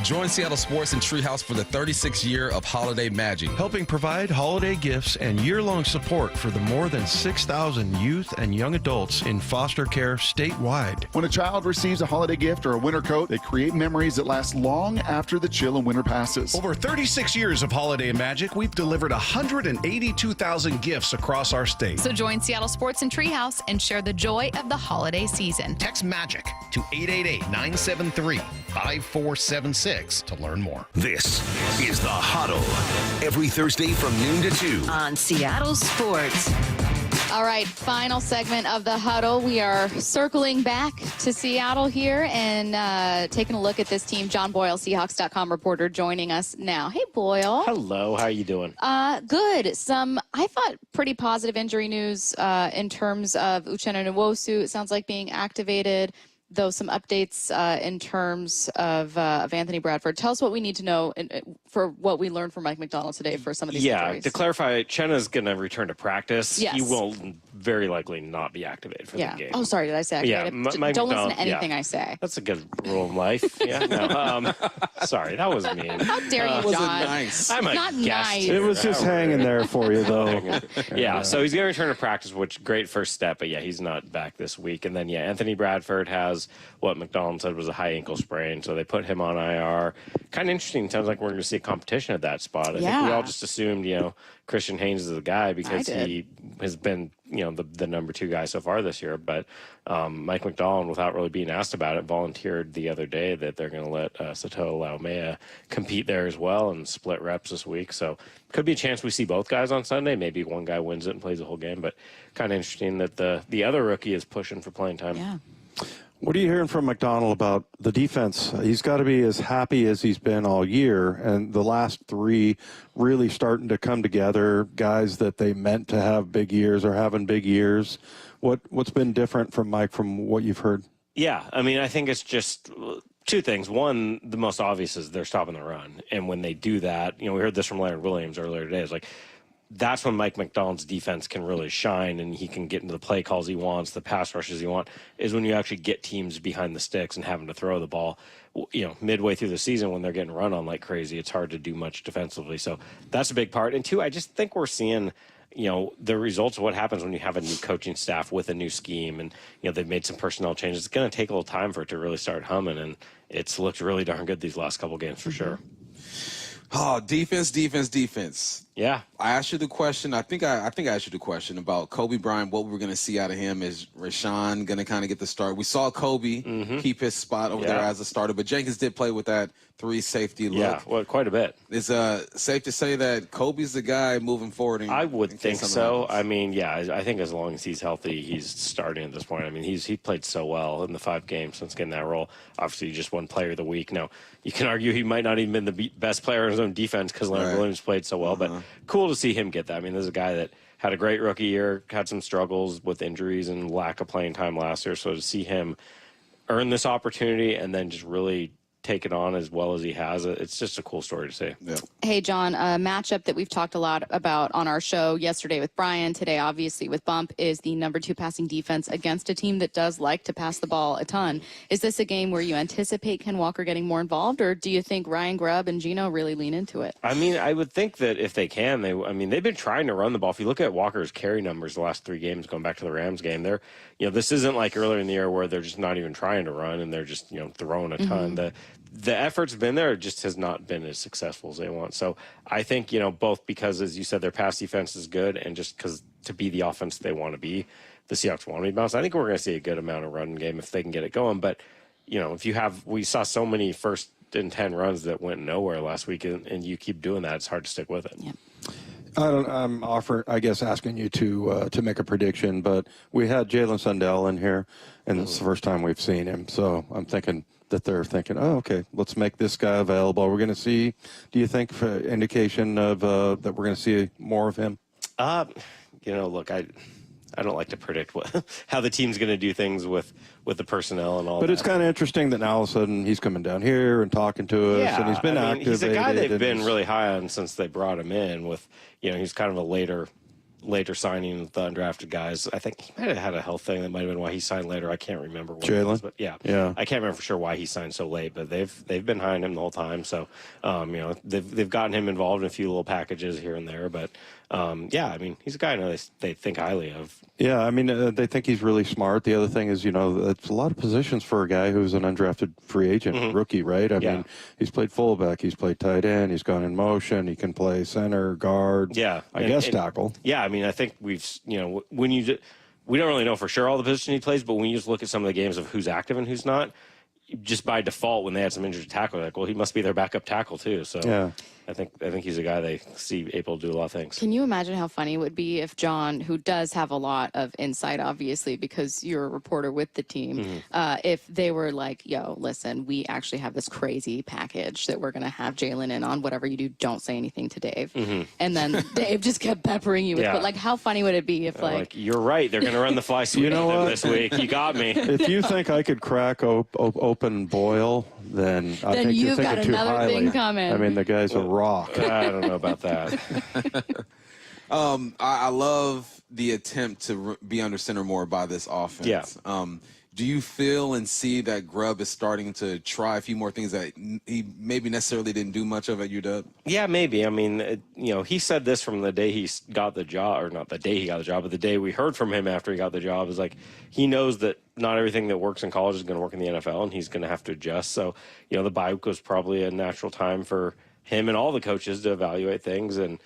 Join Seattle Sports and Treehouse for the 36th year of Holiday Magic, helping provide holiday gifts and year-long support for the more than 6,000 youth and young adults in foster care statewide. When a child receives a holiday gift or a winter coat, they create memories that last long after the chill and winter passes. Over 36 years of Holiday Magic, we've delivered 182,000 gifts across our state. So join Seattle Sports and Treehouse and share the joy of the holiday season. Text MAGIC to 888-973-5476 to learn more. This is The Huddle. Every Thursday from noon to 2. On Seattle Sports. All right, final segment of the Huddle. We are circling back to Seattle here and taking a look at this team. John Boyle, Seahawks.com reporter, joining us now. Hey, Boyle. Hello, how are you doing? Good. Some, I thought, pretty positive injury news in terms of Uchenna Nwosu. It sounds like being activated, though some updates in terms of Anthony Bradford. Tell us what we need to know for what we learned from Mike McDonald today for some of these injuries. To clarify, Chenna's going to return to practice. Yes. He will very likely not be activated for the game. Oh, sorry, did I say activated? Don't listen to anything I say. That's a good rule of life. Yeah. No, sorry, that was mean. How dare you, John? Nice. I'm a not guest. nice. Here. It was just hanging there for you, though. Yeah, so he's going to return to practice, which great first step. But yeah, he's not back this week. And then Anthony Bradford has what McDonald said was a high ankle sprain, so they put him on IR. Kind of interesting. Sounds like we're going to see a competition at that spot. I think we all just assumed, Christian Haynes is the guy because he has been, the number 2 guy so far this year. But Mike McDonald, without really being asked about it, volunteered the other day that they're going to let Satoa Laumea compete there as well and split reps this week. So could be a chance we see both guys on Sunday. Maybe one guy wins it and plays the whole game. But kind of interesting that the other rookie is pushing for playing time. Yeah. What are you hearing from McDonald about the defense? He's got to be as happy as he's been all year, and the last 3 really starting to come together, guys that they meant to have big years are having big years. What's been different from Mike from what you've heard? Yeah, I mean, I think it's just 2 things. One, the most obvious is they're stopping the run, and when they do that, we heard this from Leonard Williams earlier today, it's like, that's when Mike McDonald's defense can really shine and he can get into the play calls he wants, the pass rushes he wants, is when you actually get teams behind the sticks and having to throw the ball. Midway through the season when they're getting run on like crazy, it's hard to do much defensively. So that's a big part. And 2, I just think we're seeing, the results of what happens when you have a new coaching staff with a new scheme and, they've made some personnel changes. It's going to take a little time for it to really start humming, and it's looked really darn good these last couple games for sure. Oh, defense. Yeah. I asked you the question. I think I asked you the question about Kobe Bryant, what we're going to see out of him. Is Rashawn going to kind of get the start? We saw Kobe keep his spot over there as a starter, but Jenkins did play with that 3 safety look. Yeah, well, quite a bit. Is safe to say that Kobe's the guy moving forward? I would think so. Happens. I mean, I think as long as he's healthy, he's starting at this point. I mean, he played so well in the 5 games since getting that role. Obviously, he just won Player of the Week. Now, you can argue he might not even been the best player in his own defense because Leonard Williams played so well, but cool to see him get that. I mean, this is a guy that had a great rookie year, had some struggles with injuries and lack of playing time last year, so to see him earn this opportunity and then just really take it on as well as he has. It's just a cool story to see. Yeah. Hey, John, a matchup that we've talked a lot about on our show yesterday with Brian, today obviously with Bump, is the number 2 passing defense against a team that does like to pass the ball a ton. Is this a game where you anticipate Ken Walker getting more involved, or do you think Ryan Grubb and Geno really lean into it? I mean, I would think that if they can, they've been trying to run the ball. If you look at Walker's carry numbers the last 3 games, going back to the Rams game, this isn't like earlier in the year where they're just not even trying to run and they're just, throwing a ton. The effort's been there, it just has not been as successful as they want. So I think, both because, as you said, their pass defense is good and just because to be the offense they want to be, the Seahawks want to be balanced. I think we're going to see a good amount of run game if they can get it going. But, we saw so many 1st and 10 runs that went nowhere last week, and you keep doing that, it's hard to stick with it. Yeah. I'm asking you to make a prediction, but we had Jaylen Sundell in here, and it's the first time we've seen him. So I'm thinking that they're thinking, oh, okay, let's make this guy available. We're going to see. Do you think indication of that we're going to see more of him? Look, I don't like to predict how the team's going to do things with the personnel and all. But it's kind of interesting that now all of a sudden he's coming down here and talking to us, and he's been active. He's a guy they've been really high on since they brought him in. With he's kind of a later signing with the undrafted guys. I think he might have had a health thing that might have been why he signed later. I can't remember what it was, but yeah, I can't remember for sure why he signed so late. But they've been high on him the whole time. So they've gotten him involved in a few little packages here and there. But he's a guy I know they think highly of. Yeah, they think he's really smart. The other thing is, it's a lot of positions for a guy who's an undrafted free agent, rookie, right? I mean, he's played fullback, he's played tight end, he's gone in motion, he can play center, guard, I guess tackle. Yeah, I think we've, when we don't really know for sure all the positions he plays, but when you just look at some of the games of who's active and who's not, just by default, when they had some injured tackle, like, well, he must be their backup tackle too. So yeah. I think he's a guy they see able to do a lot of things. Can you imagine how funny it would be if John, who does have a lot of insight, obviously, because you're a reporter with the team, if they were like, yo, listen, we actually have this crazy package that we're going to have Jaylen in on. Whatever you do, don't say anything to Dave. And then Dave just kept peppering you with, but like, how funny would it be if like you're right, they're going to run the fly sweep this week. You got me. If you think I could crack open Boyle, then I think you're thinking too highly. The guy's a rock. I don't know about that. I love the attempt to be under center more by this offense. Yeah. Do you feel and see that Grubb is starting to try a few more things that he maybe necessarily didn't do much of at UW? Yeah, maybe. He said this from the day he got the job, or not the day he got the job, but the day we heard from him after he got the job, is like he knows that not everything that works in college is going to work in the NFL, and he's going to have to adjust. So, the bye week was probably a natural time for him and all the coaches to evaluate things. And,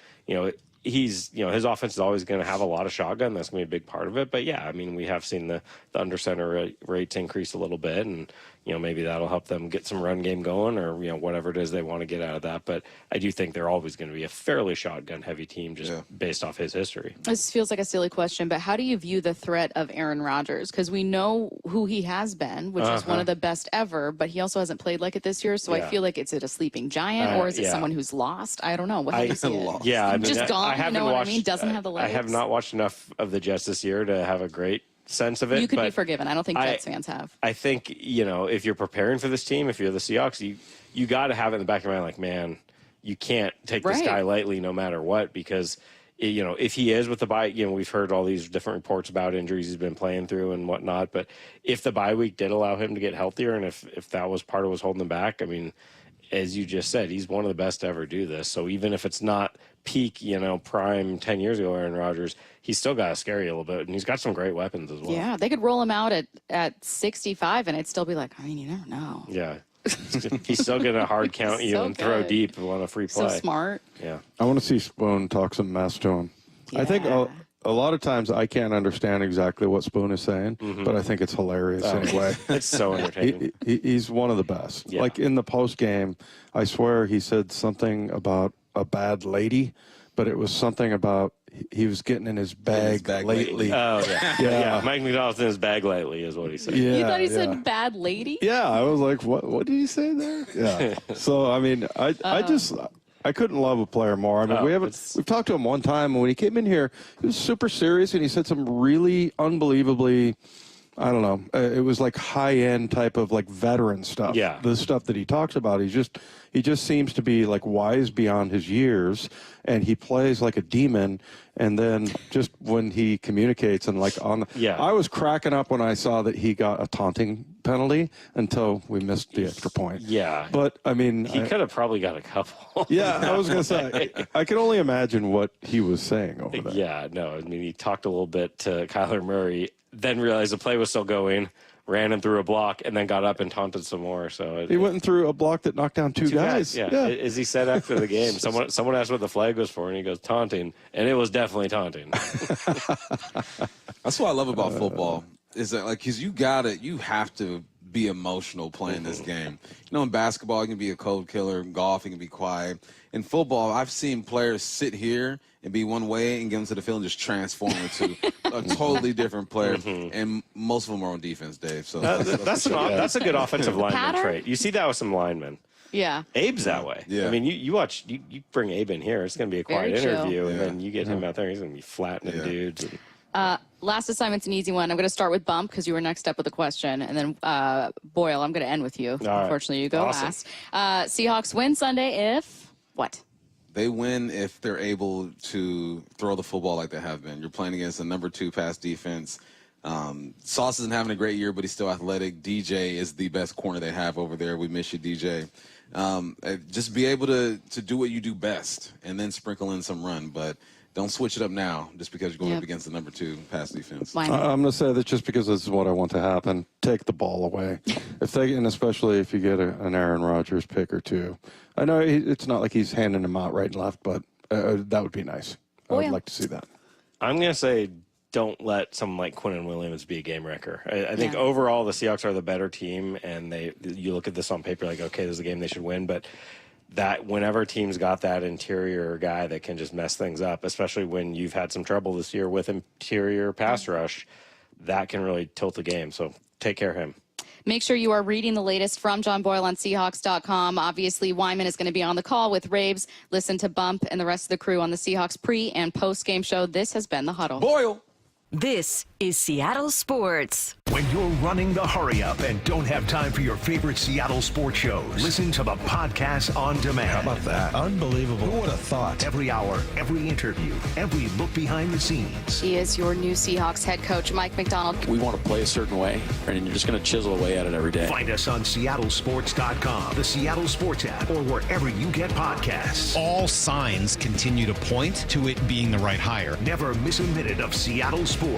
his offense is always going to have a lot of shotgun. That's going to be a big part of it. But yeah, we have seen the under center rates increase a little bit, and maybe that'll help them get some run game going, or whatever it is they want to get out of that. But I do think they're always going to be a fairly shotgun heavy team, just based off his history. This feels like a silly question, but how do you view the threat of Aaron Rodgers? Because we know who he has been, which is one of the best ever, but he also hasn't played like it this year. So I feel like, is it a sleeping giant, or is it someone who's lost? I don't know. How do you see it? Yeah, just gone. I haven't watched, doesn't have the legs. I have not watched enough of the Jets this year to have a great sense of it. You could be forgiven. I don't think Jets fans have. I think, if you're preparing for this team, if you're the Seahawks, you got to have it in the back of your mind, like, man, you can't take this guy lightly no matter what, because, if he is with the bye, we've heard all these different reports about injuries he's been playing through and whatnot, but if the bye week did allow him to get healthier, and if that was part of what's holding him back, as you just said, he's one of the best to ever do this. So even if it's not peak, prime 10 years ago Aaron Rodgers, he's still got to scare you a little bit, and he's got some great weapons as well. Yeah, they could roll him out at 65, and it'd still be like, you never know. Yeah. He's still going to hard count you and throw deep on a free play. So smart. Yeah. I want to see Spoon talk some mess to him. Yeah. I think a lot of times I can't understand exactly what Spoon is saying, but I think it's hilarious anyway. It's so entertaining. He's one of the best. Yeah. Like in the post game, I swear he said something about a bad lady, but it was something about he was getting in his bag lately. Oh, yeah. Mike McDonald's in his bag lately is what he said. You thought he said bad lady? Yeah, I was like, what did he say there? Yeah. So, I couldn't love a player more. We've talked to him one time, and when he came in here, he was super serious, and he said some really unbelievably I don't know. It was like high-end type of like veteran stuff. Yeah. The stuff that he talks about, he just seems to be like wise beyond his years, and he plays like a demon. And then just when he communicates and like I was cracking up when I saw that he got a taunting penalty until we missed the extra point. Yeah. But I mean, he could have probably got a couple. Yeah, I was going to say, I can only imagine what he was saying over there. Yeah, no, I mean, he talked a little bit to Kyler Murray, then realized the play was still going, ran him through a block, and then got up and taunted some more. So he went through a block that knocked down two guys. Yeah. As he said after the game, someone asked what the flag was for, and he goes, taunting, and it was definitely taunting. That's what I love about football, is that, like, because you have to be emotional playing this game. You know, in basketball, you can be a code killer. In golf, you can be quiet. In football, I've seen players sit here and be one way and get into the field and just transform into a totally different player. And most of them are on defense, Dave. So that's a good offensive lineman trait. You see that with some linemen. Yeah. Abe's that way. Yeah. I mean, you bring Abe in here, it's going to be a quiet Very chill. interview, and then you get him out there, he's going to be flattening dudes. Last assignment's an easy one. I'm going to start with Bump because you were next up with a question. And then Boyle, I'm going to end with you. right. Unfortunately, you go last. Seahawks win Sunday if what? They win if they're able to throw the football like they have been. You're playing against a number 2 pass defense. Sauce isn't having a great year, but he's still athletic. DJ is the best corner they have over there. We miss you, DJ. Just be able to do what you do best and then sprinkle in some run. But don't switch it up now just because you're going up against the number 2 pass defense. I'm going to say that just because this is what I want to happen, take the ball away. And especially if you get an Aaron Rodgers pick or two. I know it's not like he's handing them out right and left, but that would be nice. I would like to see that. I'm going to say don't let someone like Quinnen Williams be a game wrecker. I think overall the Seahawks are the better team, and you look at this on paper like, okay, this is a game they should win, but that whenever teams got that interior guy that can just mess things up, especially when you've had some trouble this year with interior pass rush, that can really tilt the game. So take care of him. Make sure you are reading the latest from John Boyle on Seahawks.com. Obviously, Wyman is going to be on the call with Rabes. Listen to Bump and the rest of the crew on the Seahawks pre- and post-game show. This has been The Huddle. Boyle! This is Seattle Sports. When you're running the hurry up and don't have time for your favorite Seattle sports shows, listen to the podcast on demand. How about that? Unbelievable. Who would have thought? Every hour, every interview, every look behind the scenes. He is your new Seahawks head coach, Mike McDonald. We want to play a certain way, and you're just going to chisel away at it every day. Find us on SeattleSports.com, the Seattle Sports app, or wherever you get podcasts. All signs continue to point to it being the right hire. Never miss a minute of Seattle sports.